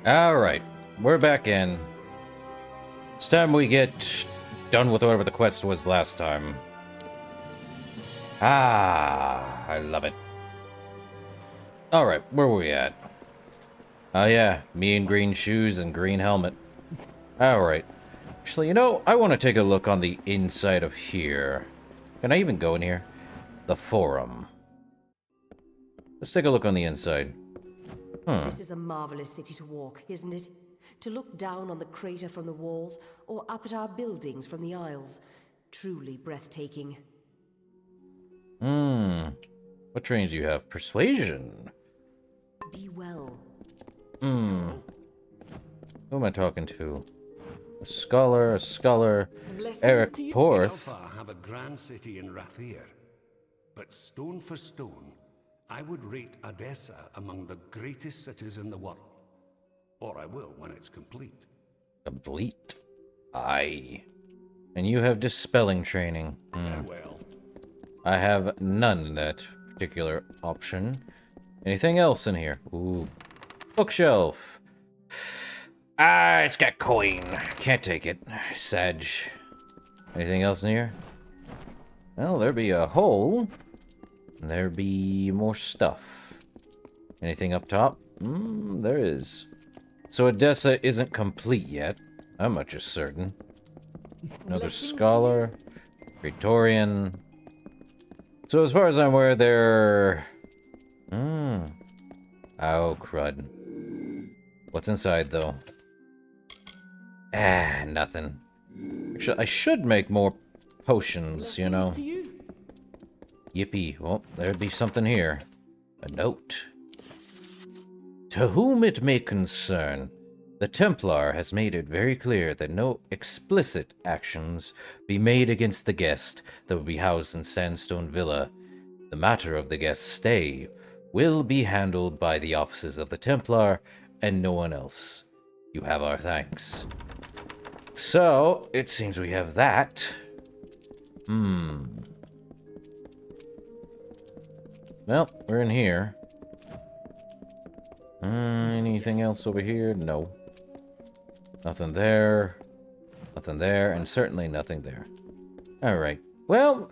Alright, we're back in. It's time we get done with whatever the quest was last time. Ah, I love it. Alright, where were we at? Oh yeah, me in green shoes and green helmet. Alright. Actually, you know, I want to take a look on the inside of here. Can I even go in here? The forum. Let's take a look on the inside. This is a marvelous city to walk, isn't it? To look down on the crater from the walls, or up at our buildings from the aisles. Truly breathtaking. What trains do you have? Persuasion. Be well. Who am I talking to? A scholar. Blessings Eric to you. Porth. Alpha have a grand city in Rathir, but stone for stone, I would rate Odessa among the greatest cities in the world. Or I will when it's complete. Complete. Aye. And you have dispelling training. Farewell. I have none in that particular option. Anything else in here? Ooh. Bookshelf. Ah, it's got coin. Can't take it. Sag. Anything else in here? Well, there be a hole. And there be more stuff. Anything up top? There is. So Odessa isn't complete yet. That much is certain. Another scholar. Praetorian. So as far as I'm aware, they're... Oh, crud. What's inside, though? Ah, nothing. Actually, I should make more potions, you know. Yippee. Well, there'd be something here. A note. To whom it may concern, the Templar has made it very clear that no explicit actions be made against the guest that will be housed in Sandstone Villa. The matter of the guest's stay will be handled by the offices of the Templar and no one else. You have our thanks. So, it seems we have that. Well, we're in here. Anything else over here? No. Nothing there. Nothing there, and certainly nothing there. Alright. Well,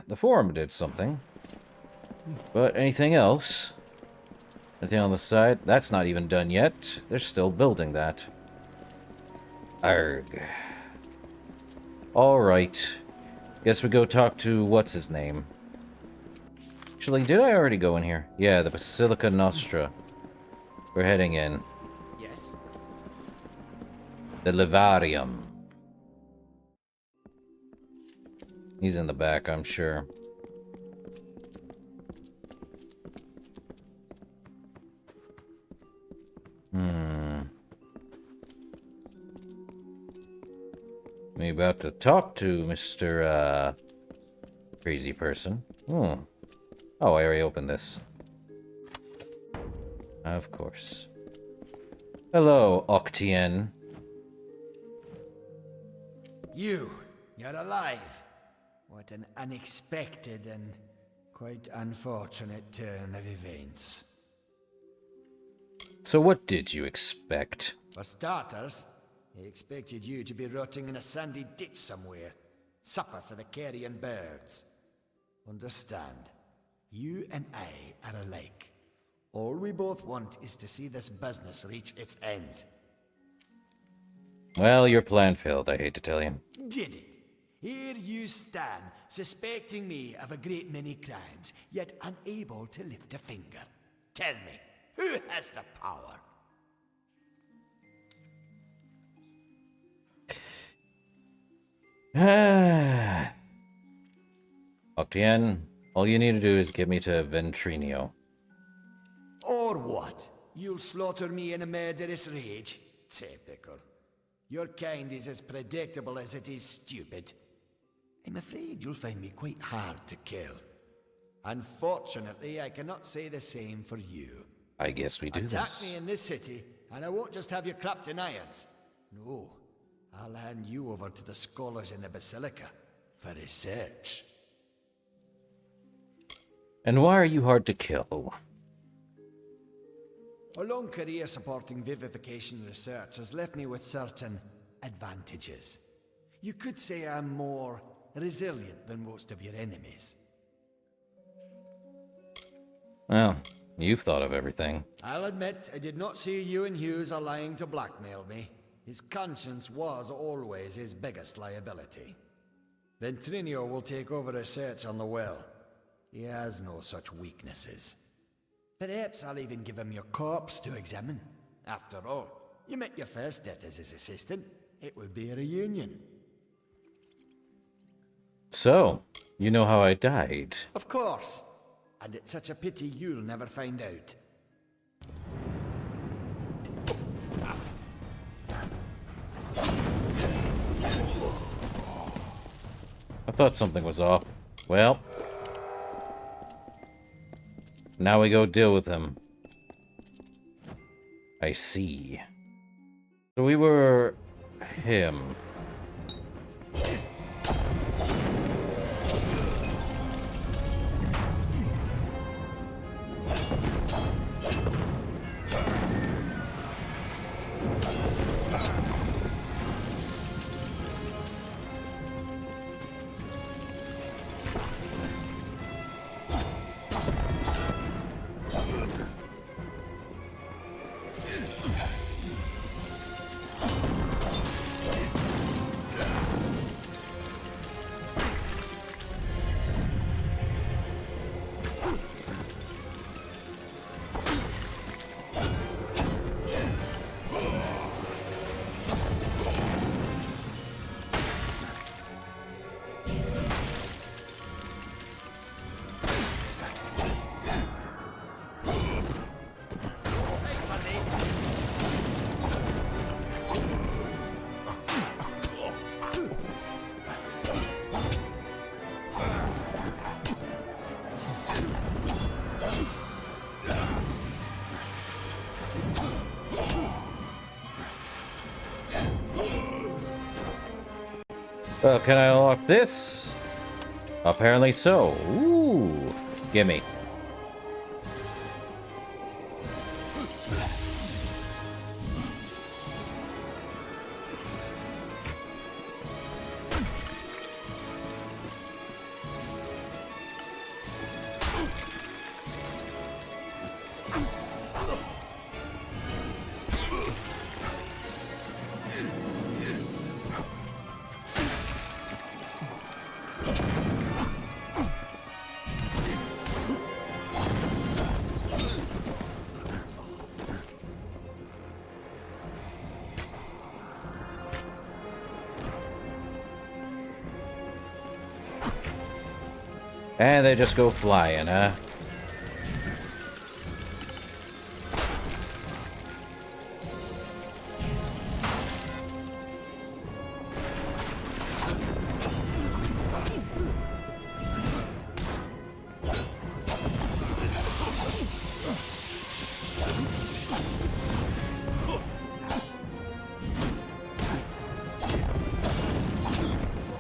the forum did something. But anything else? Anything on the side? That's not even done yet. They're still building that. Arg. Alright. Guess we go talk to what's-his-name. Actually, did I already go in here? Yeah, the Basilica Nostra. We're heading in. Yes. The Levarium. He's in the back, I'm sure. We about to talk to Mr. Crazy person. Oh, I already opened this. Of course. Hello, Octien. You're alive. What an unexpected and quite unfortunate turn of events. So what did you expect? For starters, I expected you to be rotting in a sandy ditch somewhere. Supper for the carrion birds. Understand, you and I are alike. All we both want is to see this business reach its end. Well, your plan failed, I hate to tell you. Did it? Here you stand, suspecting me of a great many crimes, yet unable to lift a finger. Tell me, who has the power? Octien, all you need to do is get me to Ventrinio. Or what? You'll slaughter me in a murderous rage? Typical. Your kind is as predictable as it is stupid. I'm afraid you'll find me quite hard to kill. Unfortunately, I cannot say the same for you. I guess we do Attack this. me in this city, and I won't just have you clapped in irons. No, I'll hand you over to the scholars in the Basilica for research. And why are you hard to kill? A long career supporting vivification research has left me with certain advantages. You could say I'm more resilient than most of your enemies. Well, you've thought of everything. I'll admit, I did not see you and Hughes allying to blackmail me. His conscience was always his biggest liability. Then Trinio will take over research on the well. He has no such weaknesses. Perhaps I'll even give him your corpse to examine. After all, you met your first death as his assistant. It would be a reunion. So, you know how I died. Of course. And it's such a pity you'll never find out. I thought something was off. Well, now we go deal with him. I see. So we were him. Well, can I unlock this? Apparently so. Ooh, gimme. And they just go flying, huh?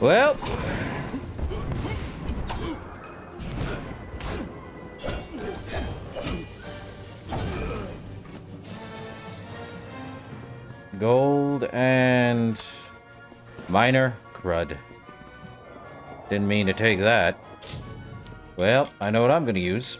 Well... Gold and minor crud. Didn't mean to take that. Well, I know what I'm gonna use.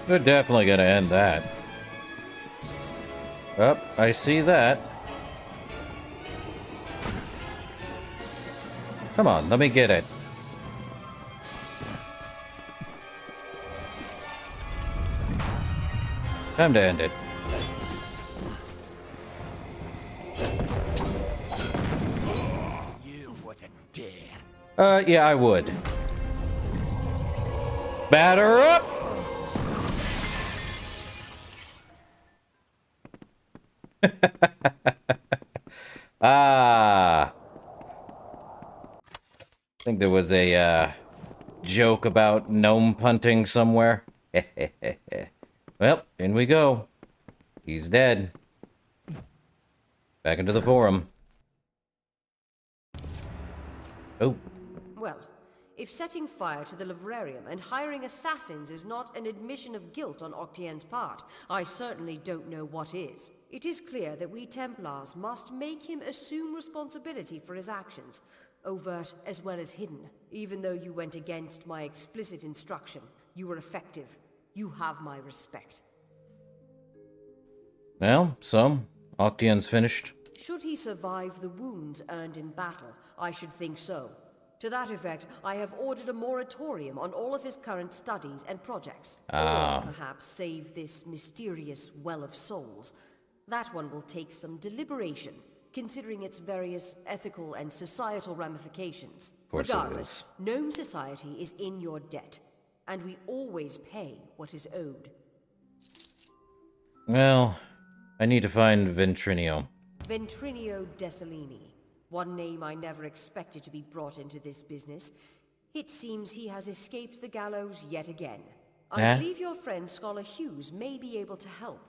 They're definitely gonna end that. Oh, I see that. Come on, let me get it. Time to end it. You wouldn't. Yeah, I would. Batter up! Ah. I think there was a, joke about gnome punting somewhere. Well, in we go. He's dead. Back into the forum. Oh. Well, if setting fire to the livrarium and hiring assassins is not an admission of guilt on Octien's part, I certainly don't know what is. It is clear that we Templars must make him assume responsibility for his actions, overt as well as hidden. Even though you went against my explicit instruction, you were effective. You have my respect. Well, so, Octien's finished. Should he survive the wounds earned in battle, I should think so. To that effect, I have ordered a moratorium on all of his current studies and projects. Or perhaps save this mysterious Well of Souls. That one will take some deliberation, considering its various ethical and societal ramifications. Of course Regardless, Gnome Society is in your debt, and we always pay what is owed. Well, I need to find Ventrinio. Ventrinio Desalini. One name I never expected to be brought into this business. It seems he has escaped the gallows yet again. I believe your friend Scholar Hughes may be able to help.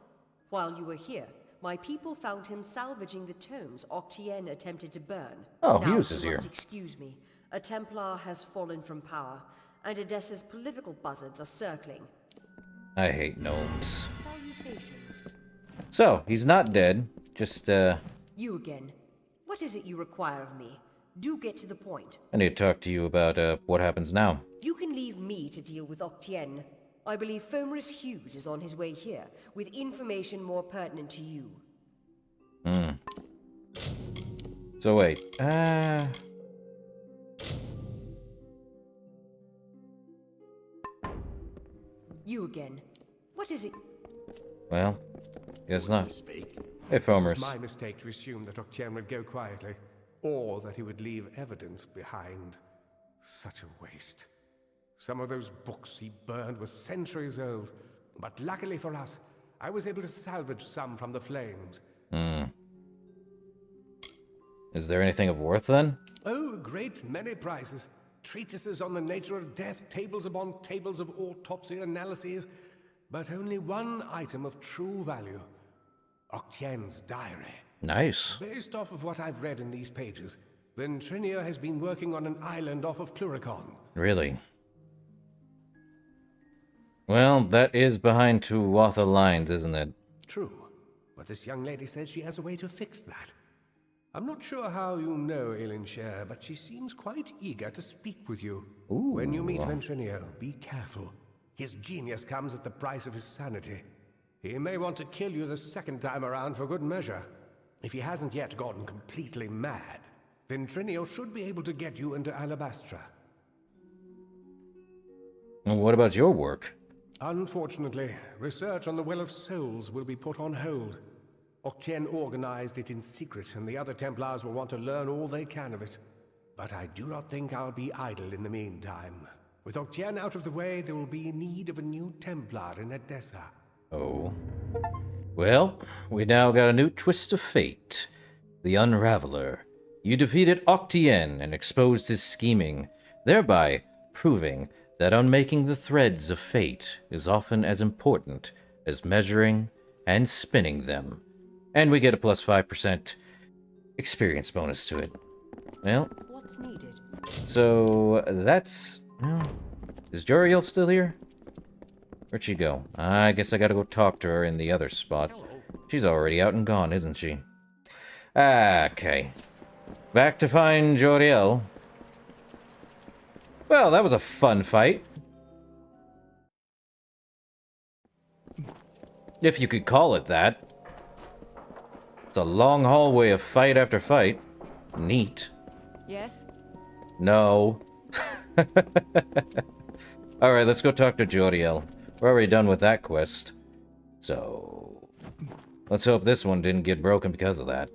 While you were here, my people found him salvaging the tomes Octien attempted to burn. Oh, now, Hughes is you here. must excuse me. A Templar has fallen from power, and Edessa's political buzzards are circling. I hate gnomes. Salutations. So, he's not dead. Just, You again. What is it you require of me? Do get to the point. I need to talk to you about, what happens now. You can leave me to deal with Octien. I believe Fomerus Hughes is on his way here, with information more pertinent to you. So wait, You again. What is it? well, guess not. Speak. Hey, Fomerus. It's my mistake to assume that Octien would go quietly, or that he would leave evidence behind. Such a waste. Some of those books he burned were centuries old, but luckily for us, I was able to salvage some from the flames. Is there anything of worth, then? Oh, a great many prizes. Treatises on the nature of death, tables upon tables of autopsy analyses, but only one item of true value. Octien's diary. Nice. Based off of what I've read in these pages, Ventrinio has been working on an island off of Cluricon. Really? Well, that is behind Tuatha lines, isn't it? True, but this young lady says she has a way to fix that. I'm not sure how you know Elinshire, but she seems quite eager to speak with you. Ooh. When you meet Ventrinio, be careful. His genius comes at the price of his sanity. He may want to kill you the second time around for good measure. If he hasn't yet gotten completely mad, Ventrinio should be able to get you into Alabastra. Well, what about your work? Unfortunately, research on the Well of Souls will be put on hold. Octien organized it in secret, and the other Templars will want to learn all they can of it. But I do not think I'll be idle in the meantime. With Octien out of the way, there will be need of a new Templar in Edessa. Oh. Well, we now got a new twist of fate. The Unraveler. You defeated Octien and exposed his scheming, thereby proving that unmaking the threads of fate is often as important as measuring and spinning them. And we get a plus 5% experience bonus to it. Well, What's needed? so that's... Well, is Joriel still here? Where'd she go? I guess I gotta go talk to her in the other spot. She's already out and gone, isn't she? Okay. Back to find Joriel. Well, that was a fun fight. If you could call it that. It's a long hallway of fight after fight. Neat. Yes? No. Alright, let's go talk to Joriel. We're already done with that quest. So... let's hope this one didn't get broken because of that.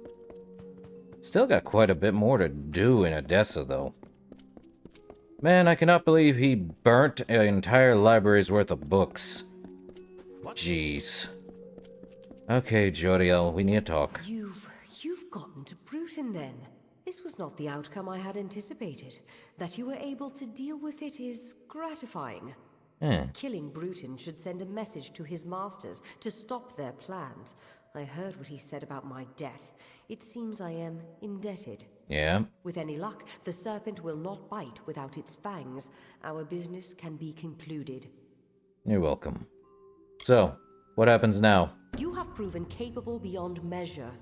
Still got quite a bit more to do in Edessa, though. Man, I cannot believe he burnt an entire library's worth of books. Jeez. Okay, Joriel, we need to talk. You've gotten to Bruton then. This was not the outcome I had anticipated. That you were able to deal with it is gratifying. Killing Bruton should send a message to his masters to stop their plans. I heard what he said about my death. It seems I am indebted. Yeah. With any luck, the serpent will not bite without its fangs. Our business can be concluded. You're welcome. So, what happens now? You have proven capable beyond measure.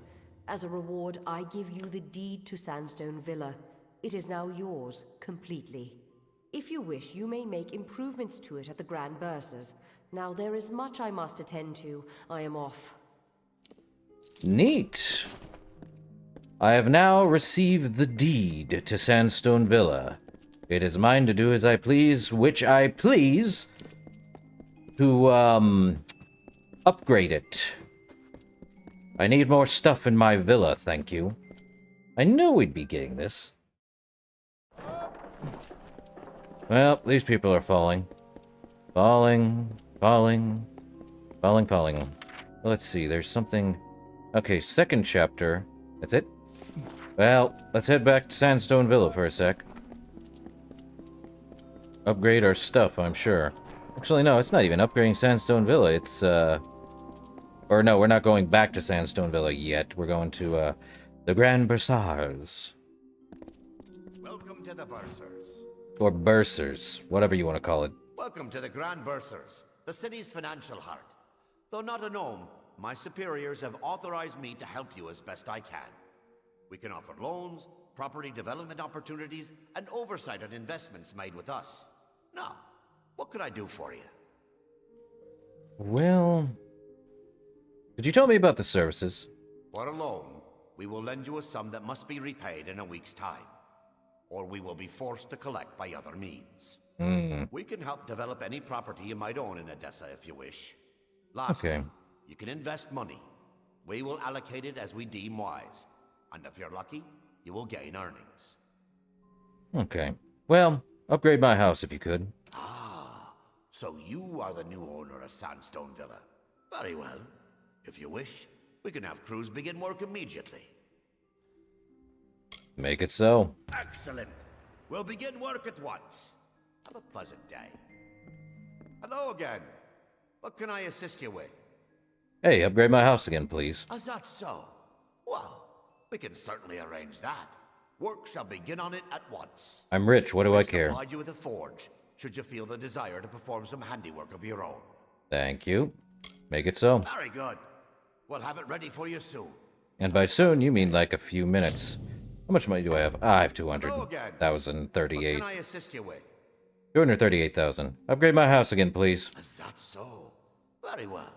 As a reward, I give you the deed to Sandstone Villa. It is now yours, completely. If you wish, you may make improvements to it at the Grand Bursars. Now there is much I must attend to. I am off. Neat. I have now received the deed to Sandstone Villa. It is mine to do as I please, which I please to, upgrade it. I need more stuff in my villa, thank you. I knew we'd be getting this. Well, these people are falling. Falling. Let's see, there's something... Okay, second chapter. That's it? Well, let's head back to Sandstone Villa for a sec. Upgrade our stuff, I'm sure. Actually, no, it's not even upgrading Sandstone Villa. It's, Or no, we're not going back to Sandstone Villa yet. We're going to, the Grand Bursars. Welcome to the Bursars. Or Bursars, whatever you want to call it. Welcome to the Grand Bursars, the city's financial heart. Though not a gnome, my superiors have authorized me to help you as best I can. We can offer loans, property development opportunities, and oversight on investments made with us. Now, what could I do for you? Well... Could you tell me about the services? For a loan, we will lend you a sum that must be repaid in a week's time. Or we will be forced to collect by other means. We can help develop any property you might own in Odessa if you wish. Lastly, you can invest money. We will allocate it as we deem wise. And if you're lucky, you will gain earnings. Okay. Well, upgrade my house if you could. Ah, so you are the new owner of Sandstone Villa. Very well. If you wish, we can have crews begin work immediately. Make it so. Excellent. We'll begin work at once. Have a pleasant day. Hello again. What can I assist you with? Hey, upgrade my house again, please. Is that so? Well, we can certainly arrange that. Work shall begin on it at once. I'm rich, what do I care? I'll provide you with a forge, should you feel the desire to perform some handiwork of your own. Thank you. Make it so. Very good. We'll have it ready for you soon. And by soon, you mean like a few minutes. How much money do I have? I have 200,038. What can I assist you with? 238,000. Upgrade my house again, please. Is that so? Very well.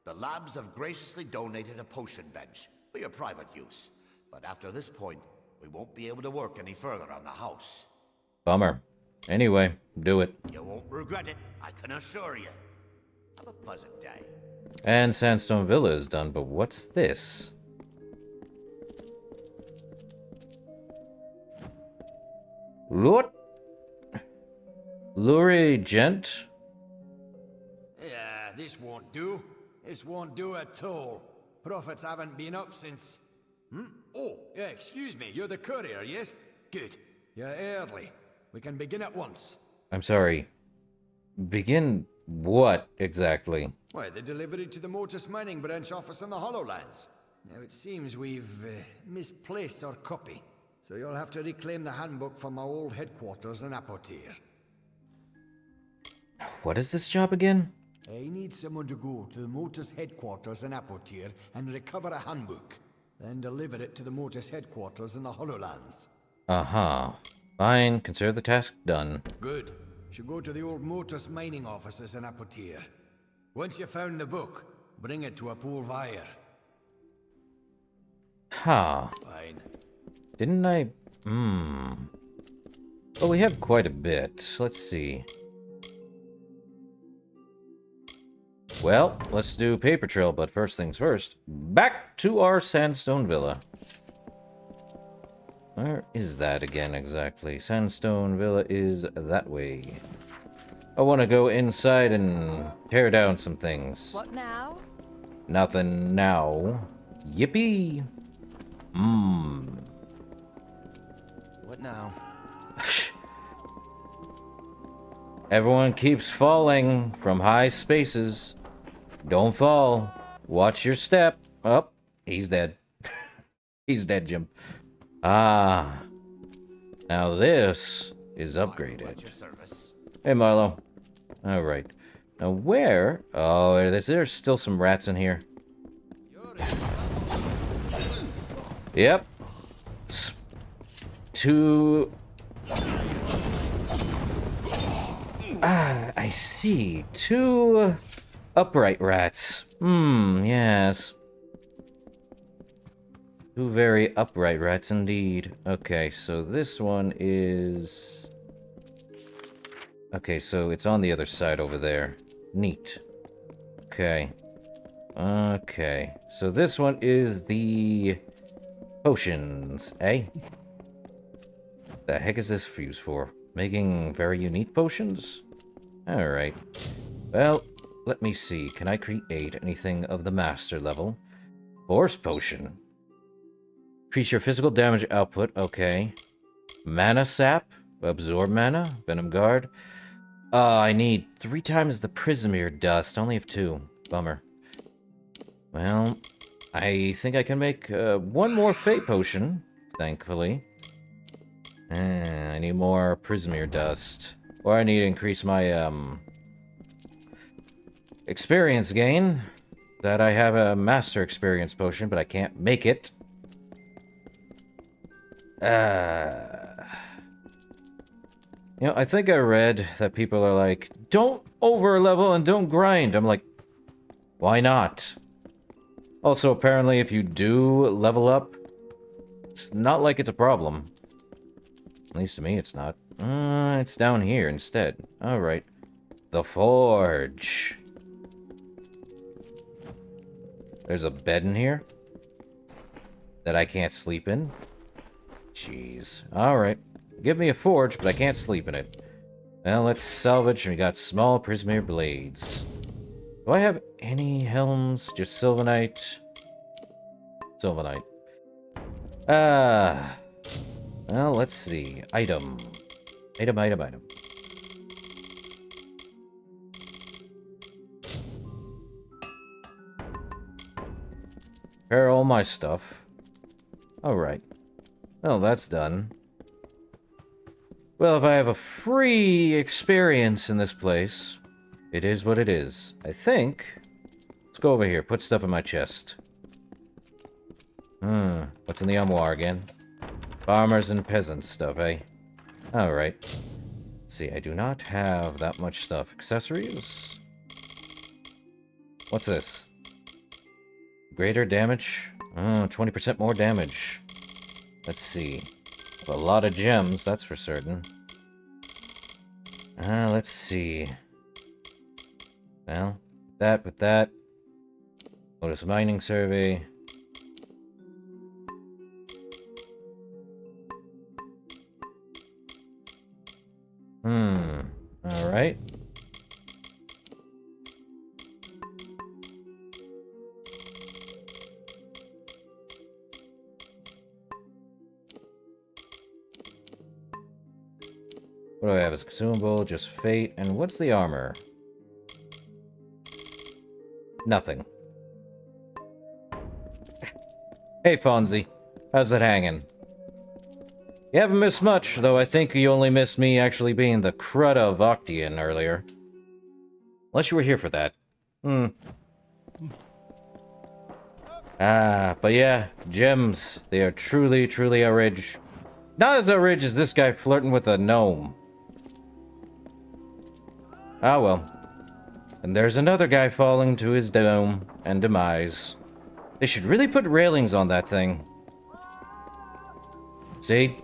The labs have graciously donated a potion bench for your private use. But after this point, we won't be able to work any further on the house. Bummer. Anyway, do it. You won't regret it, I can assure you. Have a pleasant day. And Sandstone Villa is done, but what's this? What? Lurie Gent? Yeah, this won't do. This won't do at all. Profits haven't been up since... Oh, yeah, excuse me, you're the courier, yes? Good. You're early. We can begin at once. I'm sorry. Begin what, exactly? Why, the delivery to the Motus Mining Branch office in the Hollowlands. Now, it seems we've misplaced our copy, so you'll have to reclaim the handbook from our old headquarters in Apotir. What is this job again? I need someone to go to the Motus headquarters in Apotir and recover a handbook, then deliver it to the Motus headquarters in the Hollowlands. Uh-huh. Fine, consider the task done. Good. Should go to the old Motus mining offices in Apotir. Once you've found the book, bring it to a poor buyer. Ha. Fine. Didn't I... Well, we have quite a bit. Let's see. Well, let's do paper trail, but first things first. Back to our Sandstone Villa. Where is that again exactly? Sandstone Villa is that way. I want to go inside and tear down some things. What now? Nothing now. Yippee! Mmm. What now? Everyone keeps falling from high spaces. Don't fall. Watch your step. Oh, he's dead. He's dead, Jim. Ah. Now this is upgraded. Hey, Marlo. Alright. Now where? Oh, there's still some rats in here. Yep. Two... Ah, I see. Two upright rats. Yes. Two very upright rats indeed. Okay, so this one is... Okay, so it's on the other side over there. Neat. Okay. Okay. So this one is the... potions, eh? The heck is this fuse for? Making very unique potions? Alright. Well, let me see. Can I create anything of the master level? Force potion. Increase your physical damage output. Okay. Mana sap. Absorb mana. Venom guard. I need 3 times the Prismere dust. Only have 2. Bummer. Well, I think I can make one more fate potion. Thankfully. I need more Prismere dust. Or I need to increase my, experience gain. That I have a master experience potion, but I can't make it. You know, I think I read that people are like, don't over-level and don't grind. I'm like, why not? Also, apparently, if you do level up, it's not like it's a problem. At least to me, it's not. It's down here instead. Alright. The Forge. There's a bed in here that I can't sleep in. Jeez. Alright. Give me a forge, but I can't sleep in it. Well, let's salvage, and we got small Prismere blades. Do I have any helms? Just Sylvanite. Sylvanite. Well, let's see. Item. Item. Prepare all my stuff. Alright. Well, that's done. Well, if I have a free experience in this place, it is what it is. I think... Let's go over here. Put stuff in my chest. What's in the armoire again? Farmers and peasants stuff, eh? Alright. Let's see, I do not have that much stuff. Accessories? What's this? Greater damage? 20% more damage. Let's see. A lot of gems, that's for certain. Let's see. Well, with that. Lotus mining survey. Alright. What do I have as a consumable? Just fate. And what's the armor? Nothing. Hey, Fonzie. How's it hanging? You haven't missed much, though I think you only missed me actually being the crud of Octian earlier. Unless you were here for that. But yeah, gems. They are truly, truly outrageous. Not as outrageous as this guy flirting with a gnome. Ah, well. And there's another guy falling to his doom and demise. They should really put railings on that thing. See?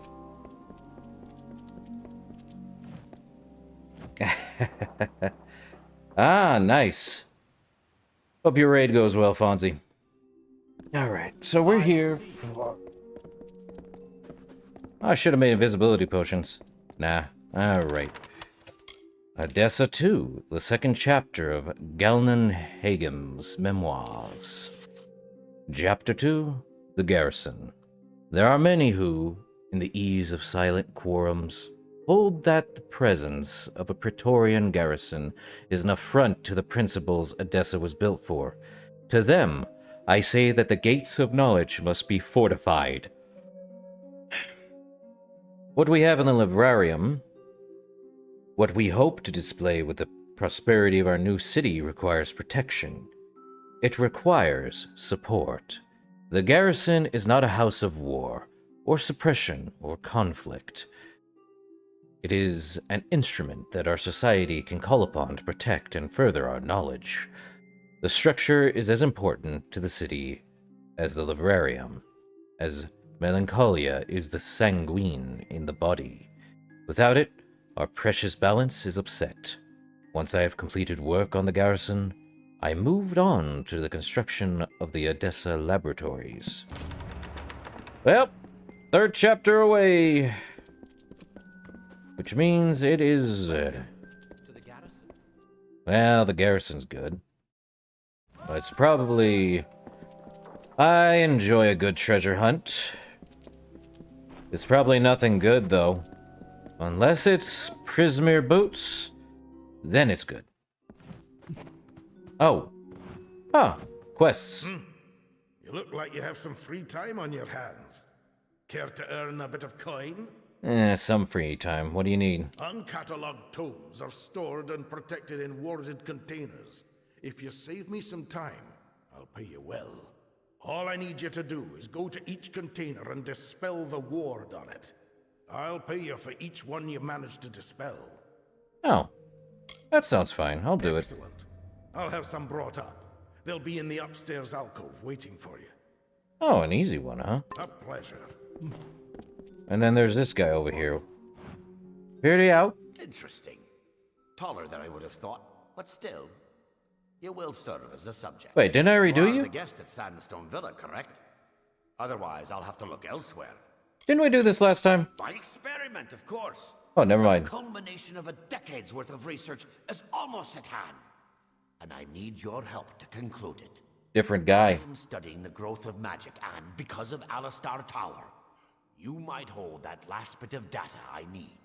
Ah, nice. Hope your raid goes well, Fonzie. Alright, so we're here for... I should have made invisibility potions. Nah. Alright. Odessa 2, the second chapter of Galnan Hagem's memoirs. Chapter 2, The Garrison. There are many who, in the ease of silent quorums, hold that the presence of a Praetorian garrison is an affront to the principles Odessa was built for. To them, I say that the gates of knowledge must be fortified. What we have in the librarium, what we hope to display with the prosperity of our new city, requires protection. It requires support. The garrison is not a house of war, or suppression, or conflict. It is an instrument that our society can call upon to protect and further our knowledge. The structure is as important to the city as the librarium, as melancholia is the sanguine in the body. Without it, our precious balance is upset. Once I have completed work on the garrison, I moved on to the construction of the Odessa laboratories. Well, third chapter away. Which means it is... well, the garrison's good. But it's probably... I enjoy a good treasure hunt. It's probably nothing good, though. Unless it's Prismir boots, then it's good. Oh. Huh. Quests. You look like you have some free time on your hands. Care to earn a bit of coin? Some free time. What do you need? Uncatalogued tomes are stored and protected in warded containers. If you save me some time, I'll pay you well. All I need you to do is go to each container and dispel the ward on it. I'll pay you for each one you manage to dispel. Oh. That sounds fine. I'll do it. Excellent. I'll have some brought up. They'll be in the upstairs alcove waiting for you. Oh, an easy one, huh? A pleasure. And then there's this guy over here. Pretty out. Interesting. Taller than I would have thought, but still, you will serve as a subject. Wait, didn't I You redo are you? the guest at Sandstone Villa, correct? Otherwise, I'll have to look elsewhere. Didn't we do this last time? By experiment, of course. Oh, never mind. The culmination of a decade's worth of research is almost at hand. And I need your help to conclude it. Different guy. I'm studying the growth of magic, and because of Alistar Tower, you might hold that last bit of data I need.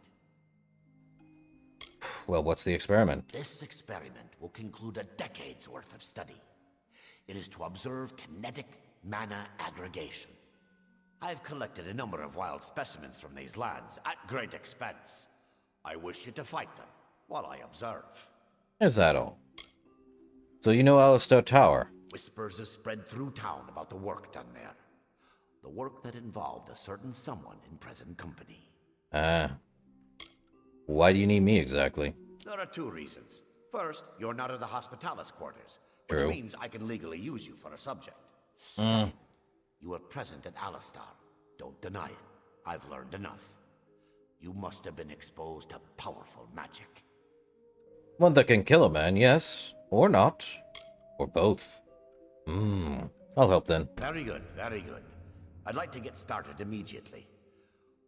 Well, what's the experiment? This experiment will conclude a decade's worth of study. It is to observe kinetic mana aggregation. I've collected a number of wild specimens from these lands at great expense. I wish you to fight them while I observe. Is that all? So you know Alistar Tower? Whispers have spread through town about the work done there. The work that involved a certain someone in present company. Why do you need me exactly? There are two reasons. First, you're not in the Hospitalis quarters, which True. means I can legally use you for a subject. Second, you were present at Alistar. Don't deny it. I've learned enough. You must have been exposed to powerful magic. One that can kill a man, yes. Or not. Or both. I'll help then. Very good, very good. I'd like to get started immediately.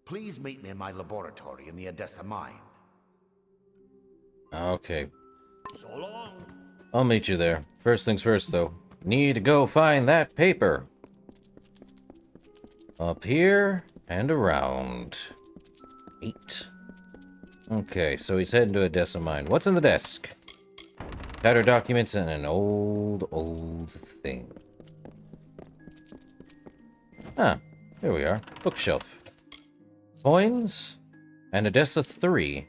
Please meet me in my laboratory in the Odessa mine. Okay. So long. I'll meet you there. First things first, though. Need to go find that paper. Up here and around. 8. Okay, so he's heading to Odessa mine. What's in the desk? Tattered documents and an old thing. Ah, here we are. Bookshelf. Coins and Odessa 3.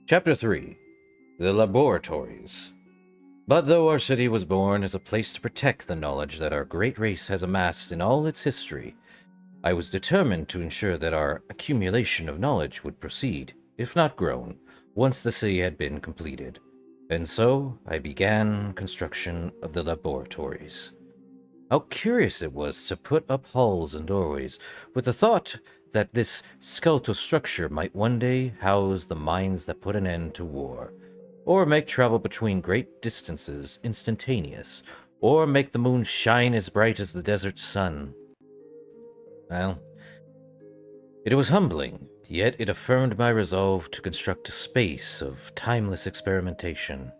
Chapter 3. The Laboratories. But though our city was born as a place to protect the knowledge that our great race has amassed in all its history, I was determined to ensure that our accumulation of knowledge would proceed, if not grown, once the city had been completed. And so I began construction of the laboratories. How curious it was to put up halls and doorways, with the thought that this skeletal structure might one day house the minds that put an end to war, or make travel between great distances instantaneous, or make the moon shine as bright as the desert sun. Well, it was humbling, yet it affirmed my resolve to construct a space of timeless experimentation.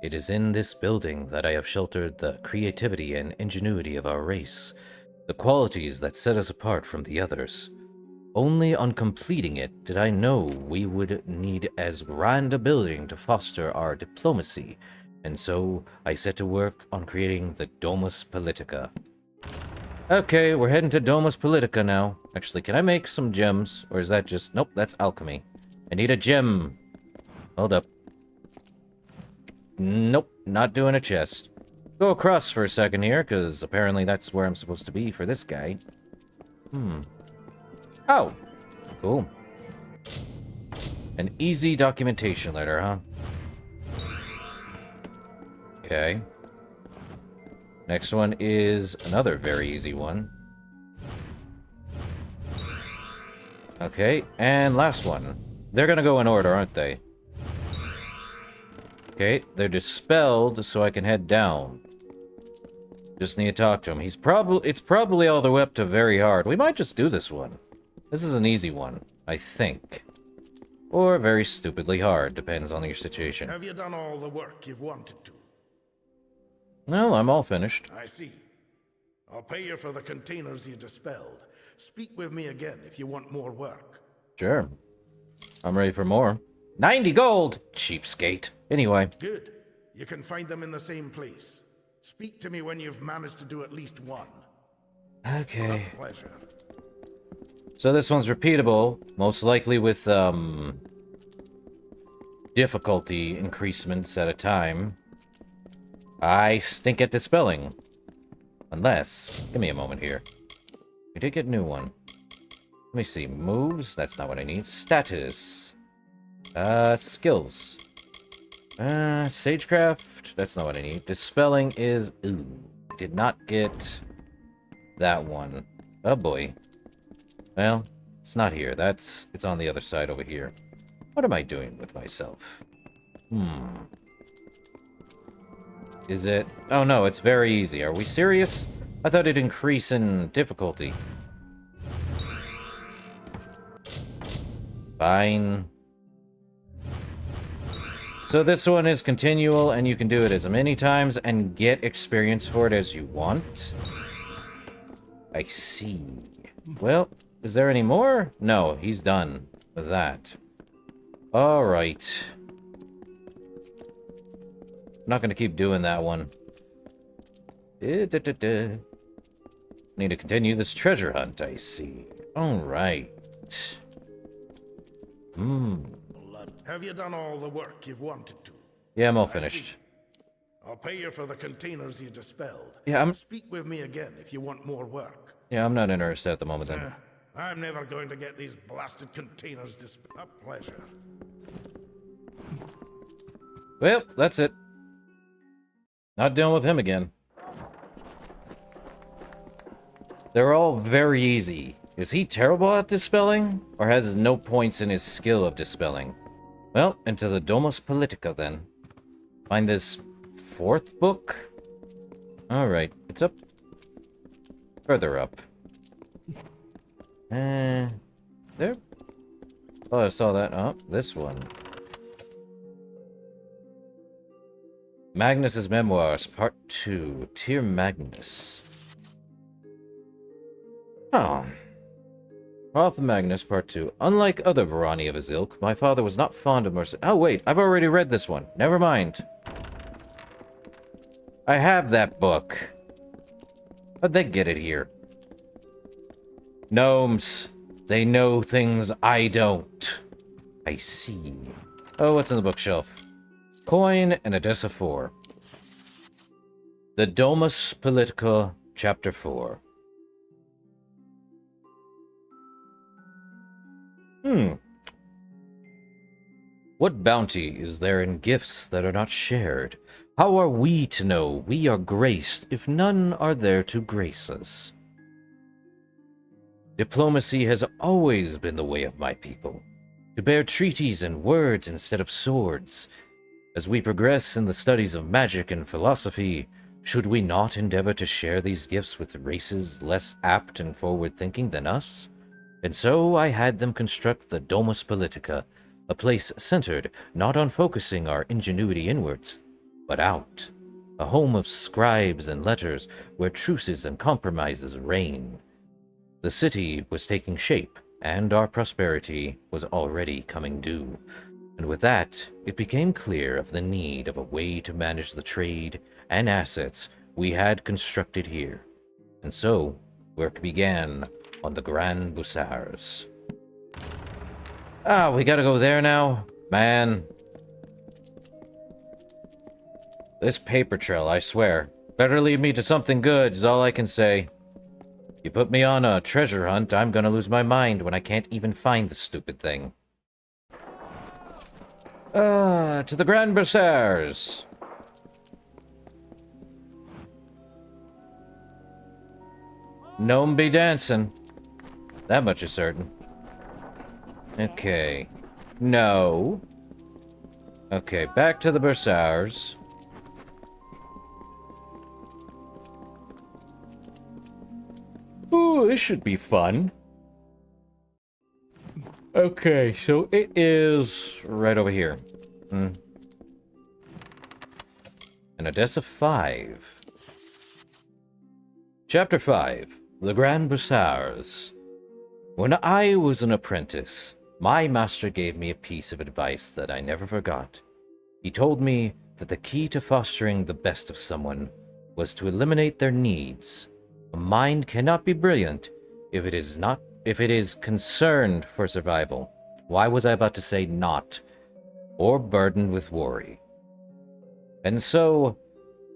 It is in this building that I have sheltered the creativity and ingenuity of our race, the qualities that set us apart from the others. Only on completing it did I know we would need as grand a building to foster our diplomacy, and so I set to work on creating the Domus Politica. Okay, we're heading to Domus Politica now. Actually, can I make some gems? Or is that just... Nope, that's alchemy. I need a gem. Hold up. Nope, not doing a chest. Go across for a second here, because apparently that's where I'm supposed to be for this guy. Oh! Cool. An easy documentation letter, huh? Okay. Next one is another very easy one. Okay, and last one. They're gonna go in order, aren't they? Okay, they're dispelled, so I can head down. Just need to talk to him. It's probably all the way up to very hard. We might just do this one. This is an easy one, I think. Or very stupidly hard, depends on your situation. Have you done all the work you've wanted to? Well, I'm all finished. I see. I'll pay you for the containers you dispelled. Speak with me again if you want more work. Sure. I'm ready for more. 90 gold! Cheapskate. Anyway. Good. You can find them in the same place. Speak to me when you've managed to do at least one. Okay. A pleasure. So this one's repeatable, most likely with, difficulty increasements at a time. I stink at dispelling. Unless... Give me a moment here. We did get a new one. Let me see. Moves? That's not what I need. Status. Skills. Sagecraft? That's not what I need. Dispelling is... Ooh. Did not get that one. Oh boy. Well, it's not here. It's on the other side over here. What am I doing with myself? Is it... Oh no, it's very easy. Are we serious? I thought it'd increase in difficulty. Fine. So this one is continual, and you can do it as many times and get experience for it as you want. I see. Well, is there any more? No, he's done with that. Alright. I'm not going to keep doing that one. Need to continue this treasure hunt, I see. Alright. Have you done all the work you've wanted to? Yeah, I'm all finished. I'll pay you for the containers you dispelled. Yeah, Speak with me again if you want more work. Yeah, I'm not interested at the moment then. I'm never going to get these blasted containers dispelled. A pleasure. Well, that's it. Not dealing with him again. They're all very easy. Is he terrible at dispelling? Or has no points in his skill of dispelling? Well, into the Domus Politica then. Find this fourth book? Alright, it's up. Further up. There? Oh, I saw that. Oh, this one. Magnus's Memoirs, Part 2. Tyr Magnus. Oh. Path of Magnus, Part 2. Unlike other Varani of his ilk, my father was not fond of mercy. Oh, wait, I've already read this one. Never mind. I have that book. How'd they get it here? Gnomes. They know things I don't. I see. Oh, what's in the bookshelf? Coin and Odessa 4. The Domus Politica, Chapter 4. What bounty is there in gifts that are not shared? How are we to know we are graced if none are there to grace us? Diplomacy has always been the way of my people, to bear treaties and words instead of swords. As we progress in the studies of magic and philosophy, Should we not endeavor to share these gifts with races less apt and forward-thinking than us? And so I had them construct the Domus Politica, a place centered not on focusing our ingenuity inwards, but out. A home of scribes and letters where truces and compromises reign. The city was taking shape, and our prosperity was already coming due. And with that, it became clear of the need of a way to manage the trade and assets we had constructed here. And so, work began on the Grand Bussars. Ah, we gotta go there now? Man. This paper trail, I swear. Better lead me to something good, is all I can say. You put me on a treasure hunt, I'm gonna lose my mind when I can't even find the stupid thing. To the Grand Bussars. Gnome be dancing. That much is certain. Okay. No. Okay, back to the Bussars. Ooh, this should be fun. Okay, so it is right over here. An Odessa 5. Chapter 5. The Grand Bussars. When I was an apprentice, my master gave me a piece of advice that I never forgot. He told me that the key to fostering the best of someone was to eliminate their needs. A mind cannot be brilliant if it is concerned for survival. Why was I about to say not? Or burdened with worry. And so,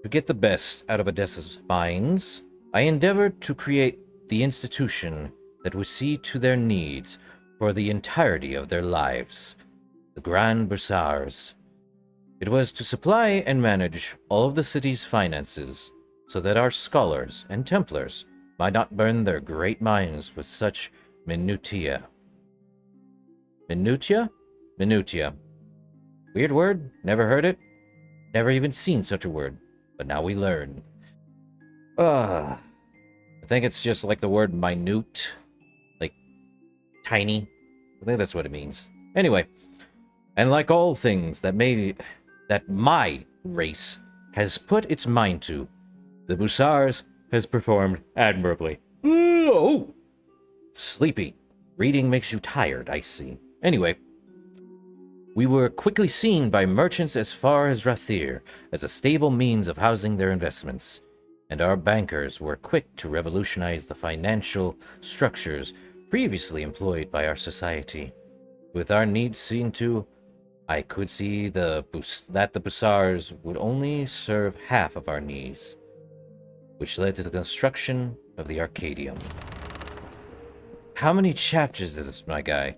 to get the best out of Odessa's minds, I endeavored to create the institution that would see to their needs for the entirety of their lives. The Grand Bussars. It was to supply and manage all of the city's finances, so that our scholars and Templars might not burn their great minds with such minutia. Minutia? Minutia. Weird word, never heard it, never even seen such a word, but now we learn. I think it's just like the word minute, like tiny. I think that's what it means. Anyway, and like all things that my race has put its mind to, the Bussars has performed admirably. Oh! Sleepy. Reading makes you tired, I see. Anyway, we were quickly seen by merchants as far as Rathir as a stable means of housing their investments, and our bankers were quick to revolutionize the financial structures previously employed by our society. With our needs seen to, I could see that the Bussars would only serve half of our needs, which led to the construction of the Arcadium. How many chapters is this, my guy?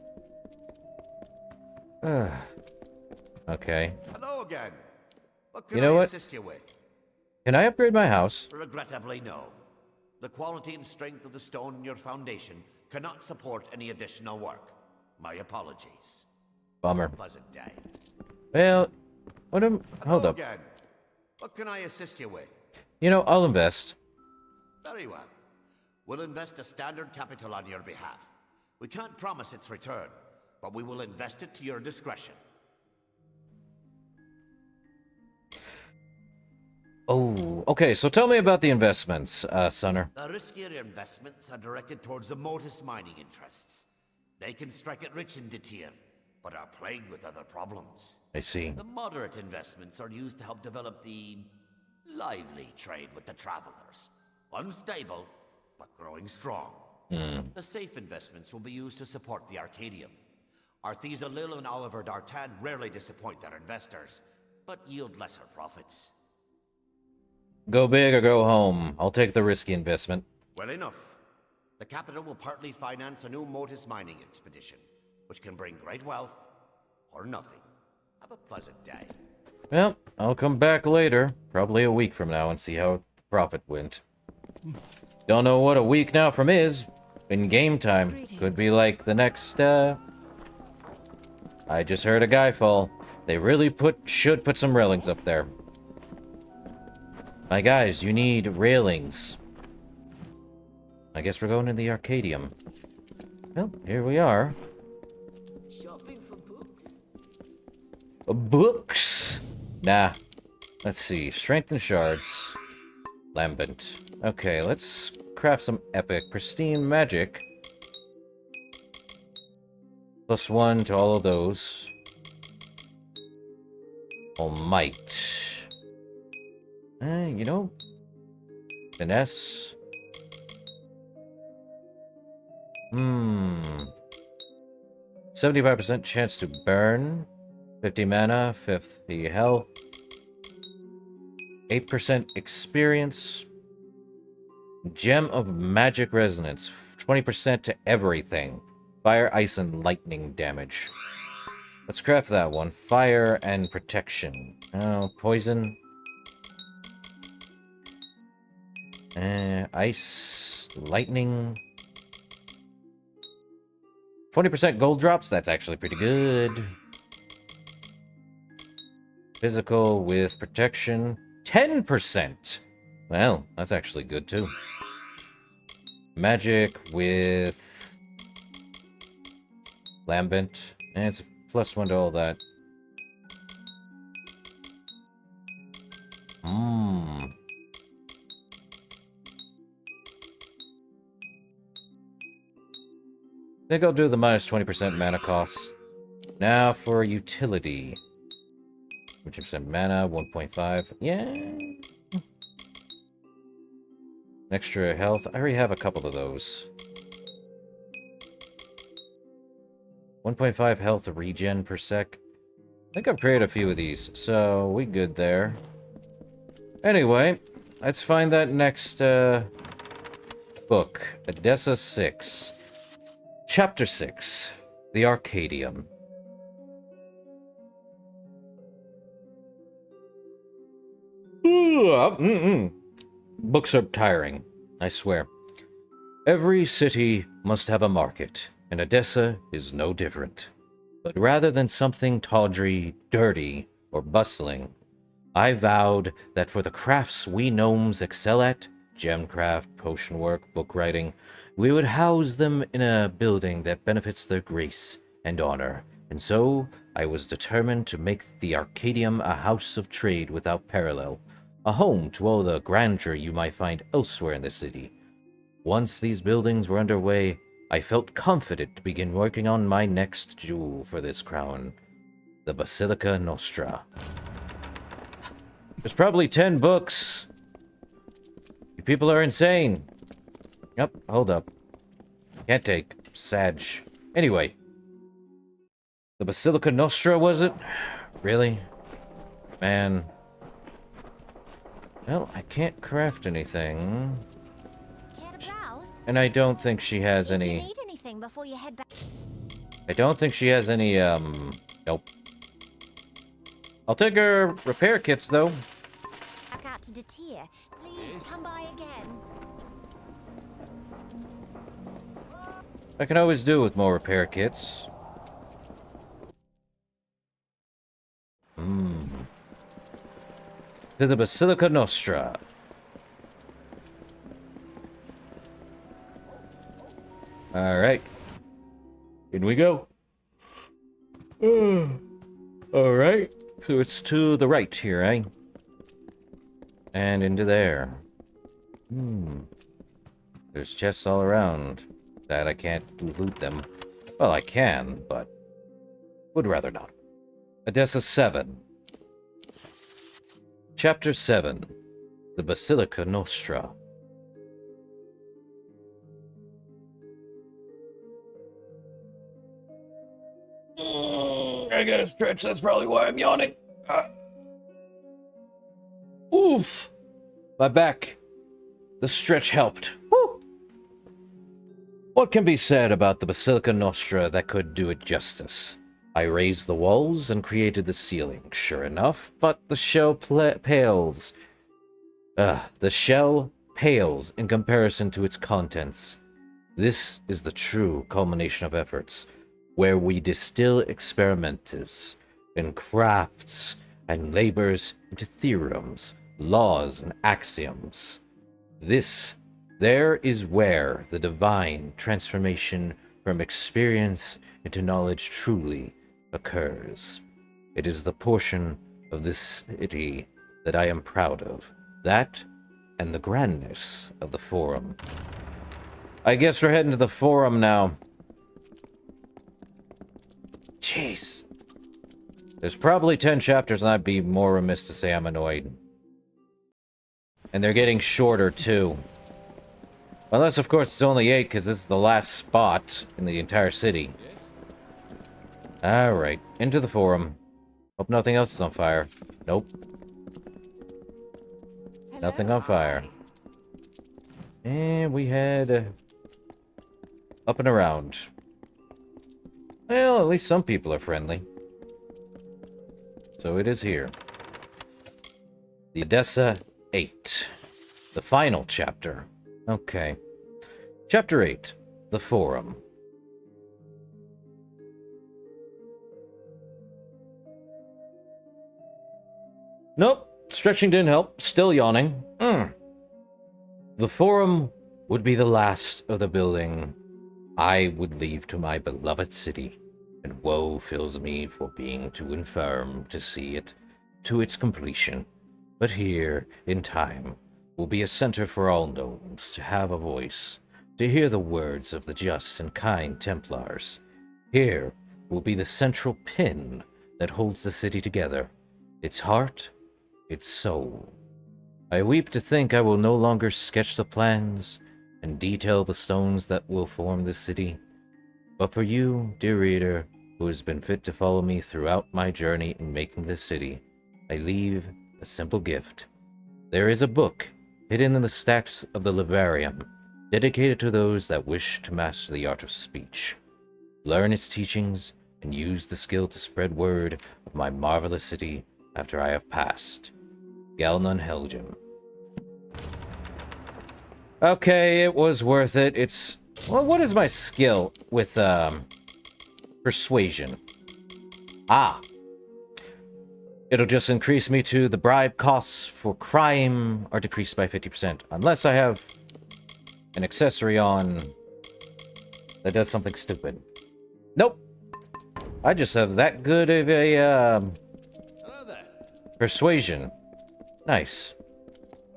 Okay. Hello again. What You know what? assist you with? Can I upgrade my house? Regrettably, no. The quality and strength of the stone in your foundation cannot support any additional work. My apologies. Bummer. Pleasant day. Well, hold up. Again. What can I assist you with? You know, I'll invest. Very well. We'll invest a standard capital on your behalf. We can't promise its return, but we will invest it to your discretion. Oh, okay, so tell me about the investments, Sunner. The riskier investments are directed towards the Mortis mining interests. They can strike it rich in Detir, but are plagued with other problems. I see. The moderate investments are used to help develop the lively trade with the travelers. Unstable, but growing strong. The safe investments will be used to support the Arcadium. Arthesa Lil and Oliver D'Artan rarely disappoint their investors, but yield lesser profits. Go big or go home. I'll take the risky investment. Well enough. The capital will partly finance a new Mortis mining expedition, which can bring great wealth, or nothing. Have a pleasant day. Well, I'll come back later, probably a week from now, and see how the profit went. Don't know what a week now from is. In game time. Could be like the next, I just heard a guy fall. They really should put some railings up there. My guys, you need railings. I guess we're going to the Arcadium. Well, here we are. Shopping for books? Books? Nah. Let's see. Strength and shards. Lambent. Okay, let's craft some epic, pristine magic. +1 to all of those. All might. You know, finesse. 75% chance to burn. 50 mana, 50 health. 8% experience. Gem of Magic Resonance. 20% to everything. Fire, ice, and lightning damage. Let's craft that one. Fire and protection. Oh, poison. Ice, lightning. 20% gold drops. That's actually pretty good. Physical with protection. 10%. Well, that's actually good too. Magic with Lambent. And it's a +1 to all that. I think I'll do the -20% mana costs. Now for utility. 20% mana, 1.5. Yeah. Extra health. I already have a couple of those. 1.5 health regen per sec. I think I've created a few of these, so we good there. Anyway, let's find that next book. Odessa 6. Chapter 6. The Arcadium. Books are tiring, I swear. Every city must have a market, and Odessa is no different. But rather than something tawdry, dirty, or bustling, I vowed that for the crafts we gnomes excel at, gemcraft, potion work, book writing, we would house them in a building that benefits their grace and honor. And so I was determined to make the Arcadium a house of trade without parallel, a home to all the grandeur you might find elsewhere in the city. Once these buildings were underway, I felt confident to begin working on my next jewel for this crown, the Basilica Nostra. There's probably 10 books. You people are insane. Yep, hold up. Can't take. Sag. Anyway. The Basilica Nostra, was it? Really? Man. Well, I can't craft anything. Care to browse? And I don't think she has If you any... need anything before you head back. I don't think she has any, nope. I'll take her repair kits, though. Back out to Detir. Please come by again. I can always do with more repair kits. To the Basilica Nostra. Alright. In we go. Alright. So it's to the right here, eh? And into there. There's chests all around. That I can't loot them. Well, I can, but would rather not. Odessa 7. Chapter 7. The Basilica Nostra. I gotta stretch, that's probably why I'm yawning. Oof! My back. The stretch helped. Woo! What can be said about the Basilica Nostra that could do it justice? I raised the walls and created the ceiling, sure enough, but the shell pales. The shell pales in comparison to its contents. This is the true culmination of efforts, where we distill experiments and crafts and labors into theorems, laws, and axioms. There is where the divine transformation from experience into knowledge truly occurs. It is the portion of this city that I am proud of. That and the grandness of the Forum. I guess we're heading to the Forum now. Jeez. There's probably 10 chapters, and I'd be more remiss to say I'm annoyed. And they're getting shorter, too. Unless, of course, it's only 8, because this is the last spot in the entire city. Alright, into the Forum. Hope nothing else is on fire. Nope. Nothing on fire. And we head up and around. Well, at least some people are friendly. So it is here. The Odessa 8. The final chapter. Okay. Chapter 8. The Forum. Nope. Stretching didn't help. Still yawning. The Forum would be the last of the building I would leave to my beloved city, and woe fills me for being too infirm to see it to its completion. But here, in time, will be a center for all gnomes to have a voice, to hear the words of the just and kind Templars. Here will be the central pin that holds the city together, its heart, its soul. I weep to think I will no longer sketch the plans and detail the stones that will form this city. But for you, dear reader, who has been fit to follow me throughout my journey in making this city, I leave a simple gift. There is a book hidden in the stacks of the Livarium, dedicated to those that wish to master the art of speech. Learn its teachings and use the skill to spread word of my marvelous city after I have passed. Galnun Helgem. Okay, it was worth it. It's... Well, what is my skill with, persuasion? Ah. It'll just increase me to the bribe costs for crime are decreased by 50%. Unless I have an accessory on that does something stupid. Nope. I just have that good of a, persuasion. Nice.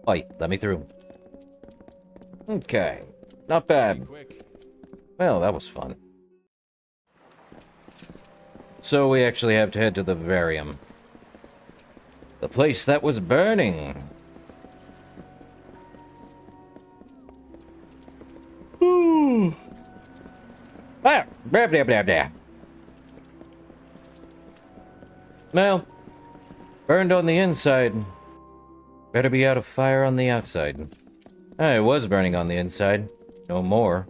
Oi, let me through. Okay. Not bad. Well, that was fun. So we actually have to head to the Vivarium. The place that was burning. Ooh. Ah, blah, blah, blah, blah. Well, burned on the inside. Better be out of fire on the outside. It was burning on the inside. No more.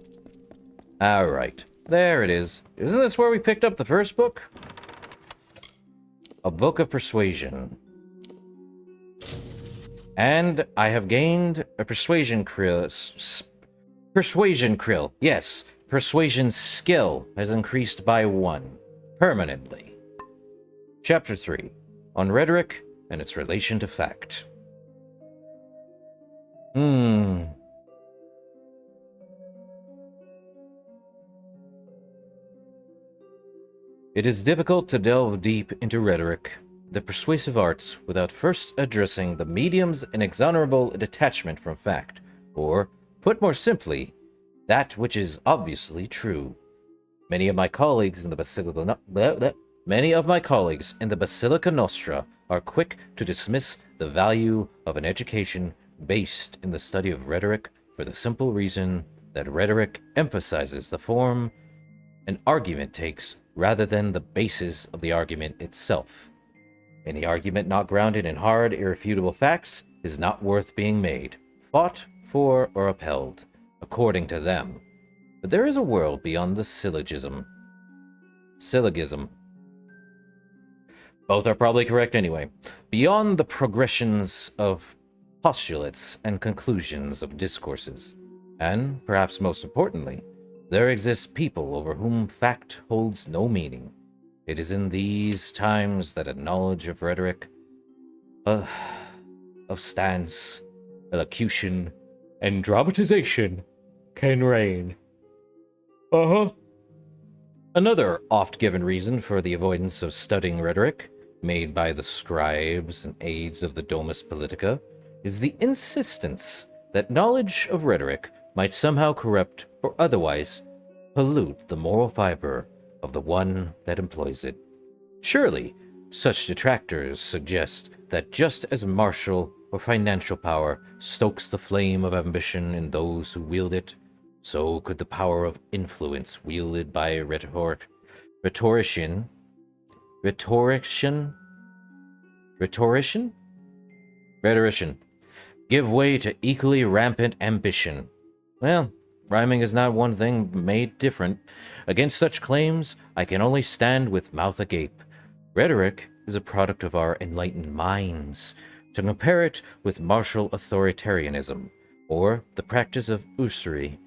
Alright. There it is. Isn't this where we picked up the first book? A book of persuasion. And I have gained a persuasion krill. Persuasion krill. Yes. Persuasion skill has increased by 1. Permanently. Chapter 3. On rhetoric and its relation to fact. It is difficult to delve deep into rhetoric, the persuasive arts, without first addressing the medium's inexorable detachment from fact, or, put more simply, that which is obviously true. Many of my colleagues in the Basilica Nostra are quick to dismiss the value of an education based in the study of rhetoric for the simple reason that rhetoric emphasizes the form an argument takes rather than the basis of the argument itself. Any argument not grounded in hard, irrefutable facts is not worth being made, fought for, or upheld, according to them. But there is a world beyond the syllogism. Both are probably correct anyway. Beyond the progressions of postulates and conclusions of discourses. And, perhaps most importantly, there exist people over whom fact holds no meaning. It is in these times that a knowledge of rhetoric... of stance, elocution, and dramatization can reign. Uh-huh. Another oft-given reason for the avoidance of studying rhetoric, made by the scribes and aides of the Domus Politica, is the insistence that knowledge of rhetoric might somehow corrupt or otherwise pollute the moral fiber of the one that employs it. Surely, such detractors suggest that just as martial or financial power stokes the flame of ambition in those who wield it, so could the power of influence wielded by a rhetorician give way to equally rampant ambition. Well, rhyming is not one thing made different. Against such claims, I can only stand with mouth agape. Rhetoric is a product of our enlightened minds. To compare it with martial authoritarianism, or the practice of usury,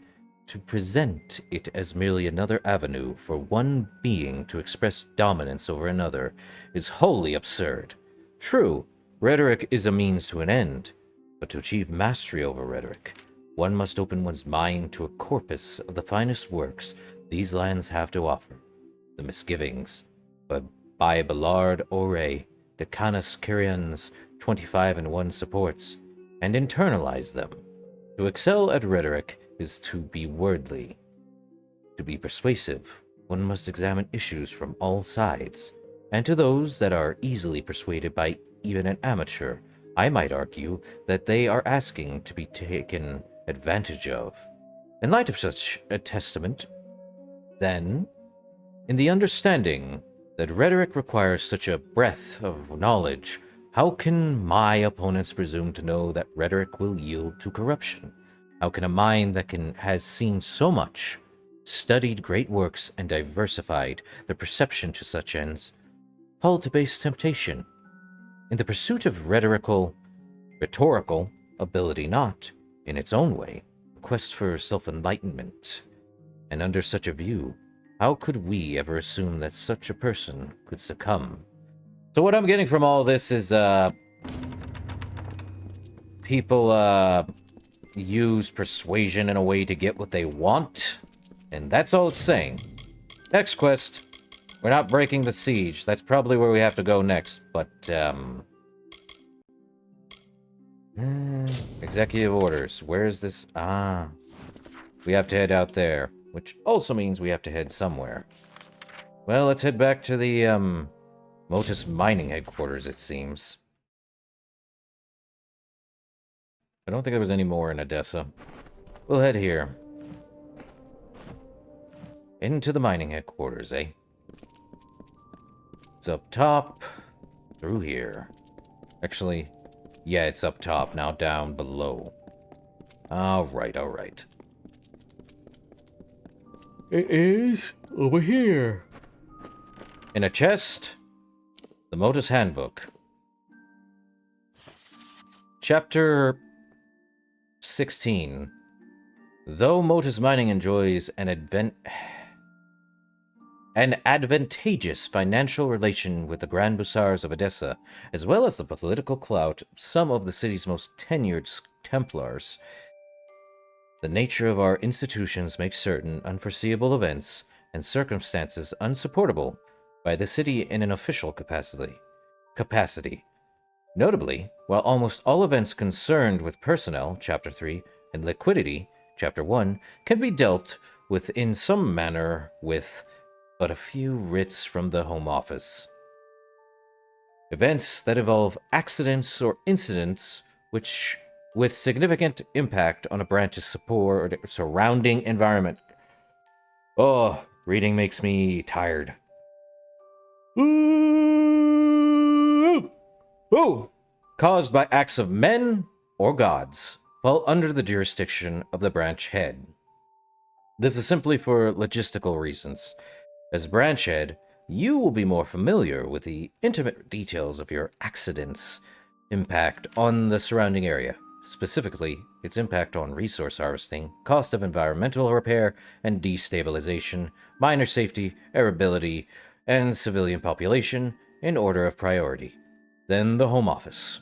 to present it as merely another avenue for one being to express dominance over another, is wholly absurd. True, rhetoric is a means to an end, but to achieve mastery over rhetoric, one must open one's mind to a corpus of the finest works these lands have to offer. The misgivings by Ballard Ore, Decanus Kyrians 25 and 1 supports, and internalize them. To excel at rhetoric is to be wordly. To be persuasive, one must examine issues from all sides, and to those that are easily persuaded by even an amateur, I might argue that they are asking to be taken advantage of. In light of such a testament, then, in the understanding that rhetoric requires such a breadth of knowledge, how can my opponents presume to know that rhetoric will yield to corruption? How can a mind that has seen so much, studied great works, and diversified the perception to such ends, fall to base temptation? In the pursuit of rhetorical ability not, in its own way, a quest for self-enlightenment. And under such a view, how could we ever assume that such a person could succumb? So what I'm getting from all this is, people, use persuasion in a way to get what they want, and that's all it's saying. Next quest. We're not breaking the siege. That's probably where we have to go next, but, executive orders. Where is this? Ah. We have to head out there, which also means we have to head somewhere. Well, let's head back to the, Motus mining headquarters, it seems. I don't think there was any more in Odessa. We'll head here. Into the mining headquarters, eh? It's up top. Through here. Actually, yeah, it's up top, now down below. Alright, alright. It is over here. In a chest, the Motus Handbook. Chapter 16. Though Motus Mining enjoys an advantageous financial relation with the Grand Bussars of Odessa, as well as the political clout of some of the city's most tenured Templars, the nature of our institutions makes certain unforeseeable events and circumstances unsupportable by the city in an official capacity. Notably, while almost all events concerned with personnel, Chapter 3, and liquidity, Chapter 1, can be dealt with in some manner with but a few writs from the Home Office. Events that involve accidents or incidents which with significant impact on a branch's surrounding environment. Oh, reading makes me tired. Caused by acts of men or gods, fall under the jurisdiction of the branch head. This is simply for logistical reasons. As branch head, you will be more familiar with the intimate details of your accident's impact on the surrounding area, specifically its impact on resource harvesting, cost of environmental repair and destabilization, miner safety, arability, and civilian population in order of priority. Then the Home Office.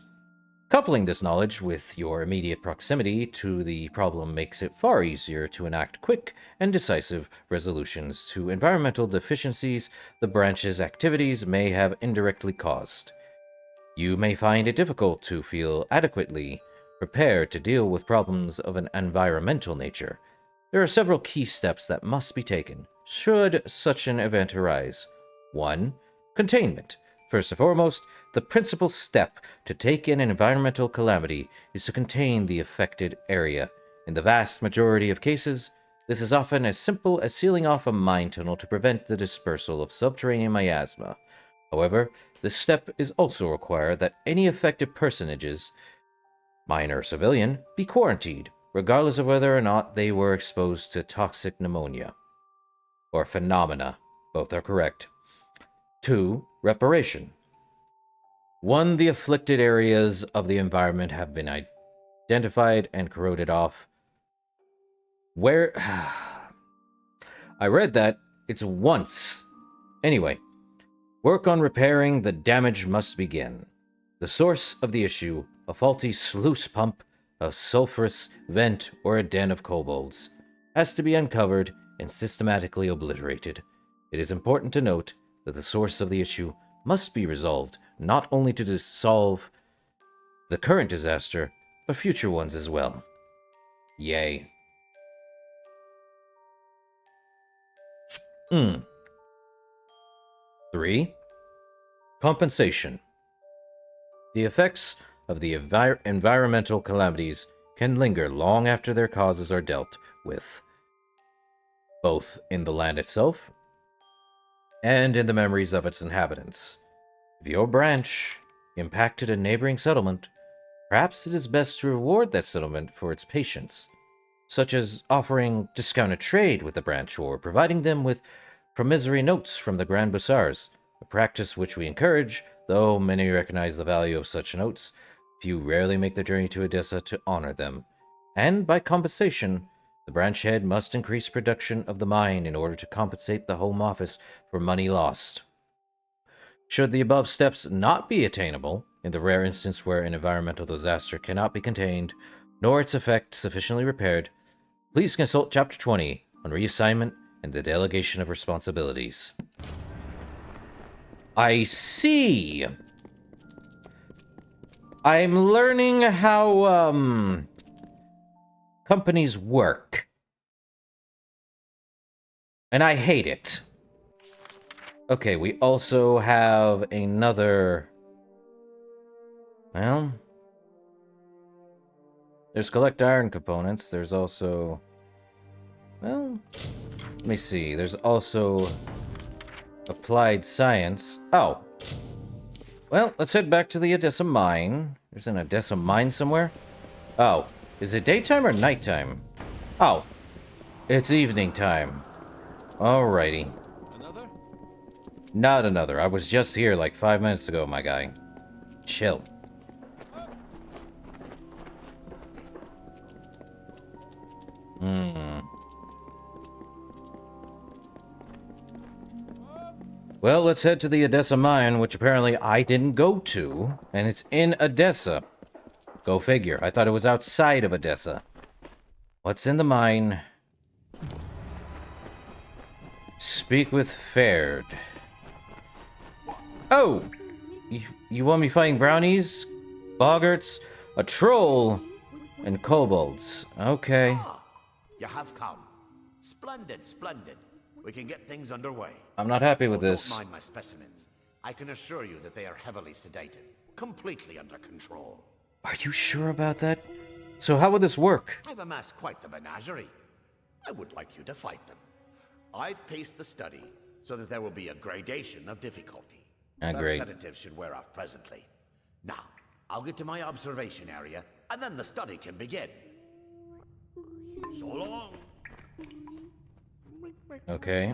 Coupling this knowledge with your immediate proximity to the problem makes it far easier to enact quick and decisive resolutions to environmental deficiencies the branch's activities may have indirectly caused. You may find it difficult to feel adequately prepared to deal with problems of an environmental nature. There are several key steps that must be taken should such an event arise. 1. Containment. First and foremost, the principal step to take in an environmental calamity is to contain the affected area. In the vast majority of cases, this is often as simple as sealing off a mine tunnel to prevent the dispersal of subterranean miasma. However, this step is also required that any affected personages, minor or civilian, be quarantined, regardless of whether or not they were exposed to toxic pneumonia. Or phenomena. Both are correct. 2. Reparation. 1. The afflicted areas of the environment have been identified and corroded off. Where... I read that. It's once. Anyway, work on repairing the damage must begin. The source of the issue, a faulty sluice pump, a sulfurous vent, or a den of kobolds, has to be uncovered and systematically obliterated. It is important to note that the source of the issue must be resolved, not only to solve the current disaster, but future ones as well. Yay. 3. Compensation. The effects of the environmental calamities can linger long after their causes are dealt with, both in the land itself and in the memories of its inhabitants. If your branch impacted a neighboring settlement, perhaps it is best to reward that settlement for its patience, such as offering discounted trade with the branch or providing them with promissory notes from the Grand Bussars, a practice which we encourage, though many recognize the value of such notes. Few rarely make the journey to Odessa to honor them, and by compensation, the branch head must increase production of the mine in order to compensate the Home Office for money lost. Should the above steps not be attainable, in the rare instance where an environmental disaster cannot be contained, nor its effect sufficiently repaired, please consult Chapter 20 on reassignment and the delegation of responsibilities. I see. I'm learning how, companies work. And I hate it. Okay, we also have another... Well... There's collect iron components. There's also... Well... Let me see. There's also... Applied science. Oh. Well, let's head back to the Odessa mine. There's an Odessa mine somewhere. Oh. Is it daytime or nighttime? Oh. It's evening time. Alrighty. Another? Not another. I was just here like 5 minutes ago, my guy. Chill. Well, let's head to the Odessa mine, which apparently I didn't go to, and it's in Odessa. Go figure. I thought it was outside of Odessa. What's in the mine? Speak with Faird. Oh! You want me fighting brownies, boggarts, a troll, and kobolds. Okay. Ah, you have come. Splendid, splendid. We can get things underway. I'm not happy with this. Don't mind my specimens. I can assure you that they are heavily sedated, completely under control. Are you sure about that? So how would this work? I've amassed quite the menagerie. I would like you to fight them. I've paced the study so that there will be a gradation of difficulty. Great. The sedatives should wear off presently. Now, I'll get to my observation area, and then the study can begin. So long. Okay.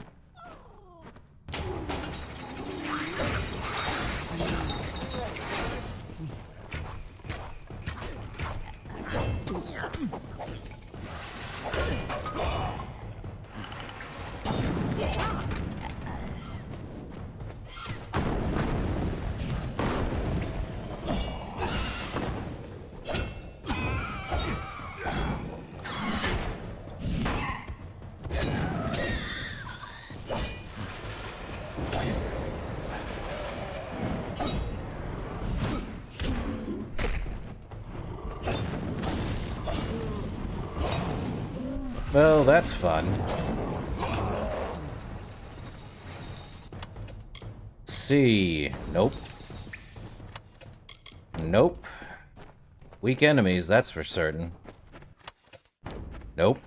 Well, that's fun. See. Nope. Nope. Weak enemies, that's for certain. Nope.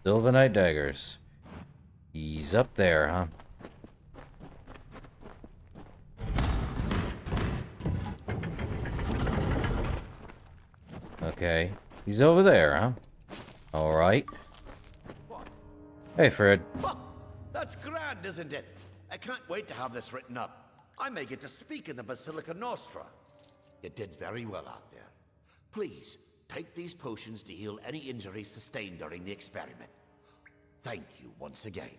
Sylvanite daggers. He's up there, huh? Okay. He's over there, huh? Alright. Hey, Fred. Oh, that's grand, isn't it? I can't wait to have this written up. I may get to speak in the Basilica Nostra. You did very well out there. Please, take these potions to heal any injuries sustained during the experiment. Thank you once again.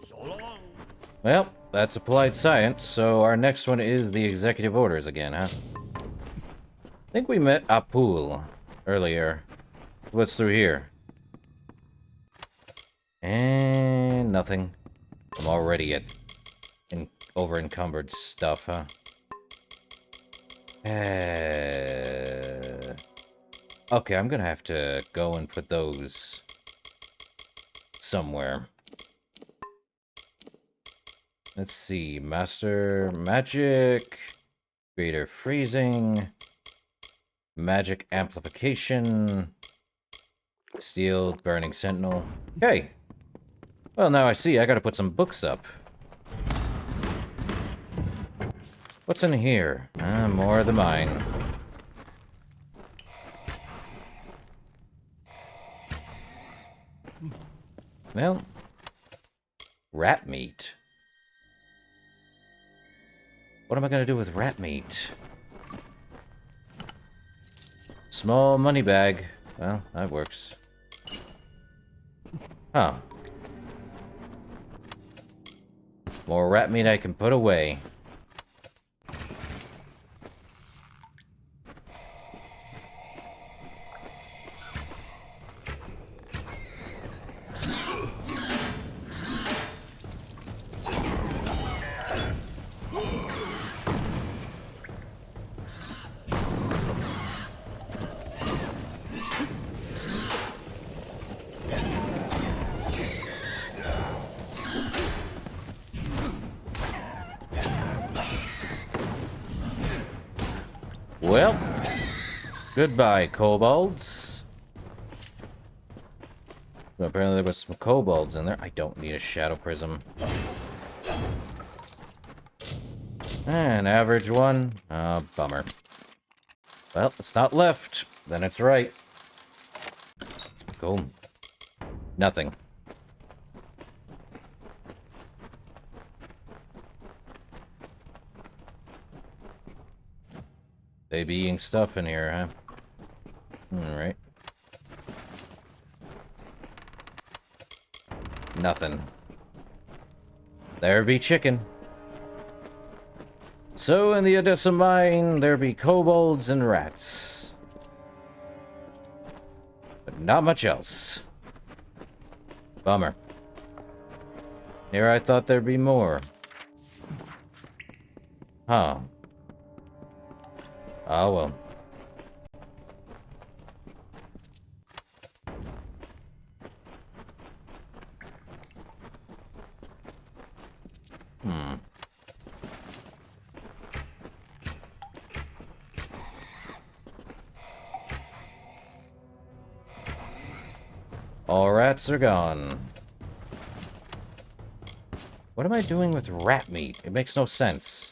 So long. Well, that's applied science, so our next one is the executive orders again, huh? I think we met Apul earlier. What's through here? And nothing. I'm already at over-encumbered stuff, huh? Okay, I'm gonna have to go and put those somewhere. Let's see. Master Magic. Greater Freezing. Magic Amplification. Steel Burning Sentinel. Okay. Well, now I see. I gotta put some books up. What's in here? More of the mine. Well, rat meat. What am I gonna do with rat meat? Small money bag. Well, that works. Huh. More rat meat I can put away. Well, goodbye, kobolds. Well, apparently there was some kobolds in there. I don't need a shadow prism. An average one. Bummer. Well, it's not left. Then it's right. Cool. Nothing. They be eating stuff in here, huh? Alright. Nothing. There be chicken. So in the Odessa mine, there be kobolds and rats. But not much else. Bummer. Here I thought there'd be more. Huh. Oh well. All rats are gone. What am I doing with rat meat? It makes no sense.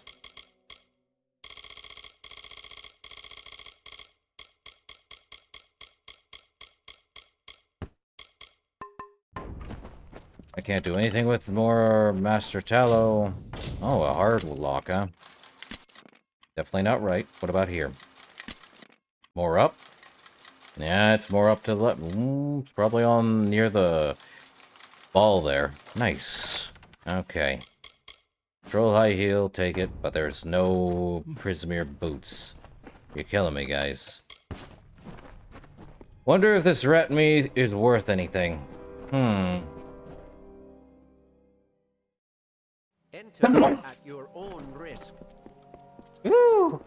I can't do anything with more Master Tallow. Oh, a hard lock, huh? Definitely not right. What about here? More up? Yeah, it's more up to the left. It's probably on near the ball there. Nice. Okay. Troll high heel, take it, but there's no Prismere boots. You're killing me, guys. Wonder if this rat meat is worth anything. Enter at your own risk. Ooh.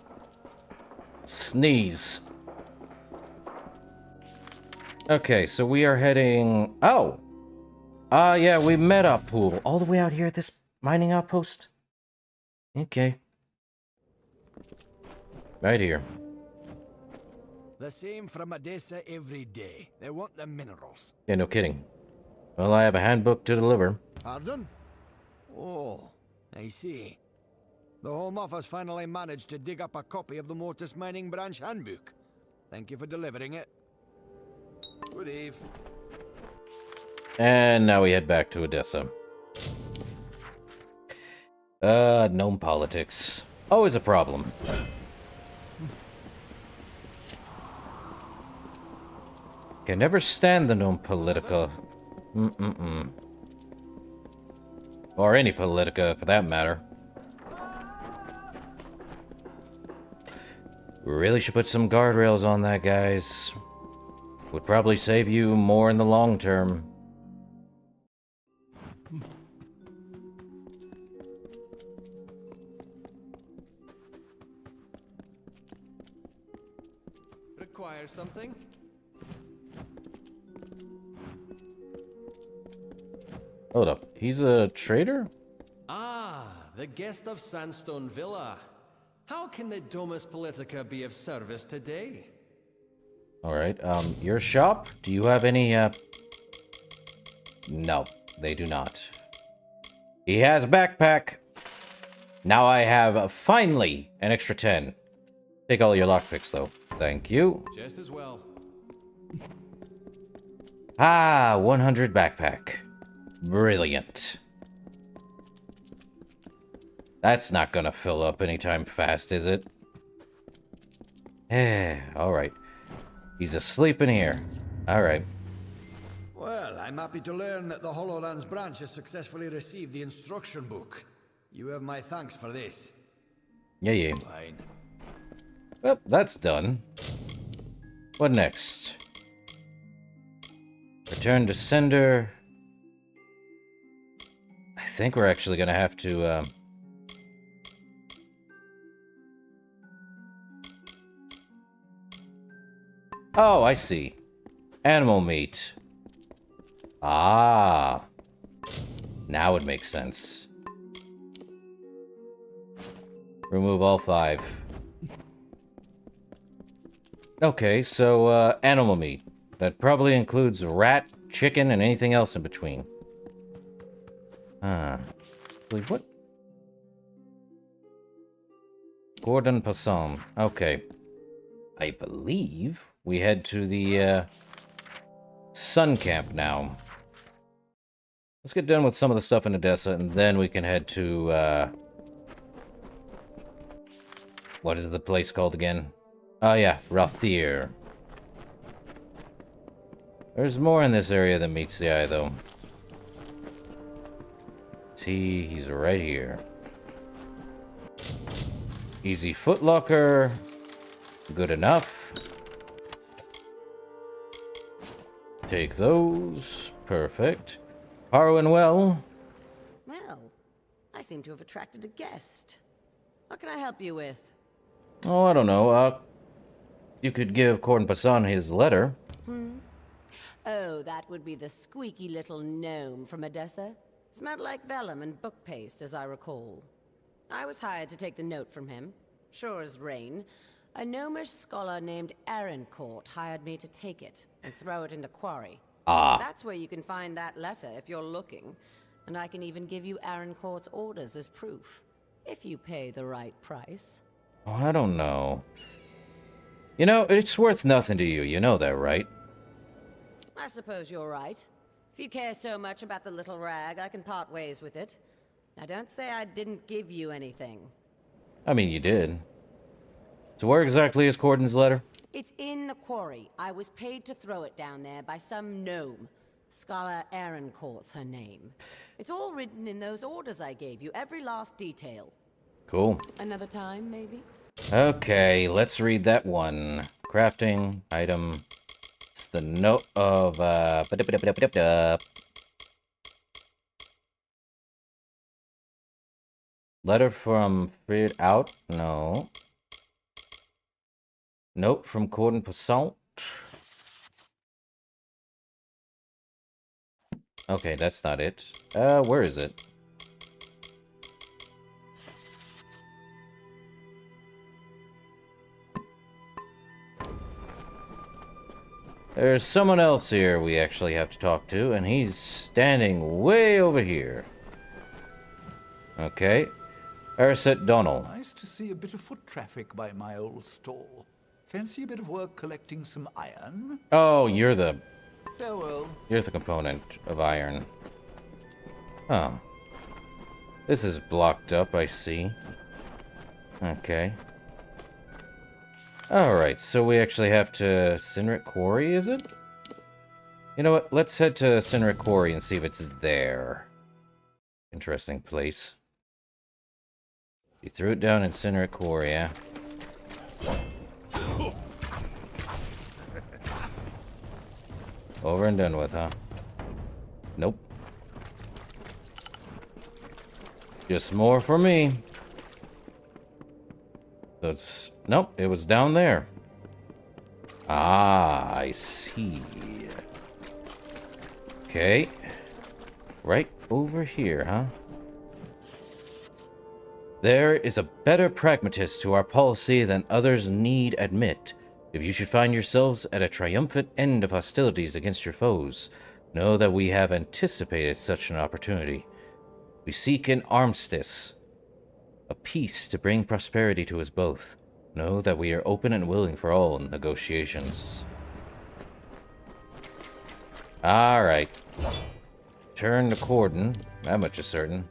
Sneeze. Okay, so we are heading... Oh! Yeah, we met up pool. All the way out here at this mining outpost? Okay. Right here. The same from Odessa every day. They want the minerals. Yeah, no kidding. Well, I have a handbook to deliver. Pardon? Oh, I see. The Home Office finally managed to dig up a copy of the Mortis Mining Branch Handbook. Thank you for delivering it. Good eve. And now we head back to Odessa. Gnome politics. Always a problem. Can never stand the gnome politica. Or any politica, for that matter. Really should put some guardrails on that, guys. Would probably save you more in the long term. Require something? Hold up, he's a trader? Ah, the guest of Sandstone Villa. How can the Domus Politica be of service today? Alright, your shop? Do you have any, No, they do not. He has a backpack. Now I have, finally, an extra 10. Take all your lockpicks, though. Thank you. Just as well. Ah, 100 backpack. Brilliant. That's not gonna fill up anytime fast, is it? Eh, alright. He's asleep in here. Alright. Well, I'm happy to learn that the HoloLens branch has successfully received the instruction book. You have my thanks for this. Yeah. Fine. Well, that's done. What next? Return to sender. I think we're actually gonna have to, Oh, I see. Animal meat. Ah. Now it makes sense. Remove all 5. Okay, so, animal meat. That probably includes rat, chicken, and anything else in between. Wait, what? Gordon Passant. Okay. I believe we head to the, Sun Camp now. Let's get done with some of the stuff in Odessa, and then we can head to, what is the place called again? Oh yeah, Rathier. There's more in this area than meets the eye, though. See, he's right here. Easy footlocker. Good enough. Take those. Perfect. Harwin well. Well, I seem to have attracted a guest. What can I help you with? Oh, I don't know. You could give Gordon Passant his letter. Oh, that would be the squeaky little gnome from Odessa. Smelled like vellum and book paste, as I recall. I was hired to take the note from him. Sure as rain. A gnomish scholar named Arancourt hired me to take it and throw it in the quarry. Ah. That's where you can find that letter if you're looking. And I can even give you Arancourt's orders as proof, if you pay the right price. Oh, I don't know. You know, it's worth nothing to you. You know that, right? I suppose you're right. If you care so much about the little rag, I can part ways with it. Now don't say I didn't give you anything. I mean, you did. So where exactly is Gordon's letter? It's in the quarry. I was paid to throw it down there by some gnome. Scholar Arancourt's her name. It's all written in those orders I gave you, every last detail. Cool. Another time, maybe? Okay, let's read that one. Crafting, item. It's the note of, letter from Frid out? No. Note from Gordon Passant. Okay, that's not it. Where is it? There's someone else here we actually have to talk to, and he's standing way over here. Okay. Arset Donald. Nice to see a bit of foot traffic by my old stall. Fancy a bit of work collecting some iron? Oh, you're the Farewell. component of iron. Oh. This is blocked up, I see. Okay. Alright, so we actually have to Sinrit Quarry, is it? You know what? Let's head to Sinrit Quarry and see if it's there. Interesting place. You threw it down in Sinrit Quarry, yeah? Over and done with, huh? Nope. Just more for me. So it's... Nope, it was down there. Ah, I see. Okay. Right over here, huh? There is a better pragmatist to our policy than others need admit. If you should find yourselves at a triumphant end of hostilities against your foes, know that we have anticipated such an opportunity. We seek an armistice, a peace to bring prosperity to us both. Know that we are open and willing for all negotiations. Alright. Turn the cordon. That much is certain.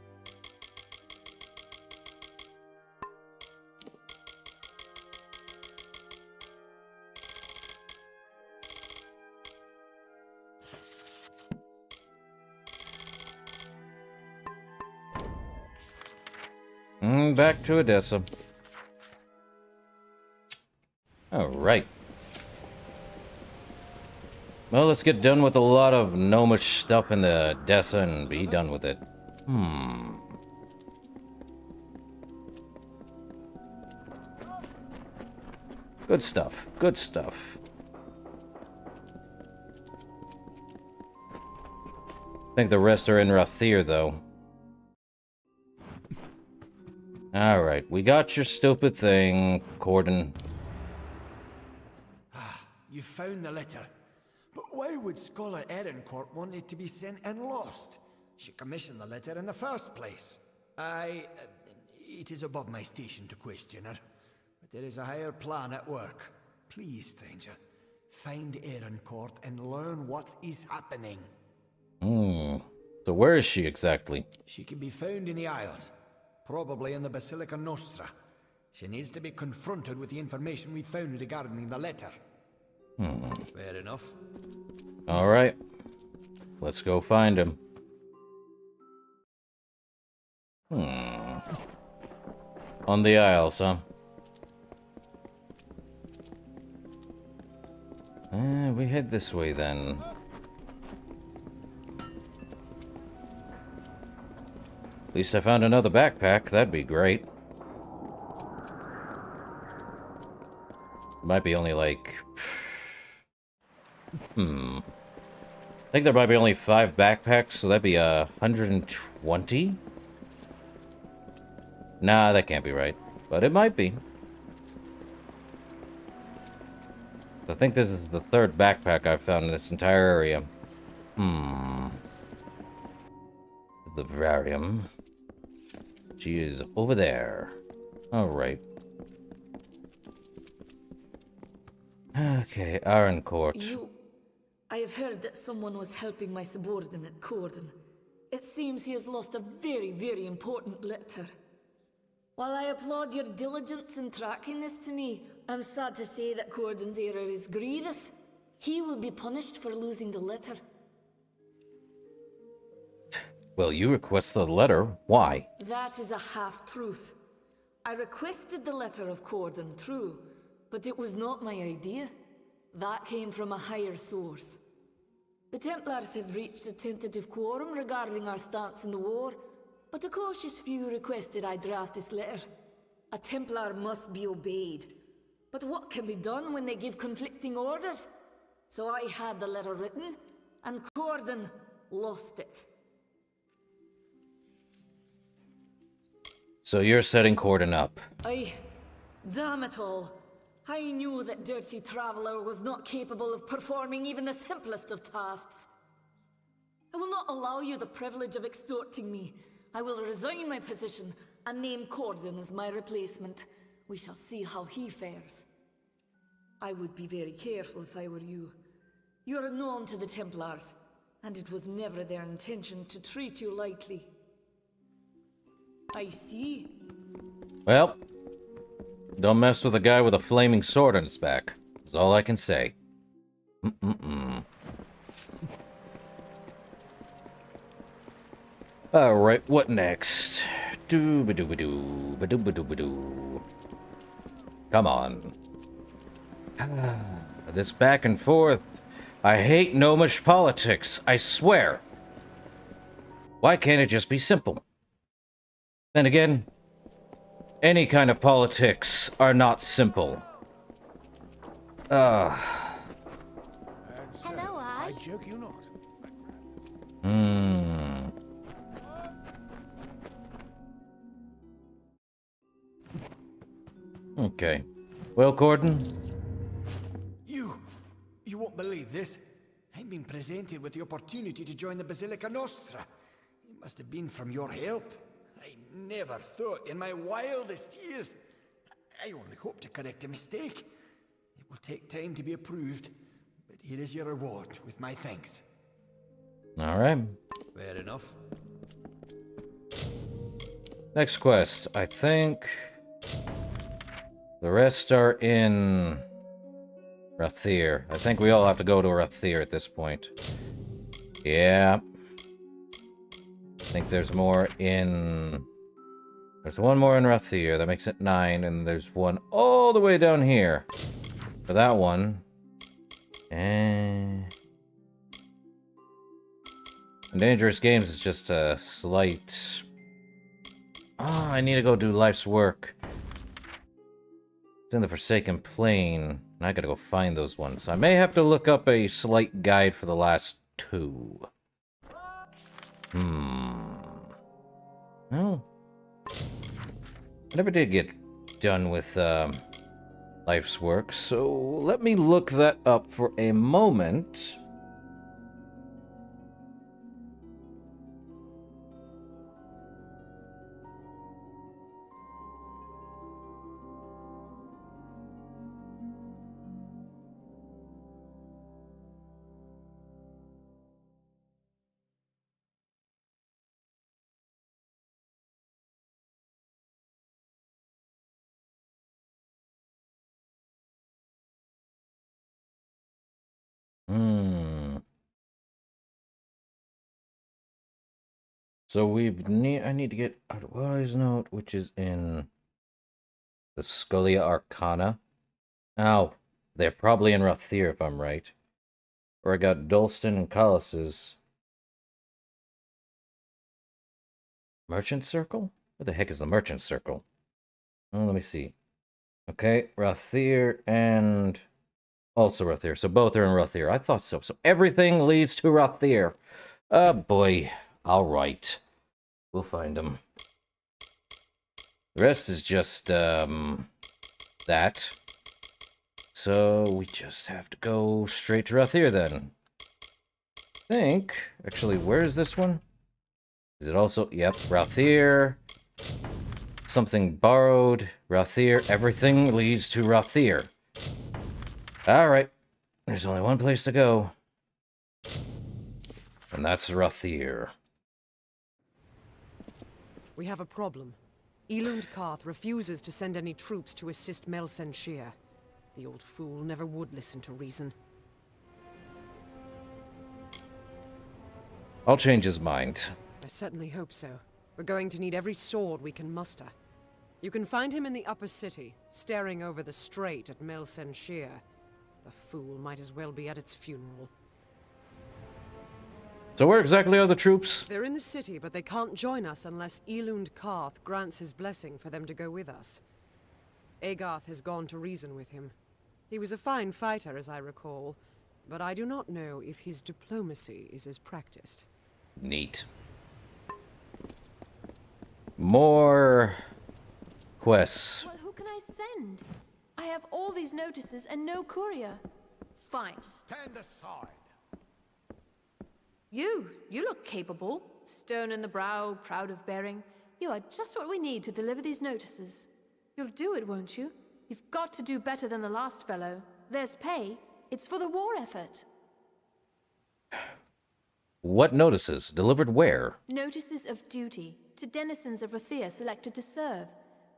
Back to Odessa. Alright. Well, let's get done with a lot of gnomish stuff in the Odessa and be done with it. Good stuff. Good stuff. I think the rest are in Rathir, though. Alright, we got your stupid thing, Corden. You found the letter. But why would Scholar Ehrencourt want it to be sent and lost? She commissioned the letter in the first place. It is above my station to question her. But there is a higher plan at work. Please, stranger, find Ehrencourt and learn what is happening. So where is she exactly? She can be found in the Isles. Probably in the Basilica Nostra. She needs to be confronted with the information we found regarding the letter. Fair enough. Alright. Let's go find him. On the Isles, huh? We head this way then. At least I found another backpack. That'd be great. Might be only like... I think there might be only 5 backpacks, so that'd be 120? Nah, that can't be right. But it might be. I think this is the 3rd backpack I've found in this entire area. The Vivarium. She is over there. Alright. Okay, Ehrencourt. I have heard that someone was helping my subordinate, Corden. It seems he has lost a very, very important letter. While I applaud your diligence in tracking this to me, I'm sad to say that Corden's error is grievous. He will be punished for losing the letter. Well, you requested the letter. Why? That is a half-truth. I requested the letter of Corden, true, but it was not my idea. That came from a higher source. The Templars have reached a tentative quorum regarding our stance in the war, but a cautious few requested I draft this letter. A Templar must be obeyed. But what can be done when they give conflicting orders? So I had the letter written, and Corden, lost it. So you're setting Corden up. Damn it all. I knew that dirty traveler was not capable of performing even the simplest of tasks. I will not allow you the privilege of extorting me. I will resign my position and name Corden as my replacement. We shall see how he fares. I would be very careful if I were you. You are known to the Templars, and it was never their intention to treat you lightly. I see. Well, don't mess with a guy with a flaming sword on his back. That's all I can say. Alright, what next? Doo-ba-doo-ba-doo, ba-doo-ba-doo-ba-doo. Come on. This back and forth. I hate gnomish politics, I swear. Why can't it just be simple? Then again, any kind of politics are not simple. Hello, I joke you not. Okay. Well, Corden? You won't believe this. I've been presented with the opportunity to join the Basilica Nostra. It must have been from your help. I never thought in my wildest years. I only hope to correct a mistake. It will take time to be approved, but here is your reward with my thanks. Alright. Fair enough. Next quest. I think the rest are in Rathir. I think we all have to go to Rathir at this point. Yeah. I think there's more in... There's one more in Rathir. That makes it 9. And there's one all the way down here. For that one. And Dangerous Games is just a slight... Oh, I need to go do life's work. It's in the Forsaken Plain. I gotta go find those ones. I may have to look up a slight guide for the last 2. Well, I never did get done with life's work, so let me look that up for a moment. So I need to get Adwise Note, which is in the Scholia Arcana. Oh, they're probably in Rathir if I'm right. Or I got Dulston and Colossus. Merchant Circle? What the heck is the Merchant Circle? Oh, let me see. Okay, Rathir and... Also Rathir. So both are in Rathir. I thought so. So everything leads to Rathir. Oh, boy. Alright. We'll find them. The rest is just, that. So we just have to go straight to Rathir then. I think... Actually, where is this one? Is it also... Yep, Rathir. Something borrowed. Rathir. Everything leads to Rathir. Alright. There's only one place to go. And that's Rathir. We have a problem. Elund Karth refuses to send any troops to assist Melsen Shir. The old fool never would listen to reason. I'll change his mind. I certainly hope so. We're going to need every sword we can muster. You can find him in the upper city, staring over the strait at Melsen Shir. The fool might as well be at its funeral. So where exactly are the troops? They're in the city, but they can't join us unless Elund Karth grants his blessing for them to go with us. Agarth has gone to reason with him. He was a fine fighter, as I recall, but I do not know if his diplomacy is as practiced. Neat. More quests. Well, who can I send? I have all these notices and no courier. Fine. Stand aside. You look capable. Stern in the brow, proud of bearing. You are just what we need to deliver these notices. You'll do it, won't you? You've got to do better than the last fellow. There's pay. It's for the war effort. What notices? Delivered where? Notices of duty to denizens of Rathir selected to serve.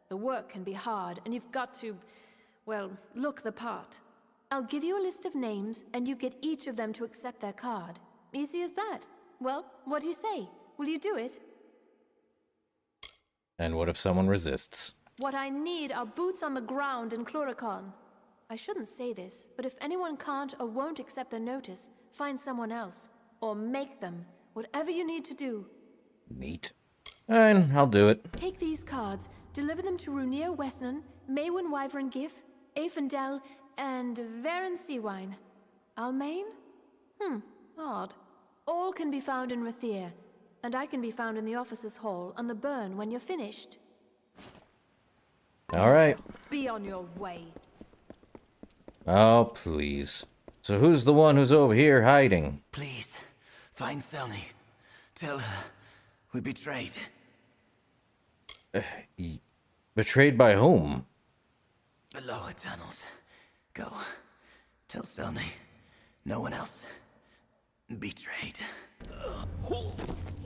The work can be hard, and you've got to, well, look the part. I'll give you a list of names, and you get each of them to accept their card. Easy as that. Well, what do you say? Will you do it? And what if someone resists? What I need are boots on the ground in Chloricon. I shouldn't say this, but if anyone can't or won't accept the notice, find someone else. Or make them. Whatever you need to do. Neat. Fine, I'll do it. Take these cards, deliver them to Runir Westnon, Maywin Wyvern Gif, Afendel, and Varen Seawine. Almain? Odd. All can be found in Rathir, and I can be found in the officers' hall on the burn when you're finished. Alright. Be on your way. Oh, please. So who's the one who's over here hiding? Please, find Selny. Tell her we betrayed. Betrayed by whom? The lower tunnels. Go. Tell Selny. No one else. Betrayed.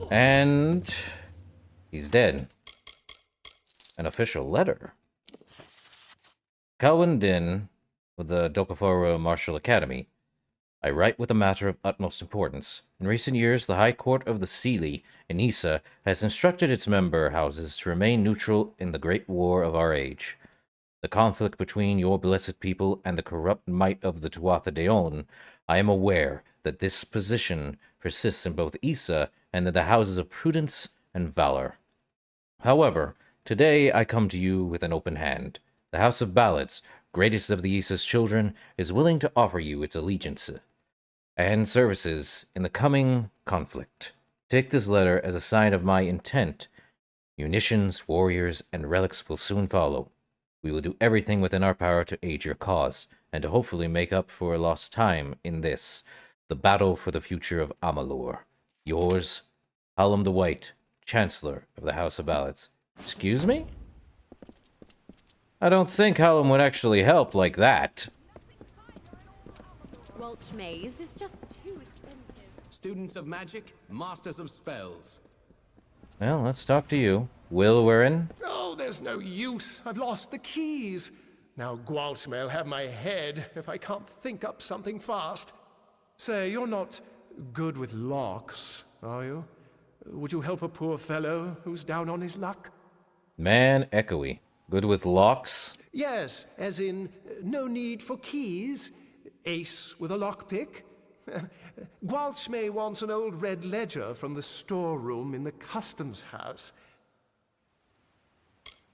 And he's dead. An official letter. Calwyn Din, with the Dokaforo Martial Academy. I write with a matter of utmost importance. In recent years, the High Court of the Seelie in Issa has instructed its member houses to remain neutral in the great war of our age. The conflict between your blessed people and the corrupt might of the Tuatha Deon, I am aware that this position persists in both Issa and in the houses of Prudence and Valor. However, today I come to you with an open hand. The House of Ballads, greatest of the Issa's children, is willing to offer you its allegiance and services in the coming conflict. Take this letter as a sign of my intent. Munitions, warriors, and relics will soon follow. We will do everything within our power to aid your cause, and to hopefully make up for lost time in this, the battle for the future of Amalur. Yours, Hallam the White, Chancellor of the House of Ballads. Excuse me? I don't think Hallam would actually help like that. Welch Maze is just too expensive. Students of magic, masters of spells. Well, let's talk to you. Will Wirren? Oh, there's no use. I've lost the keys. Now Gwalch may'll have my head if I can't think up something fast. Say, you're not good with locks, are you? Would you help a poor fellow who's down on his luck? Man, echoey. Good with locks? Yes, as in, no need for keys. Ace with a lockpick. Gwalchmay wants an old red ledger from the storeroom in the customs house.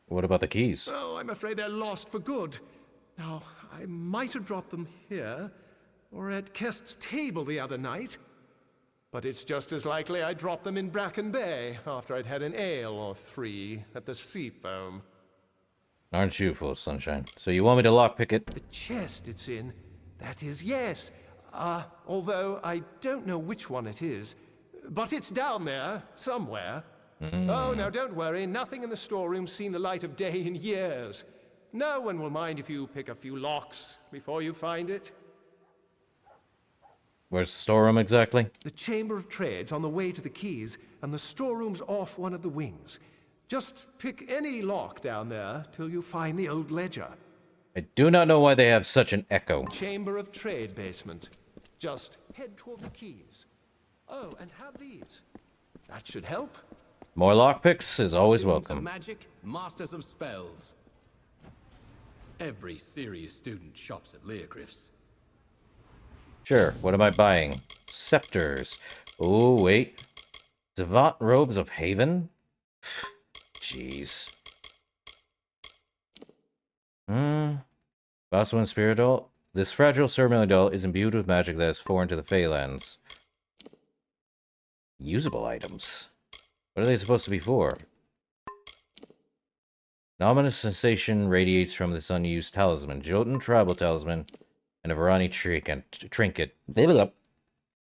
What about the keys? Oh, I'm afraid they're lost for good. Now, I might have dropped them here, or at Kest's table the other night. But it's just as likely I dropped them in Bracken Bay after I'd had an ale or three at the Seafoam. Aren't you full of sunshine? So you want me to lockpick it? The chest it's in, that is, yes. Although I don't know which one it is. But it's down there, somewhere. Oh, now don't worry, nothing in the storeroom's seen the light of day in years. No one will mind if you pick a few locks before you find it. Where's the storeroom exactly? The Chamber of Trade's on the way to the keys, and the storeroom's off one of the wings. Just pick any lock down there till you find the old ledger. I do not know why they have such an echo. Chamber of Trade basement. Just head toward the keys. Oh, and have these. That should help. More lockpicks is always Students welcome. of magic, masters of spells. Every serious student shops at Leogriff's. Sure, what am I buying? Scepters. Oh, wait. Savant Robes of Haven? Jeez. Boswin Spirit Doll. This fragile ceremonial doll is imbued with magic that is foreign to the Feylands. Usable items. What are they supposed to be for? An ominous sensation radiates from this unused talisman. Jotun tribal talisman and a Varani trinket.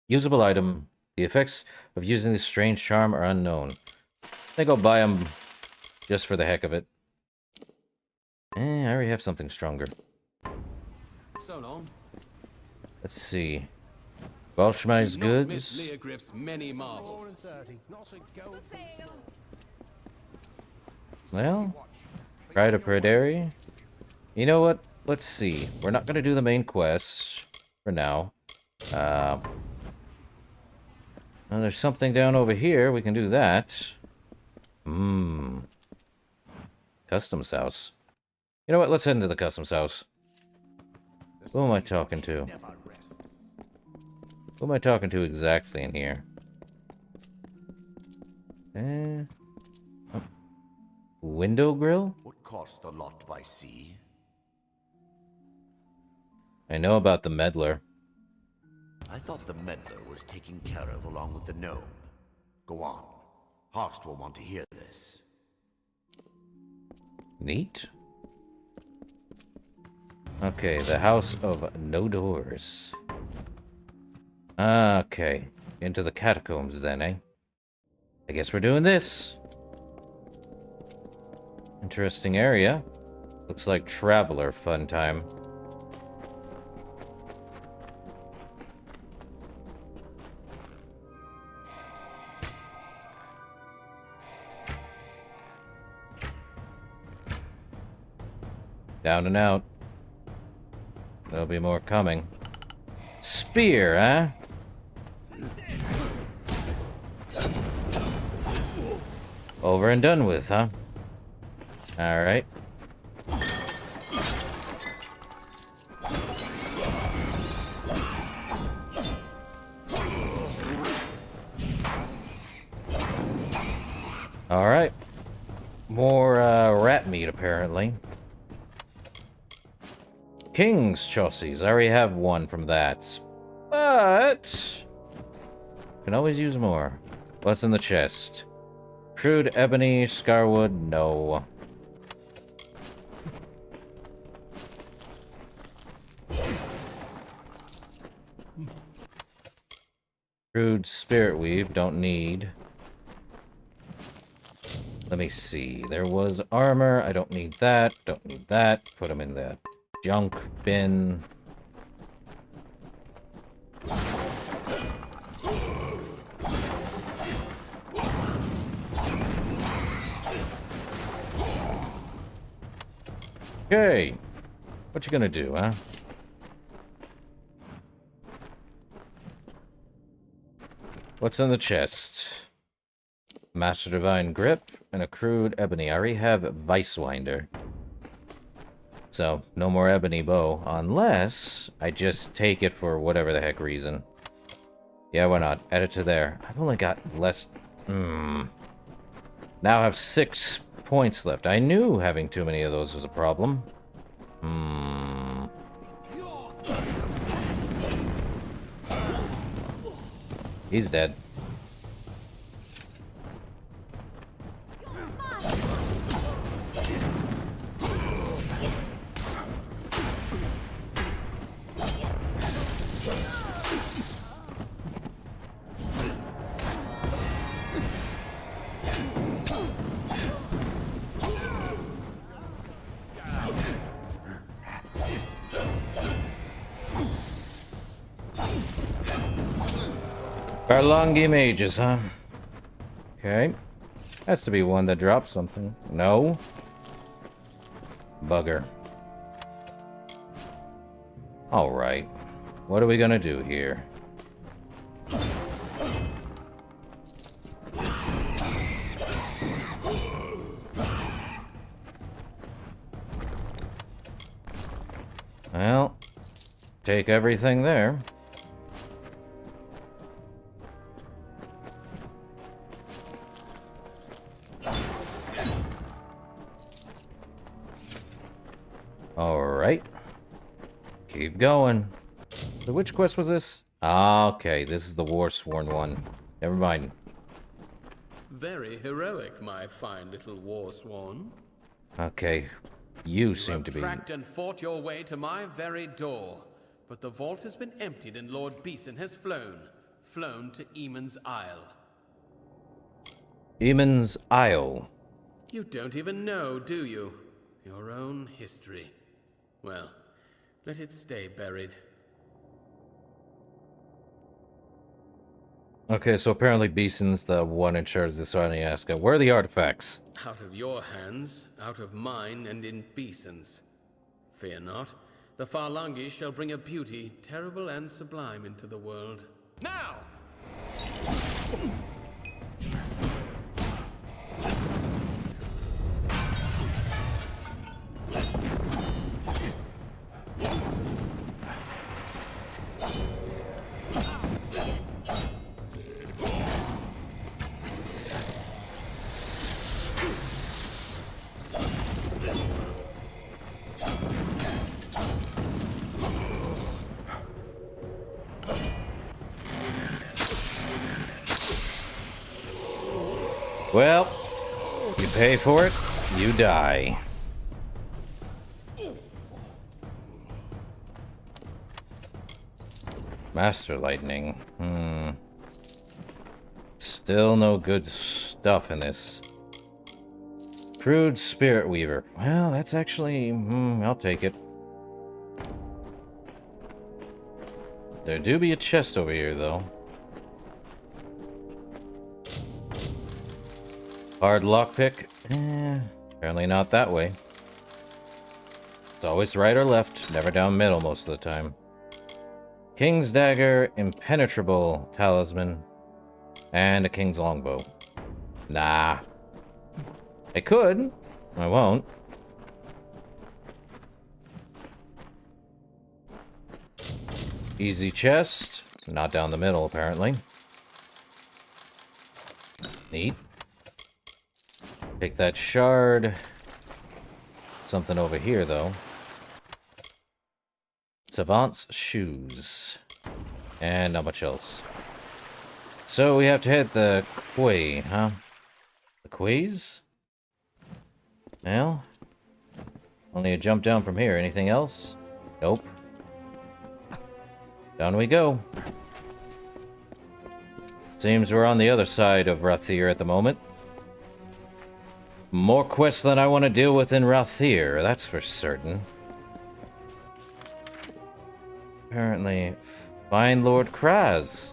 Usable item. The effects of using this strange charm are unknown. I think I'll buy them just for the heck of it. I already have something stronger. So long. Let's see. Welshmai's goods. Miss Leogriff's many marvels. Well, try to Predary. You know what? Let's see. We're not gonna do the main quest for now. Well, there's something down over here. We can do that. Customs house. You know what? Let's head into the customs house. Who am I talking to? Who am I talking to exactly in here? Window grill? What cost a lot by sea? I know about the meddler. I thought the meddler was taken care of along with the gnome. Go on. Horst will want to hear this. Neat. Okay, the house of no doors. Okay, into the catacombs then, eh? I guess we're doing this. Interesting area. Looks like traveler fun time. Down and out. There'll be more coming. Spear, huh? Over and done with, huh? Alright. Alright. More rat meat, apparently. King's chassis. I already have one from that. But can always use more. What's in the chest? Crude ebony, scarwood, no. Crude spirit weave, don't need. Let me see. There was armor. I don't need that. Don't need that. Put them in the junk bin. Okay. What you gonna do, huh? What's in the chest? Master Divine Grip and a crude ebony. I already have Vicewinder. So, no more ebony bow, unless I just take it for whatever the heck reason. Yeah, why not? Add it to there. I've only got less... Now I have 6 points left. I knew having too many of those was a problem. He's dead. Barlongi mages, huh? Okay. Has to be one that drops something. No. Bugger. Alright. What are we gonna do here? Well, take everything there. Alright. Keep going. So which quest was this? Ah, okay, this is the Warsworn one. Never mind. Very heroic, my fine little war swan. Okay. You seem to be... You have tracked and fought your way to my very door. But the vault has been emptied and Lord Beeson has flown to Eamon's Isle. Eamon's Isle. You don't even know, do you? Your own history. Well, let it stay buried. Okay, so apparently Beeson's the one in charge of this island. Ask him, where are the artifacts? Out of your hands, out of mine, and in Beeson's. Fear not. The Farlangi shall bring a beauty terrible and sublime into the world. Now! Well, you pay for it, you die. Master Lightning. Still no good stuff in this. Crude Spirit Weaver. Well, that's actually... I'll take it. There do be a chest over here, though. Hard lockpick? Apparently not that way. It's always right or left, never down middle most of the time. King's Dagger, Impenetrable Talisman, and a King's Longbow. Nah. I could. I won't. Easy chest. Not down the middle, apparently. Neat. Take that shard. Something over here, though. Savant's shoes. And not much else. So we have to hit the quay, huh? The quays? Well, only a jump down from here. Anything else? Nope. Down we go. Seems we're on the other side of Rathir at the moment. More quests than I want to deal with in Rathir, that's for certain. Apparently, find Lord Kraz.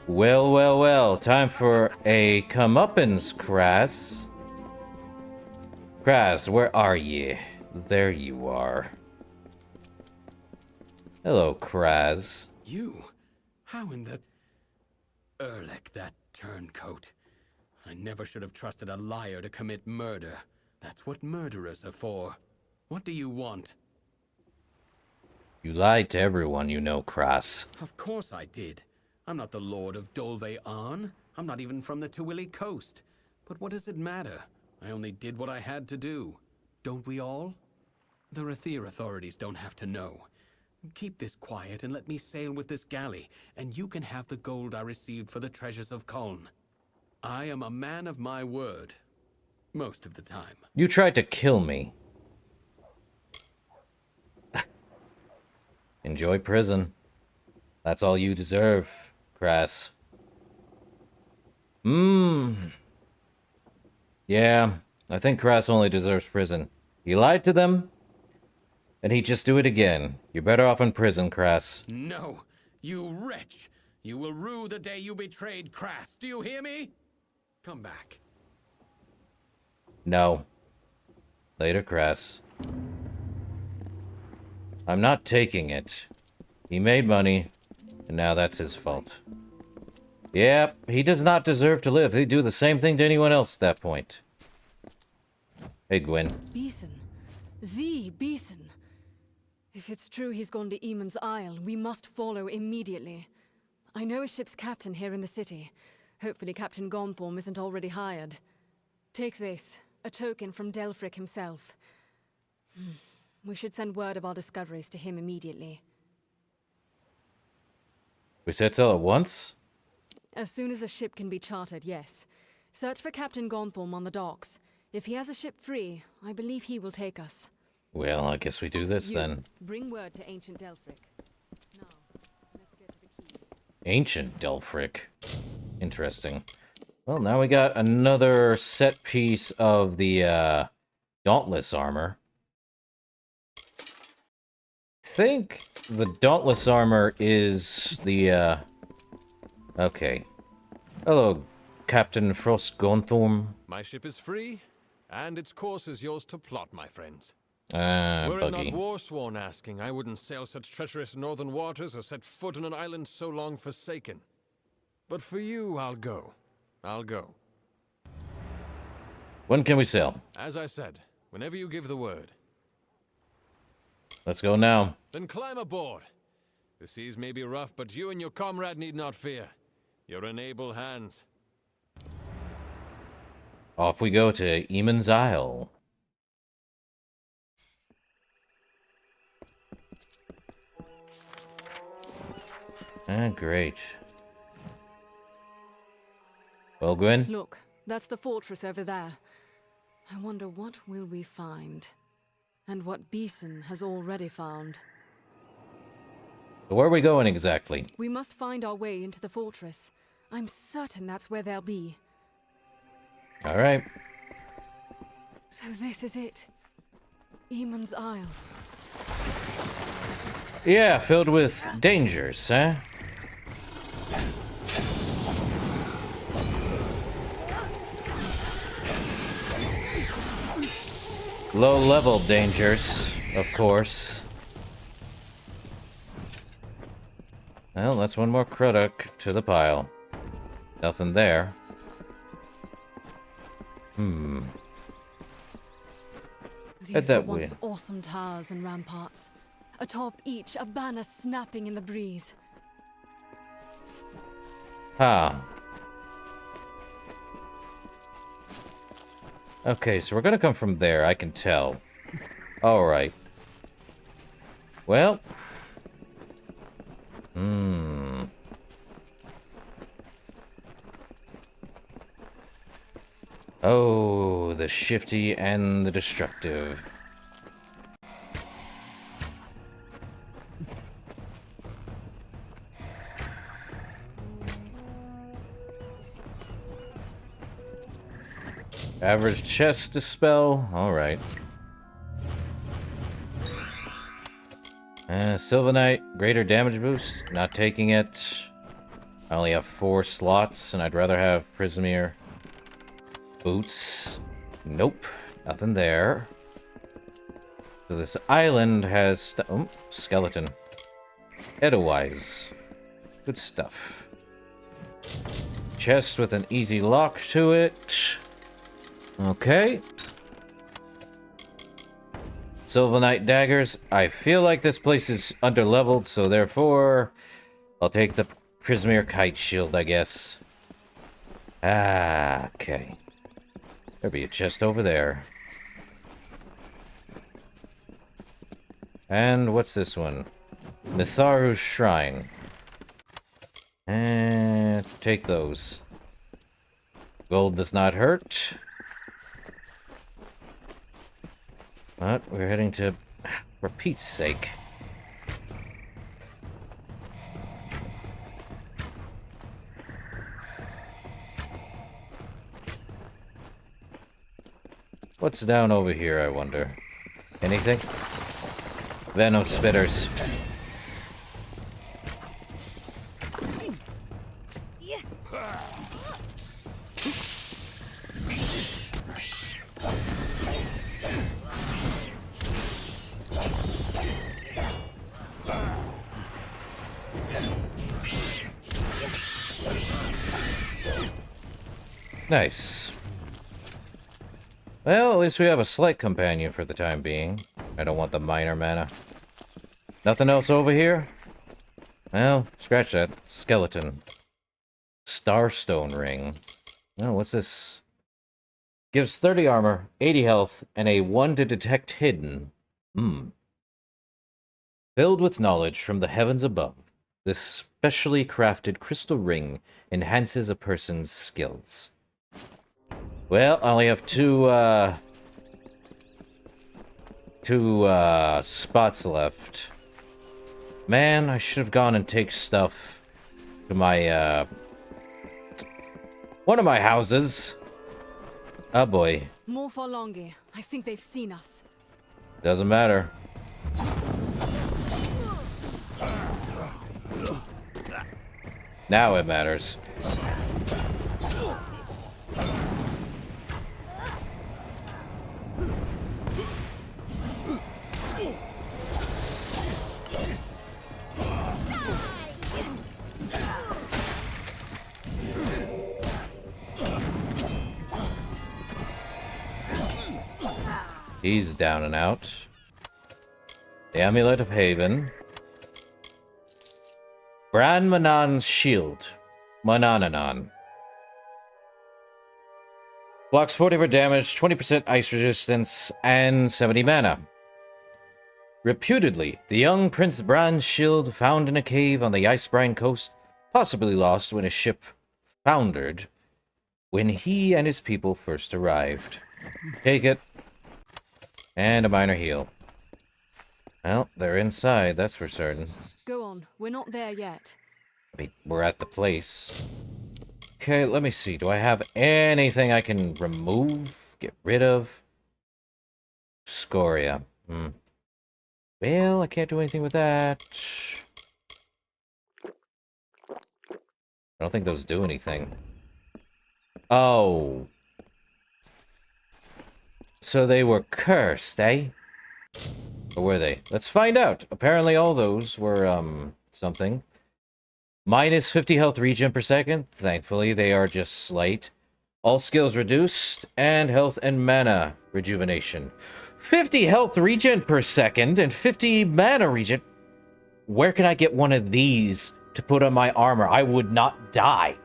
Well, well, well. Time for a comeuppance, Kraz. Kraz, where are ye? There you are. Hello, Kraz. You? How in the... Erlich, that turncoat. I never should have trusted a liar to commit murder. That's what murderers are for. What do you want? You lied to everyone you know, Kraz. Of course I did. I'm not the Lord of Dolve-Arn. I'm not even from the Tawili coast. But what does it matter? I only did what I had to do. Don't we all? The Rathir authorities don't have to know. Keep this quiet and let me sail with this galley, and you can have the gold I received for the treasures of Kuln. I am a man of my word. Most of the time. You tried to kill me. Enjoy prison. That's all you deserve, Kraz. Yeah, I think Kraz only deserves prison. He lied to them, and he'd just do it again. You're better off in prison, Kraz. No, you wretch! You will rue the day you betrayed Kras. Do you hear me? Come back. No. Later, Kraz. I'm not taking it. He made money, and now that's his fault. Yep, he does not deserve to live. He'd do the same thing to anyone else at that point. Hey, Gwen. Beeson. The Beeson. If it's true he's gone to Eamon's Isle, we must follow immediately. I know a ship's captain here in the city. Hopefully Captain Gonthorm isn't already hired. Take this, a token from Delfric himself. We should send word of our discoveries to him immediately. We set sail at once? As soon as a ship can be chartered, yes. Search for Captain Gonthorm on the docks. If he has a ship free, I believe he will take us. Well, I guess we do this then. Bring word to Ancient Delphric. Now, let's get to the keys. Ancient Delphric. Interesting. Well, now we got another set piece of the Dauntless armor. I think the Dauntless armor is the okay. Hello, Captain Frost Gonthorm. My ship is free, and its course is yours to plot, my friends. Were it not war-sworn asking, I wouldn't sail such treacherous northern waters or set foot on an island so long forsaken. But for you, I'll go. I'll go. When can we sail? As I said, whenever you give the word. Let's go now. Then climb aboard. The seas may be rough, but you and your comrade need not fear. You're in able hands. Off we go to Eamon's Isle. Great. Well, Gwen? Look, that's the fortress over there. I wonder what will we find? And what Beeson has already found. Where are we going exactly? We must find our way into the fortress. I'm certain that's where they'll be. All right. So this is it. Eamon's Isle. Yeah, filled with dangers, huh? Low-level dangers, of course. Well, that's one more Krudok to the pile. Nothing there. These were once awesome towers and ramparts. Atop each, a banner snapping in the breeze. Okay, so we're gonna come from there, I can tell. Alright. Well. Oh, the shifty and the destructive. Average chest dispel. Alright. Sylvanite, greater damage boost. Not taking it. I only have 4 slots, and I'd rather have Prismere. Boots. Nope. Nothing there. So this island has... skeleton. Edelweiss. Good stuff. Chest with an easy lock to it. Okay. Sylvanite daggers. I feel like this place is underleveled, so therefore I'll take the Prismere kite shield, I guess. Okay. There'll be a chest over there. And what's this one? Mitharu's Shrine. And take those. Gold does not hurt. But we're heading to... for Pete's sake. What's down over here, I wonder? Anything? Venom spitters. Nice. Well, at least we have a slight companion for the time being. I don't want the minor mana. Nothing else over here? Well, scratch that. Skeleton. Starstone ring. Oh, what's this? Gives 30 armor, 80 health, and a 1 to detect hidden. Filled with knowledge from the heavens above. This specially crafted crystal ring enhances a person's skills. Well, I only have two spots left. Man, I should have gone and take stuff to my, one of my houses. Oh boy. More Forlongi. I think they've seen us. Doesn't matter. Now it matters. He's down and out. The Amulet of Haven. Bran Manan's Shield. Manananan. Blocks 40 for damage, 20% ice resistance, and 70 mana. Reputedly, the young Prince Bran's shield found in a cave on the Icebrine coast, possibly lost when his ship foundered when he and his people first arrived. Take it. And a minor heal. Well, they're inside, that's for certain. Go on, we're not there yet. We're at the place. Okay, let me see. Do I have anything I can remove? Get rid of? Scoria. Well, I can't do anything with that. I don't think those do anything. Oh. So they were cursed, eh? Or were they? Let's find out. Apparently all those were, something. Minus 50 health regen per second. Thankfully, they are just slight. All skills reduced, and health and mana rejuvenation. 50 health regen per second, and 50 mana regen. Where can I get one of these to put on my armor? I would not die.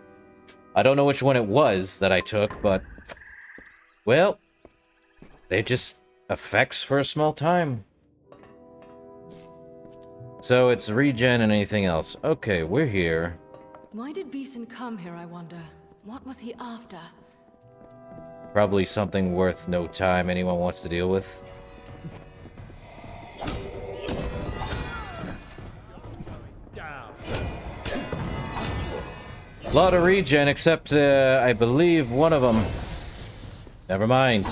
I don't know which one it was that I took, but... well... they're just effects for a small time. So it's regen and anything else. Okay, we're here. Why did Beeson come here, I wonder? What was he after? Probably something worth no time anyone wants to deal with. A lot of regen, except I believe one of them. Never mind.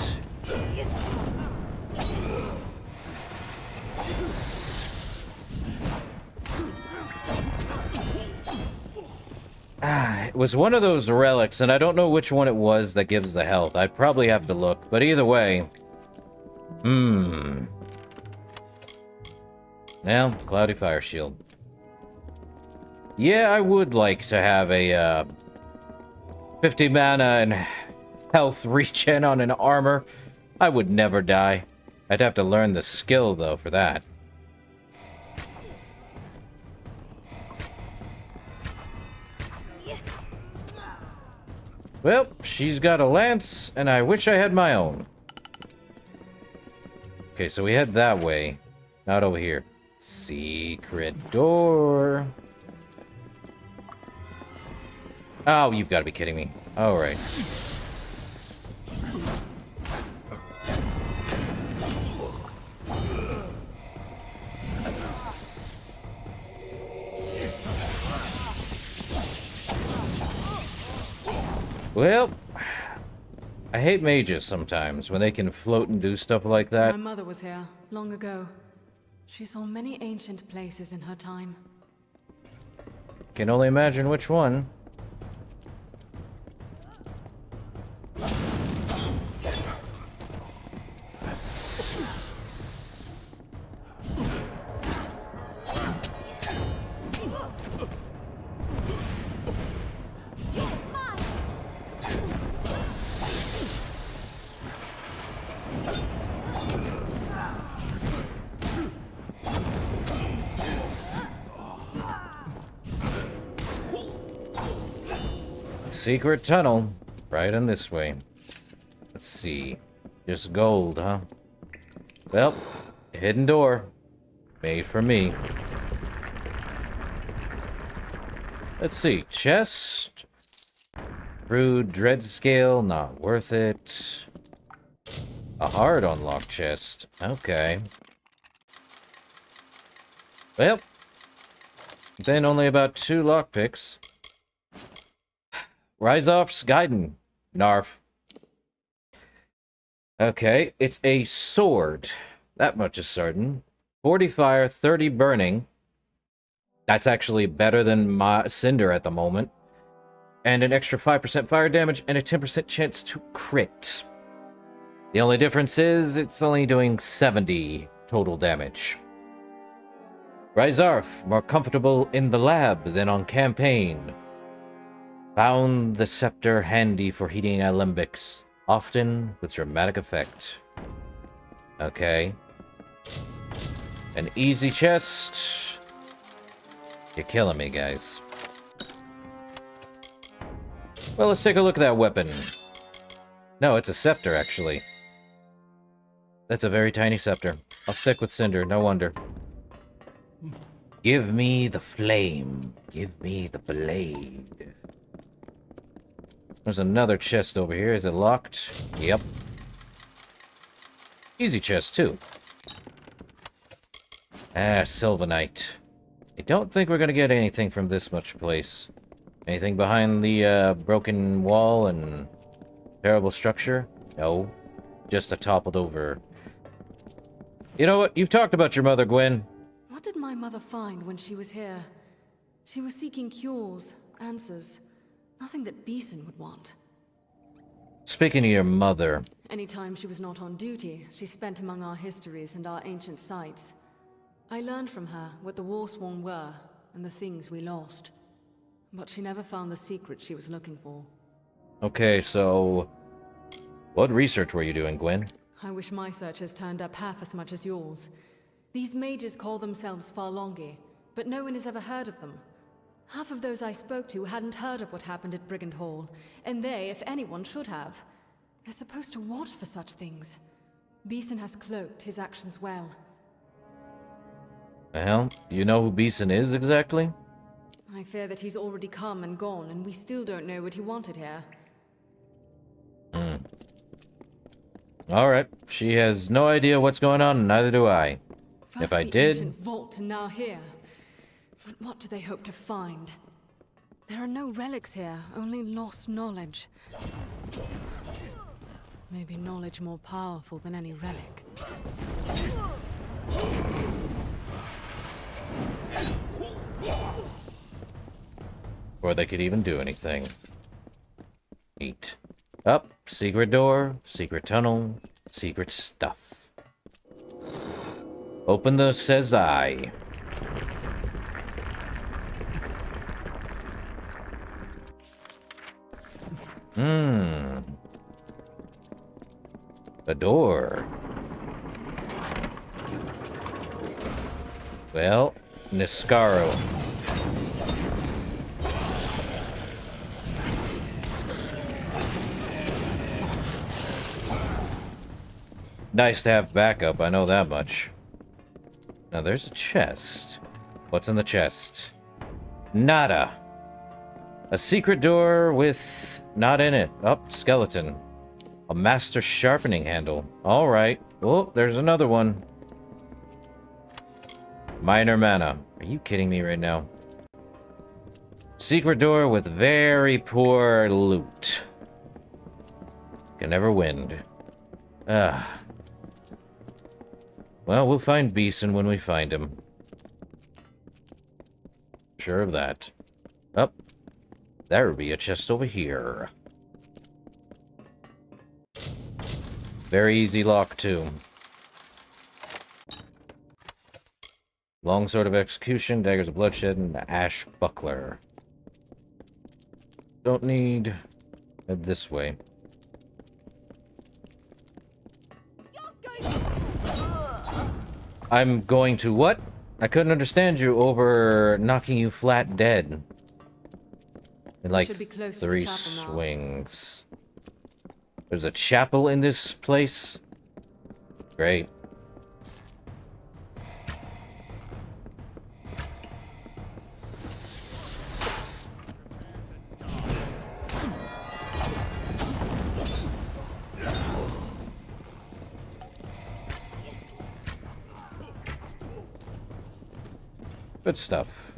It was one of those relics, and I don't know which one it was that gives the health. I'd probably have to look, but either way... Well, Cloudy Fire Shield. Yeah, I would like to have a, 50 mana and health regen on an armor. I would never die. I'd have to learn the skill, though, for that. Well, she's got a lance, and I wish I had my own. Okay, so we head that way. Not over here. Secret door. Oh, you've got to be kidding me. Alright. Well, I hate mages sometimes when they can float and do stuff like that. My mother was here, long ago. She saw many ancient places in her time. Can only imagine which one. Secret tunnel. Right in this way. Let's see. Just gold, huh? Well, hidden door. Made for me. Let's see. Chest. Rude dread scale, not worth it. A hard unlock chest. Okay. Well, then only about 2 lockpicks. Ryzoff's Gaiden. Narf. Okay, it's a sword. That much is certain. 40 fire, 30 burning. That's actually better than my Cinder at the moment. And an extra 5% fire damage and a 10% chance to crit. The only difference is it's only doing 70 total damage. Ryzarf, more comfortable in the lab than on campaign. Found the scepter handy for heating alembics, often with dramatic effect. Okay. An easy chest. You're killing me, guys. Well, let's take a look at that weapon. No, it's a scepter, actually. That's a very tiny scepter. I'll stick with Cinder, no wonder. Give me the flame. Give me the blade. There's another chest over here. Is it locked? Yep. Easy chest, too. Ah, Sylvanite. I don't think we're gonna get anything from this much place. Anything behind the broken wall and terrible structure? No. Just a toppled over. You know what? You've talked about your mother, Gwen. What did my mother find when she was here? She was seeking cures, answers. Nothing that Beeson would want. Speaking of your mother... Anytime she was not on duty, she spent among our histories and our ancient sites. I learned from her what the Warsworn were, and the things we lost. But she never found the secret she was looking for. Okay, so... what research were you doing, Gwen? I wish my searchers turned up half as much as yours. These mages call themselves Farlongi, but no one has ever heard of them. Half of those I spoke to hadn't heard of what happened at Brigand Hall, and they, if anyone, should have. They're supposed to watch for such things. Beeson has cloaked his actions well. Well, you know who Beeson is, exactly? I fear that he's already come and gone, and we still don't know what he wanted here. Alright, she has no idea what's going on, and neither do I. First If I the did... ancient vault, and now here. But what do they hope to find? There are no relics here, only lost knowledge. Maybe knowledge more powerful than any relic. Or they could even do anything. Neat. Up, secret door, secret tunnel, secret stuff. Open the says I. A door. Well, Niscaro. Nice to have backup, I know that much. Now there's a chest. What's in the chest? Nada. A secret door with... not in it. Oh, skeleton. A master sharpening handle. Alright. Oh, there's another one. Minor mana. Are you kidding me right now? Secret door with very poor loot. Can never win. Ah. Well, we'll find Beeson when we find him. Sure of that. Oh. There would be a chest over here. Very easy lock, too. Longsword of Execution, Daggers of Bloodshed, and Ash Buckler. Don't need... head this way. I'm going to what? I couldn't understand you over knocking you flat dead. In like 3 swings. There's a chapel in this place? Great. Good stuff.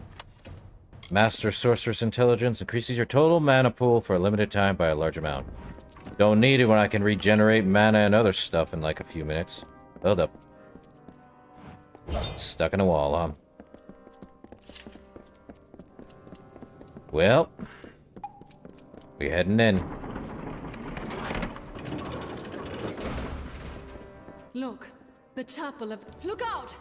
Master Sorceress Intelligence increases your total mana pool for a limited time by a large amount. Don't need it when I can regenerate mana and other stuff in like a few minutes. Hold up. Stuck in a wall, huh? Well, we heading in. Look, the chapel of... Look out!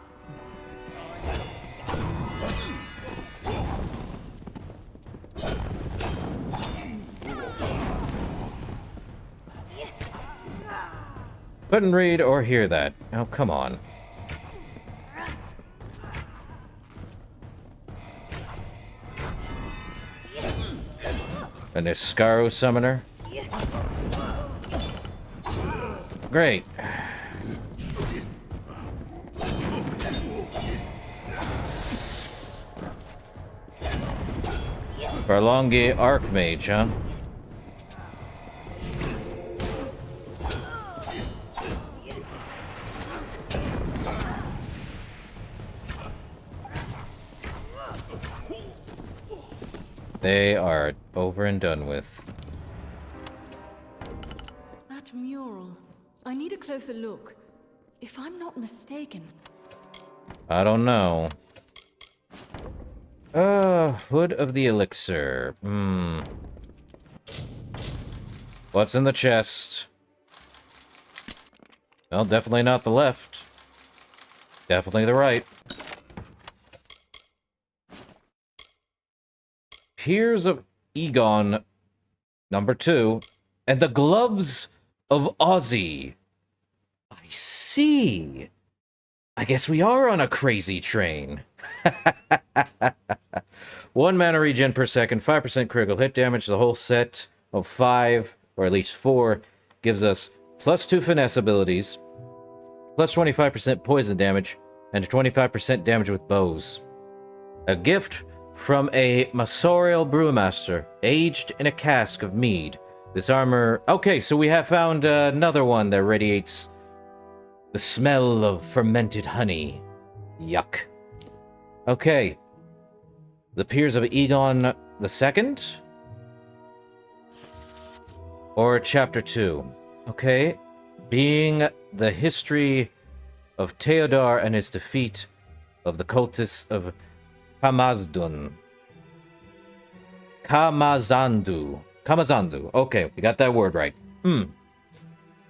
Couldn't read or hear that. Oh, come on. An Iskaro summoner? Great. Farlongi Archmage, huh? They are over and done with. That mural. I need a closer look. If I'm not mistaken... I don't know. Hood of the Elixir. What's in the chest? Well, definitely not the left. Definitely the right. Tears of Egon, number 2, and the Gloves of Ozzy. I see. I guess we are on a crazy train. 1 mana regen per second, 5% critical hit damage. The whole set of 5, or at least 4, gives us +2 finesse abilities, +25% poison damage, and 25% damage with bows. A gift from a Masorial Brewmaster, aged in a cask of mead. This armor... Okay, so we have found another one that radiates the smell of fermented honey. Yuck. Okay. The Peers of Egon II? Or Chapter 2. Okay. Being the history of Theodar and his defeat of the cultists of Kamazandu. Okay, we got that word right.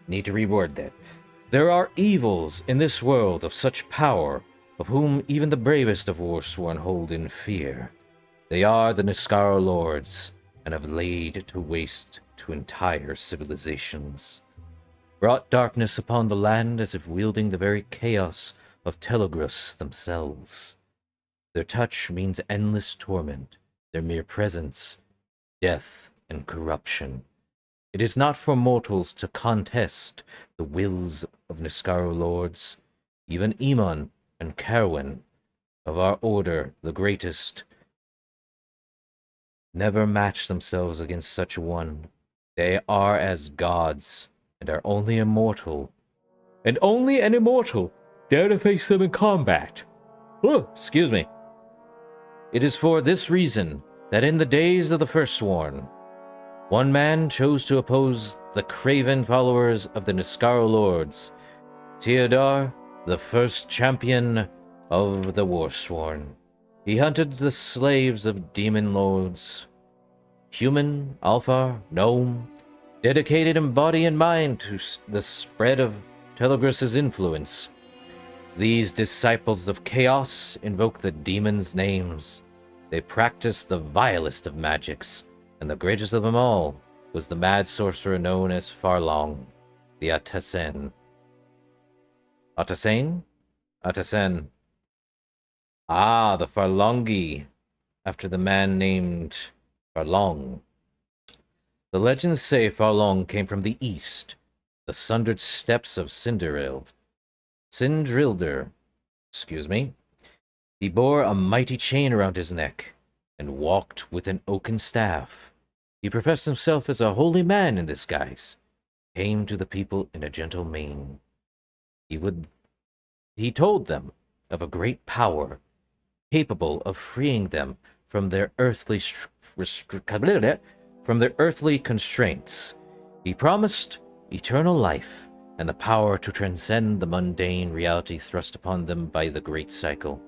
Need to reword that. There are evils in this world of such power, of whom even the bravest of Warsworn hold in fear. They are the Niskara lords, and have laid to waste to entire civilizations. Brought darkness upon the land as if wielding the very chaos of Telegrus themselves. Their touch means endless torment, their mere presence, death and corruption. It is not for mortals to contest the wills of Niskaro lords. Even Emon and Carwin, of our order the greatest, never match themselves against such a one. They are as gods, and are only immortal. And only an immortal dare to face them in combat. Oh, excuse me. It is for this reason that in the days of the Forsworn, one man chose to oppose the craven followers of the Niskaro lords, Theodar, the first champion of the Warsworn. He hunted the slaves of demon lords, human, alpha, gnome, dedicated in body and mind to the spread of Telegrus's influence. These disciples of chaos invoke the demons' names. They practice the vilest of magics, and the greatest of them all was the mad sorcerer known as Farlong, the Atasen. Atasen? Atasen. Ah, the Farlongi, after the man named Farlong. The legends say Farlong came from the east, the sundered steppes of Sindrilder, excuse me. He bore a mighty chain around his neck, and walked with an oaken staff. He professed himself as a holy man in this guise, came to the people in a gentle mien. He told them of a great power capable of freeing them from their earthly from their earthly constraints. He promised eternal life and the power to transcend the mundane reality thrust upon them by the great cycle.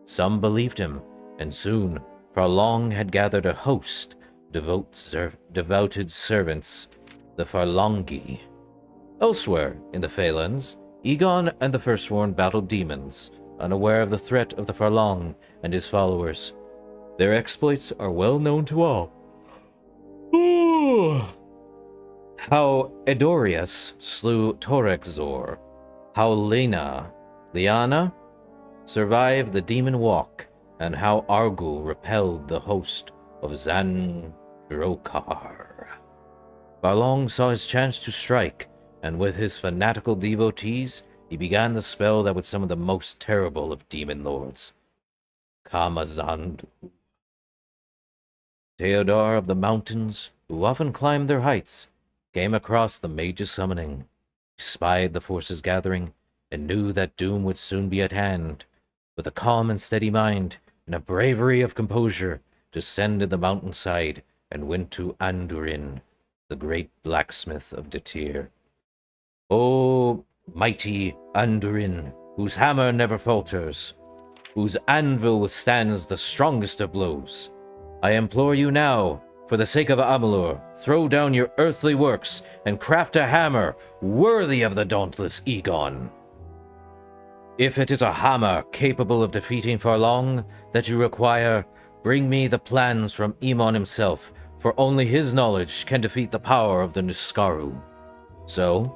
Some believed him, and soon Farlong had gathered a host devoted servants, the Farlongi. Elsewhere in the Phalanx, Egon and the Firstborn battled demons, unaware of the threat of the Farlong and his followers. Their exploits are well known to all. How Edorius slew Torexor, how Liana survived the demon walk, and how Argul repelled the host of Zandrokar. Farlong saw his chance to strike, and with his fanatical devotees, he began the spell that was some of the most terrible of demon lords. Kamazandu. Theodore of the mountains, who often climbed their heights, came across the mage's summoning. He spied the forces gathering, and knew that doom would soon be at hand. With a calm and steady mind, and a bravery of composure, descended the mountainside, and went to Andurin, the great blacksmith of Detir. O mighty Andurin, whose hammer never falters, whose anvil withstands the strongest of blows, I implore you now, for the sake of Amalur, throw down your earthly works and craft a hammer worthy of the dauntless Egon. If it is a hammer capable of defeating Farlong that you require, bring me the plans from Emon himself, for only his knowledge can defeat the power of the Niskaru. So,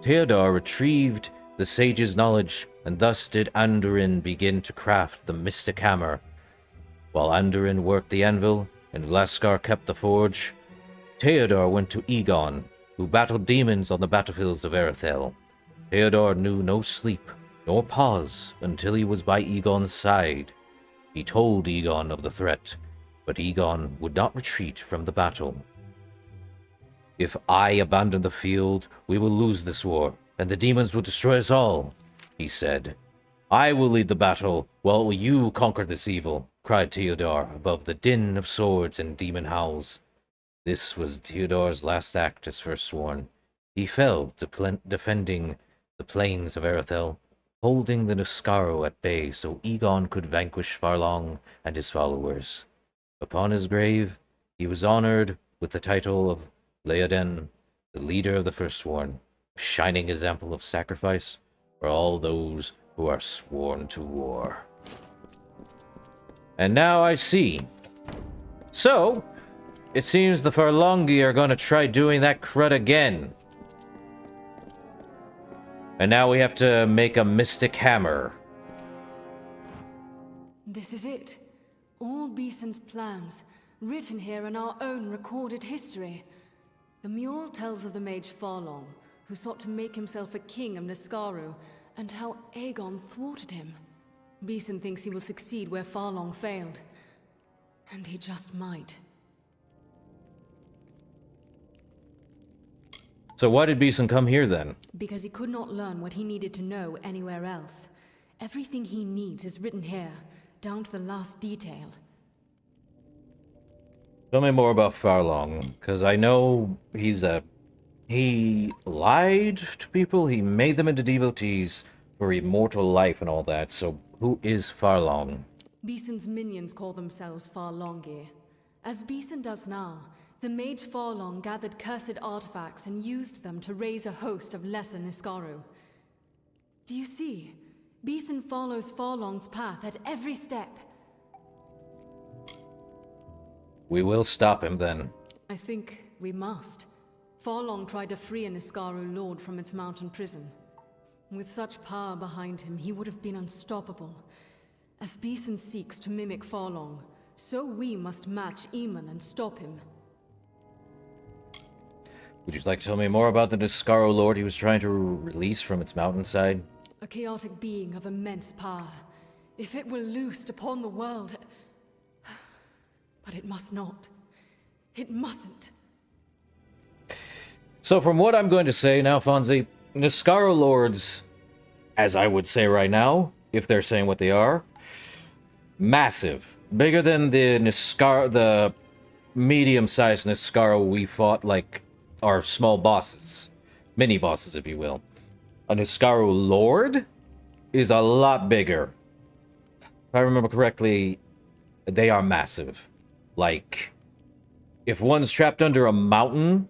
Theodore retrieved the sage's knowledge, and thus did Andurin begin to craft the mystic hammer. While Andurin worked the anvil, and Vlaskar kept the forge, Theodore went to Egon, who battled demons on the battlefields of Erethel. Theodore knew no sleep, nor pause, until he was by Egon's side. He told Egon of the threat, but Egon would not retreat from the battle. If I abandon the field, we will lose this war, and the demons will destroy us all, he said. I will lead the battle, while you conquer this evil, cried Theodore above the din of swords and demon howls. This was Theodore's last act as Firstborn. He fell defending the plains of Erethel, holding the Niskaro at bay so Egon could vanquish Farlong and his followers. Upon his grave, he was honored with the title of Leoden, the leader of the Firstborn, a shining example of sacrifice for all those who are sworn to war. And now I see. So, it seems the Farlongi are going to try doing that crud again. And now we have to make a mystic hammer. This is it. All Beeson's plans, written here in our own recorded history. The mural tells of the mage Farlong, who sought to make himself a king of Niskaru, and how Aegon thwarted him. Beeson thinks he will succeed where Farlong failed. And he just might. So why did Beeson come here then? Because he could not learn what he needed to know anywhere else. Everything he needs is written here, down to the last detail. Tell me more about Farlong, because I know he lied to people, he made them into devotees for immortal life and all that, so who is Farlong? Beeson's minions call themselves Farlongi. As Beeson does now, the mage Farlong gathered cursed artifacts and used them to raise a host of lesser Niskaru. Do you see? Beeson follows Farlong's path at every step. We will stop him then. I think we must. Farlong tried to free a Niskaru lord from its mountain prison. With such power behind him, he would have been unstoppable. As Beeson seeks to mimic Farlong, so we must match Eamon and stop him. Would you like to tell me more about the Niskaru lord he was trying to release from its mountainside? A chaotic being of immense power. If it were loosed upon the world... But it must not. It mustn't. So from what I'm going to say now, Fonzie, Niskaru lords, as I would say right now, if they're saying what they are, Massive. Bigger than the the medium-sized Niskara we fought, like, our small bosses. Mini bosses, if you will. A Niskara Lord is a lot bigger. If I remember correctly, they are massive. Like, if one's trapped under a mountain,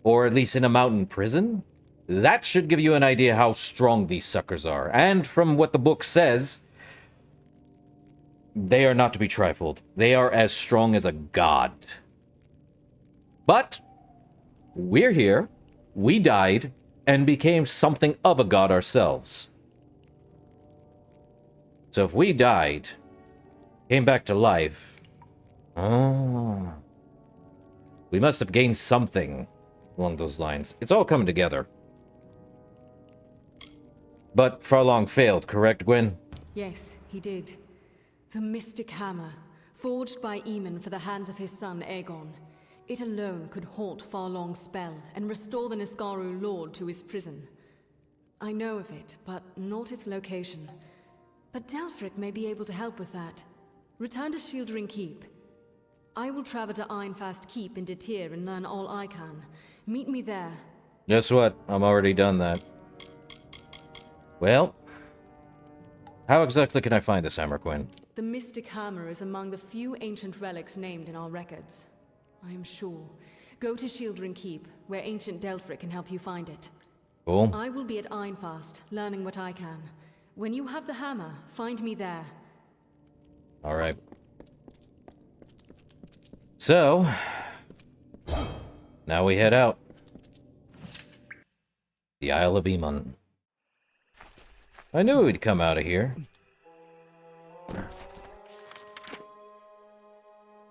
or at least in a mountain prison, that should give you an idea how strong these suckers are. And from what the book says, they are not to be trifled. They are as strong as a god. But we're here, we died, and became something of a god ourselves. So if we died, came back to life, we must have gained something along those lines. It's all coming together. But Farlong failed, correct, Gwen? Yes, he did. The Mystic Hammer, forged by Eamon for the hands of his son Aegon. It alone could halt Farlong's spell and restore the Niskaru Lord to his prison. I know of it, but not its location. But Delphric may be able to help with that. Return to Shieldring Keep. I will travel to Ironfast Keep in Detir and learn all I can. Meet me there. Guess what? I'm already done that. Well, how exactly can I find this hammer, Gwen? The Mystic Hammer is among the few ancient relics named in our records. I am sure. Go to Shieldring Keep, where ancient Delphric can help you find it. Cool. I will be at Ironfast, learning what I can. When you have the hammer, find me there. Alright. So, now we head out. The Isle of Eamon. I knew we'd come out of here.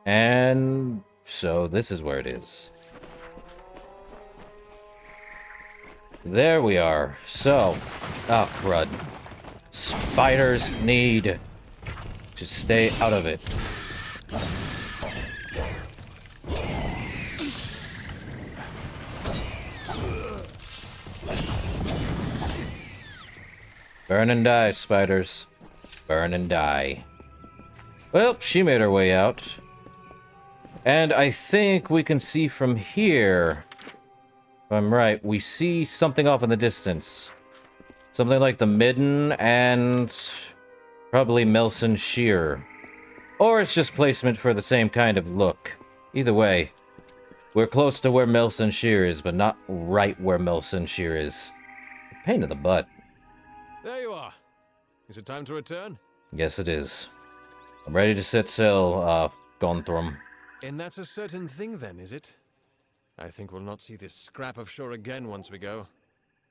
And so this is where it is. There we are. So, oh crud. Spiders need to stay out of it. Burn and die, spiders. Burn and die. Well, she made her way out. And I think we can see from here, if I'm right, we see something off in the distance. Something like the Midden and probably Melson Shear. Or it's just placement for the same kind of look. Either way, we're close to where Melson Shear is, but not right where Melson Shear is. Pain in the butt. There you are. Is it time to return? Yes, it is. I'm ready to set sail, Gonthrum. And that's a certain thing then, is it? I think we'll not see this scrap of shore again once we go.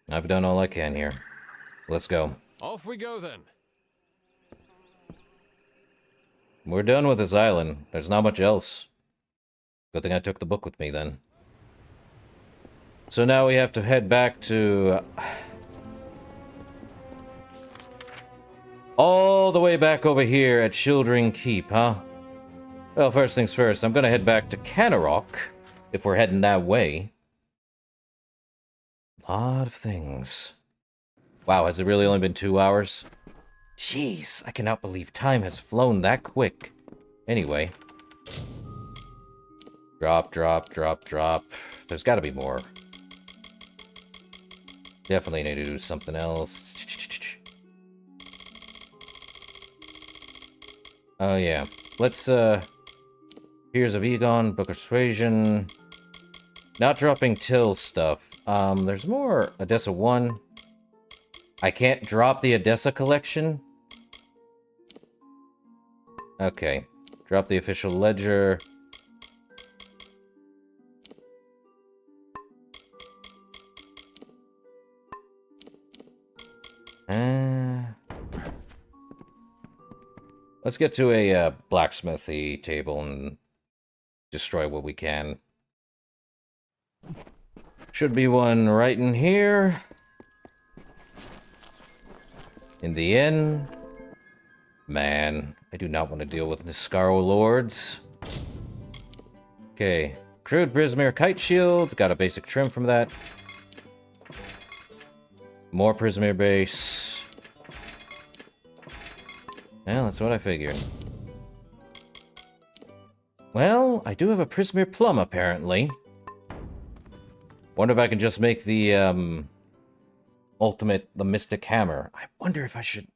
I've done all I can here. Let's go. Off we go then. We're done with this island. There's not much else. Good thing I took the book with me then. So now we have to head back to... all the way back over here at Shieldring Keep, huh? Well, first things first, I'm gonna head back to Canarok, if we're heading that way. Lot of things. Wow, has it really only been 2 hours? Jeez, I cannot believe time has flown that quick. Anyway. Drop, drop, drop, drop. There's gotta be more. Definitely need to do something else. Oh yeah. Let's, Tears of Egon, Book of Persuasion. Not dropping Till stuff. There's more Odessa 1. I can't drop the Odessa collection? Okay. Drop the official ledger. Let's get to a blacksmithy table and destroy what we can. Should be one right in here. In the inn. Man, I do not want to deal with Niskaro lords. Okay, crude Prismere kite shield. Got a basic trim from that. More Prismere base. Yeah, that's what I figured. Well, I do have a Prismere Plum, apparently. Wonder if I can just make the, the Mystic Hammer. I wonder if I should...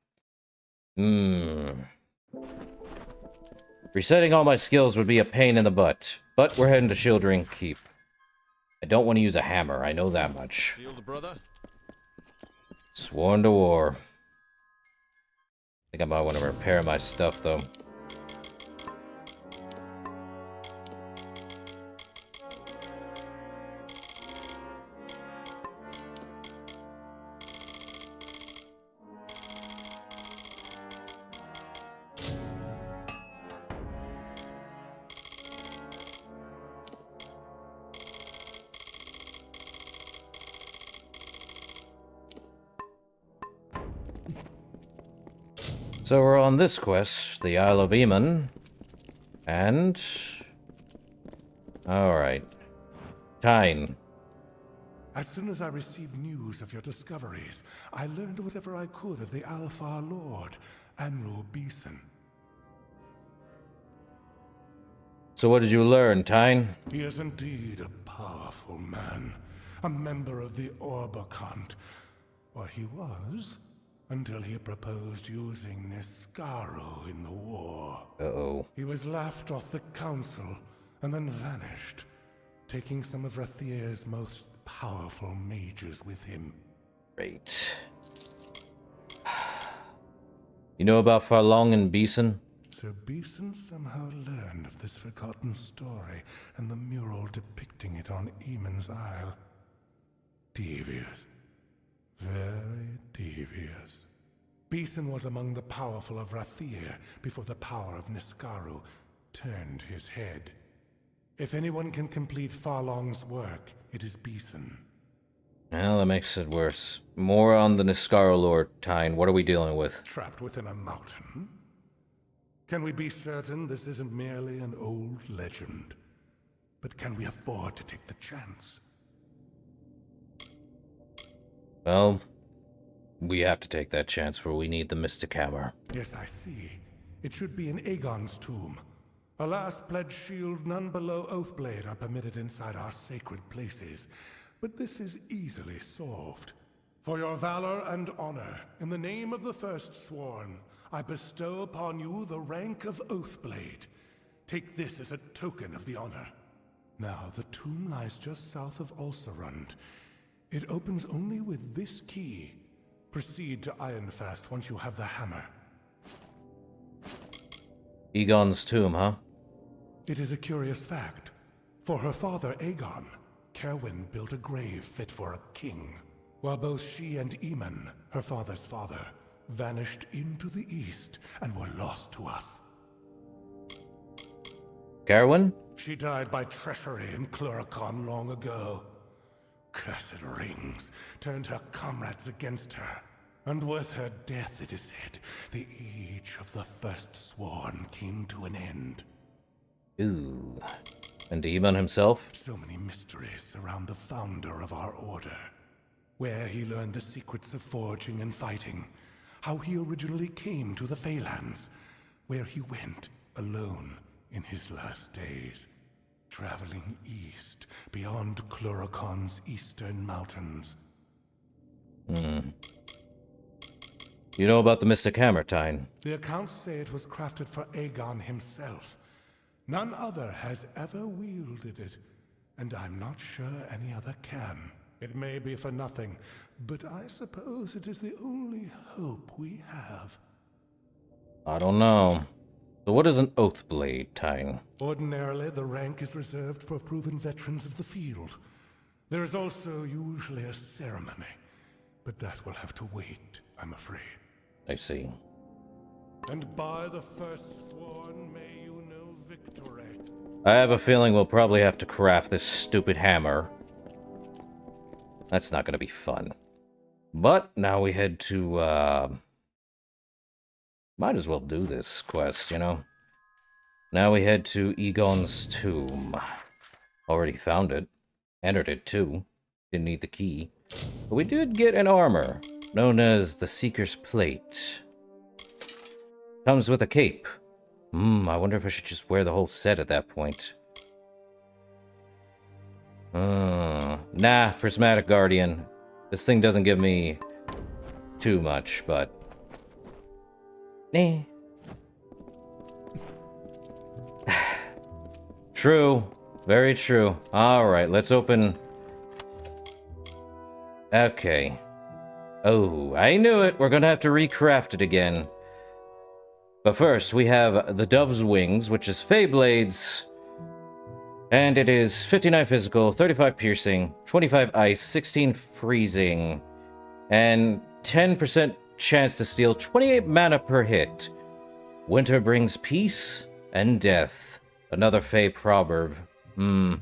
Resetting all my skills would be a pain in the butt. But we're heading to Shieldring Keep. I don't want to use a hammer, I know that much. Shield brother. Sworn to war. I think I might want to repair my stuff, though. So we're on this quest, the Isle of Eamon, and... Alright. Tyne. As soon as I received news of your discoveries, I learned whatever I could of the Alpha Lord, Amalur Beeson. So what did you learn, Tyne? He is indeed a powerful man, a member of the Orbicont, or he was, until he proposed using Niskaro in the war. Uh-oh. He was laughed off the council, and then vanished, taking some of Rathier's most powerful mages with him. Great. You know about Farlong and Beeson? Sir Beeson somehow learned of this forgotten story, and the mural depicting it on Eamon's Isle. Devious. Very devious. Beeson was among the powerful of Rathier before the power of Niskaru turned his head. If anyone can complete Farlong's work, it is Beeson. Well, that makes it worse. More on the Niskaro Lord, Tyne. What are we dealing with? Trapped within a mountain? Can we be certain this isn't merely an old legend? But can we afford to take the chance? Well, we have to take that chance, for we need the Mystic Hammer. Yes, I see. It should be in Aegon's tomb. A last pledge shield none below Oathblade are permitted inside our sacred places. But this is easily solved. For your valor and honor, in the name of the First Sworn, I bestow upon you the rank of Oathblade. Take this as a token of the honor. Now, the tomb lies just south of Ulcerund. It opens only with this key. Proceed to Ironfast once you have the hammer. Aegon's tomb, huh? It is a curious fact. For her father, Aegon, Cerwyn built a grave fit for a king, while both she and Aemon, her father's father, vanished into the east and were lost to us. Cerwyn? She died by treachery in Cluricon long ago. Cursed rings turned her comrades against her, and with her death, it is said, the age of the First Sworn came to an end. Ooh. And Aemon himself? So many mysteries surround the founder of our order. Where he learned the secrets of forging and fighting, how he originally came to the Phalanx, where he went alone in his last days, traveling east beyond Cluricon's eastern mountains. You know about the Mystic Hammer, Tyne? The accounts say it was crafted for Aegon himself. None other has ever wielded it, and I'm not sure any other can. It may be for nothing, but I suppose it is the only hope we have. I don't know. So what is an Oathblade, Tyne? Ordinarily, the rank is reserved for proven veterans of the field. There is also usually a ceremony, but that will have to wait, I'm afraid. I see. And by the First Sworn, may you know victory. I have a feeling we'll probably have to craft this stupid hammer. That's not gonna be fun. But now we head to, might as well do this quest, you know? Now we head to Aegon's tomb. Already found it. Entered it, too. Didn't need the key. But we did get an armor, known as the Seeker's Plate. Comes with a cape. I wonder if I should just wear the whole set at that point. Nah, Prismatic Guardian. This thing doesn't give me too much, but... Nah. True. Very true. Alright, let's open... Okay. Oh, I knew it! We're gonna have to recraft it again. But first, we have the Dove's Wings, which is Fey Blades. And it is 59 physical, 35 piercing, 25 ice, 16 freezing, and 10% chance to steal 28 mana per hit. Winter brings peace and death. Another Fey proverb. And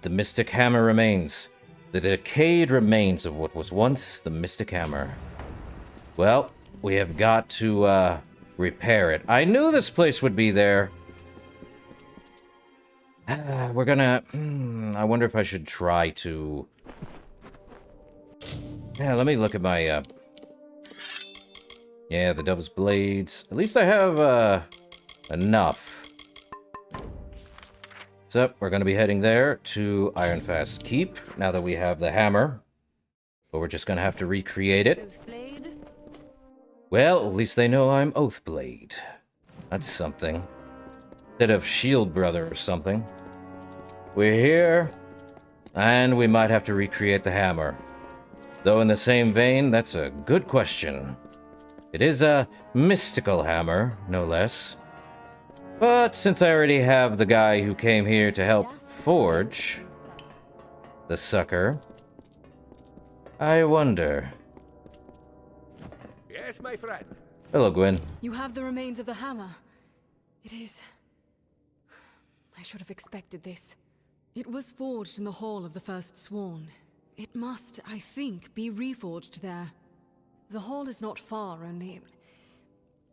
the Mystic Hammer remains. The decayed remains of what was once the Mystic Hammer. Well, we have got to repair it. I knew this place would be there. We're gonna... I wonder if I should try to... Yeah, let me look at my... Yeah, the Dove's Blades. At least I have enough. So, we're gonna be heading there to Ironfast Keep, now that we have the hammer. But we're just gonna have to recreate it. Well, at least they know I'm Oathblade. That's something. Instead of Shield Brother or something. We're here, and we might have to recreate the hammer. Though in the same vein, that's a good question. It is a mystical hammer, no less. But since I already have the guy who came here to help forge the sucker, I wonder... Yes, my friend. Hello, Gwen. You have the remains of the hammer. It is... I should have expected this. It was forged in the Hall of the First Sworn. It must, I think, be reforged there. The hall is not far, only...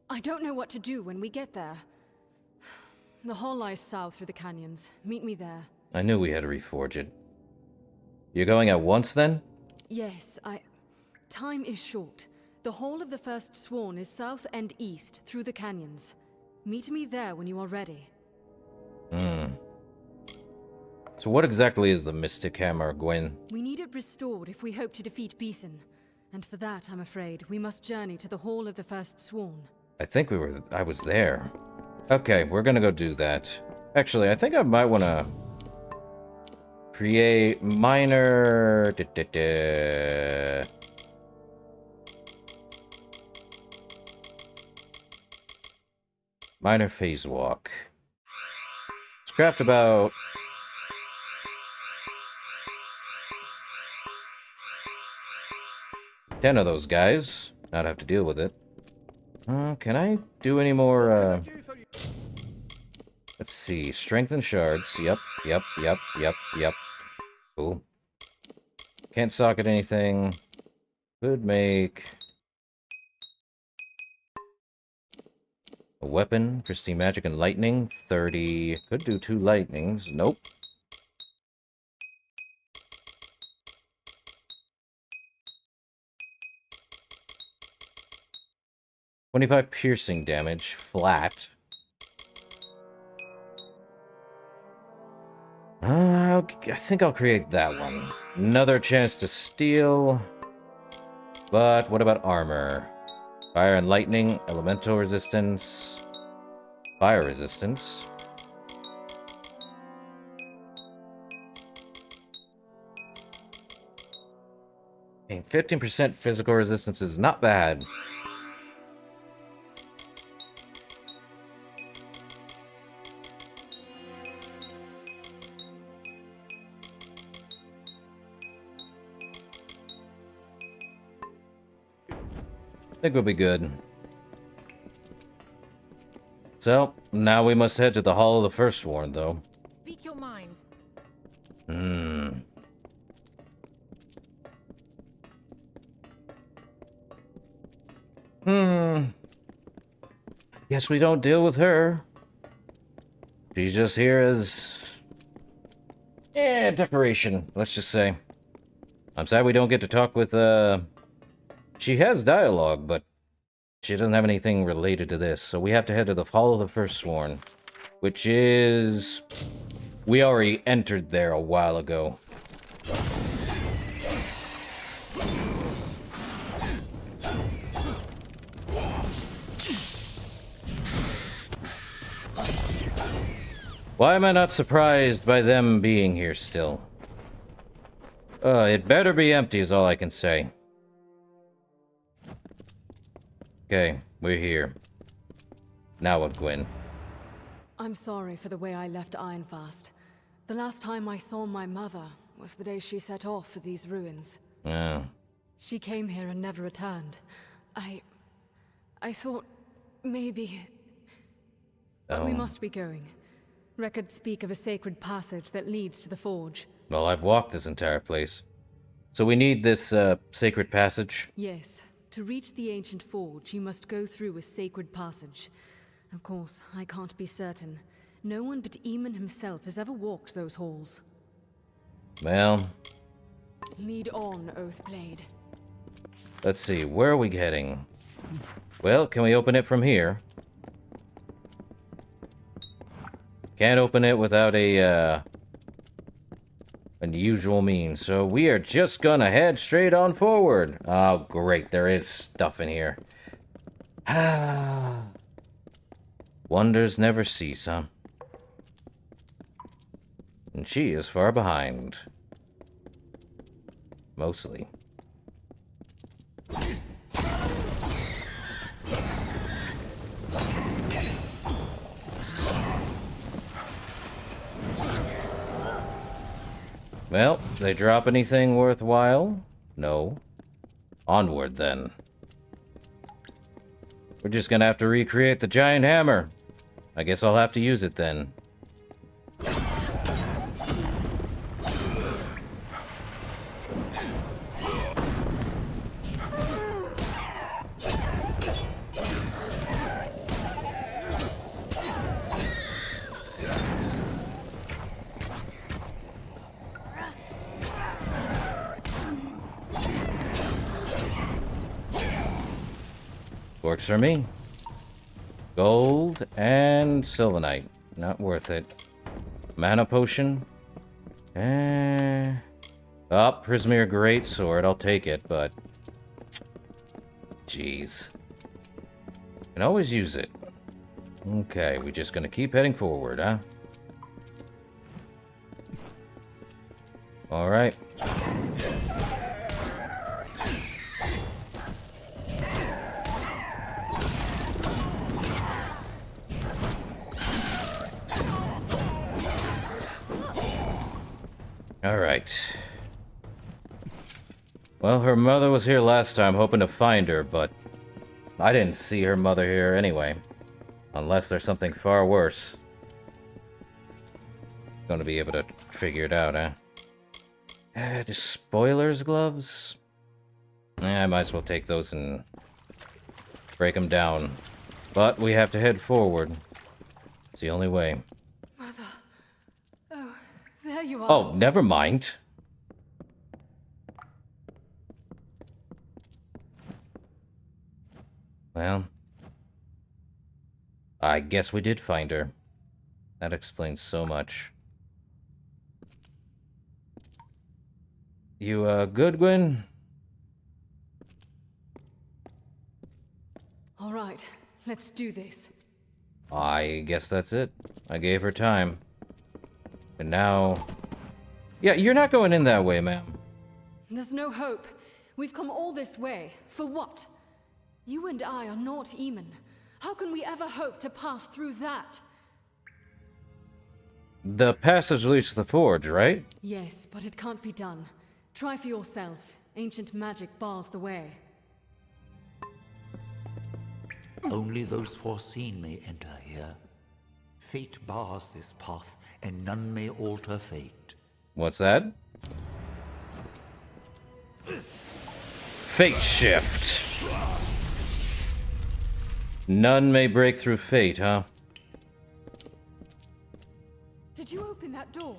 I don't know what to do when we get there. The hall lies south through the canyons. Meet me there. I knew we had to reforge it. You're going at once, then? Yes, Time is short. The Hall of the First Sworn is south and east through the canyons. Meet me there when you are ready. So what exactly is the Mystic Hammer, Gwen? We need it restored if we hope to defeat Beeson. And for that, I'm afraid, we must journey to the Hall of the First Sworn. I think I was there. Okay, we're gonna go do that. Actually, I think I might want to create minor... Minor phase walk. Let's craft about... 10 of those guys. Not have to deal with it. Can I do any more, Let's see. Strengthen shards. Yep. Cool. Can't socket anything. Could make... a weapon. Pristine magic and lightning. 30. Could do 2 lightnings. Nope. $25 piercing damage, flat. I think I'll create that one. Another chance to steal. But what about armor? Fire and lightning, elemental resistance, fire resistance. And 15% physical resistance is not bad. I think we'll be good. So, now we must head to the Hall of the First Sworn, though. Speak your mind. Guess we don't deal with her. She's just here as... decoration, let's just say. I'm sad we don't get to talk with, She has dialogue, but She doesn't have anything related to this, so we have to head to the Hall of the Forsworn, which is... We already entered there a while ago. Why am I not surprised by them being here still? It better be empty is all I can say. Okay, we're here. Now what, Gwyn? I'm sorry for the way I left Ironfast. The last time I saw my mother was the day she set off for these ruins. Oh. She came here and never returned. I thought maybe... But we must be going. Records speak of a sacred passage that leads to the forge. Well, I've walked this entire place. So we need this, sacred passage? Yes. To reach the ancient forge, you must go through a sacred passage. Of course, I can't be certain. No one but Eamon himself has ever walked those halls. Well... Lead on, Oathblade. Let's see, where are we heading? Well, can we open it from here? Can't open it without a, unusual means, so we are just gonna head straight on forward. Oh, great, there is stuff in here. Wonders never cease, huh? And she is far behind. Mostly. Well, they drop anything worthwhile? No. Onward, then. We're just gonna have to recreate the giant hammer. I guess I'll have to use it then. Works for me. Gold and sylvanite. Not worth it. Mana potion. Oh, Prismere Greatsword. I'll take it, but... Jeez. Can always use it. Okay, we're just gonna keep heading forward, huh? Alright. Alright. Well, her mother was here last time, hoping to find her, but I didn't see her mother here anyway. Unless there's something far worse. Gonna be able to figure it out, huh? The spoilers gloves? I might as well take those and break them down. But we have to head forward. It's the only way. Mother. Oh, there you are. Oh, never mind. Well, I guess we did find her. That explains so much. You, good, Gwyn? All right, let's do this. I guess that's it. I gave her time. And now... Yeah, you're not going in that way, ma'am. There's no hope. We've come all this way. For what? You and I are not Eamon. How can we ever hope to pass through that? The passage leads to the forge, right? Yes, but it can't be done. Try for yourself. Ancient magic bars the way. Only those foreseen may enter here. Fate bars this path, and none may alter fate. What's that? Fate shift. None may break through fate, huh? Did you open that door?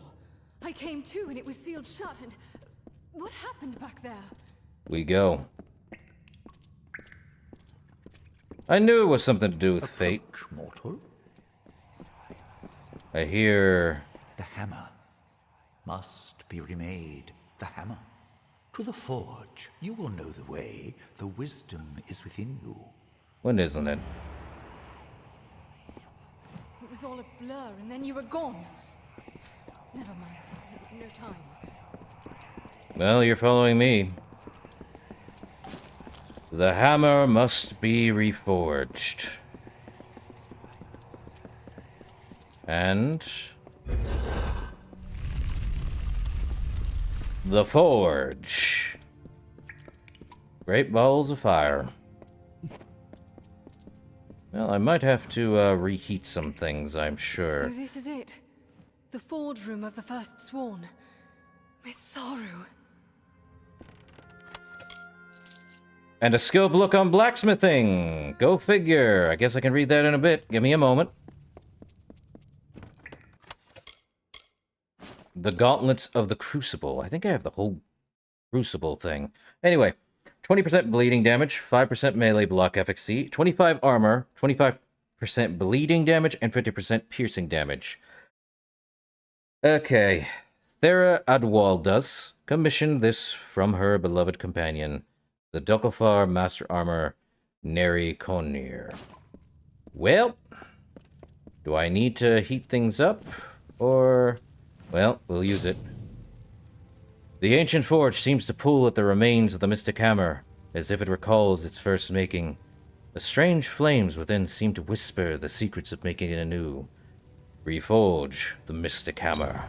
I came to and it was sealed shut and... What happened back there? We go. I knew it was something to do with fate. Mortal. I hear... The hammer must be remade. The hammer. To the forge. You will know the way. The wisdom is within you. When isn't it? It was all a blur, and then you were gone. Never mind. No time. Well, you're following me. The hammer must be reforged. And... the forge. Great balls of fire. Well, I might have to reheat some things, I'm sure. So this is it. The forge room of the First Sworn. Mitharu. And a skilled look on blacksmithing. Go figure. I guess I can read that in a bit. Give me a moment. The Gauntlets of the Crucible. I think I have the whole Crucible thing. Anyway, 20% bleeding damage, 5% melee block efficacy, 25 armor, 25% bleeding damage, and 50% piercing damage. Okay. Thera Adwaldas commissioned this from her beloved companion, the Dokofar Master Armor, Neri Konir. Well, do I need to heat things up, or... well, we'll use it. The ancient forge seems to pull at the remains of the mystic hammer, as if it recalls its first making. The strange flames within seem to whisper the secrets of making it anew. Reforge the mystic hammer.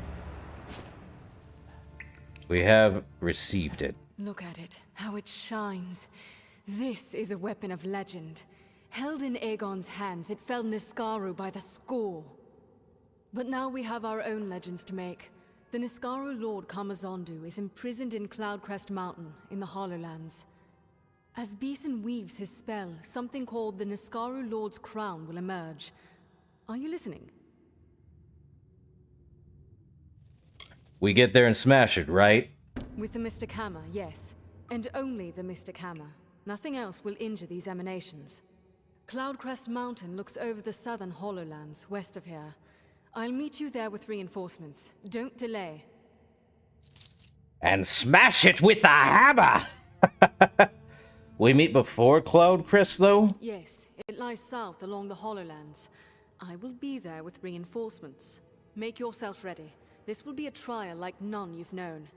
We have received it. Look at it, how it shines. This is a weapon of legend. Held in Aegon's hands, it felled Niskaru by the score. But now we have our own legends to make. The Niskaru Lord Kamazondu is imprisoned in Cloudcrest Mountain, in the Hollowlands. As Beeson weaves his spell, something called the Niskaru Lord's Crown will emerge. Are you listening? We get there and smash it, right? With the Mystic Hammer, yes. And only the Mystic Hammer. Nothing else will injure these emanations. Cloudcrest Mountain looks over the southern Hollowlands, west of here. I'll meet you there with reinforcements. Don't delay. And smash it with the hammer! We meet before Cloudcrest, though? Yes, it lies south along the Hollowlands. I will be there with reinforcements. Make yourself ready. This will be a trial like none you've known.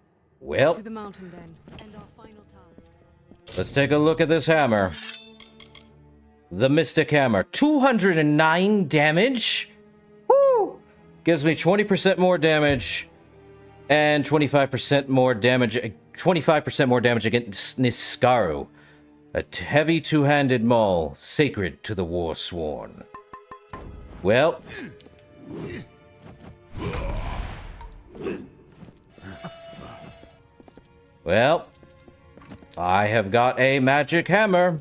Well... to the mountain, then, and our final task. Let's take a look at this hammer. The Mystic Hammer. 209 damage? Woo! Gives me 20% more damage and 25% more damage. 25% more damage against Niskaru. A heavy two-handed maul, sacred to the Warsworn. Well... well, I have got a magic hammer.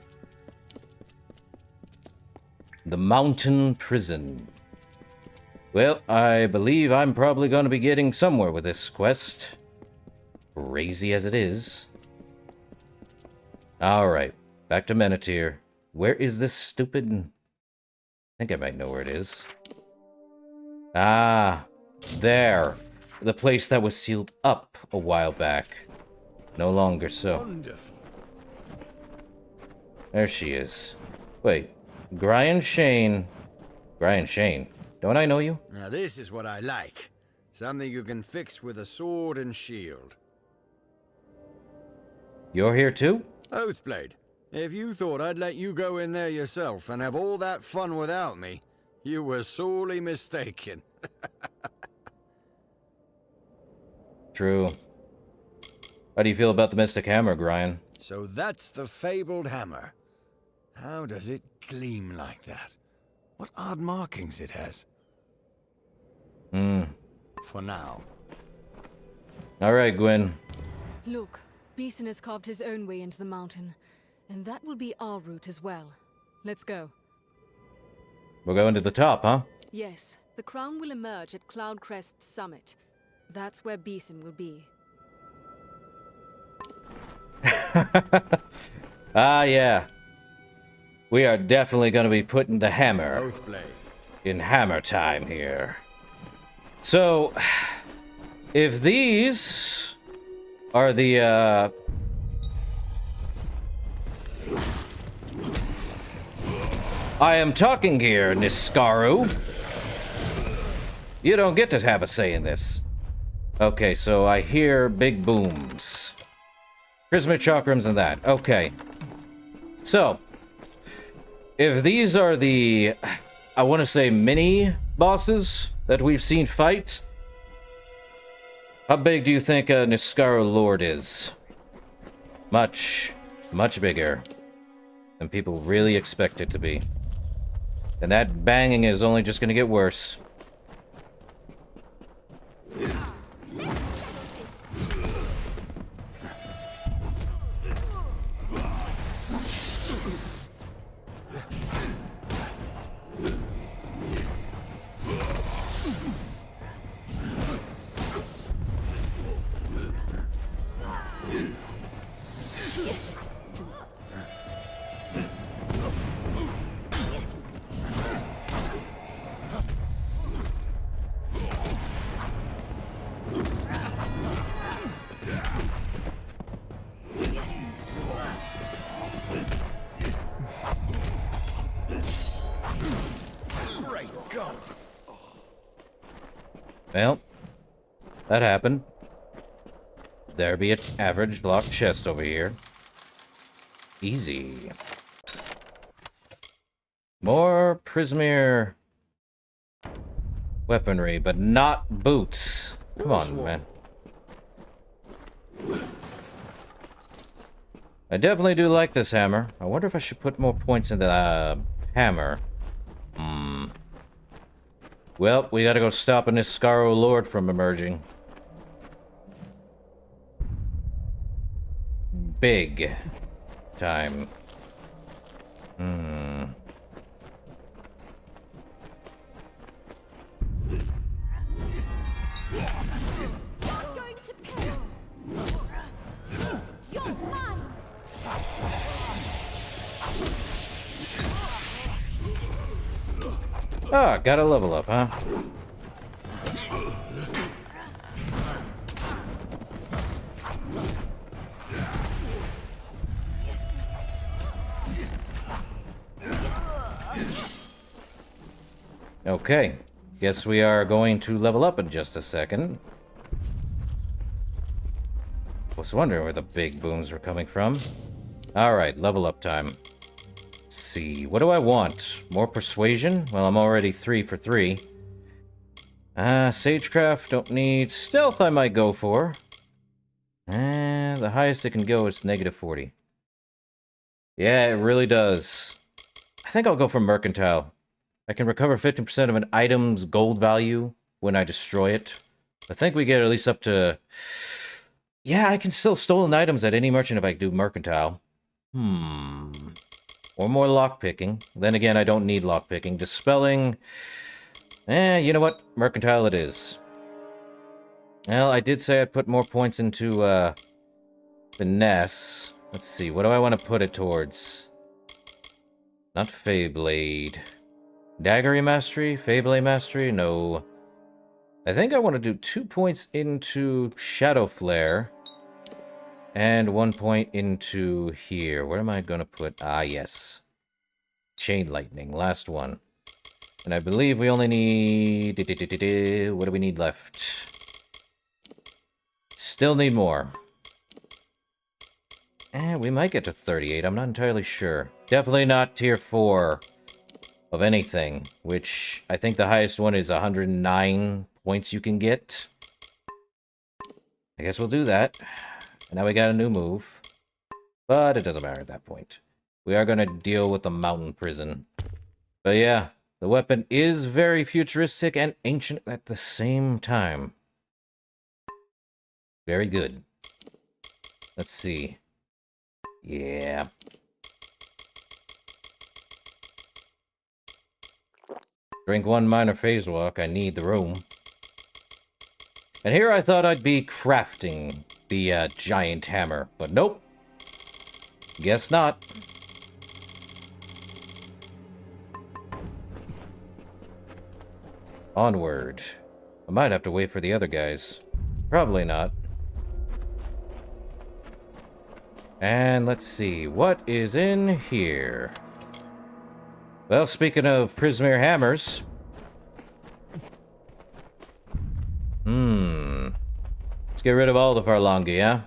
The Mountain Prison. Well, I believe I'm probably going to be getting somewhere with this quest. Crazy as it is. Alright, back to Menethir. Where is this stupid... I think I might know where it is. Ah, there. The place that was sealed up a while back. No longer so. Wonderful. There she is. Wait, Brian Shane. Brian Shane. Don't I know you? Now this is what I like. Something you can fix with a sword and shield. You're here too? Oathblade, if you thought I'd let you go in there yourself and have all that fun without me, you were sorely mistaken. True. How do you feel about the Mystic Hammer, Brian? So that's the fabled hammer. How does it gleam like that? What odd markings it has. For now. Alright, Gwen. Look, Beeson has carved his own way into the mountain, and that will be our route as well. Let's go. We're going to the top, huh? Yes, the crown will emerge at Cloudcrest's summit. That's where Beeson will be. Ah, yeah. We are definitely going to be putting the hammer in hammer time here. So, if these are the, I am talking here, Niskaru. You don't get to have a say in this. Okay, so I hear big booms. Prismatic chakrams and that. Okay. So, if these are the, I want to say, mini bosses that we've seen fight, how big do you think a Niskaru Lord is? Much, much bigger than people really expect it to be. And that banging is only just going to get worse. Well, that happened. There be an average locked chest over here. Easy. More Prismir weaponry, but not boots. Come on, man. I definitely do like this hammer. I wonder if I should put more points in the hammer. Well, we gotta go stop an Niskaru Lord from emerging. Big time. Ah, gotta level up, huh? Okay. Guess we are going to level up in just a second. Was wondering where the big booms were coming from. Alright, level up time. See, what do I want? More persuasion? Well, I'm already 3 for 3. Sagecraft, don't need. Stealth I might go for. The highest it can go is -40. Yeah, it really does. I think I'll go for Mercantile. I can recover 50% of an item's gold value when I destroy it. I think we get at least up to... Yeah, I can still stolen items at any merchant if I do Mercantile. Or more lockpicking. Then again, I don't need lockpicking. Dispelling... you know what? Mercantile it is. Well, I did say I'd put more points into, Finesse. Let's see, what do I want to put it towards? Not Feyblade. Daggery Mastery? Feyblade Mastery? No. I think I want to do 2 points into Shadow Flare. And 1 point into here. Where am I going to put? Ah, yes. Chain Lightning. Last one. And I believe we only need... What do we need left? Still need more. We might get to 38. I'm not entirely sure. Definitely not tier 4 of anything. Which I think the highest one is 109 points you can get. I guess we'll do that. And now we got a new move. But it doesn't matter at that point. We are going to deal with the mountain prison. But yeah, the weapon is very futuristic and ancient at the same time. Very good. Let's see. Yeah. Drink 1 minor phase walk. I need the room. And here I thought I'd be crafting the giant hammer, but nope. Guess not. Onward. I might have to wait for the other guys. Probably not. And let's see, what is in here? Well, speaking of Prismere hammers... Let's get rid of all the Farlangi, huh?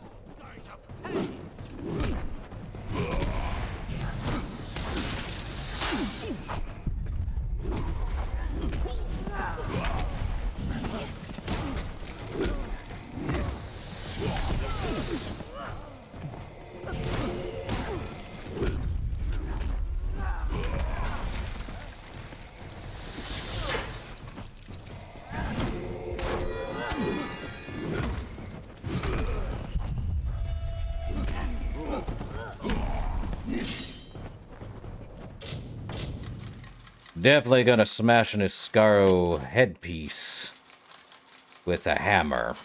Definitely gonna smash an Iscaro headpiece with a hammer.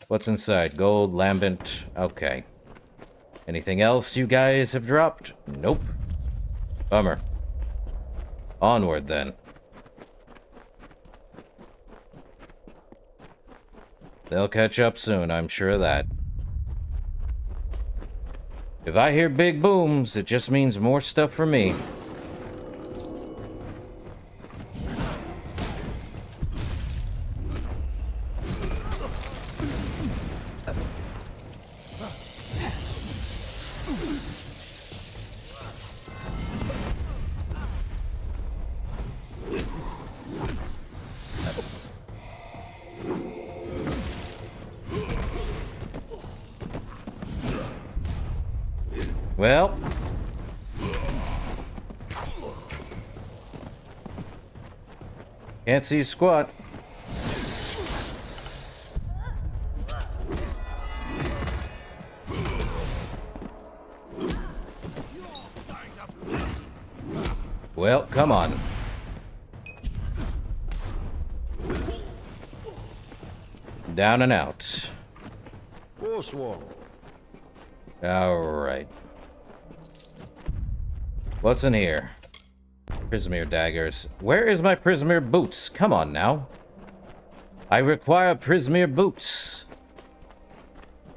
What's inside? Gold, lambent. Okay. Anything else you guys have dropped? Nope. Bummer. Onward then. They'll catch up soon, I'm sure of that. If I hear big booms, it just means more stuff for me. Well, can't see squat. Well, come on. Down and out. All right. What's in here? Prismere daggers. Where is my Prismere boots? Come on now. I require Prismere boots.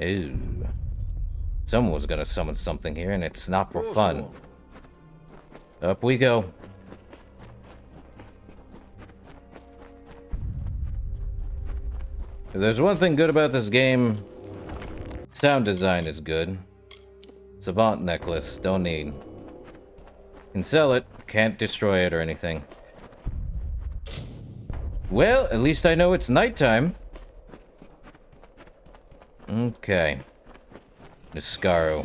Ooh. Someone was gonna summon something here, and it's not for fun. Up we go. If there's one thing good about this game, sound design is good. Savant necklace, don't need. Can sell it, can't destroy it or anything. Well, at least I know it's nighttime. Okay. Niscaro.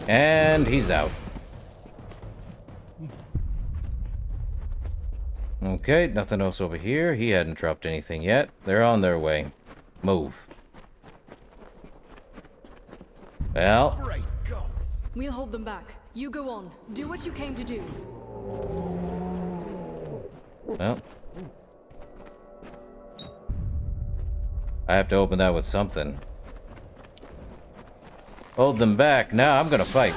And he's out. Okay, nothing else over here. He hadn't dropped anything yet. They're on their way. Move. Well. We'll hold them back. You go on. Do what you came to do. Well. I have to open that with something. Hold them back. Now I'm gonna fight.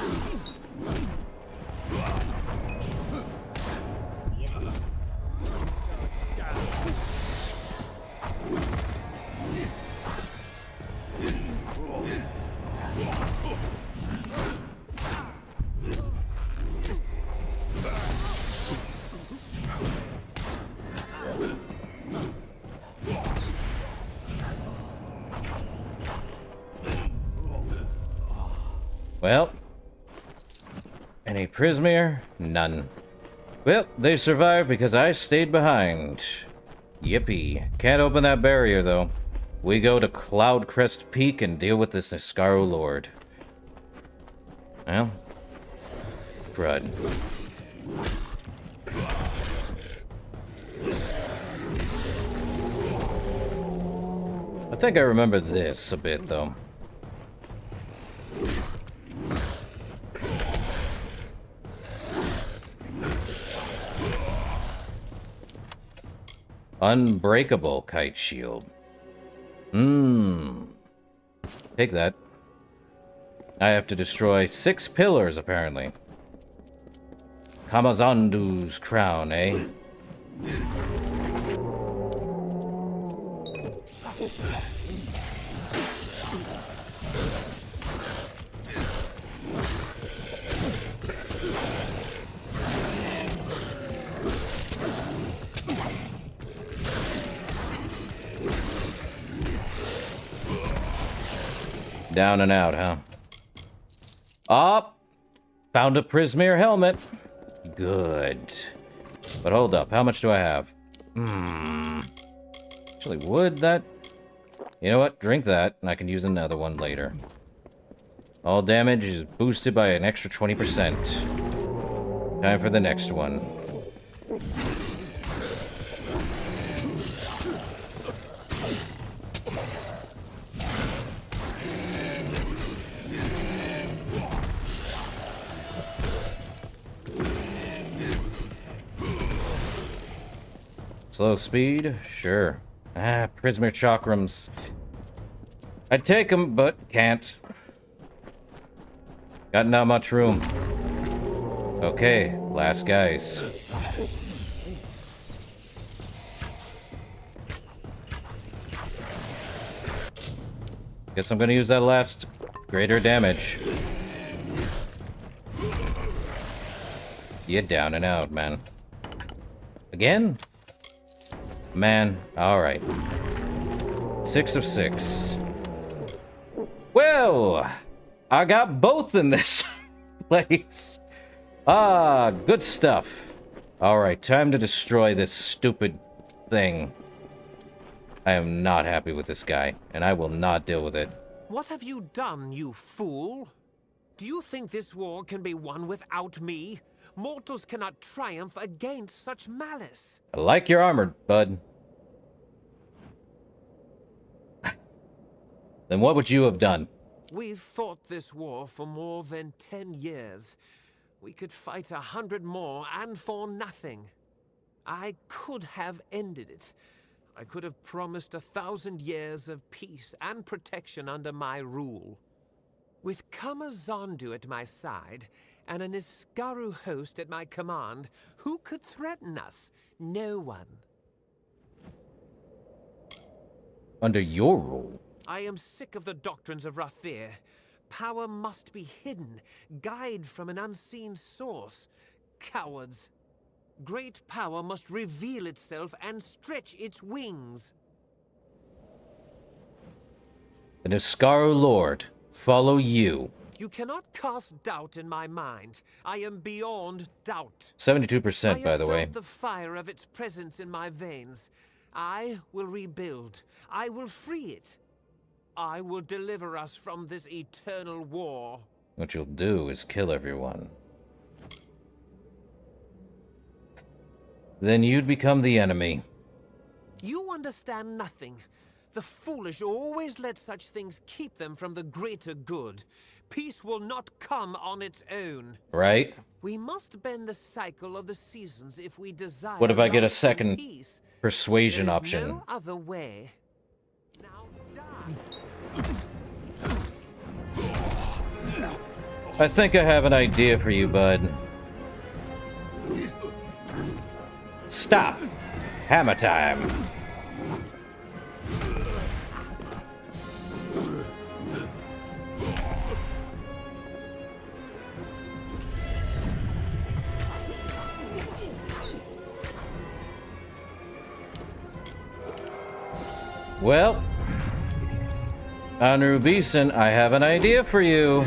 Well, any Prismere? None. Well, they survived because I stayed behind. Yippee. Can't open that barrier, though. We go to Cloudcrest Peak and deal with this Niskaro Lord. Well, crud. I think I remember this a bit, though. Unbreakable kite shield. Take that. I have to destroy 6 pillars, apparently. Kamazandu's crown, eh? Down and out, huh? Up! Found a Prismere helmet. Good. But hold up, how much do I have? Actually, would that... You know what? Drink that, and I can use another one later. All damage is boosted by an extra 20%. Time for the next one. Slow speed? Sure. Prismere chakrams. I'd take them, but can't. Got not much room. Okay, last guys. Guess I'm gonna use that last greater damage. Get down and out, man. Again? Man, alright. 6 of 6. Well, I got both in this place. Ah, good stuff. Alright, time to destroy this stupid thing. I am not happy with this guy, and I will not deal with it. What have you done, you fool? Do you think this war can be won without me? Mortals cannot triumph against such malice. I like your armor, bud. Then what would you have done? We've fought this war for more than 10 years. We could fight 100 more, and for nothing. I could have ended it. I could have promised 1,000 years of peace and protection under my rule. With Kamazandu at my side, and a Niskaru host at my command, who could threaten us? No one. Under your rule? I am sick of the doctrines of Rathir. Power must be hidden, guide from an unseen source. Cowards. Great power must reveal itself and stretch its wings. The Niskaro Lord, follow you. You cannot cast doubt in my mind. I am beyond doubt. 72%, by the way. I have felt the fire of its presence in my veins. I will rebuild. I will free it. I will deliver us from this eternal war. What you'll do is kill everyone. Then you'd become the enemy. You understand nothing. The foolish always let such things keep them from the greater good. Peace will not come on its own. Right? We must bend the cycle of the seasons if we desire. What if I get a lasting second peace? persuasion There's option? no other way. Now die. I think I have an idea for you, bud. Stop! Hammer time! Well, Anu Beeson, I have an idea for you.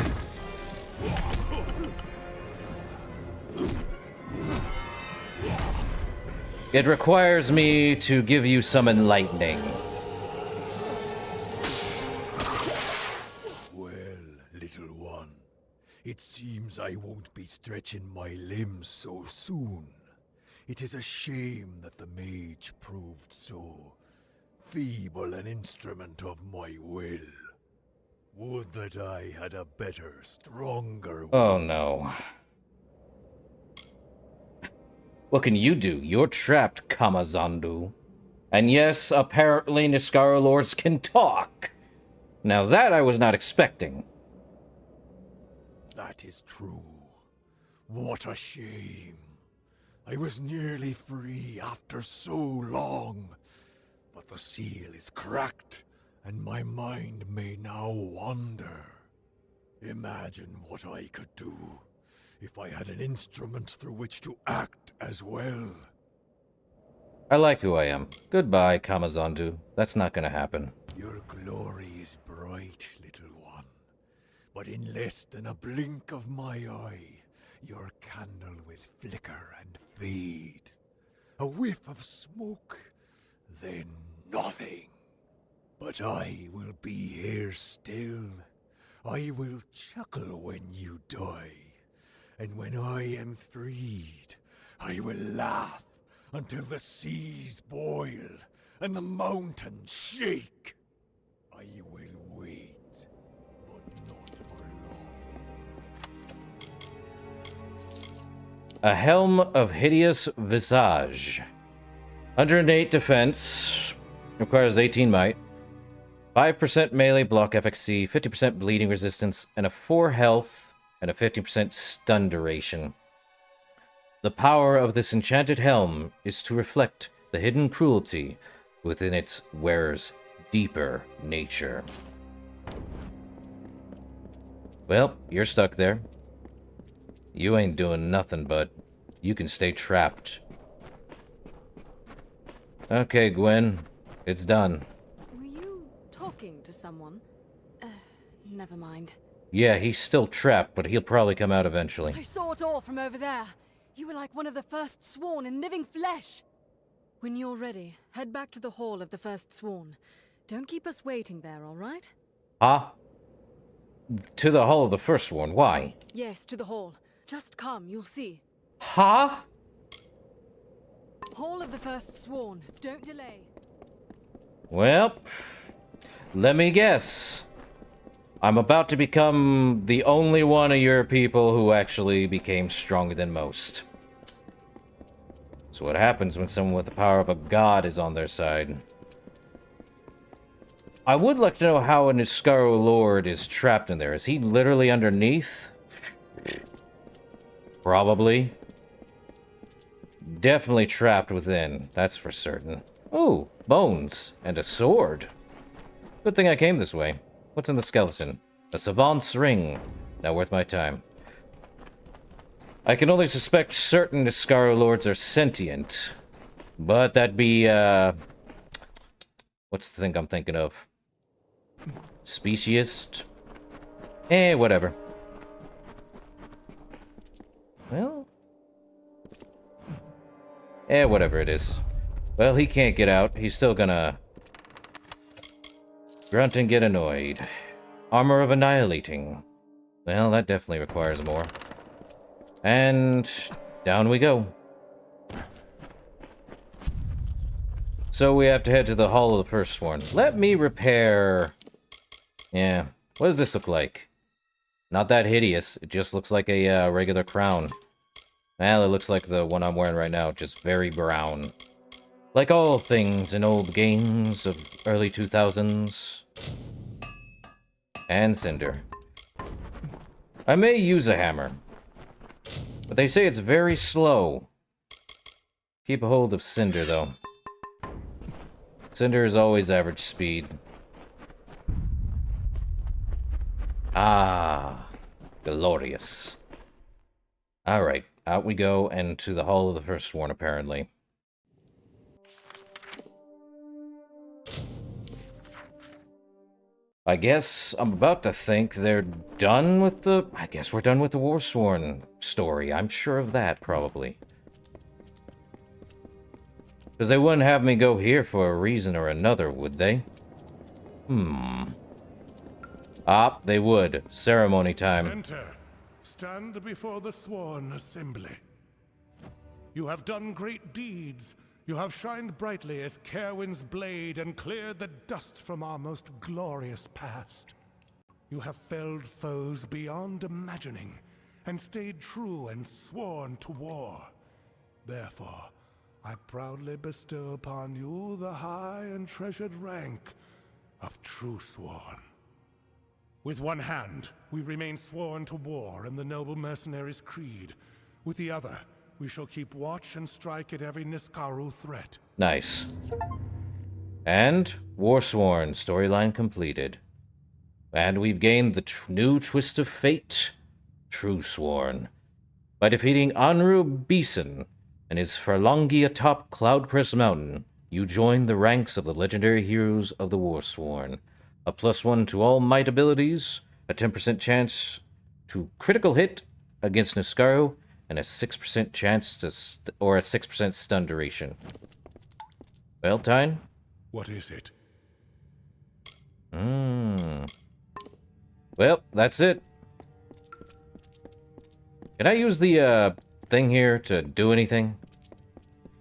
It requires me to give you some enlightening. Well, little one, it seems I won't be stretching my limbs so soon. It is a shame that the mage proved so feeble an instrument of my will. Would that I had a better, stronger will. Oh no. What can you do? You're trapped, Kamazandu. And yes, apparently Niskara lords can talk. Now that I was not expecting. That is true. What a shame. I was nearly free after so long. But the seal is cracked, and my mind may now wander. Imagine what I could do if I had an instrument through which to act as well. I like who I am. Goodbye, Kamazandu. That's not gonna happen. Your glory is bright, little one. But in less than a blink of my eye, your candle will flicker and fade. A whiff of smoke, then nothing. But I will be here still. I will chuckle when you die. And when I am freed, I will laugh until the seas boil and the mountains shake. I will wait, but not for long. A helm of hideous visage. 108 defense. Requires 18 might. 5% melee block FXC, 50% bleeding resistance, and a 4 health and a 50% stun duration. The power of this enchanted helm is to reflect the hidden cruelty within its wearer's deeper nature. Well, you're stuck there. You ain't doing nothing, but you can stay trapped. Okay, Gwen, it's done. Were you talking to someone? Never mind. Yeah, he's still trapped, but he'll probably come out eventually. I saw it all from over there. You were like one of the first sworn in living flesh. When you're ready, head back to the Hall of the First Sworn. Don't keep us waiting there, all right? Huh? To the Hall of the First One, why? Yes, to the hall. Just come, you'll see. Huh? Hall of the First Sworn. Don't delay. Well, let me guess. I'm about to become the only one of your people who actually became stronger than most. So what happens when someone with the power of a god is on their side? I would like to know how a Niskara Lord is trapped in there. Is he literally underneath? Probably. Definitely trapped within, that's for certain. Ooh, bones and a sword. Good thing I came this way. What's in the skeleton? A savant's ring. Not worth my time. I can only suspect certain Niskara lords are sentient. But that'd be, what's the thing I'm thinking of? Speciest? Whatever. Well... whatever it is. Well, he can't get out. He's still gonna... grunt and get annoyed. Armor of Annihilating. Well, that definitely requires more. And... down we go. So we have to head to the Hall of the First Sworn. Let me repair... Yeah. What does this look like? Not that hideous. It just looks like a regular crown. Well, it looks like the one I'm wearing right now, just very brown. Like all things in old games of early 2000s. And Cinder. I may use a hammer. But they say it's very slow. Keep a hold of Cinder, though. Cinder is always average speed. Ah, glorious. Alright, out we go, and to the Hall of the First Sworn, apparently. I guess I'm about to think they're done with the... I guess we're done with the Warsworn story. I'm sure of that, probably. Because they wouldn't have me go here for a reason or another, would they? Ah, they would. Ceremony time. Enter. Stand before the sworn assembly. You have done great deeds. You have shined brightly as Caerwyn's blade and cleared the dust from our most glorious past. You have felled foes beyond imagining, and stayed true and sworn to war. Therefore, I proudly bestow upon you the high and treasured rank of True Sworn. With one hand, we remain sworn to war in the noble mercenary's creed. With the other, we shall keep watch and strike at every Niskaru threat. Nice. And Warsworn storyline completed. And we've gained the new twist of fate, True Sworn. By defeating Anru Beeson and his Farlangi atop Cloudcrest Mountain, you join the ranks of the legendary heroes of the Warsworn. A +1 to all might abilities, a 10% chance to critical hit against Niskaru, and a 6% chance to or a 6% stun duration. Well, Tyne? What is it? Well, that's it. Can I use the thing here to do anything?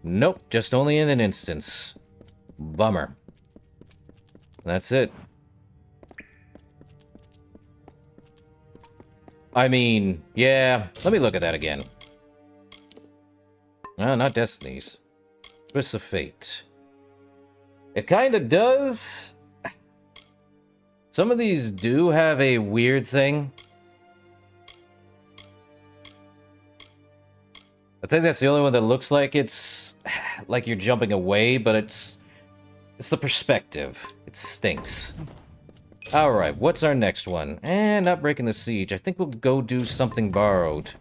Nope, just only in an instance. Bummer. That's it. I mean, yeah, let me look at that again. No, not Destiny's. Twist of Fate. It kinda does. Some of these do have a weird thing. I think that's the only one that looks like it's like you're jumping away, but it's the perspective. It stinks. Alright, what's our next one? Not breaking the siege. I think we'll go do something borrowed.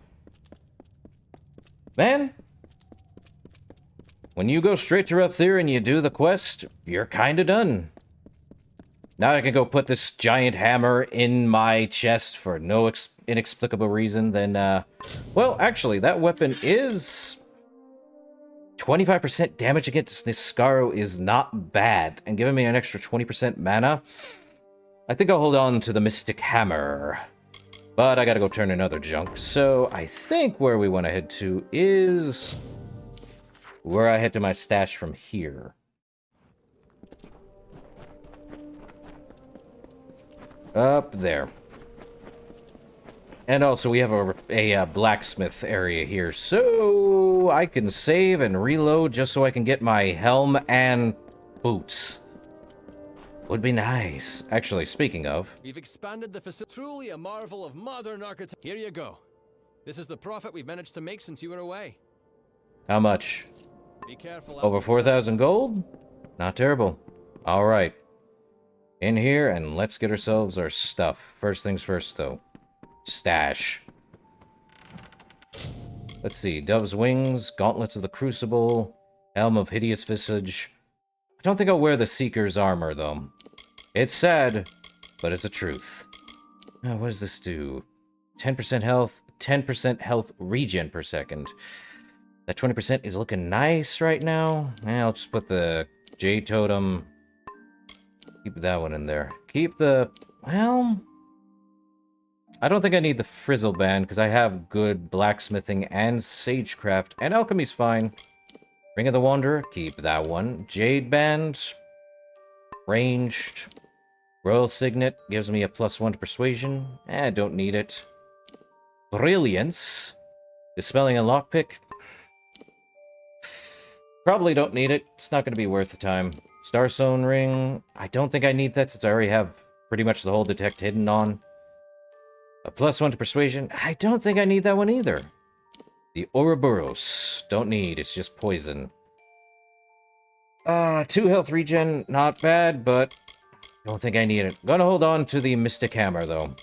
Man, when you go straight to Rathir and you do the quest, you're kinda done. Now I can go put this giant hammer in my chest for no inexplicable reason, then, well, actually, that weapon is 25% damage against Niskaru is not bad, and giving me an extra 20% mana, I think I'll hold on to the Mystic Hammer. But I gotta go turn in other junk, so I think where we want to head to is where I head to my stash from here. Up there. And also we have a blacksmith area here, so I can save and reload just so I can get my helm and boots. Would be nice. Actually, speaking of... We've expanded the facility. Truly a marvel of modern architecture. Here you go. This is the profit we've managed to make since you were away. How much? Be careful. Over 4,000 gold? Not terrible. Alright. In here, and let's get ourselves our stuff. First things first, though. Stash. Let's see. Dove's Wings, Gauntlets of the Crucible, Helm of Hideous Visage. I don't think I'll wear the Seeker's armor, though. It's sad, but it's the truth. Oh, what does this do? 10% health, 10% health regen per second. That 20% is looking nice right now. I'll just put the Jade Totem. Keep that one in there. Keep the... well... I don't think I need the Frizzle Band, because I have good blacksmithing and sagecraft, and alchemy's fine. Ring of the Wanderer, keep that one. Jade Band, ranged. Royal Signet gives me a +1 to persuasion. Don't need it. Brilliance, dispelling a lockpick. Probably don't need it. It's not going to be worth the time. Starstone Ring, I don't think I need that since I already have pretty much the whole Detect hidden on. A +1 to persuasion, I don't think I need that one either. The Ouroboros, don't need, it's just poison. 2 health regen, not bad, but don't think I need it. Gonna hold on to the Mystic Hammer, though.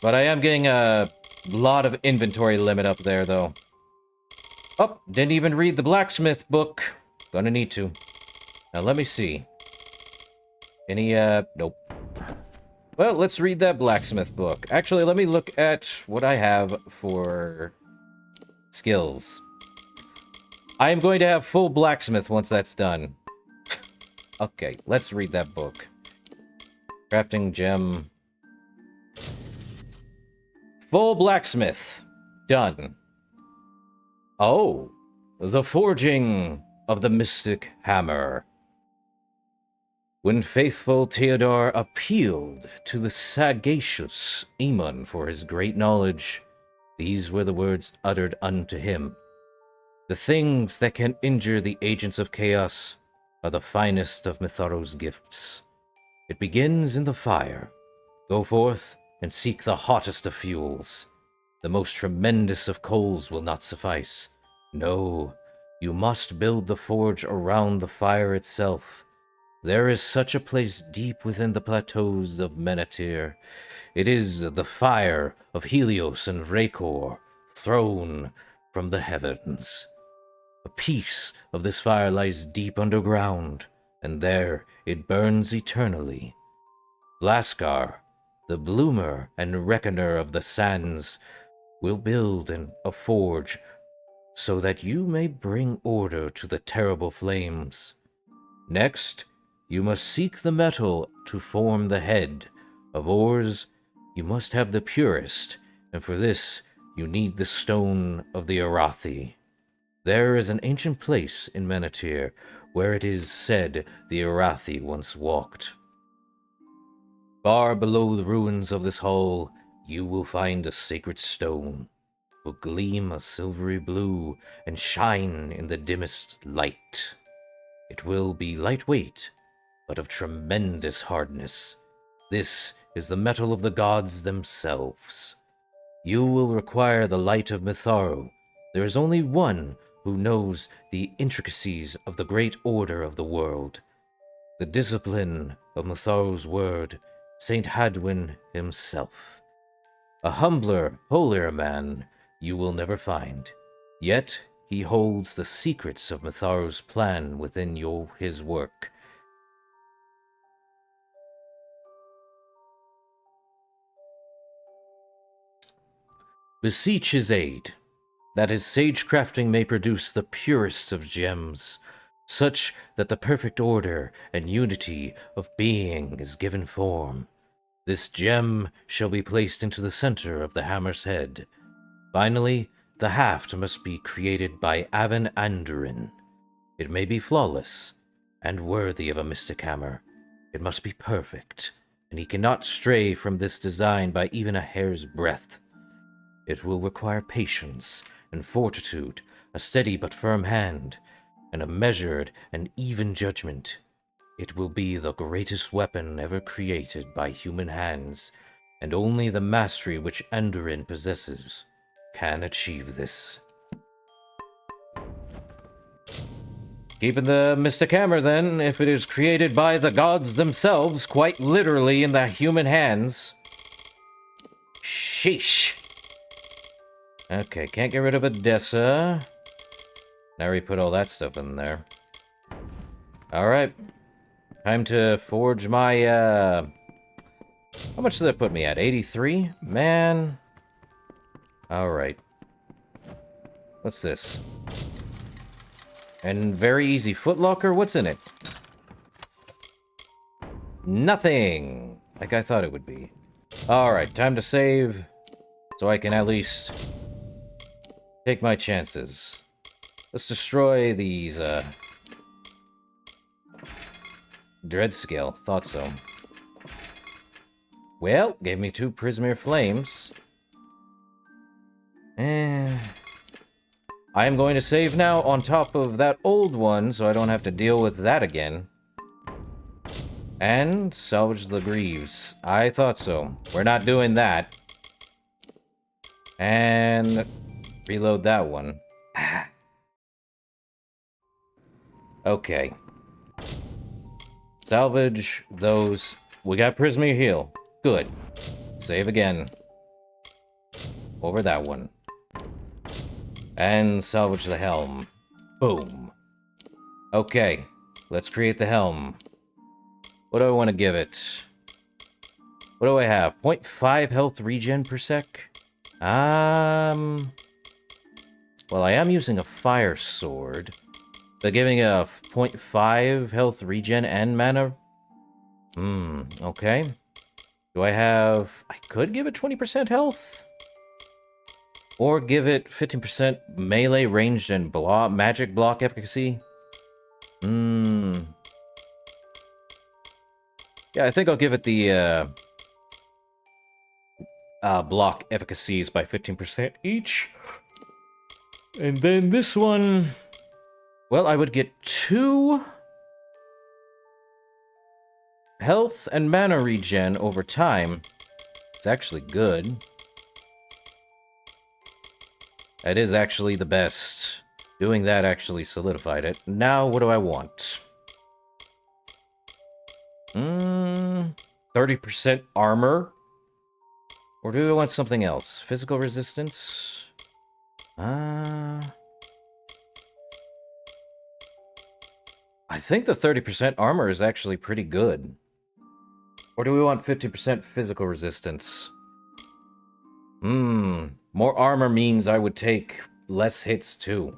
But I am getting a lot of inventory limit up there, though. Oh, didn't even read the blacksmith book. Gonna need to. Now, let me see. Any, nope. Well, let's read that blacksmith book. Actually, let me look at what I have for skills. I am going to have full blacksmith once that's done. Okay, let's read that book. Crafting gem. Full blacksmith. Done. Oh, the forging of the mystic hammer. When faithful Theodore appealed to the sagacious Aemon for his great knowledge, these were the words uttered unto him. The things that can injure the agents of chaos are the finest of Mitharo's gifts. It begins in the fire. Go forth and seek the hottest of fuels. The most tremendous of coals will not suffice. No, you must build the forge around the fire itself. There is such a place deep within the plateaus of Menethir. It is the fire of Helios and Rhaecor, thrown from the heavens. A piece of this fire lies deep underground, and there it burns eternally. Blaskar, the bloomer and reckoner of the sands, will build a forge so that you may bring order to the terrible flames. Next, you must seek the metal to form the head. Of ores, you must have the purest, and for this you need the stone of the Arathi. There is an ancient place in Menethir where it is said the Arathi once walked. Far below the ruins of this hall, you will find a sacred stone. It will gleam a silvery blue and shine in the dimmest light. It will be lightweight, but of tremendous hardness. This is the metal of the gods themselves. You will require the light of Mitharo. There is only one who knows the intricacies of the great order of the world. The discipline of Mitharo's word, Saint Hadwin himself. A humbler, holier man you will never find. Yet he holds the secrets of Mitharo's plan within his work. Beseech his aid, that his sage crafting may produce the purest of gems, such that the perfect order and unity of being is given form. This gem shall be placed into the center of the hammer's head. Finally, the haft must be created by Avon Andurin. It may be flawless and worthy of a mystic hammer. It must be perfect, and he cannot stray from this design by even a hair's breadth. It will require patience and fortitude, a steady but firm hand, and a measured and even judgment. It will be the greatest weapon ever created by human hands, and only the mastery which Andurin possesses can achieve this. Keeping the mystic hammer, then, if it is created by the gods themselves, quite literally in the human hands. Sheesh. Okay, can't get rid of Odessa. Now we put all that stuff in there. Alright. Time to forge my, How much did that put me at? 83? Man. Alright. What's this? And very easy footlocker? What's in it? Nothing! Like I thought it would be. Alright, time to save. So I can at least take my chances. Let's destroy these, Dread Scale. Thought so. Well, gave me 2 Prismere Flames. I am going to save now on top of that old one, so I don't have to deal with that again. And salvage the Greaves. I thought so. We're not doing that. And reload that one. Okay. Salvage those. We got Prismere Heal. Good. Save again. Over that one. And salvage the helm. Boom. Okay. Let's create the helm. What do I want to give it? What do I have? 0.5 health regen per sec? Well, I am using a fire sword. But giving a 0.5 health regen and mana? Okay. Do I have... I could give it 20% health? Or give it 15% melee ranged and magic block efficacy? Yeah, I think I'll give it the block efficacies by 15% each. And then this one... Well, I would get 2 health and mana regen over time. It's actually good. That is actually the best. Doing that actually solidified it. Now, what do I want? 30% armor? Or do I want something else? Physical resistance? I think the 30% armor is actually pretty good. Or do we want 50% physical resistance? More armor means I would take less hits too.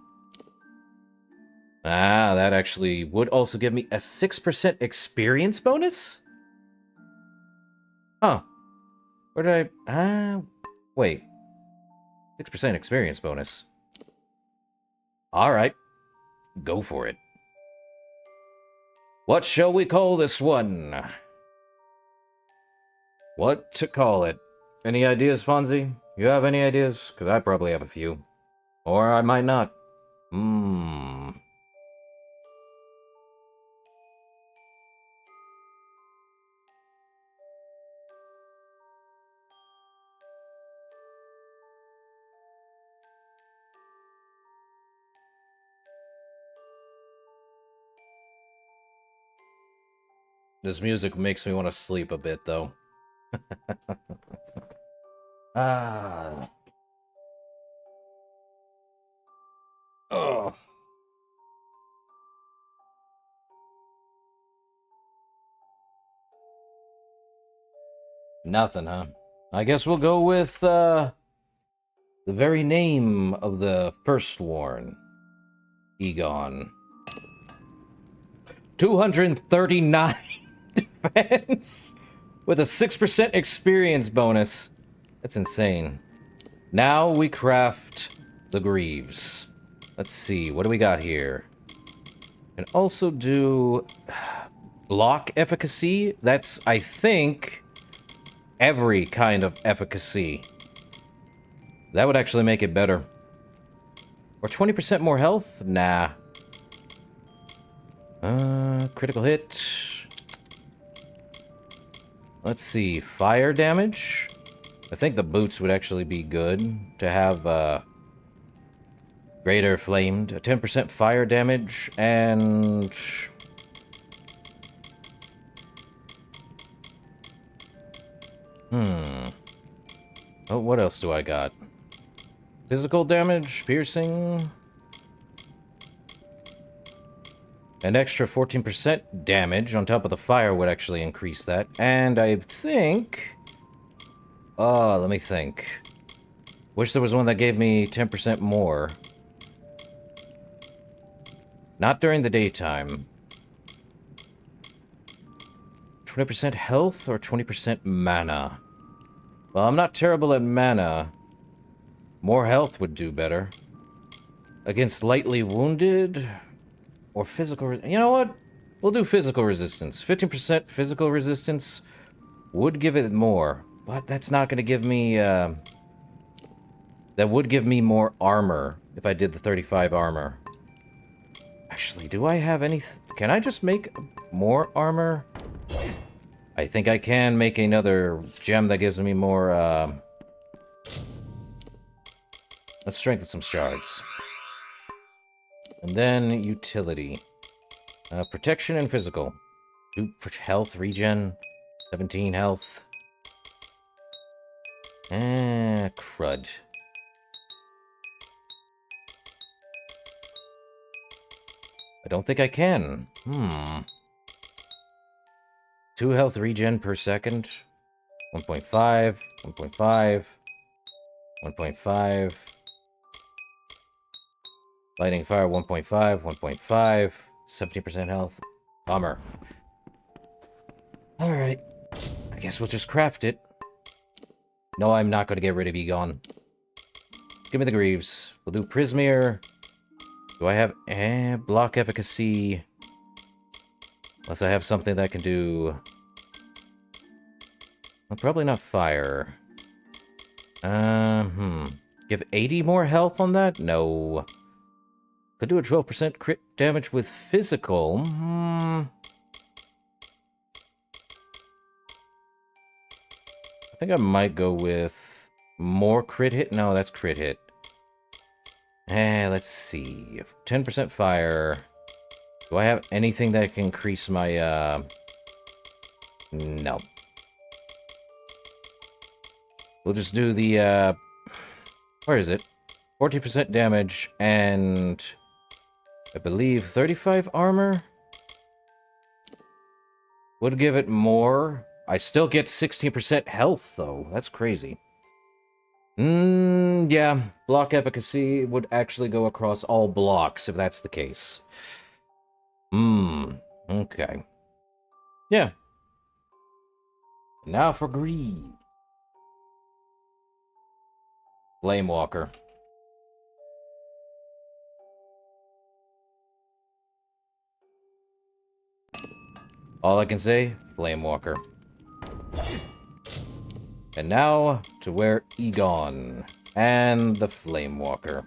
That actually would also give me a 6% experience bonus? Huh. Where did I... wait. 6% experience bonus. Alright. Go for it. What shall we call this one? What to call it? Any ideas, Fonzie? You have any ideas? Because I probably have a few. Or I might not. This music makes me want to sleep a bit, though. Oh. Nothing, huh? I guess we'll go with, the very name of the firstborn. Egon. 239 defense with a 6% experience bonus. That's insane. Now we craft the Greaves. Let's see, what do we got here? And also do block efficacy. That's, I think, every kind of efficacy. That would actually make it better. Or 20% more health? Nah. Critical hit. Let's see, fire damage? I think the boots would actually be good to have, greater flamed. A 10% fire damage, and... Oh, what else do I got? Physical damage, piercing... An extra 14% damage on top of the fire would actually increase that. And I think... let me think. Wish there was one that gave me 10% more. Not during the daytime. 20% health or 20% mana? Well, I'm not terrible at mana. More health would do better. Against lightly wounded... Or physical... You know what? We'll do physical resistance. 15% physical resistance would give it more. But that's not going to give me... That would give me more armor if I did the 35 armor. Actually, do I have any... Can I just make more armor? I think I can make another gem that gives me more... Let's strengthen some shards. And then utility. Protection and physical. 2 health regen. 17 health. Crud. I don't think I can. 2 health regen per second. 1.5. 1.5. 1.5. Lightning fire 1.5, 1.5, 17% health. Bummer. Alright. I guess we'll just craft it. No, I'm not going to get rid of Egon. Give me the Greaves. We'll do Prismeer. Do I have block efficacy? Unless I have something that can do... Well, probably not fire. Give 80 more health on that? No. Could do a 12% crit damage with physical. I think I might go with more crit hit. No, that's crit hit. Let's see. 10% fire. Do I have anything that can increase my, No. We'll just do the, where is it? 40% damage and... I believe 35 armor? Would give it more. I still get 16% health, though. That's crazy. Yeah. Block efficacy would actually go across all blocks, if that's the case. Okay. Yeah. Now for greed. Flamewalker. All I can say, Flamewalker. And now, to wear Egon. And the Flamewalker.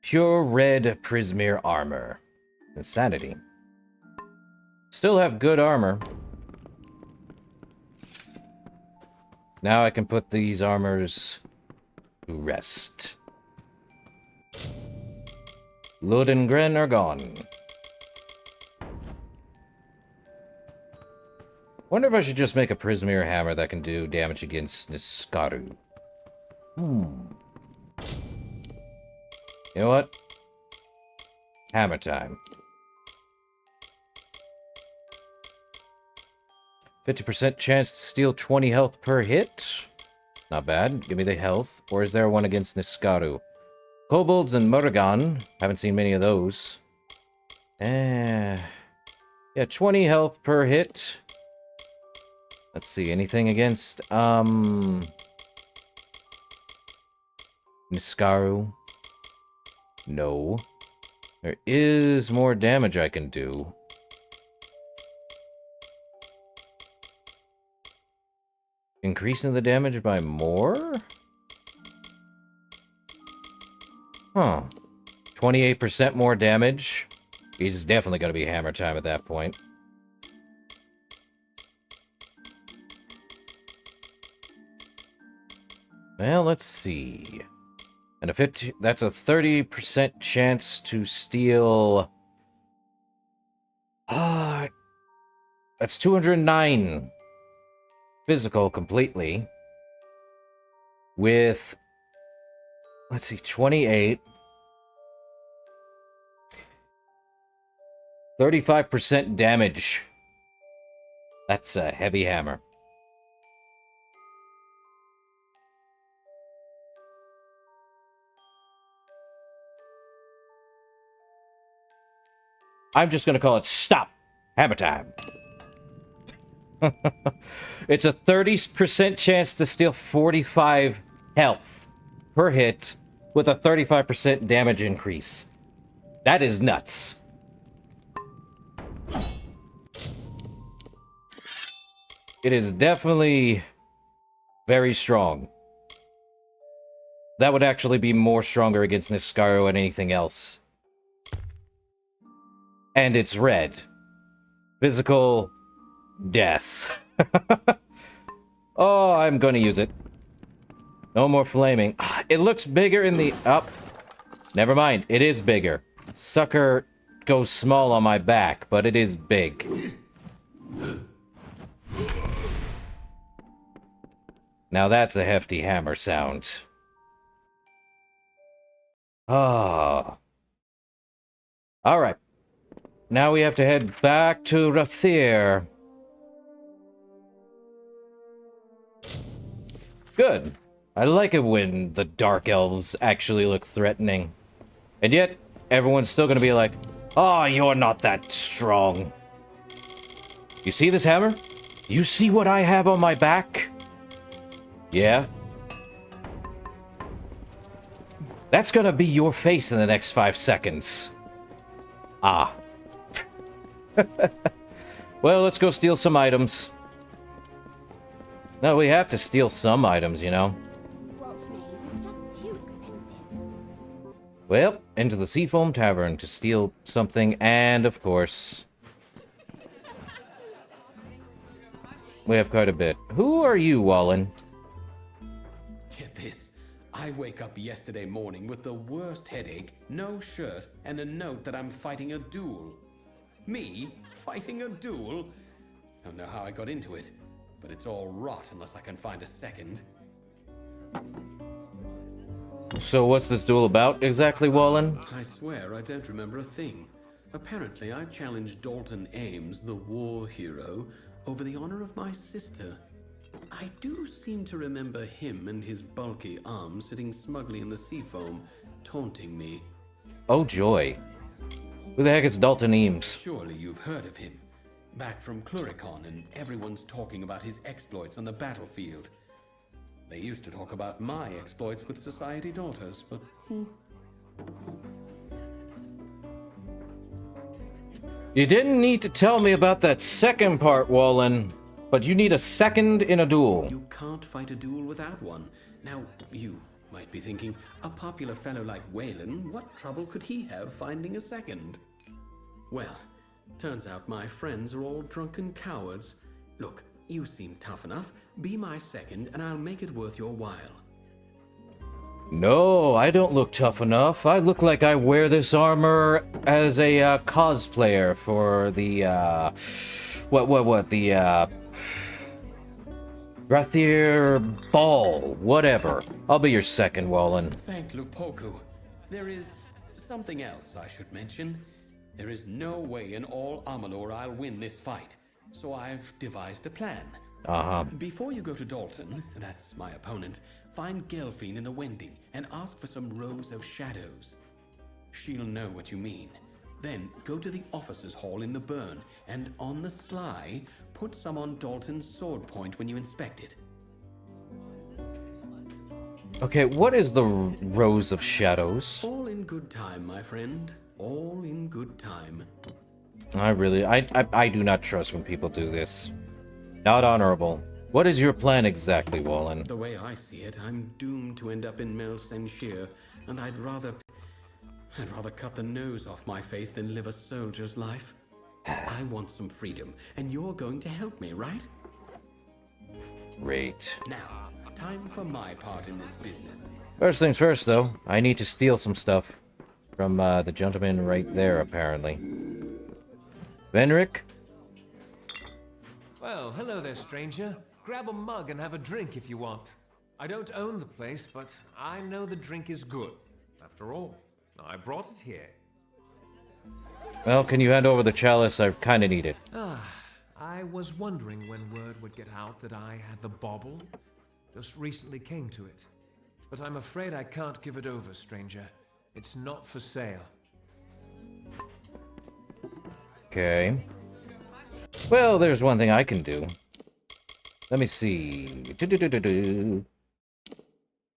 Pure red Prismeer armor. Insanity. Still have good armor. Now I can put these armors to rest. Lud and Gren are gone. Wonder if I should just make a Prismeer hammer that can do damage against Niskaru. You know what? Hammer time. 50% chance to steal 20 health per hit. Not bad. Give me the health. Or is there one against Niskaru? Kobolds and Murgan. Haven't seen many of those. Yeah, 20 health per hit. Let's see, anything against, Niskaru? No. There is more damage I can do. Increasing the damage by more? Huh. 28% more damage? He's definitely going to be hammer time at that point. Well, let's see. And that's a 30% chance to steal... that's 209 physical completely. With... Let's see, 28. 35% damage. That's a heavy hammer. I'm just going to call it stop. Hammer time. It's a 30% chance to steal 45 health per hit with a 35% damage increase. That is nuts. It is definitely very strong. That would actually be more stronger against Niskaru and anything else. And it's red. Physical death. Oh, I'm going to use it. No more flaming. It looks bigger in the... Never mind. It is bigger. Sucker goes small on my back, but it is big. Now that's a hefty hammer sound. Alright. Now we have to head back to Rathir. Good. I like it when the Dark Elves actually look threatening. And yet, everyone's still gonna be like, "Oh, you're not that strong. You see this hammer? You see what I have on my back? Yeah? That's gonna be your face in the next 5 seconds. Ah. Well, let's go steal some items. No, we have to steal some items, you know. Well, into the Seafoam Tavern to steal something, and of course... we have quite a bit. Who are you, Wallen? Get this. I wake up yesterday morning with the worst headache, no shirt, and a note that I'm fighting a duel. Me? Fighting a duel? Don't know how I got into it, but it's all rot unless I can find a second. So what's this duel about exactly, Wallen? I swear I don't remember a thing. Apparently I challenged Dalton Ames, the war hero, over the honor of my sister. I do seem to remember him and his bulky arm sitting smugly in the seafoam, taunting me. Oh joy. Who the heck is Dalton Ames? Surely you've heard of him. Back from Cluricon, and everyone's talking about his exploits on the battlefield. They used to talk about my exploits with Society Daughters, but... You didn't need to tell me about that second part, Wallen. But you need a second in a duel. You can't fight a duel without one. Now, you might be thinking, a popular fellow like Waylon, what trouble could he have finding a second? Well, turns out my friends are all drunken cowards. Look, you seem tough enough. Be my second, and I'll make it worth your while. No, I don't look tough enough. I look like I wear this armor as a cosplayer for the, Grathier Ball, whatever. I'll be your second, Wallen. Thank Lupoku. There is something else I should mention. There is no way in all Amalur I'll win this fight, so I've devised a plan. Uh-huh. Before you go to Dalton, that's my opponent, find Gelfine in the Wending and ask for some rows of shadows. She'll know what you mean. Then go to the officers' hall in the burn, and on the sly, put some on Dalton's sword point when you inspect it. Okay, what is the rows of shadows? All in good time, my friend. All in good time. I do not trust when people do this. Not honorable. What is your plan exactly, Wallen? The way I see it, I'm doomed to end up in Melsenshire, and I'd rather cut the nose off my face than live a soldier's life. I want some freedom, and you're going to help me, right? Great. Now, time for my part in this business. First things first, though. I need to steal some stuff from the gentleman right there, apparently. Venric? Well, hello there, stranger. Grab a mug and have a drink if you want. I don't own the place, but I know the drink is good. After all, I brought it here. Well, can you hand over the chalice? I kind of need it. I was wondering when word would get out that I had the bauble. Just recently came to it. But I'm afraid I can't give it over, stranger. It's not for sale. Okay. Well, there's one thing I can do. Let me see.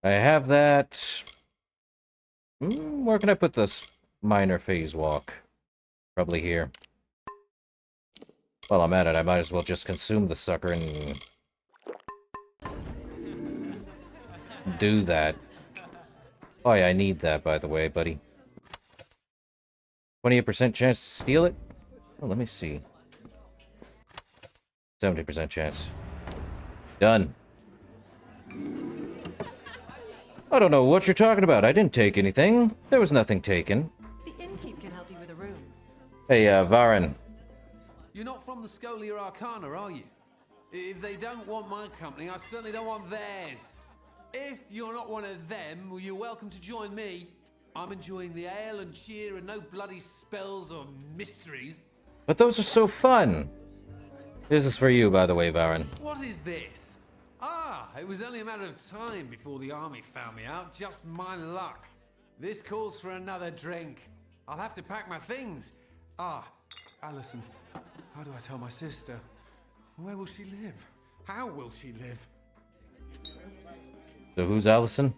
I have that. Where can I put this minor phase walk? Probably here. While I'm at it, I might as well just consume the sucker and do that. Oh yeah, I need that, by the way, buddy. 28% chance to steal it? Oh, let me see. 70% chance. Done. I don't know what you're talking about. I didn't take anything. There was nothing taken. The innkeep can help you with a room. Hey, Varen. You're not from the Scholia Arcana, are you? If they don't want my company, I certainly don't want theirs. If you're not one of them, well, you're welcome to join me. I'm enjoying the ale and cheer and no bloody spells or mysteries. But those are so fun. This is for you, by the way, Varen. What is this? Ah, it was only a matter of time before the army found me out. Just my luck. This calls for another drink. I'll have to pack my things. Ah, Alison, how do I tell my sister? Where will she live? How will she live? So who's Allison?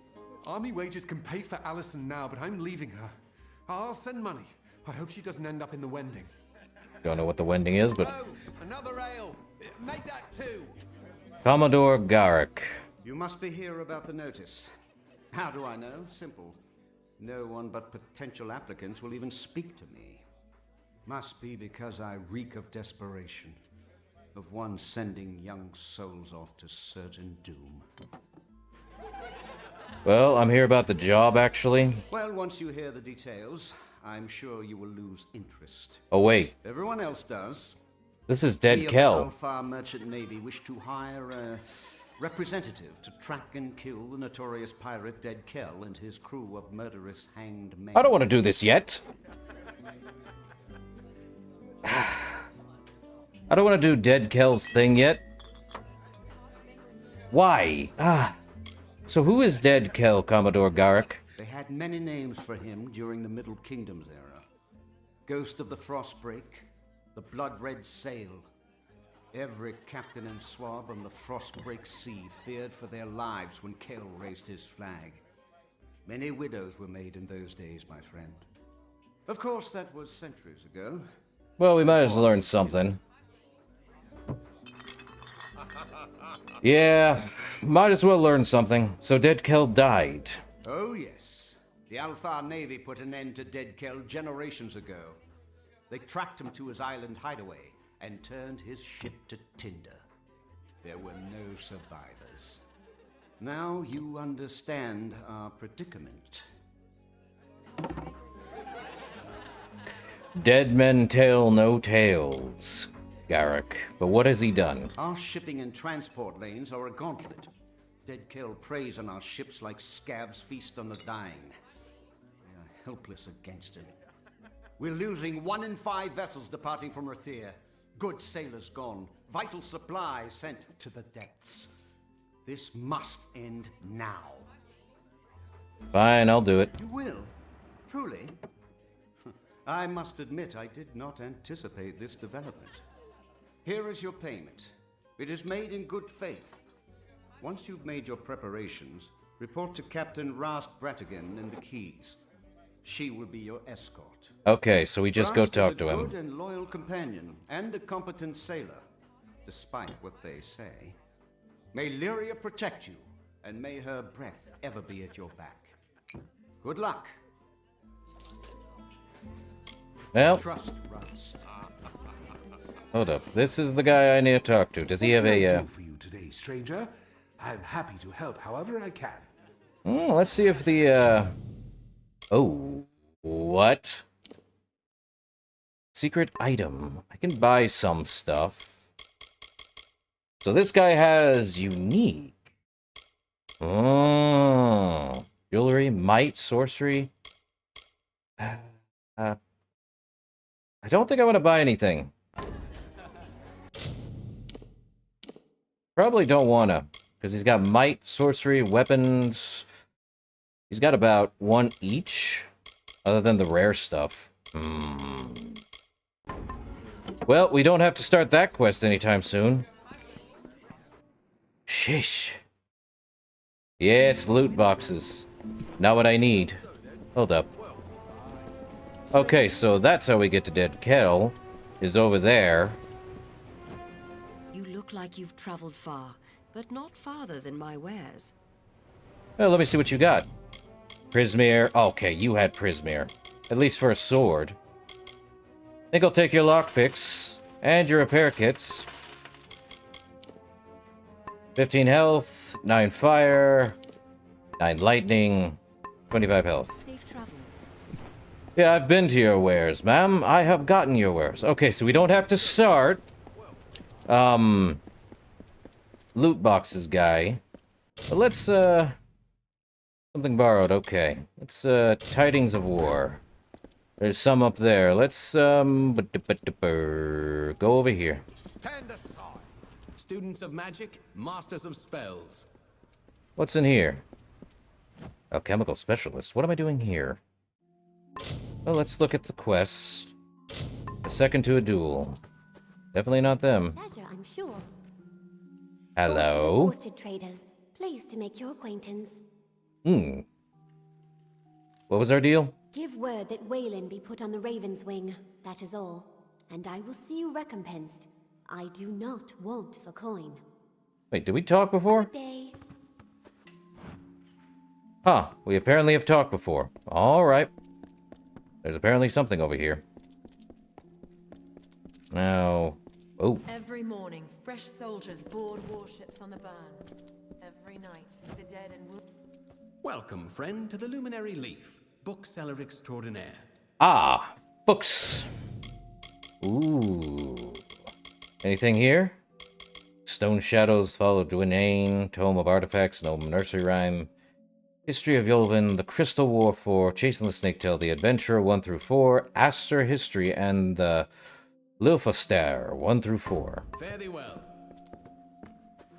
Army wages can pay for Alison now, but I'm leaving her. I'll send money. I hope she doesn't end up in the Wending. Don't know what the Wending is, but... Oh, another ale. Make that two. Commodore Garrick. You must be here about the notice. How do I know? Simple. No one but potential applicants will even speak to me. Must be because I reek of desperation. Of one sending young souls off to certain doom. Well, I'm here about the job, actually. Well, once you hear the details, I'm sure you will lose interest. Oh, wait. Everyone else does. This is Dead Kell. The Alpha Merchant Navy wish to hire a representative to track and kill the notorious pirate Dead Kell and his crew of murderous hanged men. I don't want to do this yet. I don't want to do Dead Kell's thing yet. Why? So who is Dead Kell, Commodore Garrick? They had many names for him during the Middle Kingdom's era. Ghost of the Frostbreak, the Blood-Red Sail. Every captain and swab on the Frostbreak Sea feared for their lives when Kell raised his flag. Many widows were made in those days, my friend. Of course, that was centuries ago. Well, we might as well learn something. Yeah, might as well learn something. So Dead Kell died. Oh, yes. The Alpha Navy put an end to Dead Kell generations ago. They tracked him to his island hideaway and turned his ship to tinder. There were no survivors. Now you understand our predicament. Dead men tell no tales, Garrick. But what has he done? Our shipping and transport lanes are a gauntlet. Dead Kell preys on our ships like scabs feast on the dying. We are helpless against him. We're losing 1 in 5 vessels departing from Rathir. Good sailors gone. Vital supplies sent to the depths. This must end now. Fine, I'll do it. You will? Truly? I must admit I did not anticipate this development. Here is your payment. It is made in good faith. Once you've made your preparations, report to Captain Rast Bratigan in the Keys. She will be your escort. Okay, so we just go Rast talk is to a him. good and loyal companion, and a competent sailor, despite what they say. May Lyria protect you, and may her breath ever be at your back. Good luck. Well, Trust Rast. hold up. This is the guy I need to talk to. Does he have What can I a, do for you today, stranger? I'm happy to help however I can. let's see if the, Oh, what? Secret item. I can buy some stuff. So this guy has unique. Oh, jewelry, might, sorcery. I don't think I want to buy anything. Probably don't want to, because he's got might, sorcery, weapons. He's got about 1 each, other than the rare stuff. Well, we don't have to start that quest anytime soon. Sheesh. Yeah, it's loot boxes. Not what I need. Hold up. Okay, so that's how we get to Dead Kell, is over there. You look like you've traveled far, but not farther than my wares. Well, let me see what you got. Prismere. Okay, you had Prismere. At least for a sword. Think I'll take your lockpicks and your repair kits. 15 health, 9 fire, 9 lightning, 25 health. Safe travels. Yeah, I've been to your wares, ma'am. I have gotten your wares. Okay, so we don't have to start. Loot boxes guy. But let's, something borrowed, okay. Let's, tidings of war. There's some up there. Let's, go over here. Stand aside. Students of magic, masters of spells. What's in here? Alchemical specialist. What am I doing here? Well, let's look at the quest. A second to a duel. Definitely not them. Pleasure, I'm sure. Hello? Worsted traders, pleased to make your acquaintance. Hmm. What was our deal? Give word that Waylon be put on the Raven's wing. That is all. And I will see you recompensed. I do not want for coin. Wait, did we talk before? Good day. Huh, we apparently have talked before. Alright. There's apparently something over here. Now... Oh. Every morning, fresh soldiers board warships on the burn. Every night, the dead and wounded... Welcome, friend, to the Luminary Leaf, bookseller extraordinaire. Ah, books. Ooh. Anything here? Stone Shadows, Fall of Dwayne, Tome of Artifacts, Gnome Nursery Rhyme, History of Yolvin, The Crystal War 4, Chasing the Snaketail, The Adventurer 1 through 4, Aster History, and the Lilfastar 1 through 4. Fare thee well.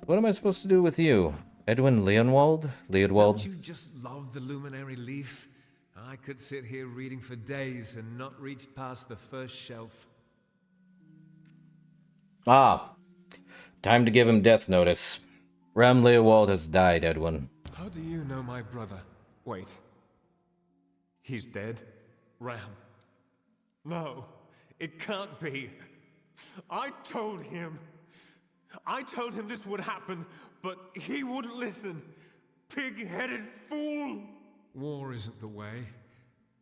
What am I supposed to do with you? Edwin Leonwald? Don't you just love the Luminary Leaf? I could sit here reading for days and not reach past the first shelf. Ah. Time to give him death notice. Ram Leowald has died, Edwin. How do you know my brother? Wait. He's dead? Ram. No, it can't be. I told him this would happen, but he wouldn't listen. Pig-headed fool! War isn't the way.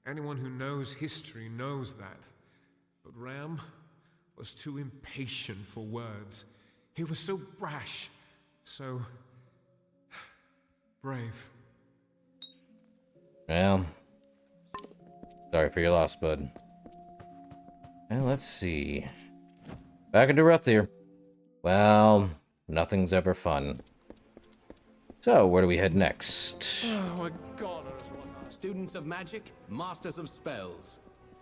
Anyone who knows history knows that. But Ram was too impatient for words. He was so brash, so... brave. Well, sorry for your loss, bud. Well, let's see. Back into Ruthier. Well, nothing's ever fun. So, where do we head next? Oh my god. Students of magic, masters of spells.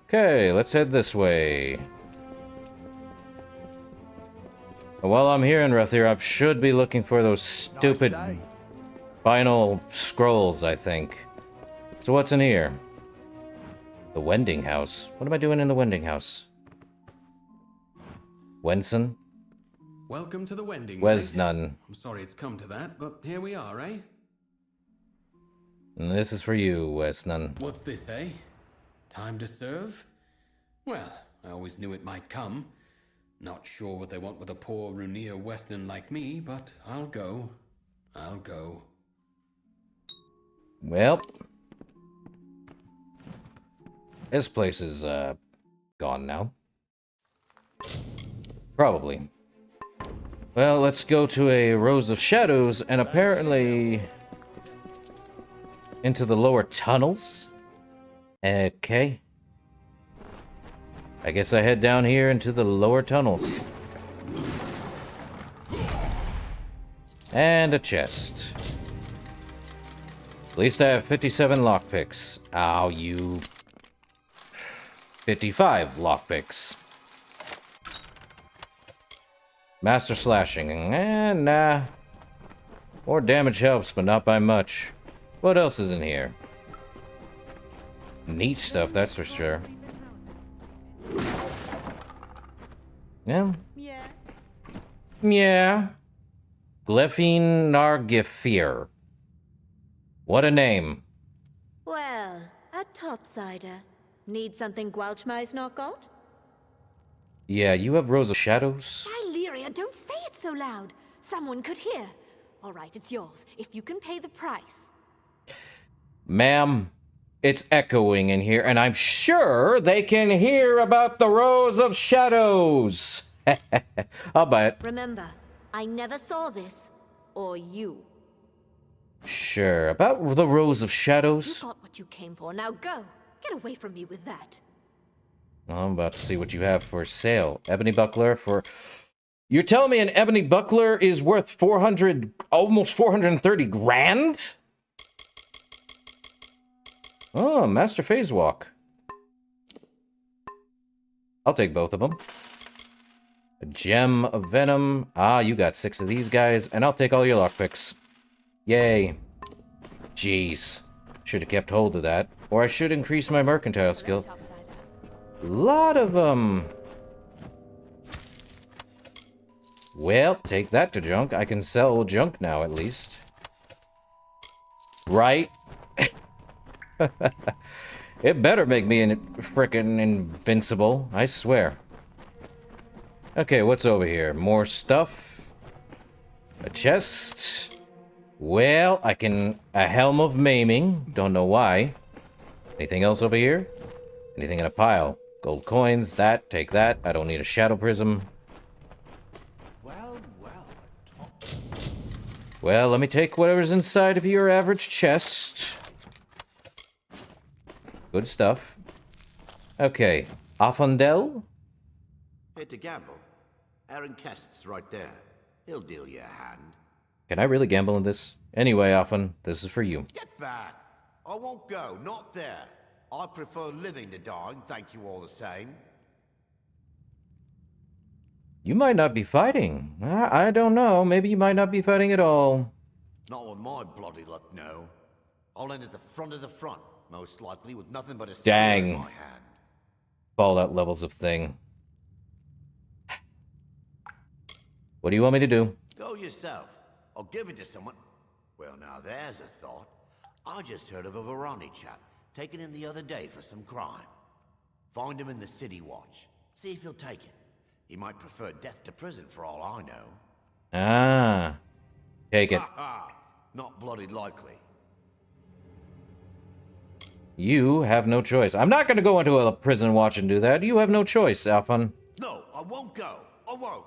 Okay, let's head this way. While I'm here in Ruthier, I should be looking for those stupid final scrolls, I think. So what's in here? The Wending House. What am I doing in the Wending House? Wenson? Welcome to the Wending. Wesnun. I'm sorry it's come to that, but here we are, eh? And this is for you, Wesnun. What's this, eh? Time to serve? Well, I always knew it might come. Not sure what they want with a poor Runir Western like me, but I'll go. I'll go. Well, this place is, gone now. Probably. Well, let's go to a Rose of Shadows, and apparently... into the lower tunnels? Okay. I guess I head down here into the lower tunnels. And a chest. At least I have 57 lockpicks. Ow, you... 55 lockpicks. Master Slashing. Nah. More damage helps, but not by much. What else is in here? Neat stuff, that's for sure. Yeah. Yeah. Glyphine Nargifir. What a name. Well, a topsider. Need something Gwalchmai's not got? Yeah, you have Rose of Shadows? Illyria, don't say it so loud. Someone could hear. All right, it's yours, if you can pay the price. Ma'am, it's echoing in here, and I'm sure they can hear about the Rose of Shadows. I'll buy it. Remember, I never saw this. Or you. Sure, about the Rose of Shadows. You got what you came for, now go. Get away from me with that. I'm about to see what you have for sale. Ebony Buckler for... You're telling me an Ebony Buckler is worth 400... almost 430 grand? Oh, Master Phase Walk. I'll take both of them. A Gem of Venom. Ah, you got 6 of these guys. And I'll take all your lockpicks. Yay. Jeez. Should have kept hold of that. Or I should increase my mercantile skill. Lot of, Well, take that to junk. I can sell junk now, at least. Right? It better make me frickin' invincible, I swear. Okay, what's over here? More stuff? A chest? Well, I can... A helm of maiming. Don't know why. Anything else over here? Anything in a pile? Gold coins, that, take that. I don't need a shadow prism. Well, let me take whatever's inside of your average chest. Good stuff. Okay, Affondel? Here to gamble. Aaron Kest's right there. He'll deal you a hand. Can I really gamble in this? Anyway, Affon, this is for you. Get back! I won't go, not there. I prefer living to dying, thank you all the same. You might not be fighting. I don't know. Maybe you might not be fighting at all. Not with my bloody luck, no. I'll end at the front of the front, most likely, with nothing but a spear in my hand. Fallout levels of thing. What do you want me to do? Go yourself. I'll give it to someone. Well, now there's a thought. I just heard of a Varani chap taken in the other day for some crime. Find him in the City Watch. See if he'll take it. He might prefer death to prison for all I know. Ah. Take it. Not bloody likely. You have no choice. I'm not going to go into a prison watch and do that. You have no choice, Affon. No, I won't go. I won't.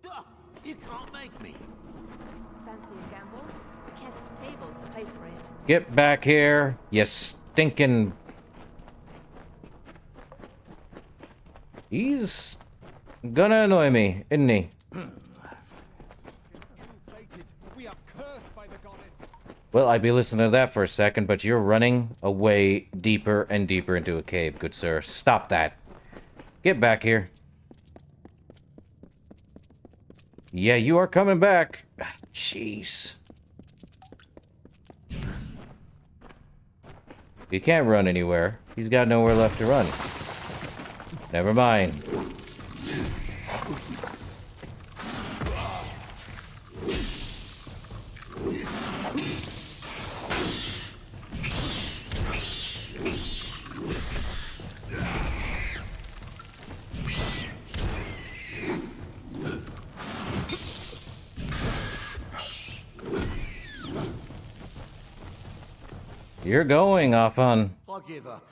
Duh, you can't make me. Fancy a gamble? Kest's table's the place for it. Get back here, you stinking... He's gonna annoy me, isn't he? Well, I'd be listening to that for a second, but you're running away deeper and deeper into a cave, good sir. Stop that. Get back here. Yeah, you are coming back. Jeez. He can't run anywhere. He's got nowhere left to run. Never mind. You're going off on... I give up.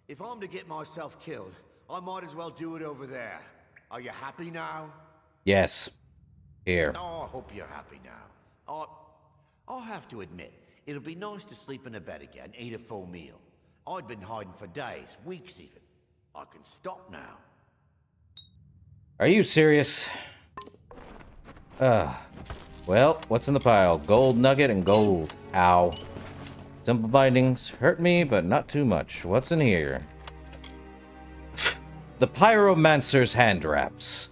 If I'm to get myself killed, I might as well do it over there. Are you happy now? Yes. Here. Oh, I hope you're happy now. I'll have to admit, it'll be nice to sleep in a bed again, eat a full meal. I'd been hiding for days, weeks even. I can stop now. Are you serious? Well, what's in the pile? Gold nugget and gold. Ow. Simple bindings hurt me, but not too much. What's in here? The Pyromancer's hand wraps.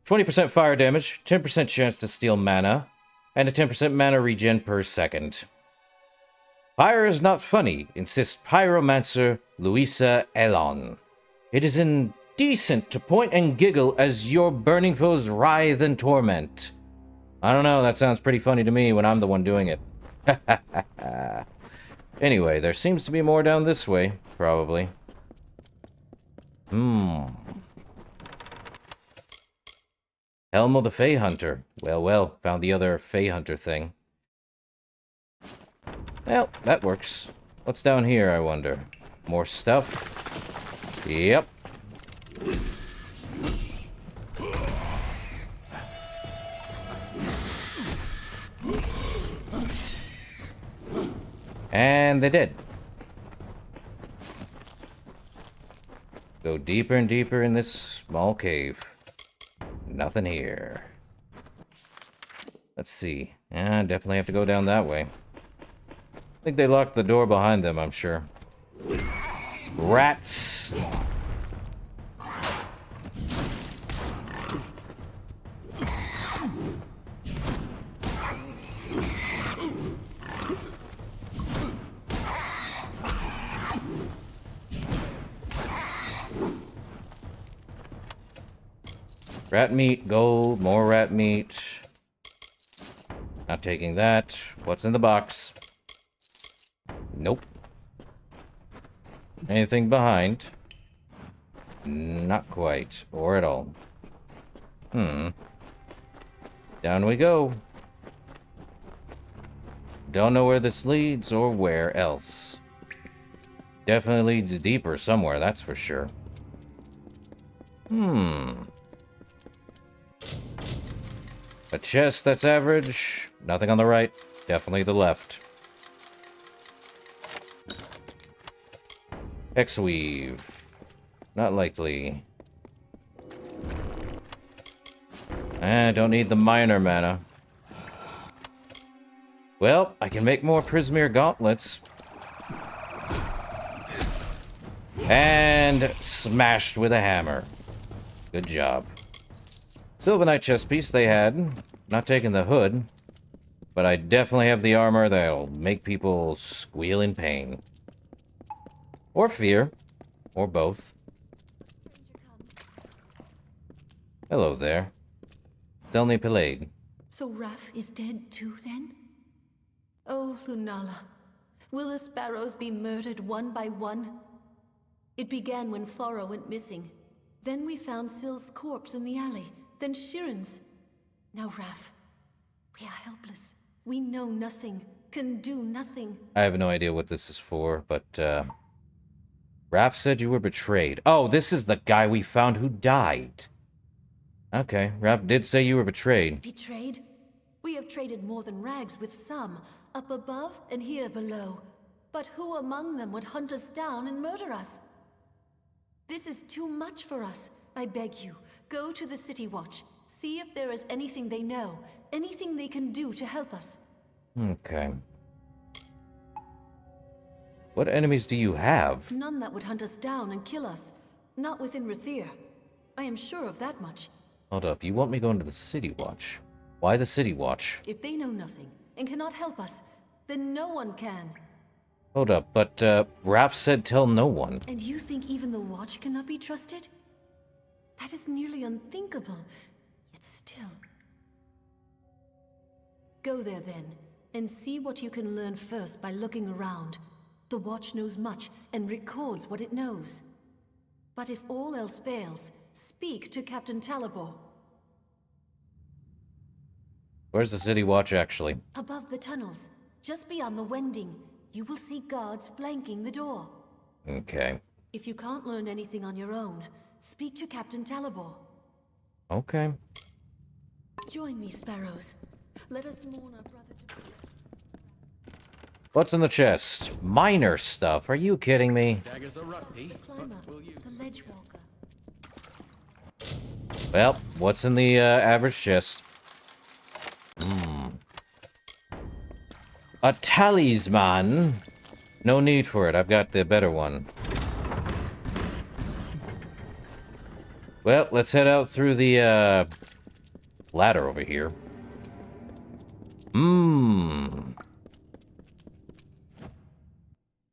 20% fire damage, 10% chance to steal mana, and a 10% mana regen per second. Fire is not funny, insists Pyromancer Luisa Elon. It is indecent to point and giggle as your burning foes writhe in torment. I don't know, that sounds pretty funny to me when I'm the one doing it. Anyway, there seems to be more down this way, probably. Helm of the Fey Hunter. Well, found the other Fey Hunter thing. Well, that works. What's down here, I wonder? More stuff? Yep. And they did. Go deeper and deeper in this small cave. Nothing here. Let's see. Yeah, definitely have to go down that way. I think they locked the door behind them, I'm sure. Rats! Rat meat, gold, more rat meat. Not taking that. What's in the box? Nope. Anything behind? Not quite. Or at all. Down we go. Don't know where this leads or where else. Definitely leads deeper somewhere, that's for sure. A chest that's average. Nothing on the right. Definitely the left. X-weave. Not likely. Don't need the minor mana. Well, I can make more Prismere gauntlets. And smashed with a hammer. Good job. Sylvanite chest piece they had. Not taking the hood. But I definitely have the armor that'll make people squeal in pain. Or fear. Or both. Hello there. Delny Pelade. So Raph is dead too, then? Oh, Lunala. Will the sparrows be murdered one by one? It began when Fara went missing. Then we found Syl's corpse in the alley. Then Shiren's. Now Raph. We are helpless. We know nothing. Can do nothing. I have no idea what this is for, but, Raph said you were betrayed. Oh, this is the guy we found who died. Okay, Raph did say you were betrayed. Betrayed? We have traded more than rags with some, up above and here below. But who among them would hunt us down and murder us? This is too much for us. I beg you, go to the City Watch. See if there is anything they know, anything they can do to help us. Okay. What enemies do you have? None that would hunt us down and kill us. Not within Rathir. I am sure of that much. Hold up, you want me going to the City Watch? Why the City Watch? If they know nothing and cannot help us, then no one can. Hold up, but, Raph said tell no one. And you think even the Watch cannot be trusted? That is nearly unthinkable, yet still. Go there then, and see what you can learn first by looking around. The Watch knows much, and records what it knows. But if all else fails, speak to Captain Talabor. Where's the City Watch, actually? Above the tunnels, just beyond the wending, you will see guards flanking the door. Okay. If you can't learn anything on your own, speak to Captain Talabor. Okay. Join me, sparrows. Let us mourn our brother to... What's in the chest? Minor stuff. Are you kidding me? Daggers are rusty. The climber, the ledge walker. Well, what's in the average chest? A talisman. No need for it. I've got the better one. Well, let's head out through the ladder over here.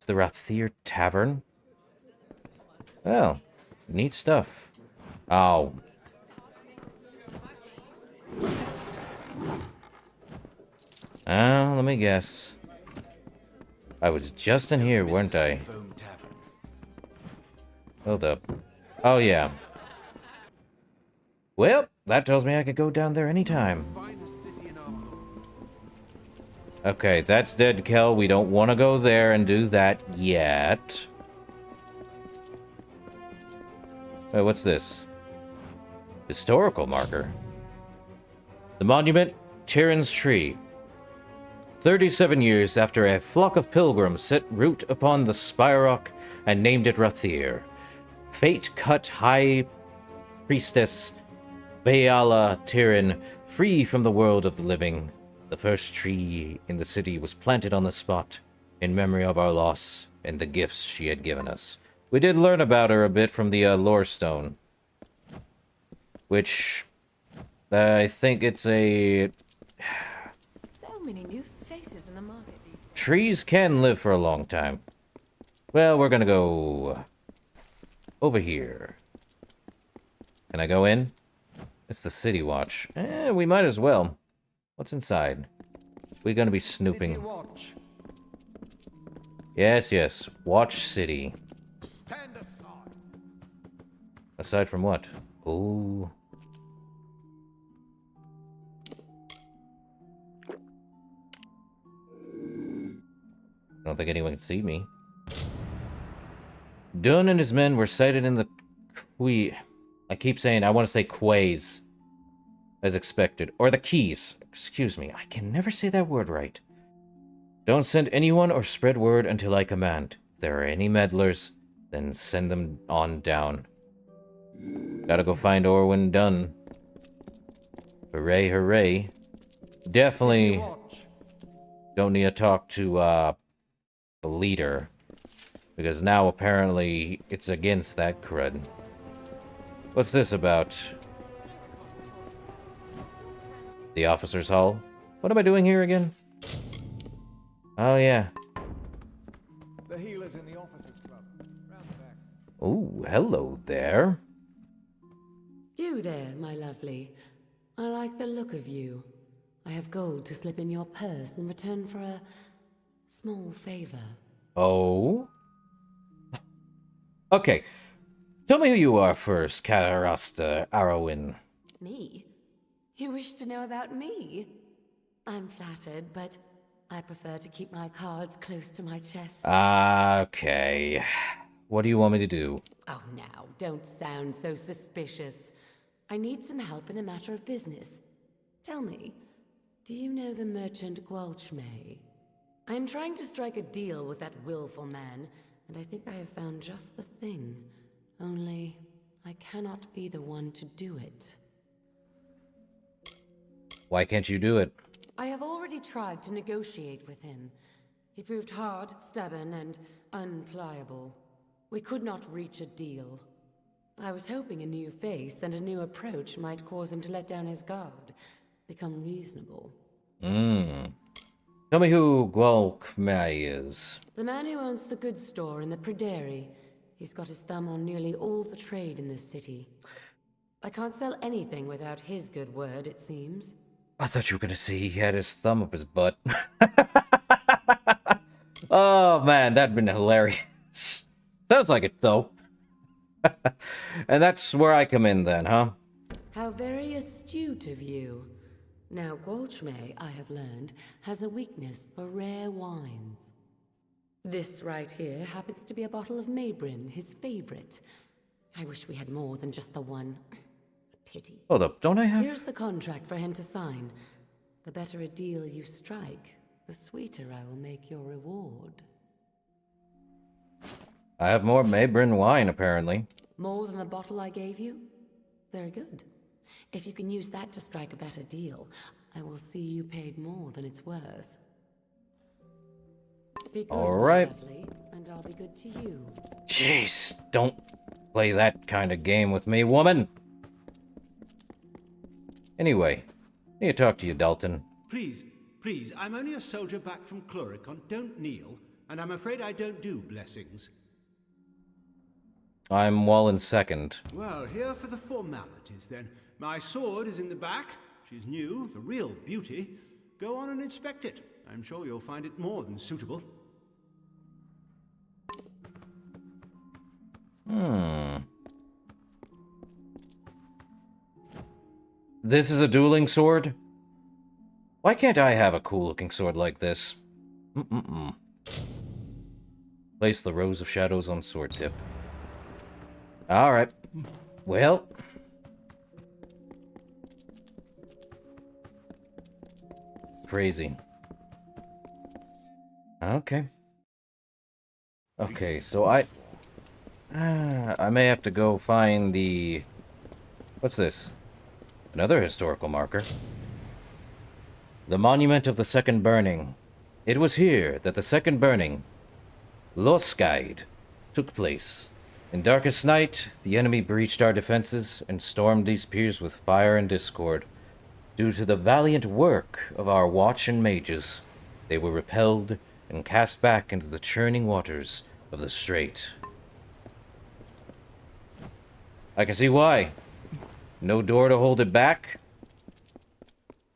The Rathir Tavern. Well, neat stuff. Oh. Let me guess. I was just in here, weren't I? Hold up. Oh, yeah. Well, that tells me I could go down there anytime. Okay, that's dead, Kel. We don't want to go there and do that yet. Wait, what's this? Historical marker. The monument, Tyrann's Tree. 37 years after a flock of pilgrims set root upon the Spyrock and named it Rathir, fate cut High Priestess Bayala Tyrann free from the world of the living. The first tree in the city was planted on the spot in memory of our loss and the gifts she had given us. We did learn about her a bit from the lore stone, which I think it's a... So many new faces in the market these days. Trees can live for a long time. Well, we're gonna go over here. Can I go in? It's the City Watch. We might as well. What's inside? We're gonna be snooping. City Watch. Yes, yes. Watch City. Stand aside. Aside from what? Ooh. I don't think anyone can see me. Dunn and his men were sighted in the I keep saying I want to say quays. As expected. Or the keys. Excuse me. I can never say that word right. Don't send anyone or spread word until I command. If there are any meddlers, then send them on down. Gotta go find Orwin Dunn. Hooray, hooray. Definitely don't need to talk to, the leader. Because now, apparently, it's against that crud. What's this about? The officer's hall? What am I doing here again? Oh, yeah. The healers in the officers' club. Round the back. Oh, hello there. You there, my lovely. I like the look of you. I have gold to slip in your purse in return for a small favor. Oh? Okay. Tell me who you are first, Karasta Arrowin. Me? You wish to know about me? I'm flattered, but I prefer to keep my cards close to my chest. Okay. What do you want me to do? Oh, now, don't sound so suspicious. I need some help in a matter of business. Tell me, do you know the merchant Gwalchmay? I am trying to strike a deal with that willful man, and I think I have found just the thing. Only, I cannot be the one to do it. Why can't you do it? I have already tried to negotiate with him. He proved hard, stubborn, and unpliable. We could not reach a deal. I was hoping a new face and a new approach might cause him to let down his guard, become reasonable. Tell me who Gwalchmay is. The man who owns the goods store in the Prairie. He's got his thumb on nearly all the trade in this city. I can't sell anything without his good word, it seems. I thought you were gonna say he had his thumb up his butt. Oh man, that'd been hilarious. Sounds like it though. And that's where I come in then, huh? How very astute of you. Now, Gwalchmay, I have learned, has a weakness for rare wines. This right here happens to be a bottle of Maybrin, his favorite. I wish we had more than just the one. Pity. Hold up, don't I have... Here's the contract for him to sign. The better a deal you strike, the sweeter I will make your reward. I have more Maybrin wine, apparently. More than the bottle I gave you? Very good. If you can use that to strike a better deal, I will see you paid more than it's worth. Be good, all right. Lovely, and I'll be good to you. Jeez, don't play that kind of game with me, woman. Anyway, I need to talk to you, Dalton. Please, please, I'm only a soldier back from Cluricon. Don't kneel, and I'm afraid I don't do blessings. I'm Wallen's second. Well, here for the formalities, then. My sword is in the back. She's new, the real beauty. Go on and inspect it. I'm sure you'll find it more than suitable. This is a dueling sword? Why can't I have a cool-looking sword like this? Place the rows of shadows on sword tip. Alright. Well. Crazy. Okay. Okay, so I may have to go find the... What's this? Another historical marker. The Monument of the Second Burning. It was here that the Second Burning, Losgide, took place. In darkest night, the enemy breached our defenses and stormed these piers with fire and discord. Due to the valiant work of our watch and mages, they were repelled and cast back into the churning waters of the strait. I can see why. No door to hold it back?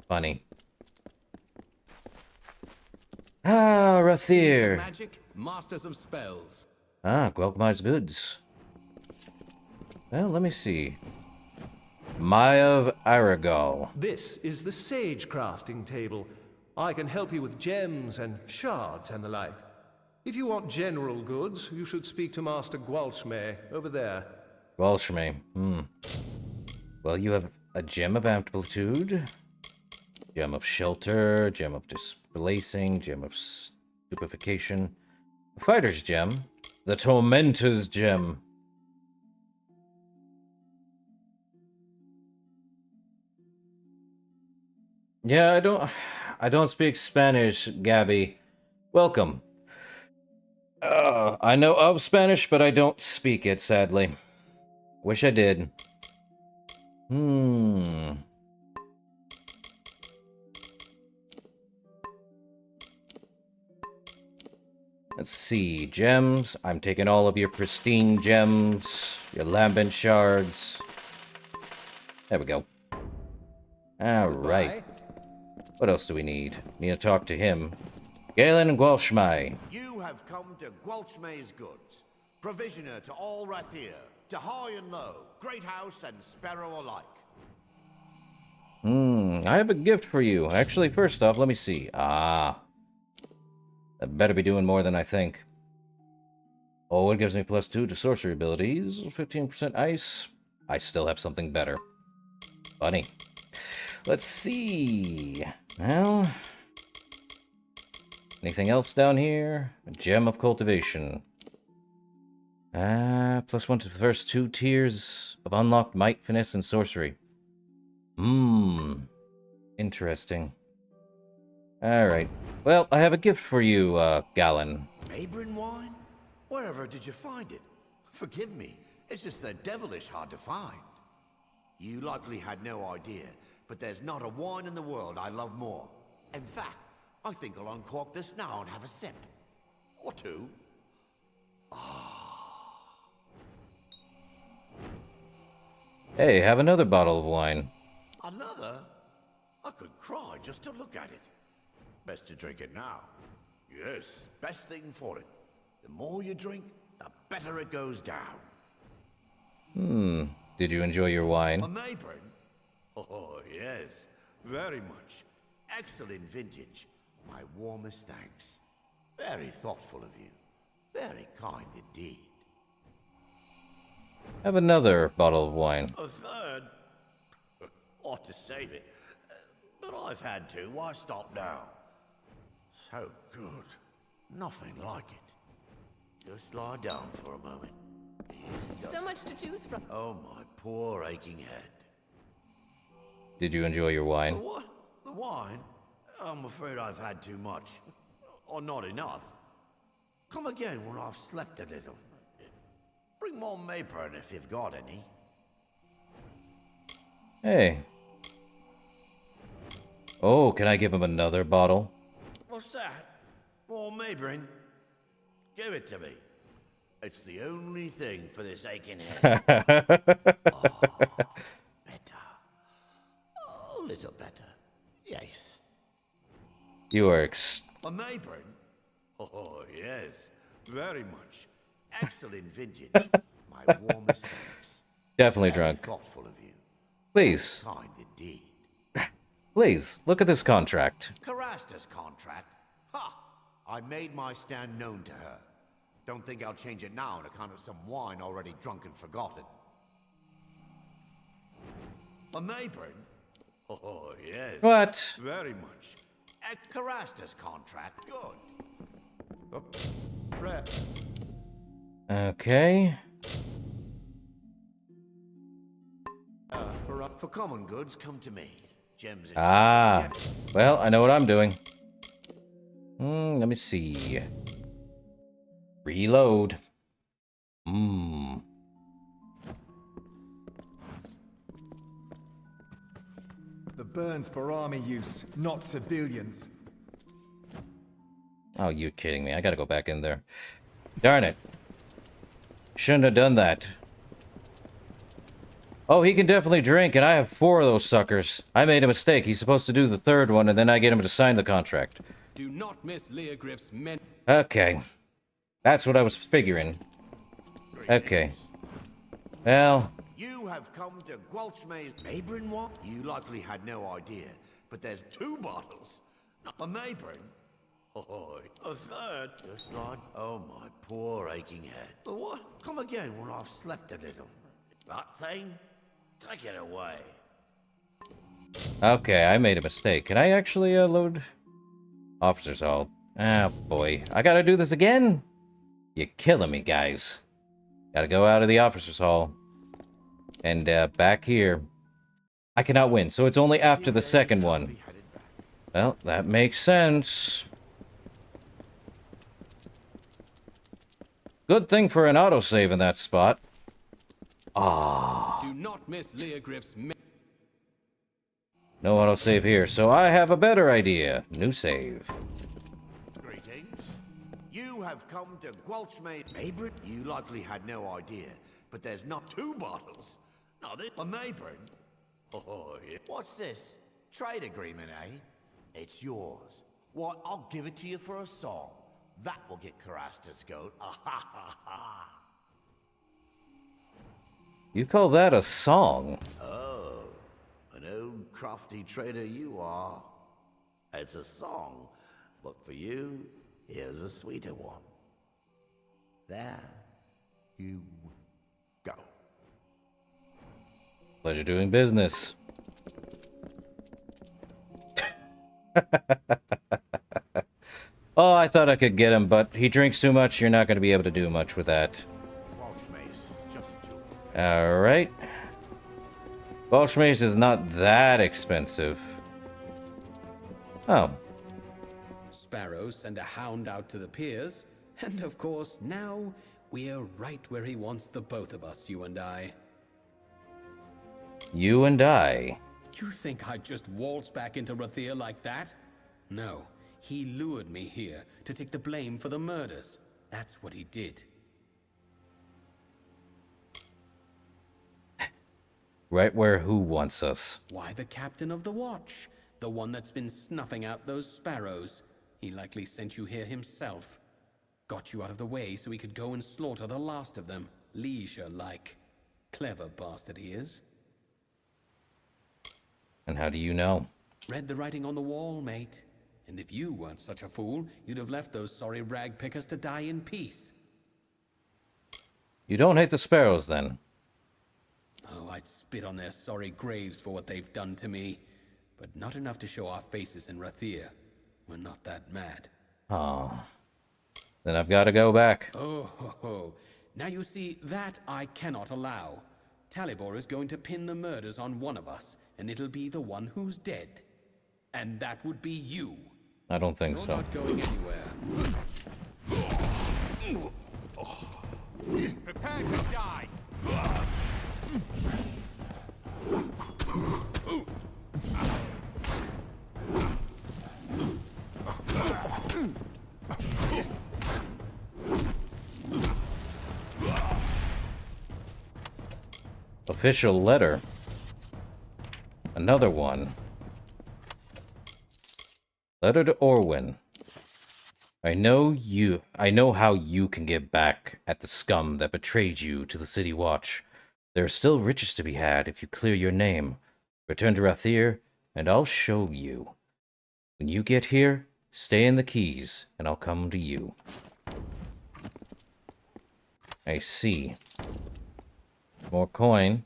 Funny. Ah, Rathir. Magic, masters of spells. Ah, Gwelkmai's goods. Well, let me see. Mayav Aragal. This is the sage crafting table. I can help you with gems and shards and the like. If you want general goods, you should speak to Master Gwalchmay over there. Gwalchmay. Well, you have a gem of amplitude, gem of shelter, gem of displacing, gem of stupefaction, a fighter's gem, the tormentor's gem. Yeah, I don't speak Spanish, Gabby. Welcome. I know of Spanish, but I don't speak it, sadly. Wish I did. Let's see. Gems. I'm taking all of your pristine gems. Your lambent shards. There we go. Alright. What else do we need? Need to talk to him. Galen Gwalchmai. You have come to Gwalchmay's goods, provisioner to all Rathir, to high and low, great house and sparrow alike. I have a gift for you. Actually, first off, let me see. That better be doing more than I think. Oh, it gives me +2 to sorcery abilities, 15% ice. I still have something better. Funny. Let's see. Well, anything else down here? A gem of cultivation. +1 to the first 2 tiers of unlocked might, finesse, and sorcery. Interesting. Alright. Well, I have a gift for you, Galen. Mabrin wine? Wherever did you find it? Forgive me, it's just they're devilish hard to find. You likely had no idea, but there's not a wine in the world I love more. In fact, I think I'll uncork this now and have a sip. Or two. Hey, have another bottle of wine. Another? I could cry just to look at it. Best to drink it now. Yes, best thing for it. The more you drink, the better it goes down. Did you enjoy your wine? A Mabrin? Oh, yes. Very much. Excellent vintage. My warmest thanks. Very thoughtful of you. Very kind indeed. Have another bottle of wine. A third? Ought to save it. But I've had to. Why stop now? So good. Nothing like it. Just lie down for a moment. So much to choose from. Oh, my poor aching head. Did you enjoy your wine? The what? The wine? I'm afraid I've had too much. Or not enough. Come again when I've slept a little. Bring more Mabrin if you've got any. Hey. Oh, can I give him another bottle? What's that? More Mabrin? Give it to me. It's the only thing for this aching head. Better. A little better. Yes. You are A Mabrin? Oh, yes. Very much. Excellent vintage. My warmest thanks. definitely Very drunk. thoughtful of you. Please. Kind indeed. Please, look at this contract. Carasta's contract? Ha! I made my stand known to her. Don't think I'll change it now on account of some wine already drunk and forgotten. A Mabrin? Oh, yes. What? Very much. At Carasta's contract? Good. Prep. Okay. For common goods, come to me. Gems and Well, I know what I'm doing. Let me see. Reload. The burn's for army use, not civilians. Oh, you kidding me. I gotta go back in there. Darn it. Shouldn't have done that. Oh, he can definitely drink, and I have 4 of those suckers. I made a mistake. He's supposed to do the 3rd one, and then I get him to sign the contract. Do not miss Leogriff's men. Okay. That's what I was figuring. Okay. Well... You have come to Gwalchmay's neighboring one? You likely had no idea, but there's 2 bottles. Not a neighboring. Oh, a 3rd. Just like, oh my poor aching head. But what? Come again when I've slept a little. That thing? Take it away. Okay, I made a mistake. Can I actually load... Officer's Hall? Ah, boy. I gotta do this again? You're killing me, guys. Gotta go out of the Officer's Hall. And, back here. I cannot win, so it's only after the 2nd one. Well, that makes sense. Good thing for an autosave in that spot. Ah. Do not miss Leogriff's men. No autosave here, so I have a better idea. New save. Greetings. You have come to Gwalchmay's neighboring? You likely had no idea, but there's not 2 bottles. Not this. A neighboring? Oh, yeah. What's this? Trade agreement, eh? It's yours. What? I'll give it to you for a song. That will get Karas to scout. Ah ha ha ha. You call that a song? Oh, an old crafty trader you are. It's a song, but for you, here's a sweeter one. There you go. Pleasure doing business. Oh, I thought I could get him, but he drinks too much. You're not going to be able to do much with that. Alright. Welshmace is not that expensive. Oh. Sparrows send a hound out to the piers, and of course, now we're right where he wants the both of us, you and I. You and I? You think I'd just waltz back into Rathir like that? No. He lured me here to take the blame for the murders. That's what he did. Right where who wants us? Why, the captain of the watch. The one that's been snuffing out those sparrows. He likely sent you here himself. Got you out of the way so he could go and slaughter the last of them. Leisure-like. Clever bastard he is. And how do you know? Read the writing on the wall, mate. And if you weren't such a fool, you'd have left those sorry rag pickers to die in peace. You don't hate the sparrows, then? Oh, I'd spit on their sorry graves for what they've done to me. But not enough to show our faces in Rathir. We're not that mad. Oh. Then I've got to go back. Oh, ho, ho. Now you see, that I cannot allow. Talibor is going to pin the murders on one of us, and it'll be the one who's dead. And that would be you. I don't think You're so. not going anywhere. Prepare to die! Official letter. Another one. Letter to Orwin. I know how you can get back at the scum that betrayed you to the City Watch. There are still riches to be had if you clear your name. Return to Rathir, and I'll show you. When you get here, stay in the Keys, and I'll come to you. I see. More coin.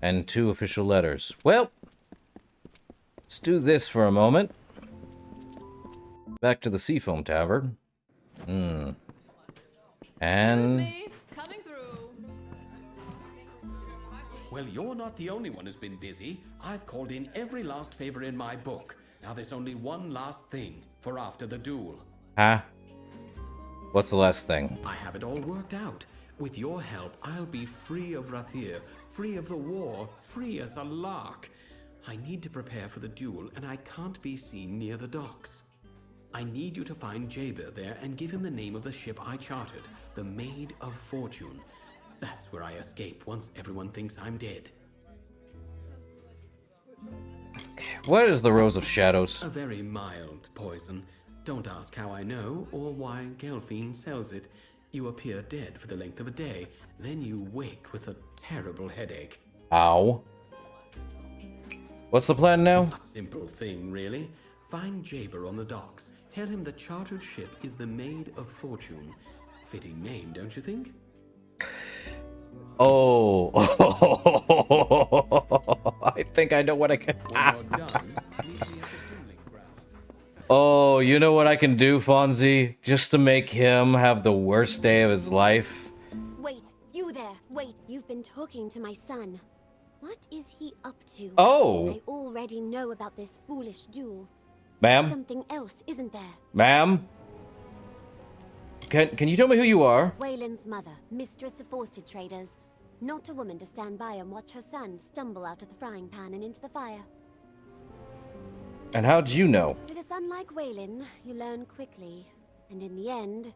And 2 official letters. Well, let's do this for a moment. Back to the Seafoam Tavern. And... Coming through. Well, you're not the only one who's been busy. I've called in every last favor in my book. Now there's only one last thing for after the duel. Huh? What's the last thing? I have it all worked out. With your help, I'll be free of Rathir, free of the war, free as a lark. I need to prepare for the duel, and I can't be seen near the docks. I need you to find Jabir there and give him the name of the ship I chartered, the Maid of Fortune. That's where I escape once everyone thinks I'm dead. What is the Rose of Shadows? A very mild poison. Don't ask how I know or why Gelfine sells it. You appear dead for the length of a day, then you wake with a terrible headache. Ow. What's the plan now? A simple thing, really. Find Jaber on the docks. Tell him the chartered ship is the Maid of Fortune. Fitting name, don't you think? Oh. I think I know what I can... Oh, you know what I can do, Fonzie? Just to make him have the worst day of his life? Wait, you there. Wait, you've been talking to my son. What is he up to? Oh. I already know about this foolish duel. Ma'am? Something else, isn't there? Ma'am? Can you tell me who you are? Wayland's mother, mistress of Forsted traders. Not a woman to stand by and watch her son stumble out of the frying pan and into the fire. And how'd you know? With a son like Wayland, you learn quickly. And in the end,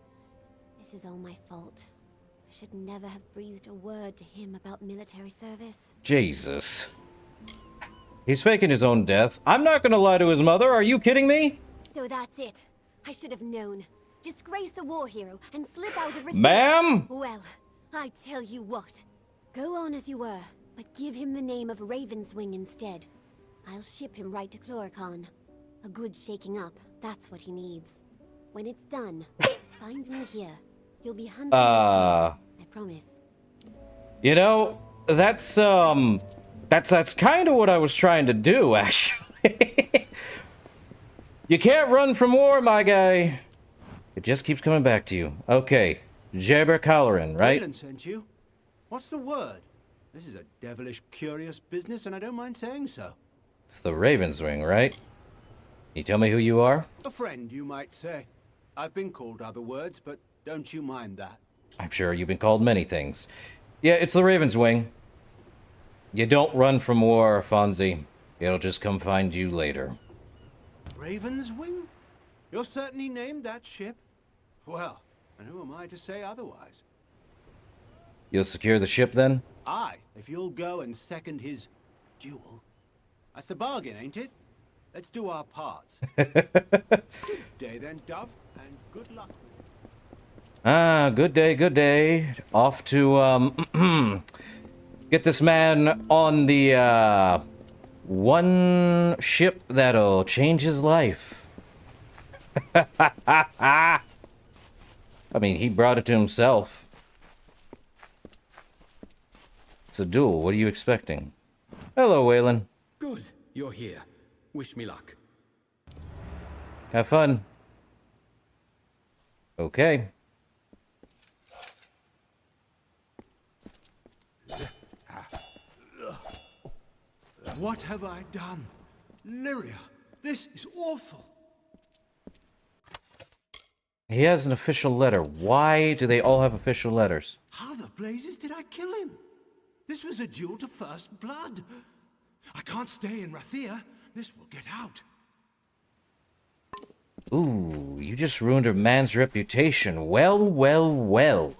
this is all my fault. I should never have breathed a word to him about military service. Jesus. He's faking his own death. I'm not gonna lie to his mother. Are you kidding me? So that's it. I should have known. Disgrace a war hero and slip out of... Ma'am? Well, I tell you what. Go on as you were, but give him the name of Ravenswing instead. I'll ship him right to Chloricon. A good shaking up, that's what he needs. When it's done, find me here. You'll be hunting. I promise. You know, that's kind of what I was trying to do, actually. You can't run from war, my guy. It just keeps coming back to you. Okay, Jaber Caloran, right? Wayland sent you. What's the word? This is a devilish curious business, and I don't mind saying so. It's the Ravenswing, right? Can you tell me who you are? A friend, you might say. I've been called other words, but don't you mind that. I'm sure you've been called many things. Yeah, it's the Ravenswing. You don't run from war, Fonzie. It'll just come find you later. Ravenswing? You're certainly named that ship? Well, and who am I to say otherwise? You'll secure the ship, then? Aye, if you'll go and second his duel. That's the bargain, ain't it? Let's do our parts. Good day then, Dove, and good luck. Ah, good day, good day. Off to, get this man on the, one ship that'll change his life. I mean, he brought it to himself. It's a duel. What are you expecting? Hello, Waylon. Good, you're here. Wish me luck. Have fun. Okay. What have I done? Lyria, this is awful. He has an official letter. Why do they all have official letters? How the blazes did I kill him? This was a duel to first blood. I can't stay in Rathia. This will get out. Ooh, you just ruined a man's reputation. Well, well, well.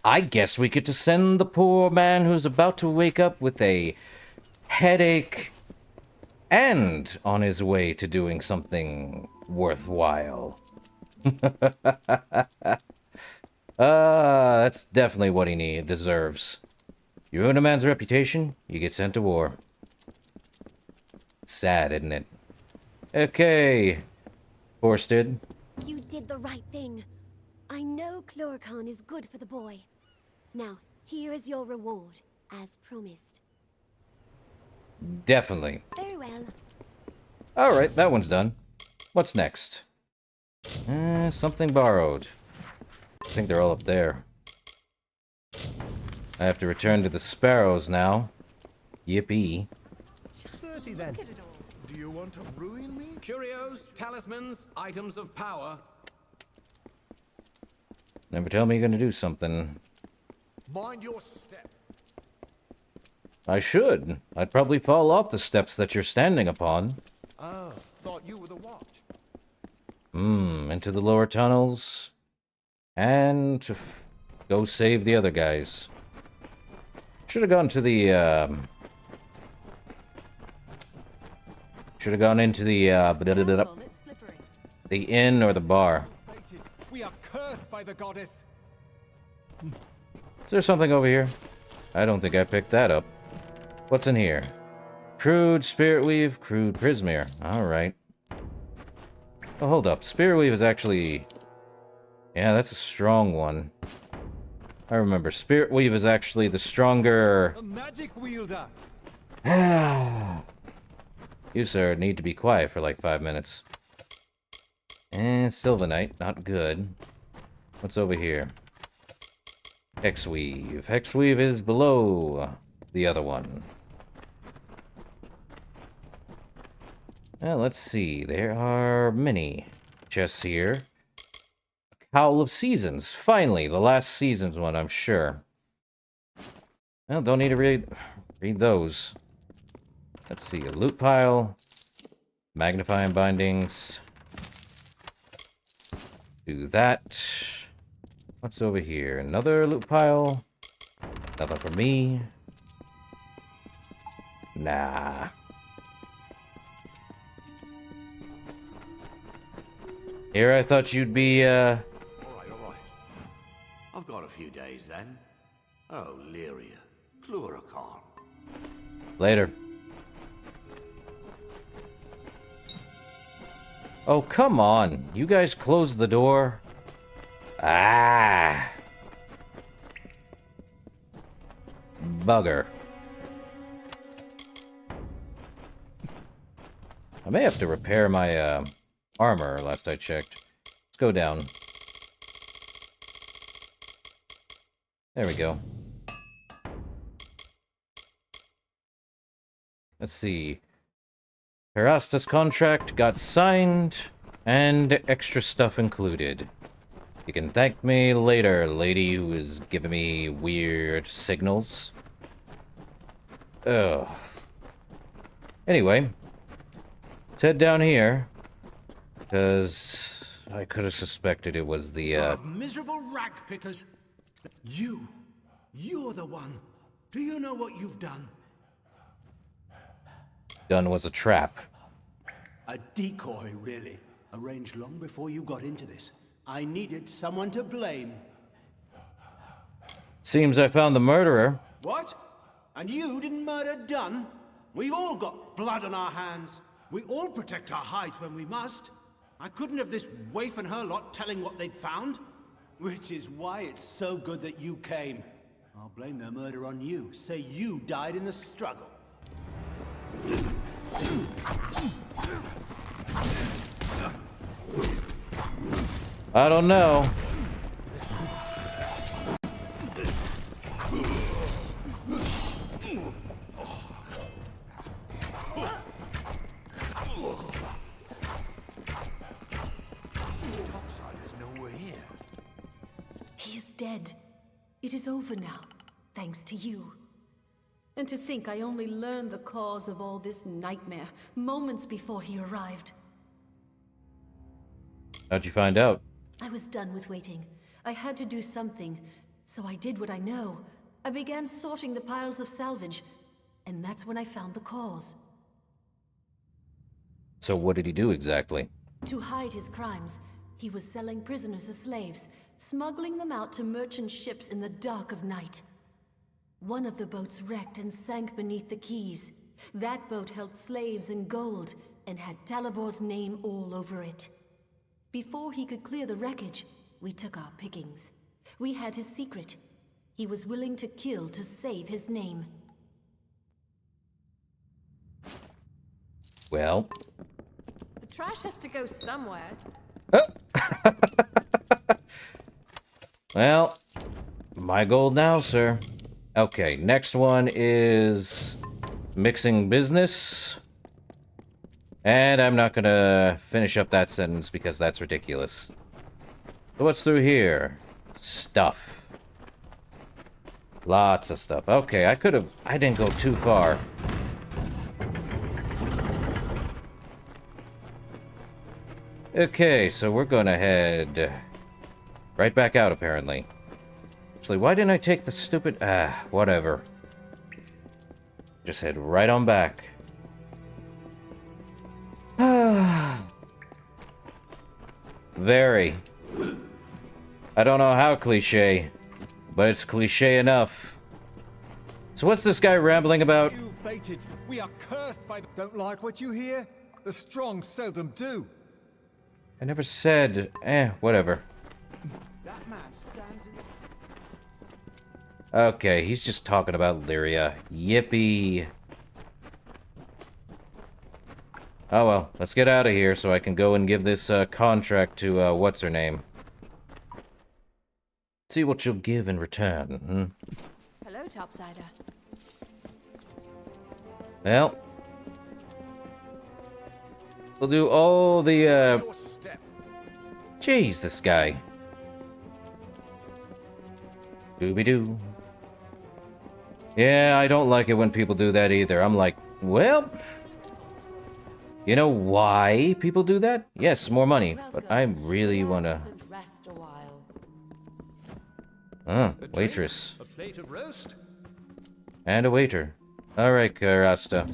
I guess we get to send the poor man who's about to wake up with a headache and on his way to doing something worthwhile. That's definitely what he deserves. You ruin a man's reputation, you get sent to war. Sad, isn't it? Okay, Forsted. You did the right thing. I know Chloricon is good for the boy. Now, here is your reward, as promised. Definitely. Very well. Alright, that one's done. What's next? Something borrowed. I think they're all up there. I have to return to the sparrows now. Yippee. 30 then. Do you want to ruin me? Curios, talismans, items of power. Never tell me you're gonna do something. Mind your step. I should. I'd probably fall off the steps that you're standing upon. Oh, thought you were the watch. Into the lower tunnels. And to go save the other guys. Should have gone to the, should have gone into the, the inn or the bar. We are cursed by the goddess. Is there something over here? I don't think I picked that up. What's in here? Crude spirit weave, crude prismere. Alright. Oh, hold up. Spirit weave is actually... Yeah, that's a strong one. I remember. Spirit weave is actually the stronger... A magic wielder. You, sir, need to be quiet for like 5 minutes. And Sylvanite, not good. What's over here? Hexweave. Hexweave is below the other one. Well, let's see. There are many chests here. Howl of Seasons. Finally, the last season's one, I'm sure. Well, don't need to read those. Let's see. A loot pile. Magnifying bindings. Do that. What's over here? Another loot pile. Nothing for me. Nah. Here, I thought you'd be, All right. I've got a few days then. Oh, Lyria. Cluracarn. Later. Oh, come on. You guys closed the door. Ah. Bugger. I may have to repair my, armor, last I checked. Let's go down. There we go. Let's see. Herastus contract got signed, and extra stuff included. You can thank me later, lady who is giving me weird signals. Ugh. Anyway, let's head down here. Because I could have suspected it was the, Of miserable rag pickers. You're the one. Do you know what you've done? gun was a trap. A decoy, really. Arranged long before you got into this. I needed someone to blame. Seems I found the murderer. What? And you didn't murder Dunn? We've all got blood on our hands. We all protect our hides when we must. I couldn't have this waif and her lot telling what they'd found. Which is why it's so good that you came. I'll blame their murder on you. Say you died in the struggle. I don't know. He is dead. It is over now, thanks to you. And to think I only learned the cause of all this nightmare moments before he arrived. How'd you find out? I was done with waiting. I had to do something, so I did what I know. I began sorting the piles of salvage, and that's when I found the cause. So what did he do exactly? To hide his crimes, he was selling prisoners as slaves, smuggling them out to merchant ships in the dark of night. One of the boats wrecked and sank beneath the quays. That boat held slaves and gold, and had Talibor's name all over it. Before he could clear the wreckage, we took our pickings. We had his secret. He was willing to kill to save his name. Well. The trash has to go somewhere. Well, my gold now, sir. Okay, next one is mixing business. And I'm not gonna finish up that sentence because that's ridiculous. So what's through here? Stuff. Lots of stuff. Okay, I didn't go too far. Okay, so we're gonna head right back out, apparently. Actually, why didn't I take the stupid... whatever. Just head right on back. Very. I don't know how cliche, but it's cliche enough. So what's this guy rambling about? You fated. We are cursed by the... Don't like what you hear? The strong seldom do. I never said... whatever. That man stands in the... Okay, he's just talking about Lyria. Yippee. Oh well, let's get out of here so I can go and give this contract to what's-her-name. See what she'll give in return, Hello, Topsider. Well, we'll do all the, Jeez, this guy. Dooby-doo. Yeah, I don't like it when people do that either. I'm like, well... You know why people do that? Yes, more money, but I really wanna... waitress. A plate of roast? And a waiter. Alright, Karasta.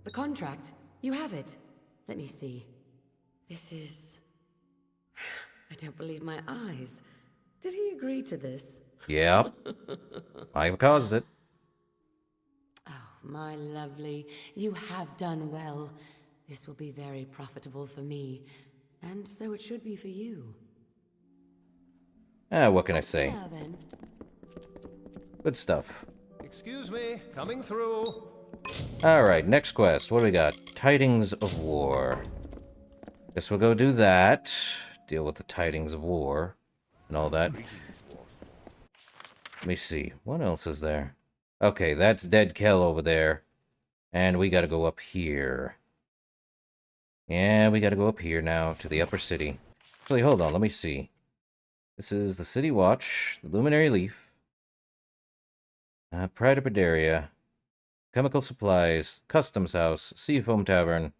The contract? You have it. Let me see. This is... I don't believe my eyes. Did he agree to this? Yep. I caused it. Oh, my lovely. You have done well. This will be very profitable for me. And so it should be for you. What can I say? Now then. Good stuff. Excuse me, coming through. Alright, next quest. What do we got? Tidings of War. Guess we'll go do that. Deal with the tidings of war. And all that. Let me see. What else is there? Okay, that's Dead Kell over there. And we gotta go up here. Yeah, we gotta go up here now to the upper city. Actually, hold on, let me see. This is the City Watch, the Luminary Leaf, Pride of Pedaria, Chemical Supplies, Customs House, Seafoam Tavern,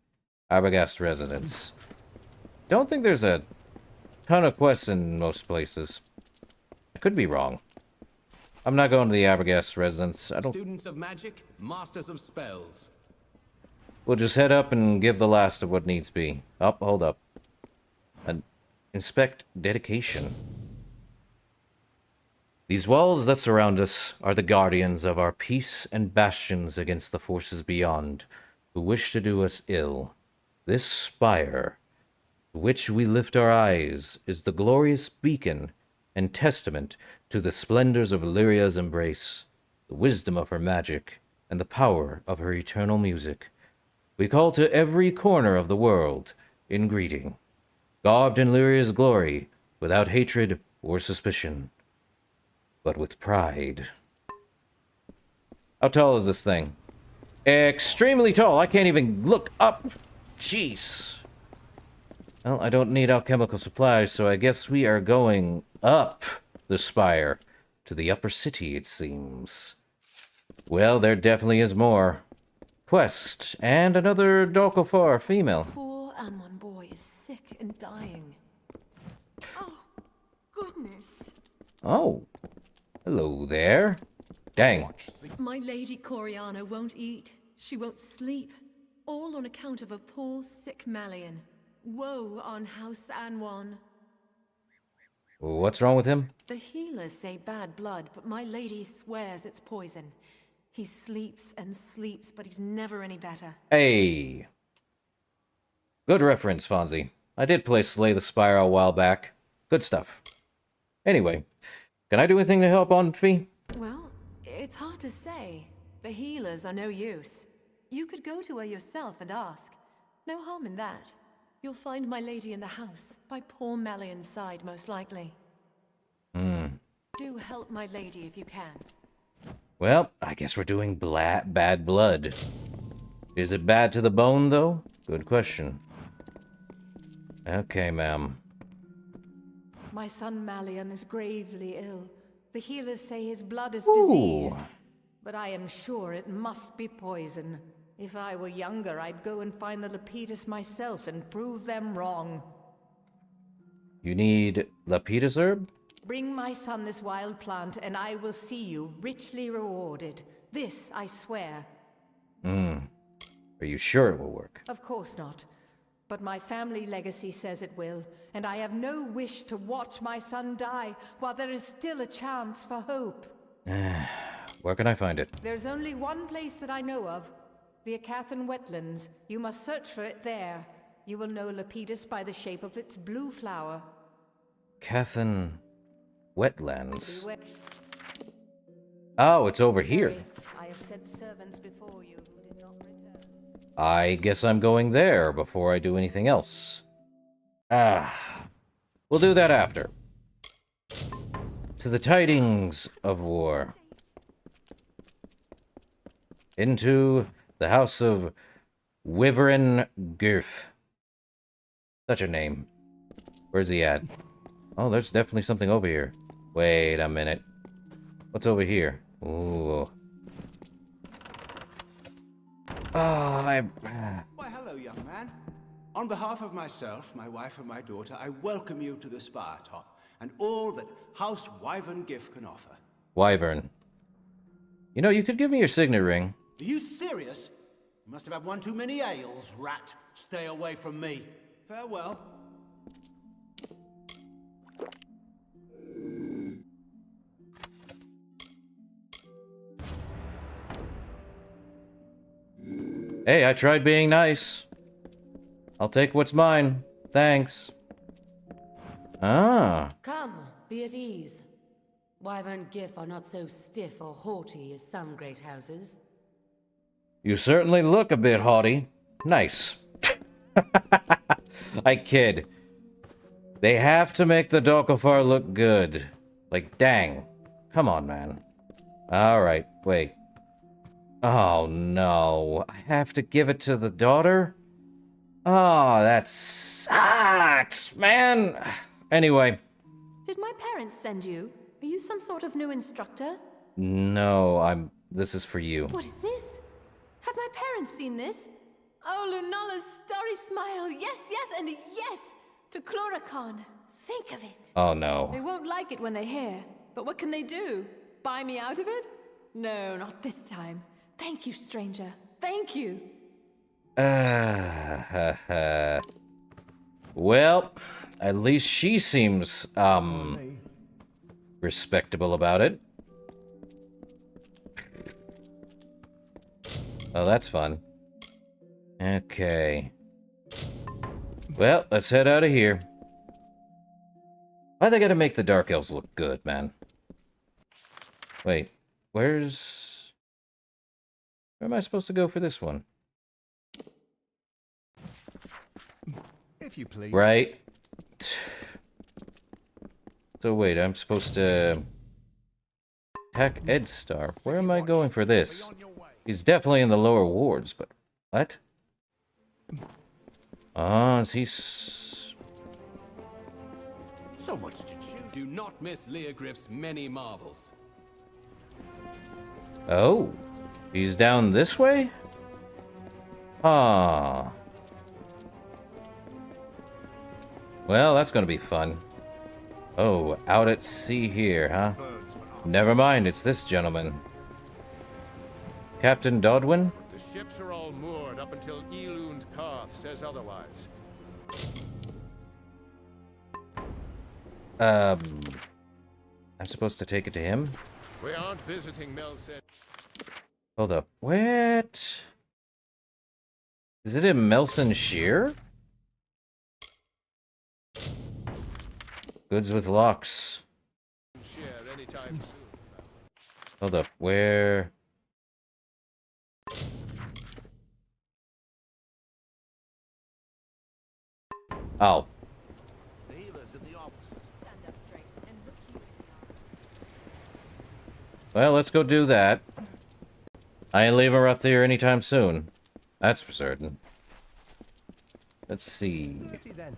Arbogast Residence. Don't think there's a ton of quests in most places. I could be wrong. I'm not going to the Arbogast Residence. I don't... Students of magic, masters of spells. We'll just head up and give the last of what needs be. Up, hold up. And inspect dedication. These walls that surround us are the guardians of our peace and bastions against the forces beyond, who wish to do us ill. This spire, to which we lift our eyes, is the glorious beacon and testament to the splendors of Lyria's embrace, the wisdom of her magic, and the power of her eternal music. We call to every corner of the world in greeting, garbed in Lyria's glory, without hatred or suspicion, but with pride. How tall is this thing? Extremely tall. I can't even look up. Jeez. Well, I don't need alchemical supplies, so I guess we are going up the spire to the upper city, it seems. Well, there definitely is more. Quest, and another Dokofar female. Poor Ammon boy is sick and dying. Oh, goodness. Oh. Hello there. Dang. My lady Coriana won't eat. She won't sleep. All on account of a poor, sick Malian. Woe on House Anwan. What's wrong with him? The healers say bad blood, but my lady swears it's poison. He sleeps and sleeps, but he's never any better. Hey. Good reference, Fonzie. I did play Slay the Spire a while back. Good stuff. Anyway, can I do anything to help on Fee? Well, it's hard to say. The healers are no use. You could go to her yourself and ask. No harm in that. You'll find my lady in the house, by poor Malian's side, most likely. Do help my lady if you can. Well, I guess we're doing bad blood. Is it bad to the bone, though? Good question. Okay, ma'am. My son Malian is gravely ill. The healers say his blood is diseased. But I am sure it must be poison. If I were younger, I'd go and find the Lapidus myself and prove them wrong. You need Lapidus herb? Bring my son this wild plant, and I will see you richly rewarded. This I swear. Are you sure it will work? Of course not. But my family legacy says it will, and I have no wish to watch my son die while there is still a chance for hope. Where can I find it? There's only one place that I know of. The Acathan wetlands. You must search for it there. You will know Lepidus by the shape of its blue flower. Acathan wetlands. Oh, it's over here. I have sent servants before you who did not return. I guess I'm going there before I do anything else. We'll do that after. To the tidings of war. Into the house of Wyvern Girth. Such a name. Where's he at? Oh, there's definitely something over here. Wait a minute. What's over here? Ooh. Why, hello, young man. On behalf of myself, my wife, and my daughter, I welcome you to the Spire Top, and all that House Wyvern Gift can offer. Wyvern. You know, you could give me your signet ring. Are you serious? You must have had one too many ales, rat. Stay away from me. Farewell. Hey, I tried being nice. I'll take what's mine. Thanks. Ah. Come, be at ease. Wyvern Gif are not so stiff or haughty as some great houses. You certainly look a bit haughty. Nice. I kid. They have to make the Dokofar look good. Like, dang. Come on, man. Alright, wait. Oh, no. I have to give it to the daughter? Oh, that sucks, man. Anyway. Did my parents send you? Are you some sort of new instructor? No, this is for you. What is this? Have my parents seen this? Oh, Lunala's starry smile. Yes, yes, and yes! To Chloracon. Think of it. Oh, no. They won't like it when they hear. But what can they do? Buy me out of it? No, not this time. Thank you, stranger. Thank you. Well, at least she seems, respectable about it. Oh, that's fun. Okay. Well, let's head out of here. Why they gotta make the Dark Elves look good, man? Wait, where am I supposed to go for this one? If you please. Right. So wait, I'm supposed to attack Ed Star. Where am I going for this? He's definitely in the lower wards, but what? Ah, is he? So much to choose. Do not miss Leogriff's many marvels. Oh, he's down this way? Ah. Well, that's gonna be fun. Oh, out at sea here, huh? Never mind, it's this gentleman. Captain Dodwin? The ships are all moored up until Elund Karth says otherwise. I'm supposed to take it to him? We aren't visiting Melsen. Hold up. What? Is it in Melson Shear? Goods with locks. Share anytime soon. Hold up. Where? Oh. The healers in the offices. Stand up straight and look you in the eye. Well, let's go do that. I ain't leaving Rathir anytime soon. That's for certain. Let's see. Then.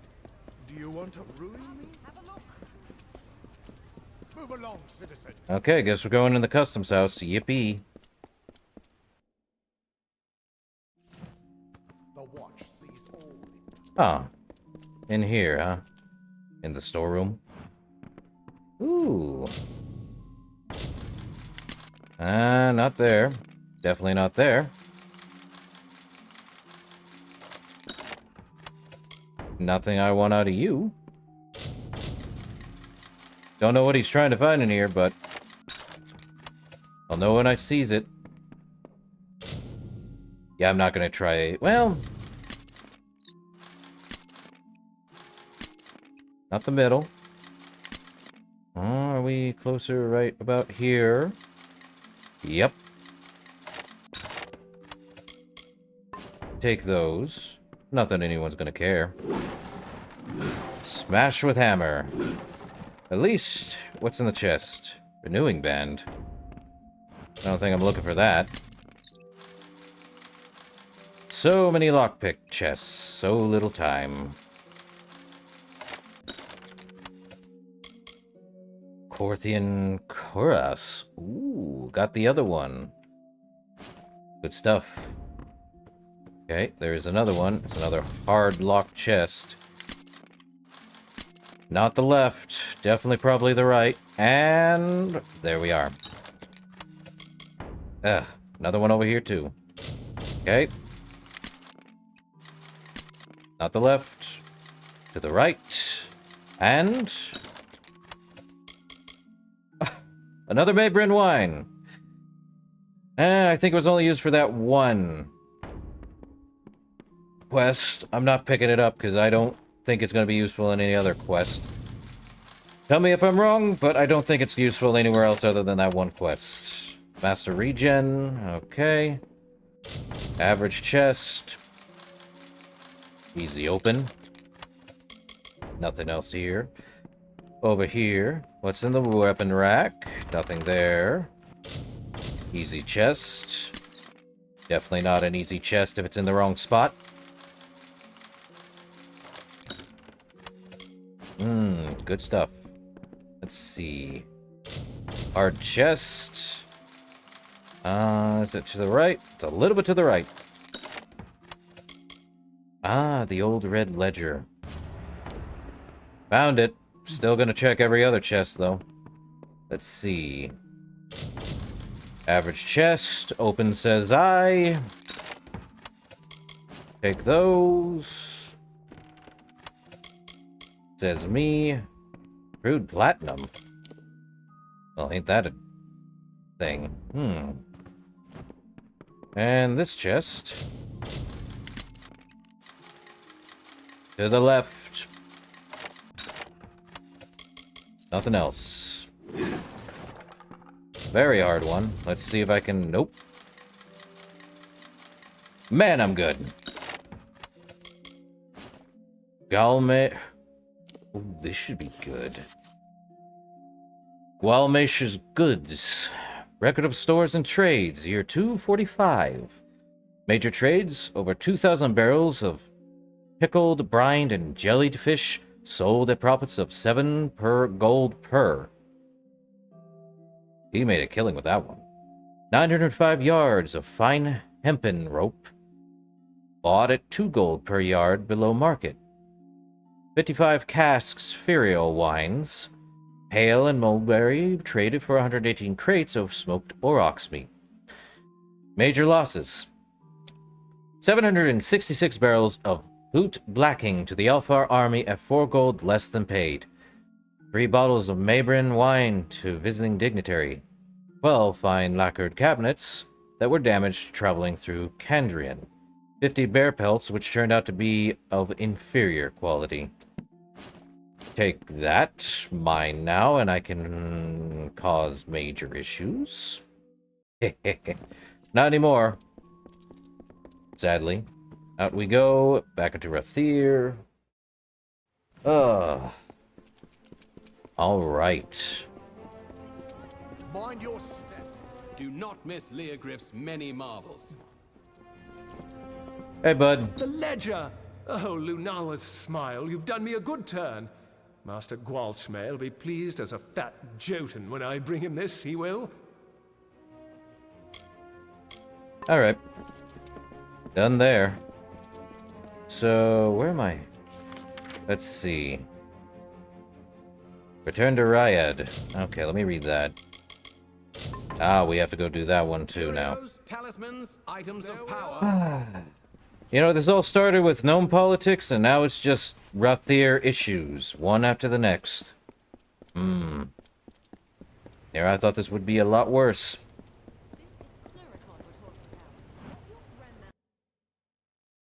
Do you want to ruin me? Have a look. Move along, citizen. Okay, guess we're going in the customs house. Yippee. The watch sees all. Ah. In here, huh? In the storeroom. Ooh. Not there. Definitely not there. Nothing I want out of you. Don't know what he's trying to find in here, but I'll know when I sees it. Yeah, I'm not gonna try... Well... Not the middle. Are we closer right about here? Yep. Take those. Not that anyone's gonna care. Smash with hammer. At least, what's in the chest? Renewing band. I don't think I'm looking for that. So many lockpick chests, so little time. Corthian Kuras. Ooh, got the other one. Good stuff. Okay, there's another one. It's another hard locked chest. Not the left. Definitely probably the right. And there we are. Another one over here too. Okay. Not the left. To the right. And... another Mabrin wine. I think it was only used for that one quest. I'm not picking it up because I don't think it's going to be useful in any other quest. Tell me if I'm wrong, but I don't think it's useful anywhere else other than that one quest. Master regen. Okay. Average chest. Easy open. Nothing else here. Over here. What's in the weapon rack? Nothing there. Easy chest. Definitely not an easy chest if it's in the wrong spot. Good stuff. Let's see. Hard chest. Is it to the right? It's a little bit to the right. The old red ledger. Found it. Still gonna check every other chest, though. Let's see. Average chest. Open says I. Take those. Says me. Crude platinum. Well, ain't that a thing? And this chest. To the left. Nothing else. Very hard one. Let's see if I can... Nope. Man, I'm good. Galme... Ooh, this should be good. Gualmesh's goods. Record of stores and trades, year 245. Major trades, over 2,000 barrels of pickled, brined, and jellied fish sold at profits of 7 per gold per. He made a killing with that one. 905 yards of fine hempen rope, bought at 2 gold per yard below market. 55 casks Ferial wines, pale and mulberry, traded for 118 crates of smoked aurochs meat. Major losses. 766 barrels of boot blacking to the Alfar army at 4 gold less than paid. 3 bottles of Mabrin wine to visiting dignitary. 12 fine lacquered cabinets that were damaged traveling through Kandrian. 50 bear pelts which turned out to be of inferior quality. Take that, mine now, and I can cause major issues. Not anymore. Sadly. Out we go, back into Rathir. Alright. Mind your step. Do not miss Leogriff's many marvels. Hey, bud. The ledger! Oh, Lunala's smile, you've done me a good turn. Master Gwalchmare will be pleased as a fat Jotun when I bring him this, he will. Alright. Done there. So, where am I? Let's see. Return to Ryad. Okay, let me read that. Ah, we have to go do that one too now. Curios, talismans, items of power. You know, this all started with gnome politics, and now it's just Rathier issues, one after the next. Here, I thought this would be a lot worse.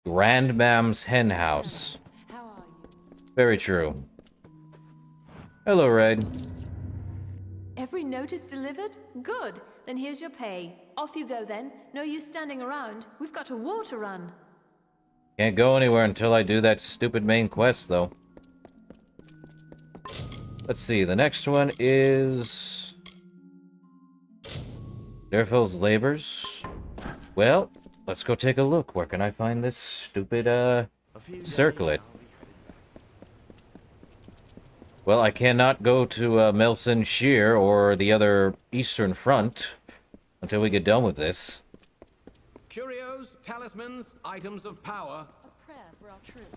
Grandmam's hen house. Very true. Hello, Raid. Every note is delivered? Good. Then here's your pay. Off you go then. No use standing around. We've got a war to run. Can't go anywhere until I do that stupid main quest, though. Let's see, the next one is... Derfil's Labors. Well, let's go take a look. Where can I find this stupid, circlet? Well, I cannot go to, Melson Shear or the other Eastern Front until we get done with this. Curios, talismans, items of power. A prayer for our troops.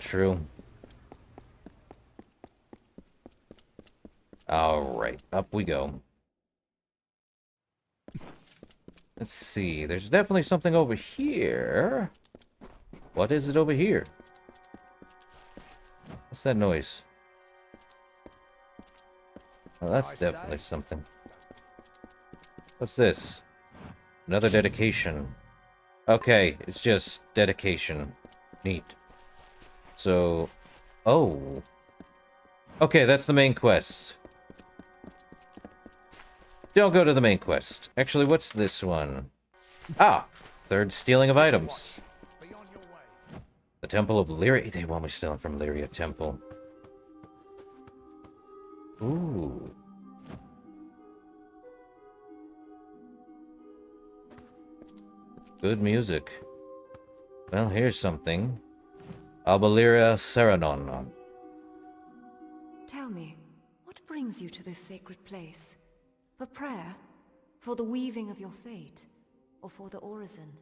True. Alright, up we go. Let's see, there's definitely something over here. What is it over here? What's that noise? Oh, that's definitely something. What's this? Another dedication. Okay, it's just dedication. Neat. So... Oh. Okay, that's the main quest. Don't go to the main quest. Actually, what's this one? Ah! Third stealing of items. The Temple of Lyria. They want me stealing from Lyria Temple. Ooh. Good music. Well, here's something. Albaliria Serenon. Tell me, what brings you to this sacred place? For prayer? For the weaving of your fate? Or for the orison?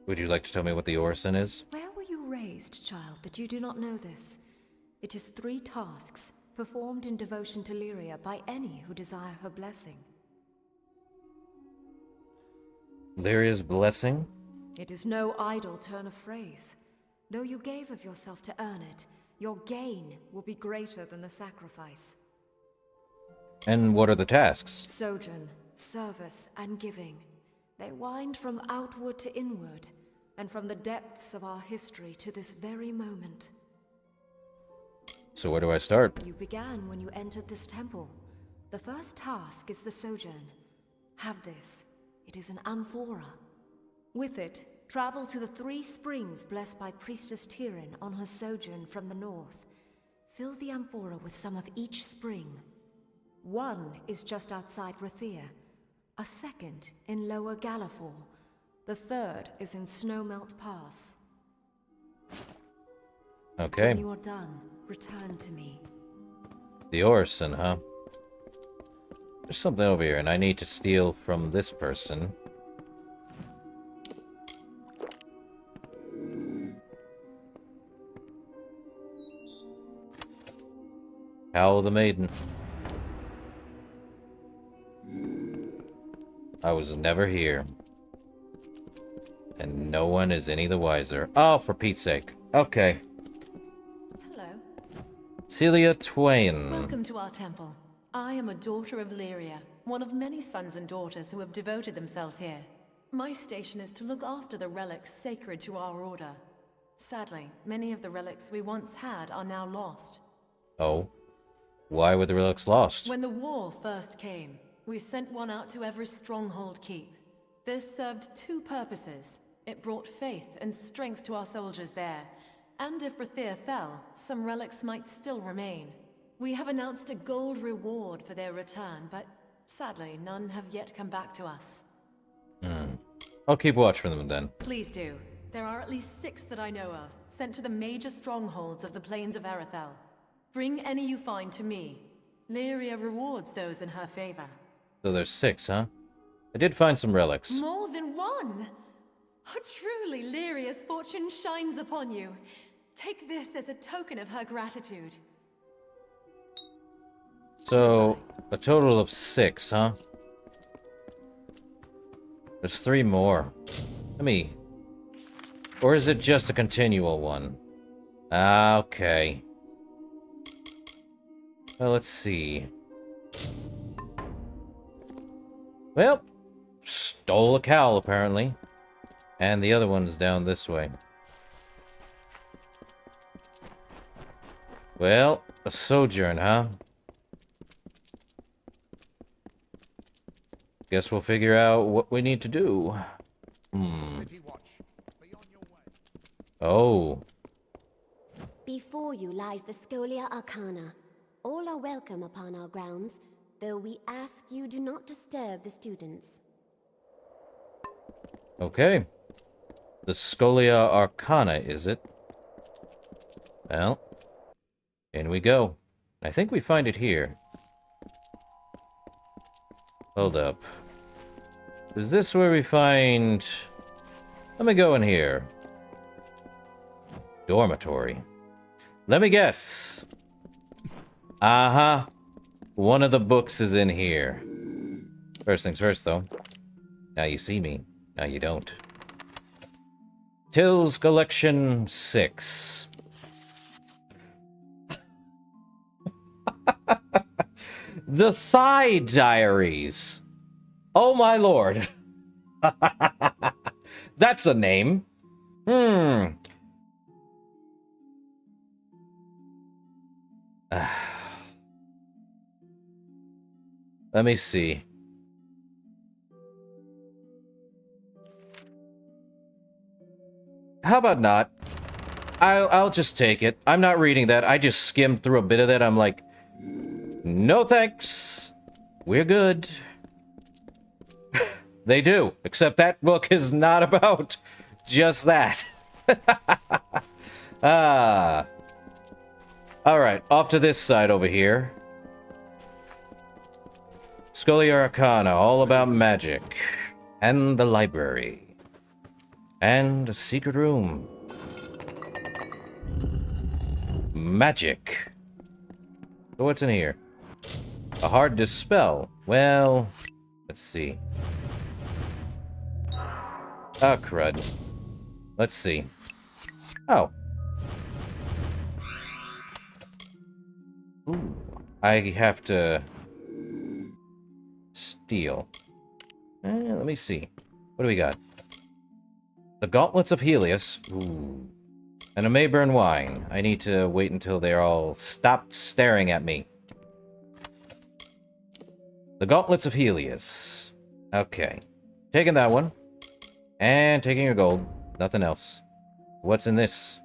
Would you like to tell me what the orison is? Where were you raised, child, that you do not know this? It is 3 tasks, performed in devotion to Lyria by any who desire her blessing. Lyria's blessing? It is no idle turn of phrase. Though you gave of yourself to earn it, your gain will be greater than the sacrifice. And what are the tasks? Sojourn, service, and giving. They wind from outward to inward, and from the depths of our history to this very moment. So where do I start? You began when you entered this temple. The first task is the sojourn. Have this. It is an amphora. With it, travel to the 3 springs blessed by Priestess Tyrian on her sojourn from the north. Fill the amphora with some of each spring. 1 is just outside Rathier, a 2nd in Lower Galafor, the 3rd is in Snowmelt Pass. Okay. When you are done, return to me. The orison, huh? There's something over here, and I need to steal from this person. Howl the Maiden. I was never here. And no one is any the wiser. Oh, for Pete's sake. Okay. Hello. Celia Twain. Welcome to our temple. I am a daughter of Lyria, one of many sons and daughters who have devoted themselves here. My station is to look after the relics sacred to our order. Sadly, many of the relics we once had are now lost. Oh. Why were the relics lost? When the war first came, we sent one out to every stronghold keep. This served 2 purposes. It brought faith and strength to our soldiers there, and if Rathier fell, some relics might still remain. We have announced a gold reward for their return, but sadly, none have yet come back to us. I'll keep watch for them then. Please do. There are at least 6 that I know of, sent to the major strongholds of the plains of Erethel. Bring any you find to me. Lyria rewards those in her favor. So there's 6, huh? I did find some relics. More than 1! Oh, truly, Lyria's fortune shines upon you. Take this as a token of her gratitude. So, a total of 6, huh? There's 3 more. Let me... Or is it just a continual one? Okay. Well, let's see. Well, stole a cowl, apparently. And the other one's down this way. Well, a sojourn, huh? Guess we'll figure out what we need to do. Oh. Before you lies the Scholia Arcana. All are welcome upon our grounds, though we ask you do not disturb the students. Okay. The Scholia Arcana, is it? Well, in we go. I think we find it here. Hold up. Is this where we find... Let me go in here. Dormitory. Let me guess. Uh-huh. One of the books is in here. First things first, though. Now you see me. Now you don't. Till's Collection 6. The Thigh Diaries. Oh my lord. That's a name. Let me see. How about not? I'll just take it. I'm not reading that. I just skimmed through a bit of that. I'm like, no thanks. We're good. They do, except that book is not about just that. Ah. Alright, off to this side over here. Scholia Arcana, all about magic. And the library. And a secret room. Magic. So what's in here? A hard dispel. Well, let's see. Ah, crud. Let's see. Oh. Ooh. I have to... steal. Let me see. What do we got? The Gauntlets of Helios. Ooh. And a Mayburn wine. I need to wait until they're all stopped staring at me. The Gauntlets of Helios. Okay. Taking that one. And taking your gold. Nothing else. What's in this?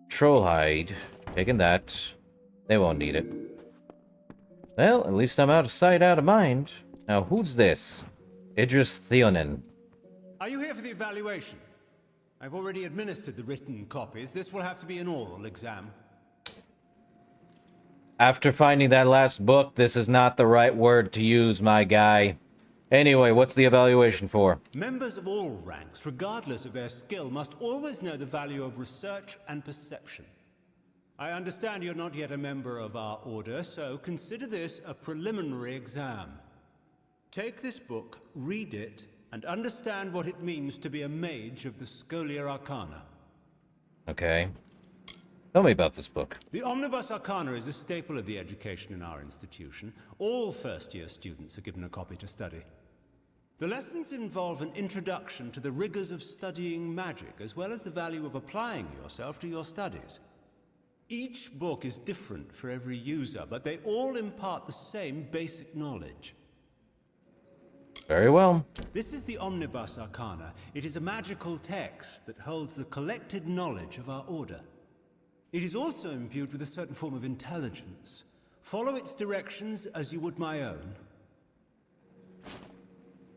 Trollhide. Taking that. They won't need it. Well, at least I'm out of sight, out of mind. Now, who's this? Idris Theonin. Are you here for the evaluation? I've already administered the written copies. This will have to be an oral exam. After finding that last book, this is not the right word to use, my guy. Anyway, what's the evaluation for? Members of all ranks, regardless of their skill, must always know the value of research and perception. I understand you're not yet a member of our order, so consider this a preliminary exam. Take this book, read it, and understand what it means to be a mage of the Scholia Arcana. Okay. Tell me about this book. The Omnibus Arcana is a staple of the education in our institution. All first-year students are given a copy to study. The lessons involve an introduction to the rigors of studying magic, as well as the value of applying yourself to your studies. Each book is different for every user, but they all impart the same basic knowledge. Very well. This is the Omnibus Arcana. It is a magical text that holds the collected knowledge of our order. It is also imbued with a certain form of intelligence. Follow its directions as you would my own.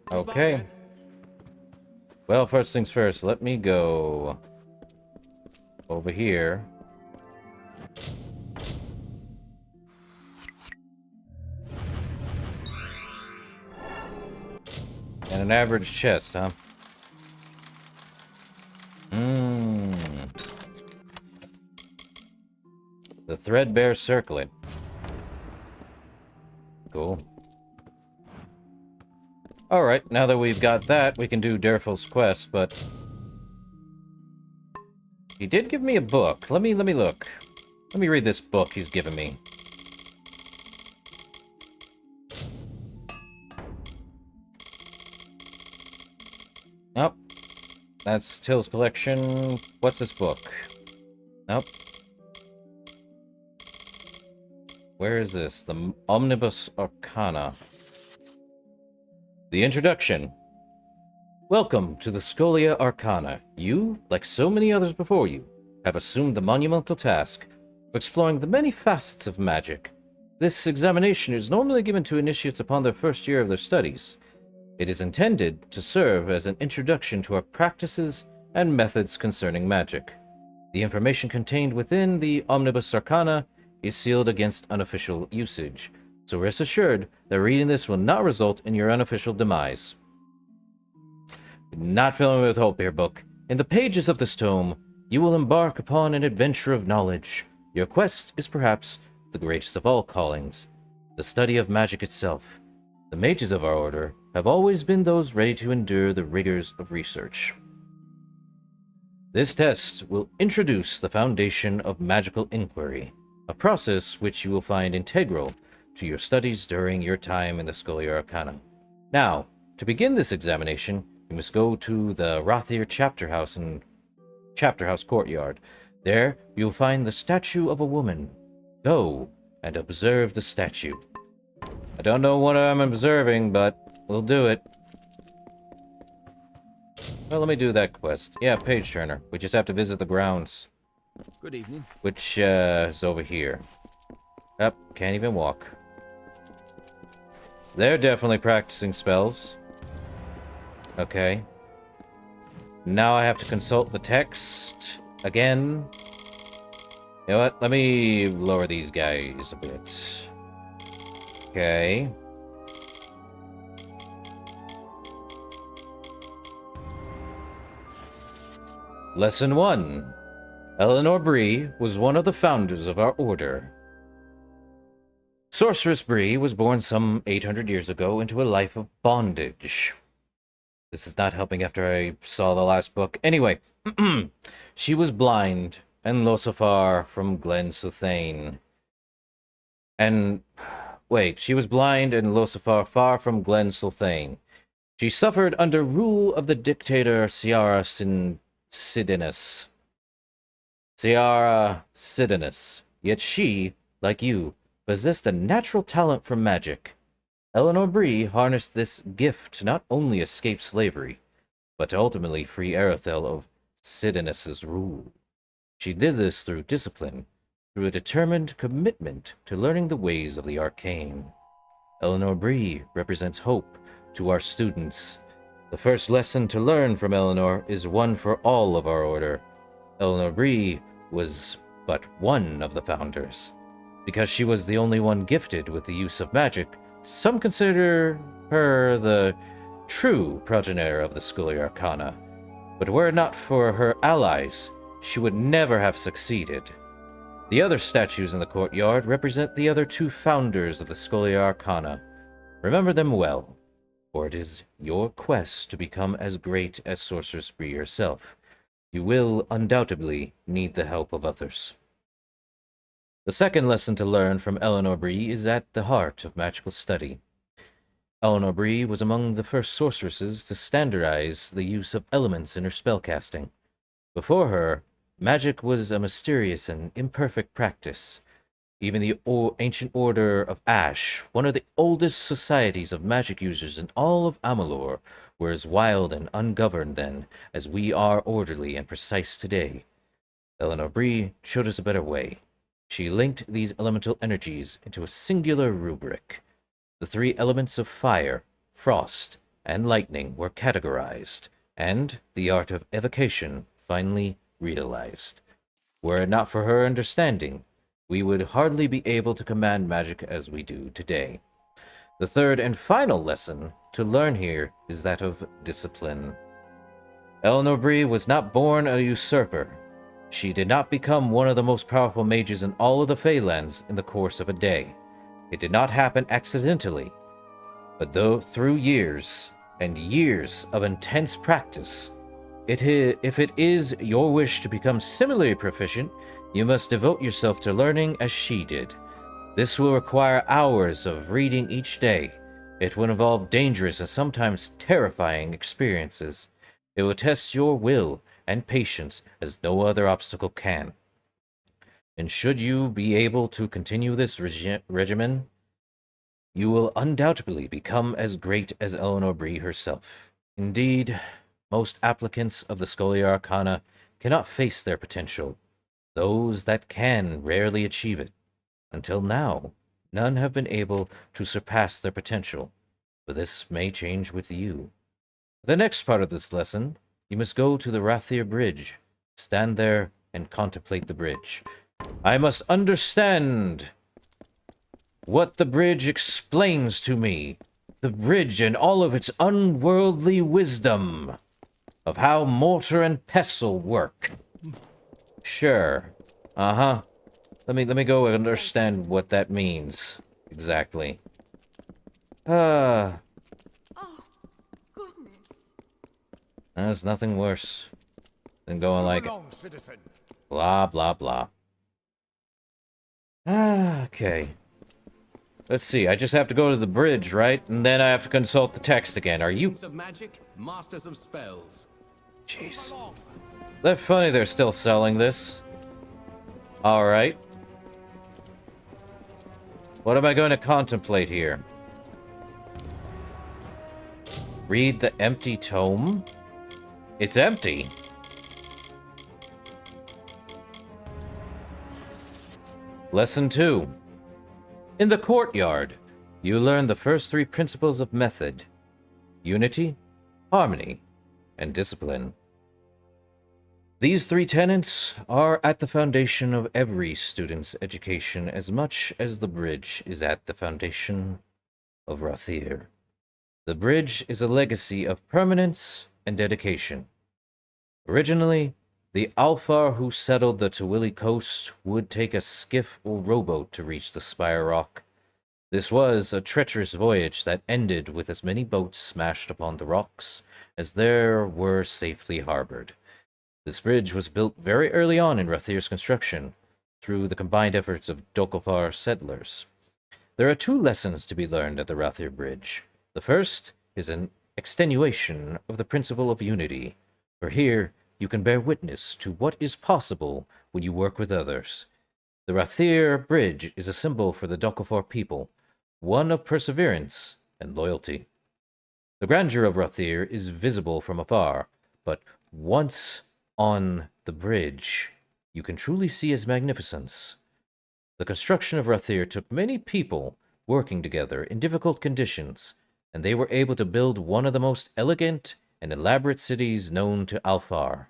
Okay. Well, first things first, let me go over here. And an average chest, huh? The threadbare circlet. Alright, now that we've got that, we can do Derfil's quest, but... He did give me a book. Let me look. Let me read this book he's given me. Nope. That's Till's collection. What's this book? Nope. Where is this? The Omnibus Arcana. The introduction. Welcome to the Scholia Arcana. You, like so many others before you, have assumed the monumental task of exploring the many facets of magic. This examination is normally given to initiates upon their first year of their studies. It is intended to serve as an introduction to our practices and methods concerning magic. The information contained within the Omnibus Arcana is sealed against unofficial usage, so rest assured that reading this will not result in your unofficial demise. Not filling with hope here, book. In the pages of this tome, you will embark upon an adventure of knowledge. Your quest is perhaps the greatest of all callings, the study of magic itself. The mages of our order have always been those ready to endure the rigors of research. This test will introduce the foundation of magical inquiry, a process which you will find integral to your studies during your time in the Scholia Arcana. Now, to begin this examination, you must go to the Rothier Chapter House and Chapter House Courtyard. There, you'll find the statue of a woman. Go and observe the statue. I don't know what I'm observing, but we'll do it. Well, let me do that quest. Yeah, Page Turner. We just have to visit the grounds. Good evening. Which, is over here. Yep, can't even walk. They're definitely practicing spells. Okay. Now I have to consult the text again. You know what? Let me lower these guys a bit. Okay. Lesson 1. Eleanor Bree was one of the founders of our order. Sorceress Bree was born some 800 years ago into a life of bondage. This is not helping after I saw the last book. Anyway, she was blind and Losifar from Glen Suthane. And, wait, she was blind and Losifar far from Glen Suthane. She suffered under rule of the dictator Ciara Sidinus. Yet she, like you, possessed a natural talent for magic. Eleanor Bree harnessed this gift to not only escape slavery, but to ultimately free Arathel of Sidinus's rule. She did this through discipline, through a determined commitment to learning the ways of the arcane. Eleanor Bree represents hope to our students. The first lesson to learn from Eleanor is one for all of our order. Eleanor Bree was but one of the founders. Because she was the only one gifted with the use of magic, some consider her the true progenitor of the Scholia Arcana. But were it not for her allies, she would never have succeeded. The other statues in the courtyard represent the other two founders of the Scholia Arcana. Remember them well, for it is your quest to become as great as Sorceress Bree herself. You will undoubtedly need the help of others. The second lesson to learn from Eleanor Bree is at the heart of magical study. Eleanor Bree was among the first sorceresses to standardize the use of elements in her spellcasting. Before her, magic was a mysterious and imperfect practice. Even the ancient Order of Ash, one of the oldest societies of magic users in all of Amalur, were as wild and ungoverned then as we are orderly and precise today. Eleanor Bree showed us a better way. She linked these elemental energies into a singular rubric. The three elements of fire, frost, and lightning were categorized, and the art of evocation finally realized. Were it not for her understanding, we would hardly be able to command magic as we do today. The third and final lesson to learn here is that of discipline. Eleanor Bree was not born a usurper. She did not become one of the most powerful mages in all of the Feylands in the course of a day. It did not happen accidentally, but through years and years of intense practice. If it is your wish to become similarly proficient, you must devote yourself to learning as she did. This will require hours of reading each day. It will involve dangerous and sometimes terrifying experiences. It will test your will and patience as no other obstacle can. And should you be able to continue this regimen, you will undoubtedly become as great as Eleanor Bree herself. Indeed, most applicants of the Scholia Arcana cannot face their potential. Those that can rarely achieve it. Until now, none have been able to surpass their potential, but this may change with you. For the next part of this lesson, you must go to the Rathir Bridge. Stand there and contemplate the bridge. I must understand what the bridge explains to me. The bridge and all of its unworldly wisdom of how mortar and pestle work. Sure. Uh-huh. Let me go and understand what that means exactly. Oh, goodness. There's nothing worse than going like along, citizen. blah blah blah. Okay. Let's see. I just have to go to the bridge, right? And then I have to consult the text again. Are you? Of magic, masters of spells. Jeez. That's funny. They're still selling this. All right. What am I going to contemplate here? Read the empty tome? It's empty. Lesson 2. In the courtyard, you learn the first 3 principles of method: unity, harmony, and discipline. These 3 tenets are at the foundation of every student's education as much as the bridge is at the foundation of Rathir. The bridge is a legacy of permanence and dedication. Originally, the Alfar who settled the Tawili coast would take a skiff or rowboat to reach the Spire Rock. This was a treacherous voyage that ended with as many boats smashed upon the rocks as there were safely harbored. This bridge was built very early on in Rathir's construction, through the combined efforts of Dokofar settlers. There are 2 lessons to be learned at the Rathir Bridge. The first is an extenuation of the principle of unity, for here you can bear witness to what is possible when you work with others. The Rathir Bridge is a symbol for the Dokofar people, one of perseverance and loyalty. The grandeur of Rathir is visible from afar, but once on the bridge, you can truly see its magnificence. The construction of Rathir took many people working together in difficult conditions, and they were able to build one of the most elegant and elaborate cities known to Alfar.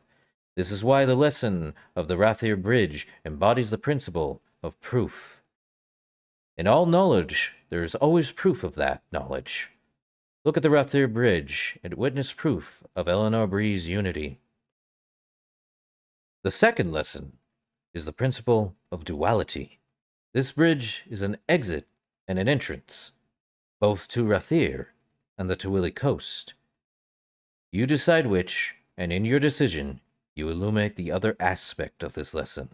This is why the lesson of the Rathir Bridge embodies the principle of proof. In all knowledge, there is always proof of that knowledge. Look at the Rathir Bridge and witness proof of Eleanor Bree's unity. The second lesson is the principle of duality. This bridge is an exit and an entrance, both to Rathir and the Tawili coast. You decide which, and in your decision, you illuminate the other aspect of this lesson.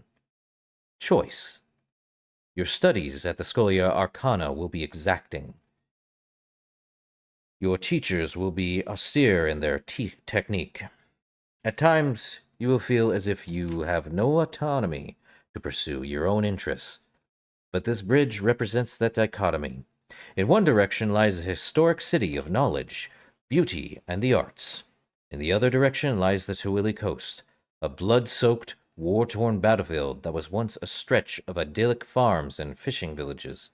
Choice. Your studies at the Scholia Arcana will be exacting. Your teachers will be austere in their technique. At times, you will feel as if you have no autonomy to pursue your own interests. But this bridge represents that dichotomy. In one direction lies a historic city of knowledge, beauty, and the arts. In the other direction lies the Tawili coast, a blood-soaked, war-torn battlefield that was once a stretch of idyllic farms and fishing villages.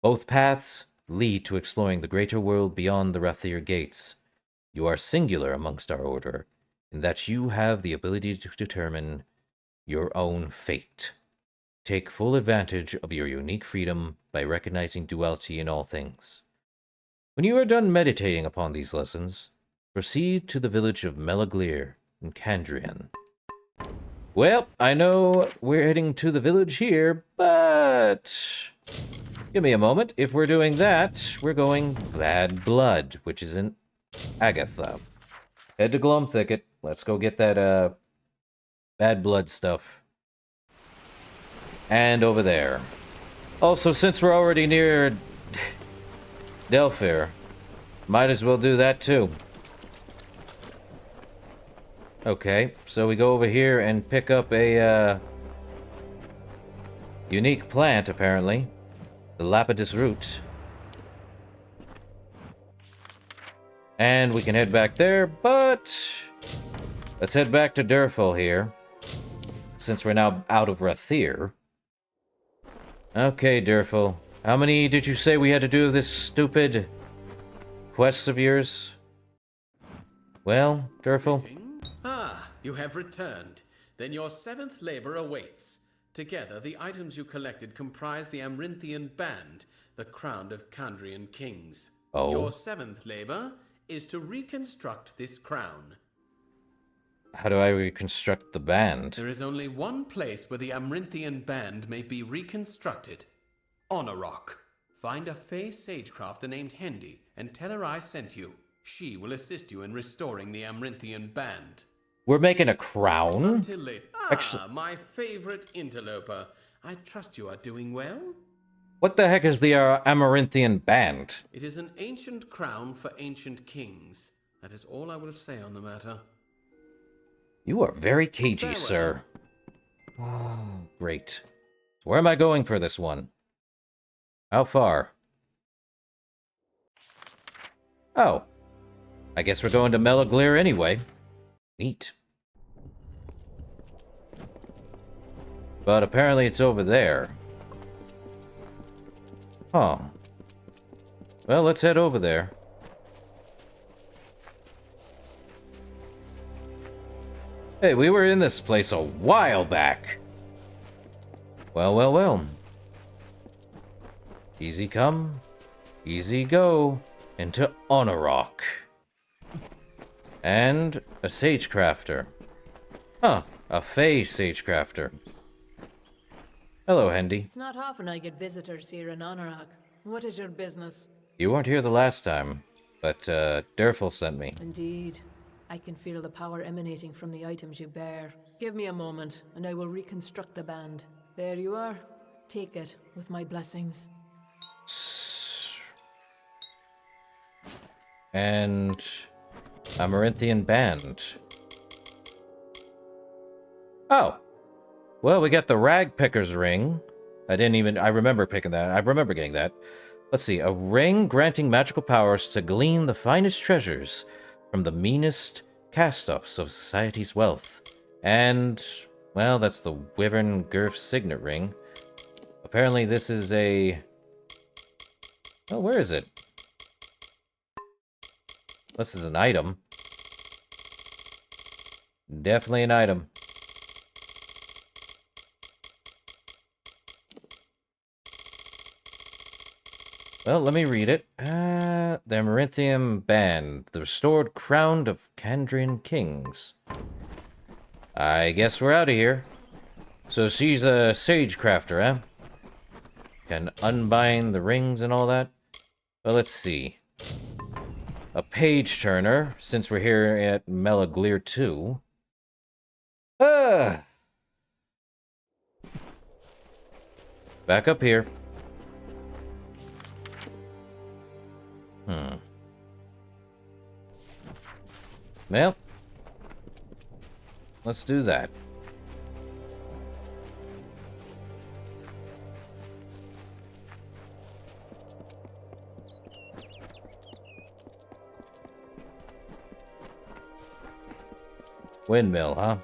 Both paths lead to exploring the greater world beyond the Rathir gates. You are singular amongst our order, in that you have the ability to determine your own fate. Take full advantage of your unique freedom by recognizing duality in all things. When you are done meditating upon these lessons, proceed to the village of Melaglir in Kandrian. Well, I know we're heading to the village here, but give me a moment. If we're doing that, we're going Bad Blood, which is an Agatha. Head to Glum Thicket. Let's go get that, bad blood stuff. And over there. Also, since we're already near Delphir, might as well do that too. Okay, so we go over here and pick up a, unique plant, apparently. The Lapidus root. And we can head back there, but let's head back to Durful here, since we're now out of Rathir. Okay, Durful. How many did you say we had to do this stupid quests of yours? Well, Durful? Ah, you have returned. Then your 7th labor awaits. Together, the items you collected comprise the Amrinthian Band, the crown of Kandrian kings. Oh. Your 7th labor is to reconstruct this crown. How do I reconstruct the band? There is only one place where the Amrinthian Band may be reconstructed. On a rock. Find a Fey sagecrafter named Hendy and tell her I sent you. She will assist you in restoring the Amrinthian Band. We're making a crown? Until late. My favorite interloper. I trust you are doing well? What the heck is the Amarinthian Band? It is an ancient crown for ancient kings. That is all I will say on the matter. You are very cagey, sir. Oh, great. Where am I going for this one? How far? Oh. I guess we're going to Melaglir anyway. Neat. But apparently it's over there. Huh. Well, let's head over there. Hey, we were in this place a while back. Well, well, well. Easy come, easy go into Honorok. And a sagecrafter. Huh, a Fey sagecrafter. Hello, Hendy. It's not often I get visitors here in Anorak. What is your business? You weren't here the last time, but Durful sent me. Indeed. I can feel the power emanating from the items you bear. Give me a moment, and I will reconstruct the band. There you are. Take it, with my blessings. And Amarinthian Band. Oh. Well, we got the Rag Picker's Ring. I remember picking that. I remember getting that. Let's see. A ring granting magical powers to glean the finest treasures from the meanest cast-offs of society's wealth. And, well, that's the Wyvern Girth Signet Ring. Apparently this is a... Oh, where is it? This is an item. Definitely an item. Well, let me read it. The Amarinthian Band, the restored crown of Kandrian kings. I guess we're out of here. So she's a sagecrafter, eh? Can unbind the rings and all that? Well, let's see. A page turner, since we're here at Melaglir 2. Back up here. Well, let's do that. Windmill, huh?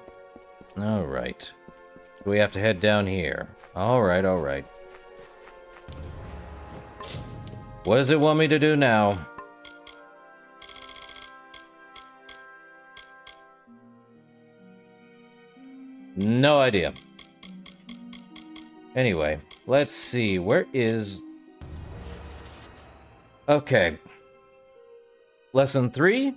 Alright. We have to head down here. Alright, alright. What does it want me to do now? No idea. Anyway, let's see. Where is... Okay. Lesson 3.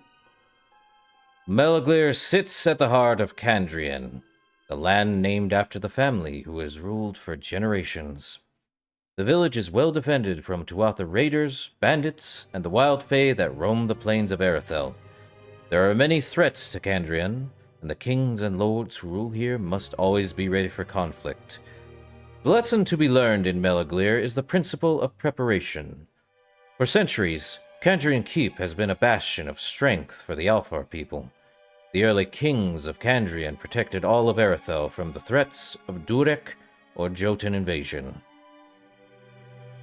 Melaglir sits at the heart of Kandrian, the land named after the family who has ruled for generations. The village is well defended from Tuatha raiders, bandits, and the wild fae that roam the plains of Erethel. There are many threats to Kandrian, and the kings and lords who rule here must always be ready for conflict. The lesson to be learned in Melaglir is the principle of preparation. For centuries, Kandrian Keep has been a bastion of strength for the Alfar people. The early kings of Kandrian protected all of Erethel from the threats of Durek or Jotun invasion.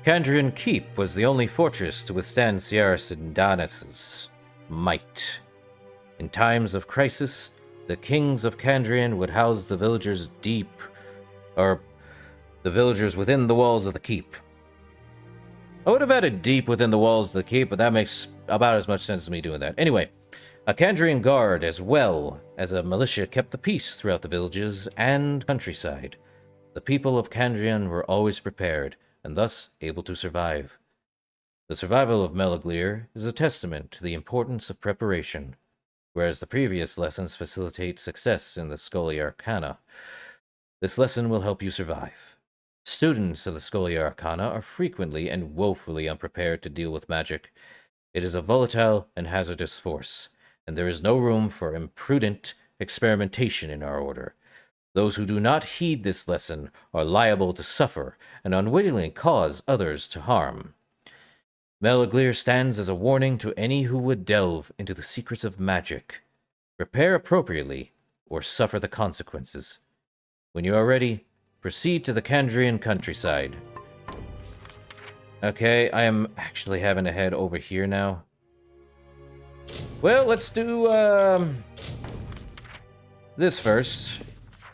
Kandrian Keep was the only fortress to withstand Ciaris might. In times of crisis, the kings of Kandrian would house the villagers within the walls of the keep. I would have added deep within the walls of the keep, but that makes about as much sense as me doing that. Anyway, a Kandrian guard as well as a militia kept the peace throughout the villages and countryside. The people of Kandrian were always prepared, and thus able to survive. The survival of Melaglir is a testament to the importance of preparation, whereas the previous lessons facilitate success in the Scholia Arcana. This lesson will help you survive. Students of the Scholia Arcana are frequently and woefully unprepared to deal with magic. It is a volatile and hazardous force, and there is no room for imprudent experimentation in our order. Those who do not heed this lesson are liable to suffer and unwittingly cause others to harm. Melaglir stands as a warning to any who would delve into the secrets of magic. Prepare appropriately or suffer the consequences. When you are ready, proceed to the Kandrian countryside. Okay, I am actually having to head over here now. Well, let's do this first.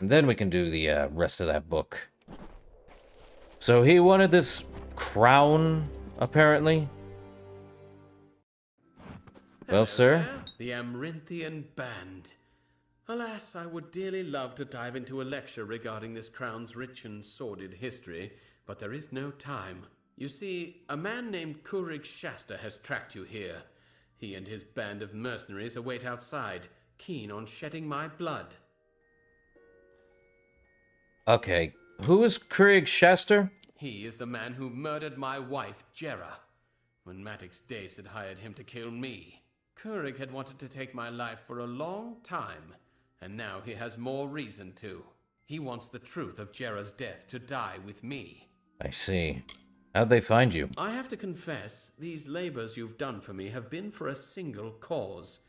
And then we can do the rest of that book. So he wanted this crown, apparently. Well, sir? The Amaranthian Band. Alas, I would dearly love to dive into a lecture regarding this crown's rich and sordid history, but there is no time. You see, a man named Kurig Shasta has tracked you here. He and his band of mercenaries await outside, keen on shedding my blood. Okay, who is Kurig Shasta? He is the man who murdered my wife, Jera, when Matix Dace had hired him to kill me. Kurig had wanted to take my life for a long time, and now he has more reason to. He wants the truth of Jera's death to die with me. I see. How'd they find you? I have to confess, these labors you've done for me have been for a single cause.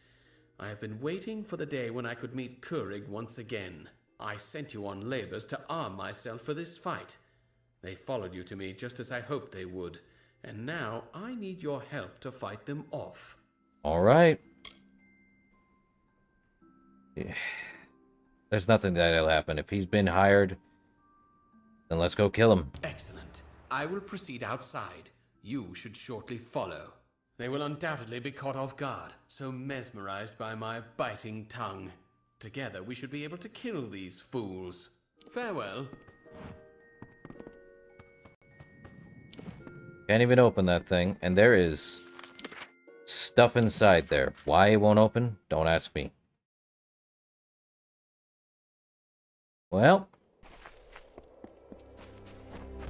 I have been waiting for the day when I could meet Kurig once again. I sent you on labors to arm myself for this fight. They followed you to me just as I hoped they would, and now I need your help to fight them off. All right. There's nothing that'll happen. If he's been hired, then let's go kill him. Excellent. I will proceed outside. You should shortly follow. They will undoubtedly be caught off guard, so mesmerized by my biting tongue. Together we should be able to kill these fools. Farewell. Can't even open that thing, and there is stuff inside there. Why it won't open? Don't ask me. Well.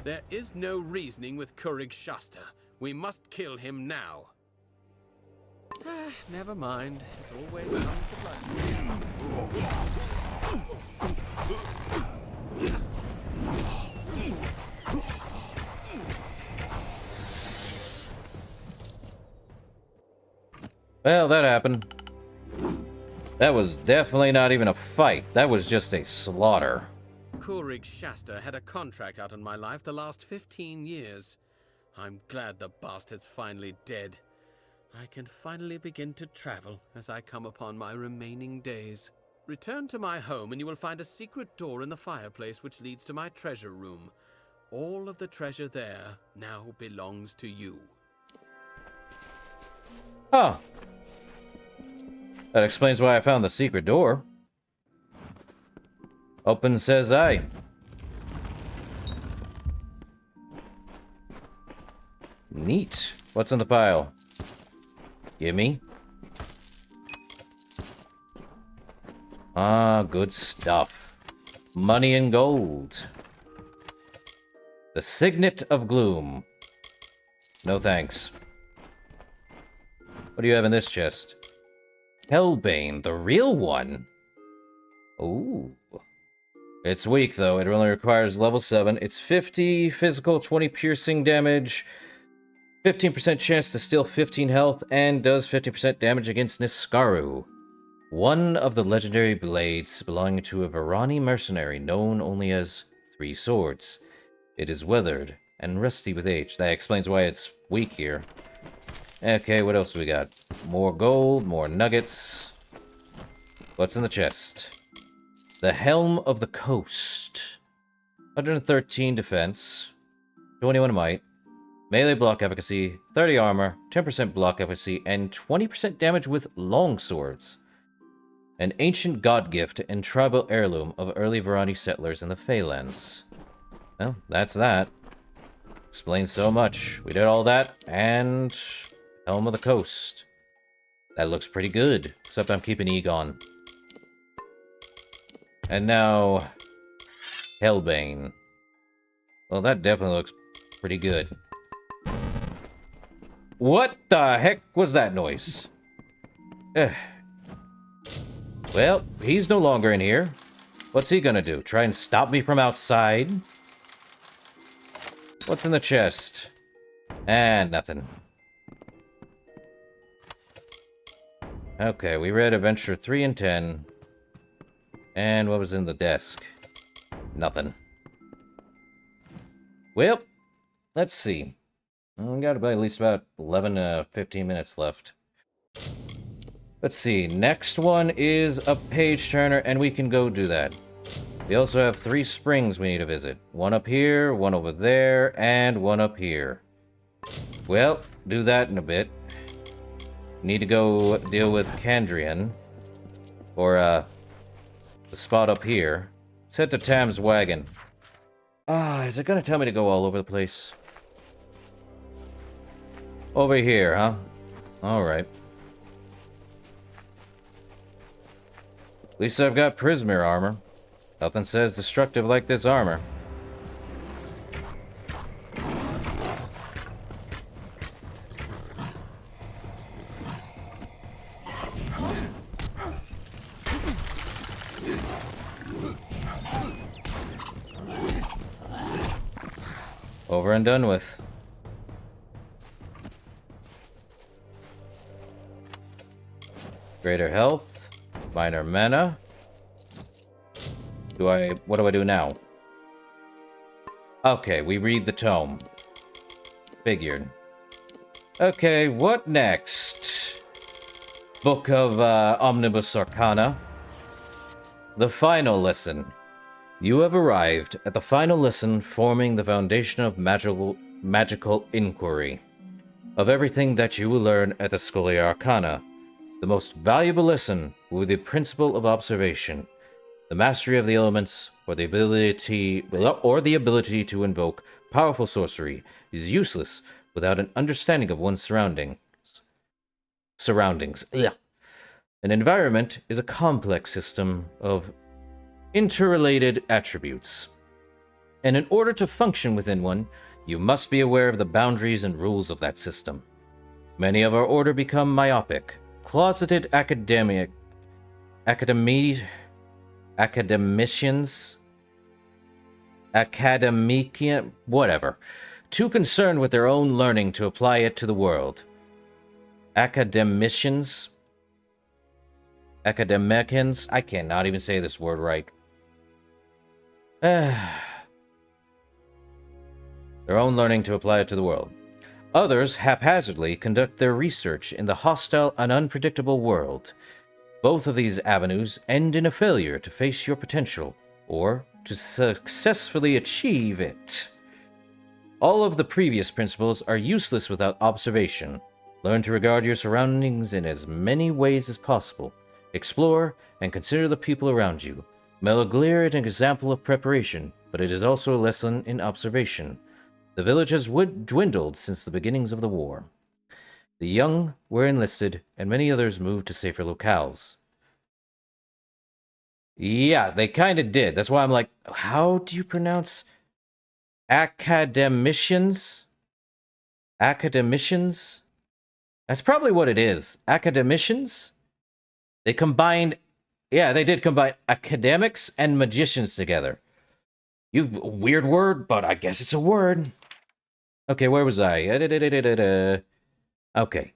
There is no reasoning with Kurig Shasta. We must kill him now. Never mind. It always comes to blood. Well, that happened. That was definitely not even a fight. That was just a slaughter. Kurig Shasta had a contract out on my life the last 15 years. I'm glad the bastard's finally dead. I can finally begin to travel as I come upon my remaining days. Return to my home and you will find a secret door in the fireplace which leads to my treasure room. All of the treasure there now belongs to you. Huh. That explains why I found the secret door. Open says I. Neat. What's in the pile? Gimme. Ah, good stuff. Money and gold. The Signet of Gloom. No thanks. What do you have in this chest? Hellbane, the real one? Ooh. It's weak, though. It only requires level 7. It's 50 physical, 20 piercing damage, 15% chance to steal 15 health, and does 50% damage against Niskaru. One of the legendary blades belonging to a Varani mercenary known only as Three Swords. It is weathered and rusty with age. That explains why it's weak here. Okay, what else do we got? More gold, more nuggets. What's in the chest? The Helm of the Coast. 113 defense, 21 might, melee block efficacy, 30 armor, 10% block efficacy, and 20% damage with longswords. An ancient god gift and tribal heirloom of early Varani settlers in the Feylands. Well, that's that. Explains so much. We did all that, and Helm of the Coast. That looks pretty good, except I'm keeping Egon. And now, Hellbane. Well, that definitely looks pretty good. What the heck was that noise? Well, he's no longer in here. What's he gonna do? Try and stop me from outside? What's in the chest? Nothing. Okay, we read Adventure 3 and 10. And what was in the desk? Nothing. Well, let's see. We got about at least about 11 to 15 minutes left. Let's see. Next one is a page turner, and we can go do that. We also have 3 springs we need to visit. One up here, one over there, and one up here. Well, do that in a bit. Need to go deal with Kandrian. Or, the spot up here. Let's head to Tam's wagon. Is it gonna tell me to go all over the place? Over here, huh? Alright. At least I've got Prismir armor. Nothing says destructive like this armor. Over and done with. Greater health, minor mana. What do I do now? Okay, we read the tome. Figured. Okay, what next? Book of Omnibus Arcana. The final lesson. You have arrived at the final lesson forming the foundation of magical inquiry. Of everything that you will learn at the Scholia Arcana, the most valuable lesson will be the principle of observation. The mastery of the elements, or the ability to invoke powerful sorcery, is useless without an understanding of one's surroundings. Ugh. An environment is a complex system of interrelated attributes, and in order to function within one, you must be aware of the boundaries and rules of that system. Many of our order become myopic, closeted whatever, too concerned with their own learning to apply it to the world. Academicians, I cannot even say this word right. Their own learning to apply it to the world. Others haphazardly conduct their research in the hostile and unpredictable world. Both of these avenues end in a failure to face your potential, or to successfully achieve it. All of the previous principles are useless without observation. Learn to regard your surroundings in as many ways as possible. Explore and consider the people around you. Melaglir is an example of preparation, but it is also a lesson in observation. The village has dwindled since the beginnings of the war. The young were enlisted, and many others moved to safer locales. Yeah, they kind of did. That's why I'm like, how do you pronounce academicians? Academicians? That's probably what it is. Academicians? They combined... Yeah, they did combine academics and magicians together. Weird word, but I guess it's a word. Okay, where was I? Okay.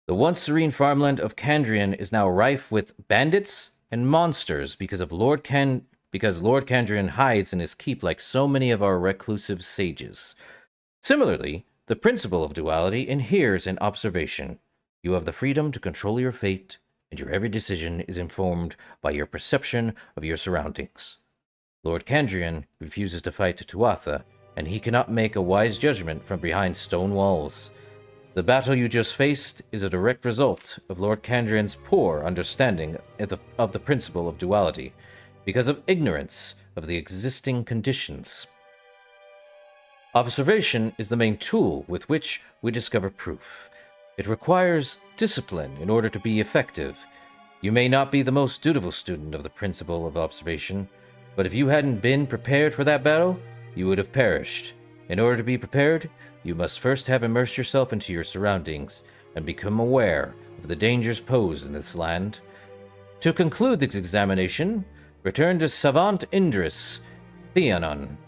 The once serene farmland of Kandrian is now rife with bandits and monsters because Lord Kandrian hides in his keep like so many of our reclusive sages. Similarly, the principle of duality inheres in observation. You have the freedom to control your fate, and your every decision is informed by your perception of your surroundings. Lord Kandrian refuses to fight Tuatha, and he cannot make a wise judgment from behind stone walls. The battle you just faced is a direct result of Lord Kandrian's poor understanding of the principle of duality, because of ignorance of the existing conditions. Observation is the main tool with which we discover proof. It requires discipline in order to be effective. You may not be the most dutiful student of the principle of observation, but if you hadn't been prepared for that battle, you would have perished. In order to be prepared, you must first have immersed yourself into your surroundings and become aware of the dangers posed in this land. To conclude this examination, return to Savant Indris, Theanon.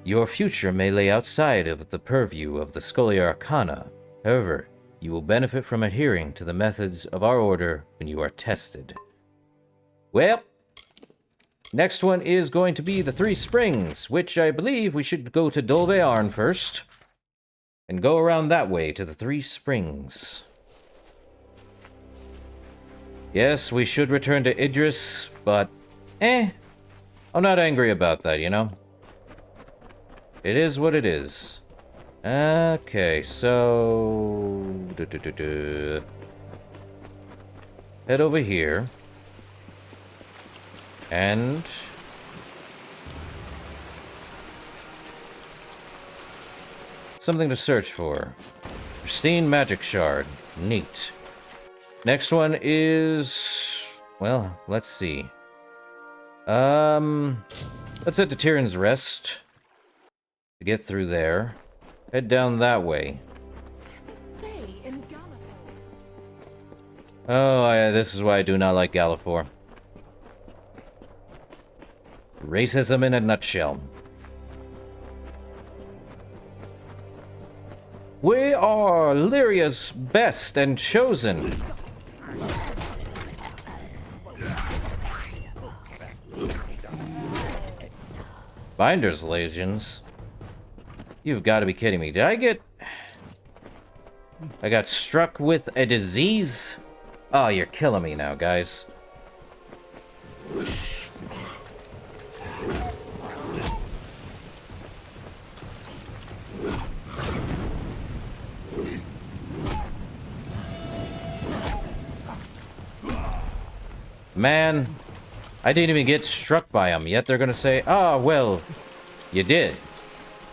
Your future may lay outside of the purview of the Scholia Arcana. However, you will benefit from adhering to the methods of our order when you are tested. Well, next one is going to be the Three Springs, which I believe we should go to Dolvearn first. And go around that way to the Three Springs. Yes, we should return to Idris, but I'm not angry about that, you know? It is what it is. Okay, so... Head over here. And... something to search for. Pristine magic shard. Neat. Next one is... well, let's see. Let's head to Tyrion's Rest. To get through there. Head down that way. Oh, this is why I do not like Gallifore. Racism in a nutshell. We are Lyria's best and chosen. Binder's legions. You've got to be kidding me. Did I got struck with a disease? Oh, you're killing me now, guys. Man, I didn't even get struck by them, yet they're gonna say, oh, well, you did.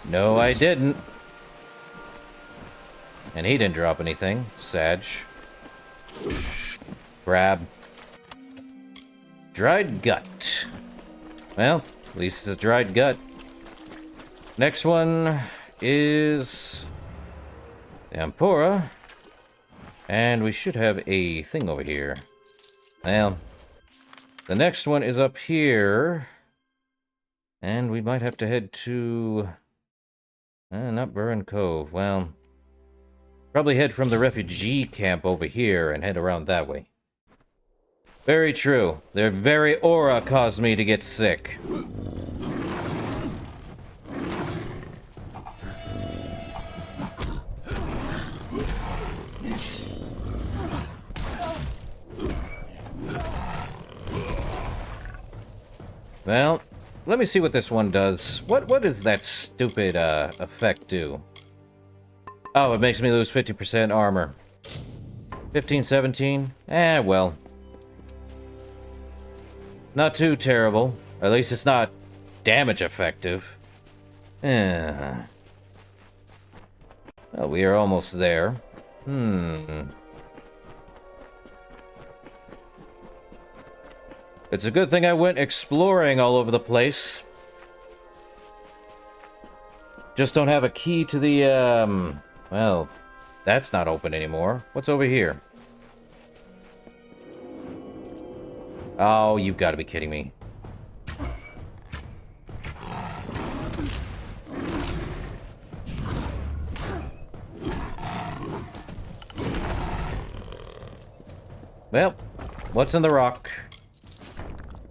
No, I didn't. And he didn't drop anything. Sag. Grab. Dried gut. Well, at least it's a dried gut. Next one is... the Ampora. And we should have a thing over here. Well, the next one is up here. And we might have to head to... not Burren Cove. Well, probably head from the refugee camp over here and head around that way. Very true. Their very aura caused me to get sick. Well, let me see what this one does. What does that stupid effect do? Oh, it makes me lose 50% armor. 15, 17? Well. Not too terrible. At least it's not damage effective. Well, we are almost there. It's a good thing I went exploring all over the place. Just don't have a key to the, well, that's not open anymore. What's over here? Oh, you've got to be kidding me. Well, what's in the rock?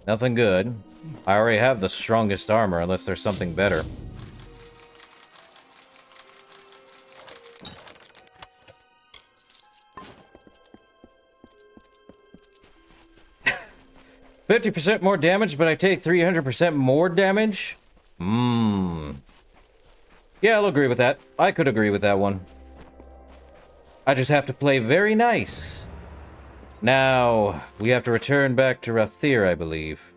Nothing good. I already have the strongest armor, unless there's something better. %50 more damage, but I take 300% more damage? Yeah, I'll agree with that. I could agree with that one. I just have to play very nice. Now, we have to return back to Rathir, I believe.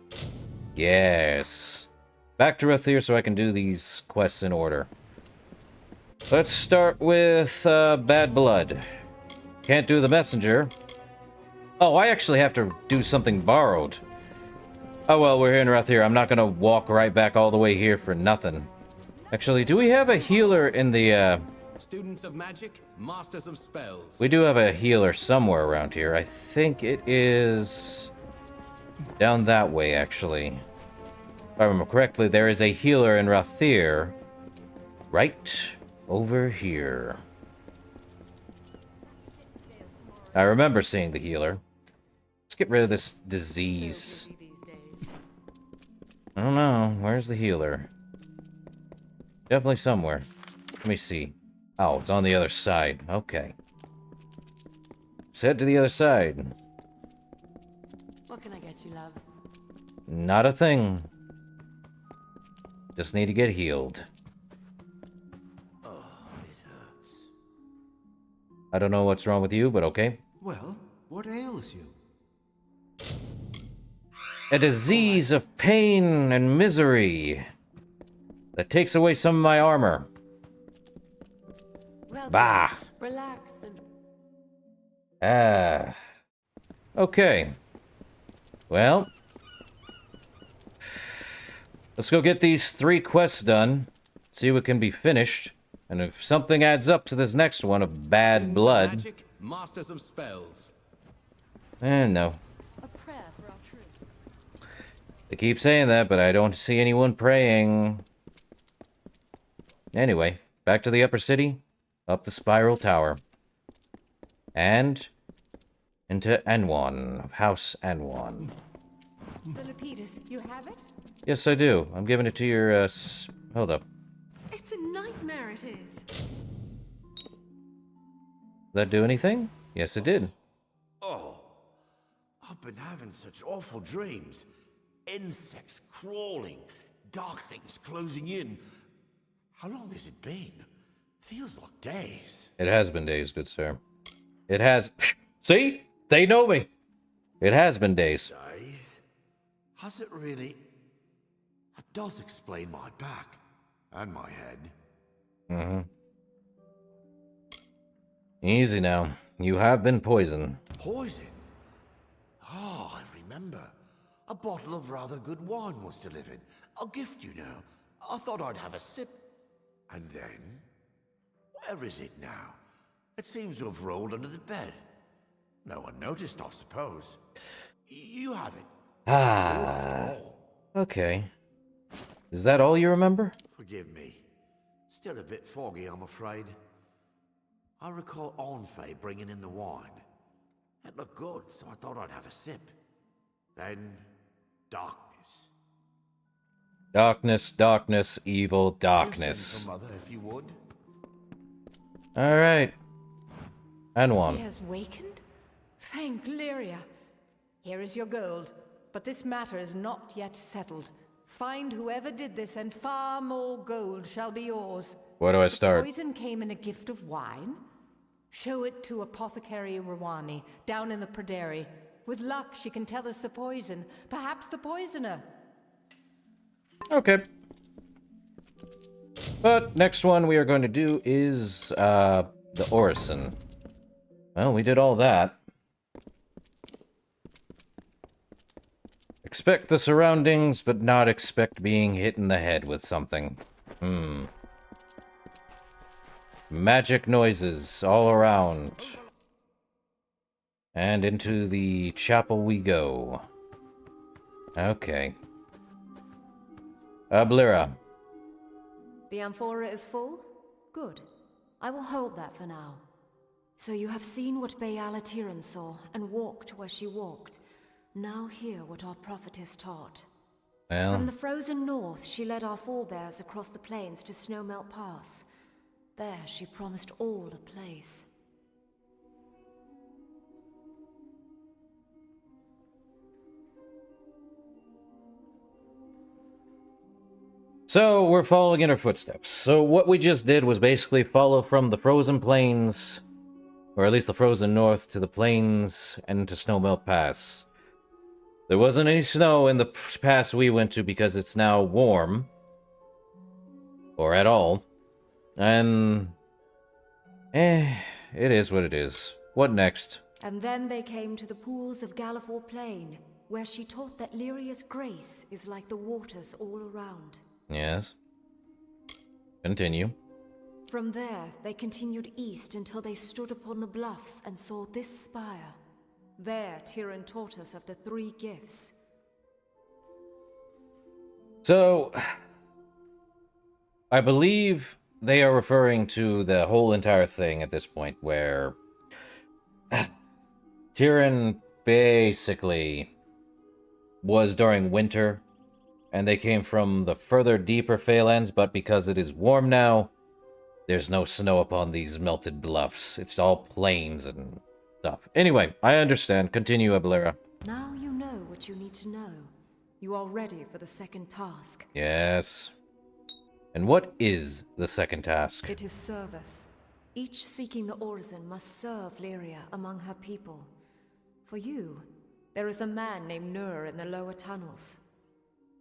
Yes. Back to Rathir so I can do these quests in order. Let's start with Bad Blood. Can't do the messenger. Oh, I actually have to do something borrowed. Oh well, we're here in Rathir. I'm not gonna walk right back all the way here for nothing. Actually, do we have a healer in the, Students of magic, masters of spells. We do have a healer somewhere around here. I think it is down that way, actually. If I remember correctly, there is a healer in Rathir right over here. I remember seeing the healer. Let's get rid of this disease. I don't know. Where's the healer? Definitely somewhere. Let me see. Oh, it's on the other side. Okay. Let's head to the other side. What can I get you, love? Not a thing. Just need to get healed. Oh, it hurts. I don't know what's wrong with you, but okay. Well, what ails you? A disease of pain and misery that takes away some of my armor. Well, Bah! relax and... Ah. Okay. Well. Let's go get these 3 quests done. See what can be finished. And if something adds up to this next one of Bad Blood... Magic, masters of spells. No. A prayer for our troops. They keep saying that, but I don't see anyone praying. Anyway, back to the upper city. Up the spiral tower. And into Anwan, of House Anwan. Philippides, you have it? Yes, I do. I'm giving it to your, hold up. It's a nightmare, it is. Did that do anything? Yes, it did. Oh, I've been having such awful dreams. Insects crawling, dark things closing in. How long has it been? Feels like days. It has been days, good sir. It has... See? They know me. It has been days. Days? Has it really? That does explain my back. And my head. Mm-hmm. Easy now. You have been poisoned. Poison? Oh, I remember. A bottle of rather good wine was delivered. A gift, you know. I thought I'd have a sip. And then... Where is it now? It seems to have rolled under the bed. No one noticed, I suppose. You have it. Ah. Okay. Is that all you remember? Forgive me. Still a bit foggy, I'm afraid. I recall Onfei bringing in the wine. It looked good, so I thought I'd have a sip. Then, darkness. Darkness, darkness, evil You'll darkness. send for Mother, if you would. Alright. Anwan. He has wakened? Thank Lyria. Here is your gold, but this matter is not yet settled. Find whoever did this, and far more gold shall be yours. Where do I The start? poison came in a gift of wine? Show it to Apothecary Rawani, down in the Praderi. With luck, she can tell us the poison. Perhaps the poisoner. Okay. But next one we are going to do is the Orison. Well, we did all that. Expect the surroundings, but not expect being hit in the head with something. Magic noises all around. And into the chapel we go. Okay. Blira. The amphora is full? Good. I will hold that for now. So you have seen what Bayala Tiran saw, and walked where she walked. Now hear what our prophetess taught. Well. From the frozen north, she led our forebears across the plains to Snowmelt Pass. There she promised all a place. So, we're following in her footsteps. So, what we just did was basically follow from the frozen plains, or at least the frozen north, to the plains and to Snowmelt Pass. There wasn't any snow in the pass we went to because it's now warm. Or at all. And... it is what it is. What next? And then they came to the pools of Gallifore Plain, where she taught that Lyria's grace is like the waters all around. Yes. Continue. From there, they continued east until they stood upon the bluffs and saw this spire. There, Tyrion taught us of the 3 gifts. So, I believe they are referring to the whole entire thing at this point, where Tyrion basically was during winter, and they came from the further deeper Phalanx, but because it is warm now, there's no snow upon these melted bluffs. It's all plains and stuff. Anyway, I understand. Continue, Abalera. Now you know what you need to know. You are ready for the second task. Yes. And what is the second task? It is service. Each seeking the Orison must serve Lyria among her people. For you, there is a man named Nur in the lower tunnels.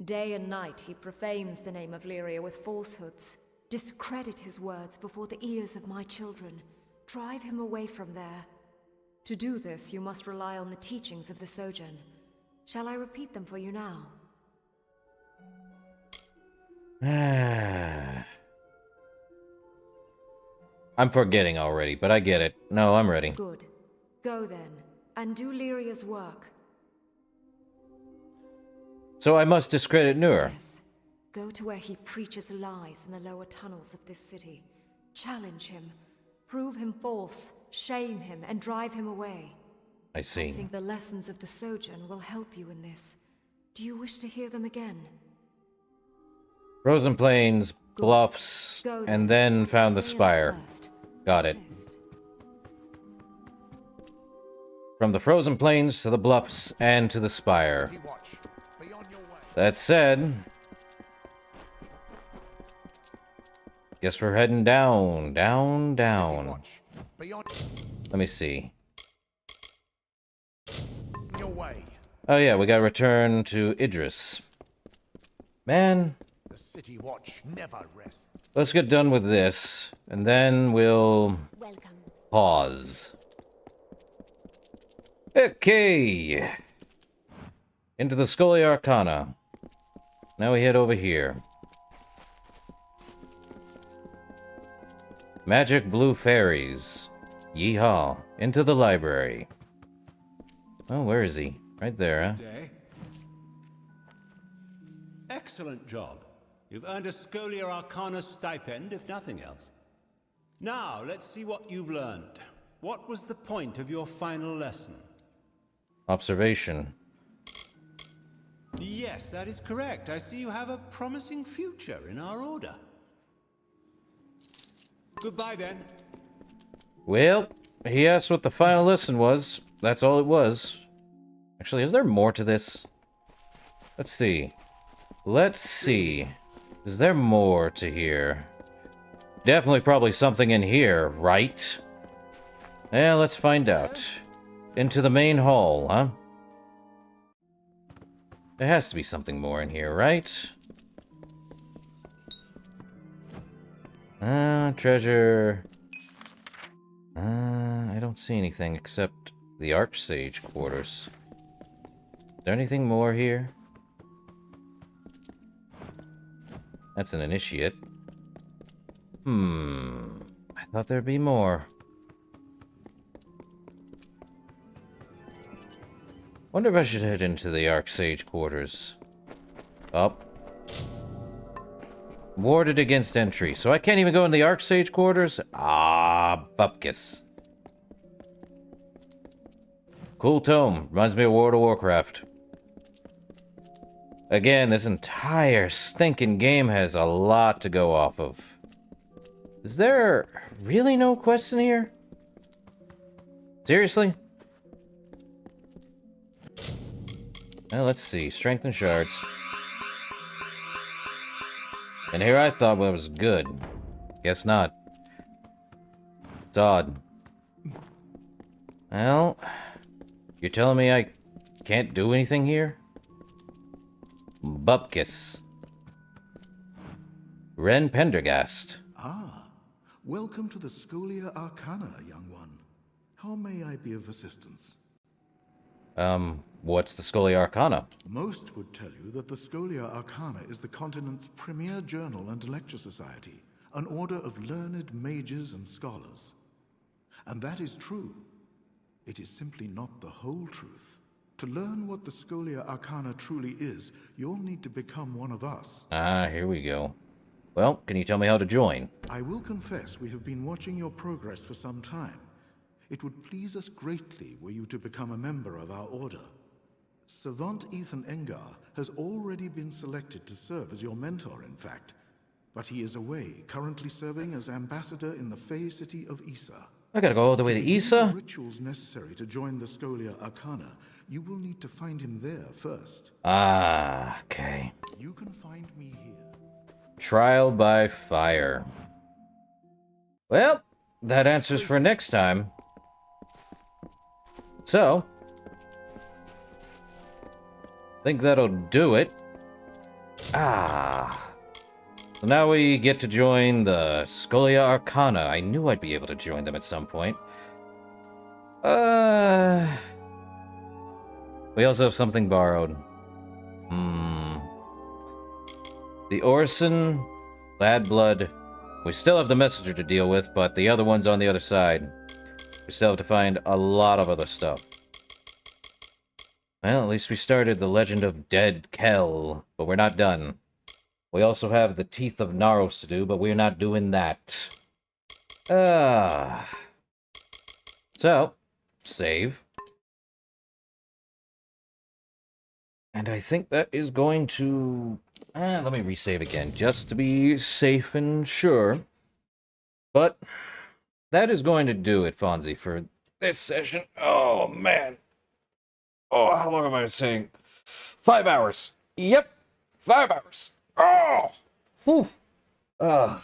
Day and night he profanes the name of Lyria with falsehoods. Discredit his words before the ears of my children. Drive him away from there. To do this, you must rely on the teachings of the Sojourn. Shall I repeat them for you now? I'm forgetting already, but I get it. No, I'm ready. Good. Go then, and do Lyria's work. So I must discredit Nur. Yes. Go to where he preaches lies in the lower tunnels of this city. Challenge him. Prove him false. Shame him and drive him away. I see. I think the lessons of the Sojourn will help you in this. Do you wish to hear them again? Frozen Plains, bluffs, and then found the spire. Got it. From the frozen plains to the bluffs and to the spire. That said, guess we're heading down, down, down. Let me see. Oh yeah, we gotta return to Idris. Man. The city watch never rests. Let's get done with this, and then we'll pause. Okay. Into the Scholia Arcana. Now we head over here. Magic Blue Fairies. Yeehaw. Into the library. Oh, where is he? Right there, huh? Excellent job. You've earned a Scholia Arcana stipend, if nothing else. Now, let's see what you've learned. What was the point of your final lesson? Observation. Yes, that is correct. I see you have a promising future in our order. Goodbye, then. Well, he asked what the final lesson was. That's all it was. Actually, is there more to this? Let's see. Let's see. Is there more to hear? Definitely probably something in here, right? Yeah, let's find out. Into the main hall, huh? There has to be something more in here, right? Treasure. I don't see anything except the Archsage quarters. Is there anything more here? That's an initiate. I thought there'd be more. Wonder if I should head into the Archsage quarters. Up. Warded against entry, so I can't even go in the Archsage quarters? Ah, bupkis. Cool tome. Reminds me of World of Warcraft. Again, this entire stinking game has a lot to go off of. Is there really no quests in here? Seriously? Well, let's see. Strength and shards. And here I thought what was good. Guess not. It's odd. Well, you're telling me I can't do anything here? Bupkis. Ren Pendergast. Ah, welcome to the Scholia Arcana, young one. How may I be of assistance? What's the Scholia Arcana? Most would tell you that the Scholia Arcana is the continent's premier journal and lecture society, an order of learned mages and scholars. And that is true. It is simply not the whole truth. To learn what the Scholia Arcana truly is, you'll need to become one of us. Ah, here we go. Well, can you tell me how to join? I will confess we have been watching your progress for some time. It would please us greatly were you to become a member of our order. Savant Ethan Engar has already been selected to serve as your mentor, in fact. But he is away, currently serving as ambassador in the Fey city of Issa. I gotta go all the way to Issa? The rituals necessary to join the Scholia Arcana, you will need to find him there first. Ah, okay. You can find me here. Trial by fire. Well, that answers for next time. So, I think that'll do it. Ah. So now we get to join the Scholia Arcana. I knew I'd be able to join them at some point. We also have something borrowed. The Orson, Ladblood. We still have the messenger to deal with, but the other one's on the other side. We still have to find a lot of other stuff. Well, at least we started the Legend of Dead Kell, but we're not done. We also have the Teeth of Naros to do, but we're not doing that. So, save. And I think that is going to... let me resave again, just to be safe and sure. But that is going to do it, Fonzie, for this session. Oh, man. Oh, how long am I saying? 5 hours. Yep, 5 hours. Oh! Whew. But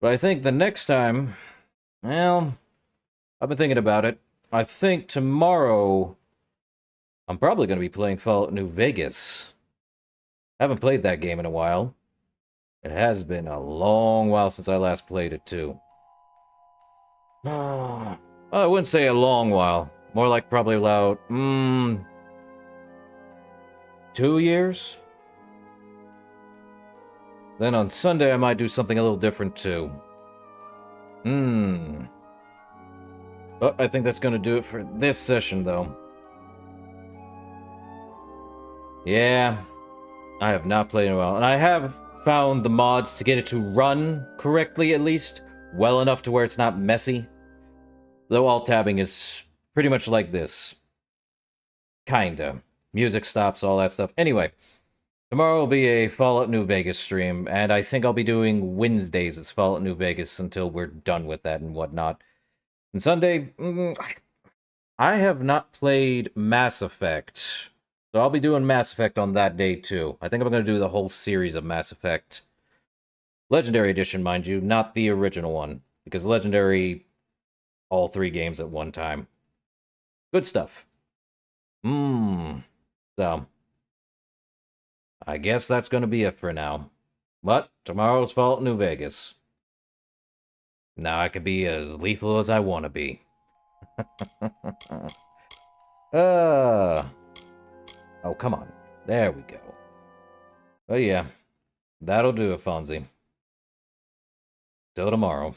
I think the next time... Well, I've been thinking about it. I think tomorrow... I'm probably going to be playing Fallout New Vegas. I haven't played that game in a while. It has been a long while since I last played it, too. Well, I wouldn't say a long while. More like probably about, 2 years? Then on Sunday, I might do something a little different, too. But I think that's going to do it for this session, though. Yeah, I have not played in a while. And I have found the mods to get it to run correctly, at least. Well enough to where it's not messy. Though alt-tabbing is pretty much like this. Kinda. Music stops, all that stuff. Anyway, tomorrow will be a Fallout New Vegas stream, and I think I'll be doing Wednesdays as Fallout New Vegas until we're done with that and whatnot. And Sunday, I have not played Mass Effect, so I'll be doing Mass Effect on that day too. I think I'm going to do the whole series of Mass Effect. Legendary Edition, mind you, not the original one, because Legendary, all 3 games at one time. Good stuff. So, I guess that's going to be it for now. But tomorrow's Fallout New Vegas. Now I can be as lethal as I want to be. Oh, come on. There we go. But yeah, that'll do it, Fonzie. Till tomorrow.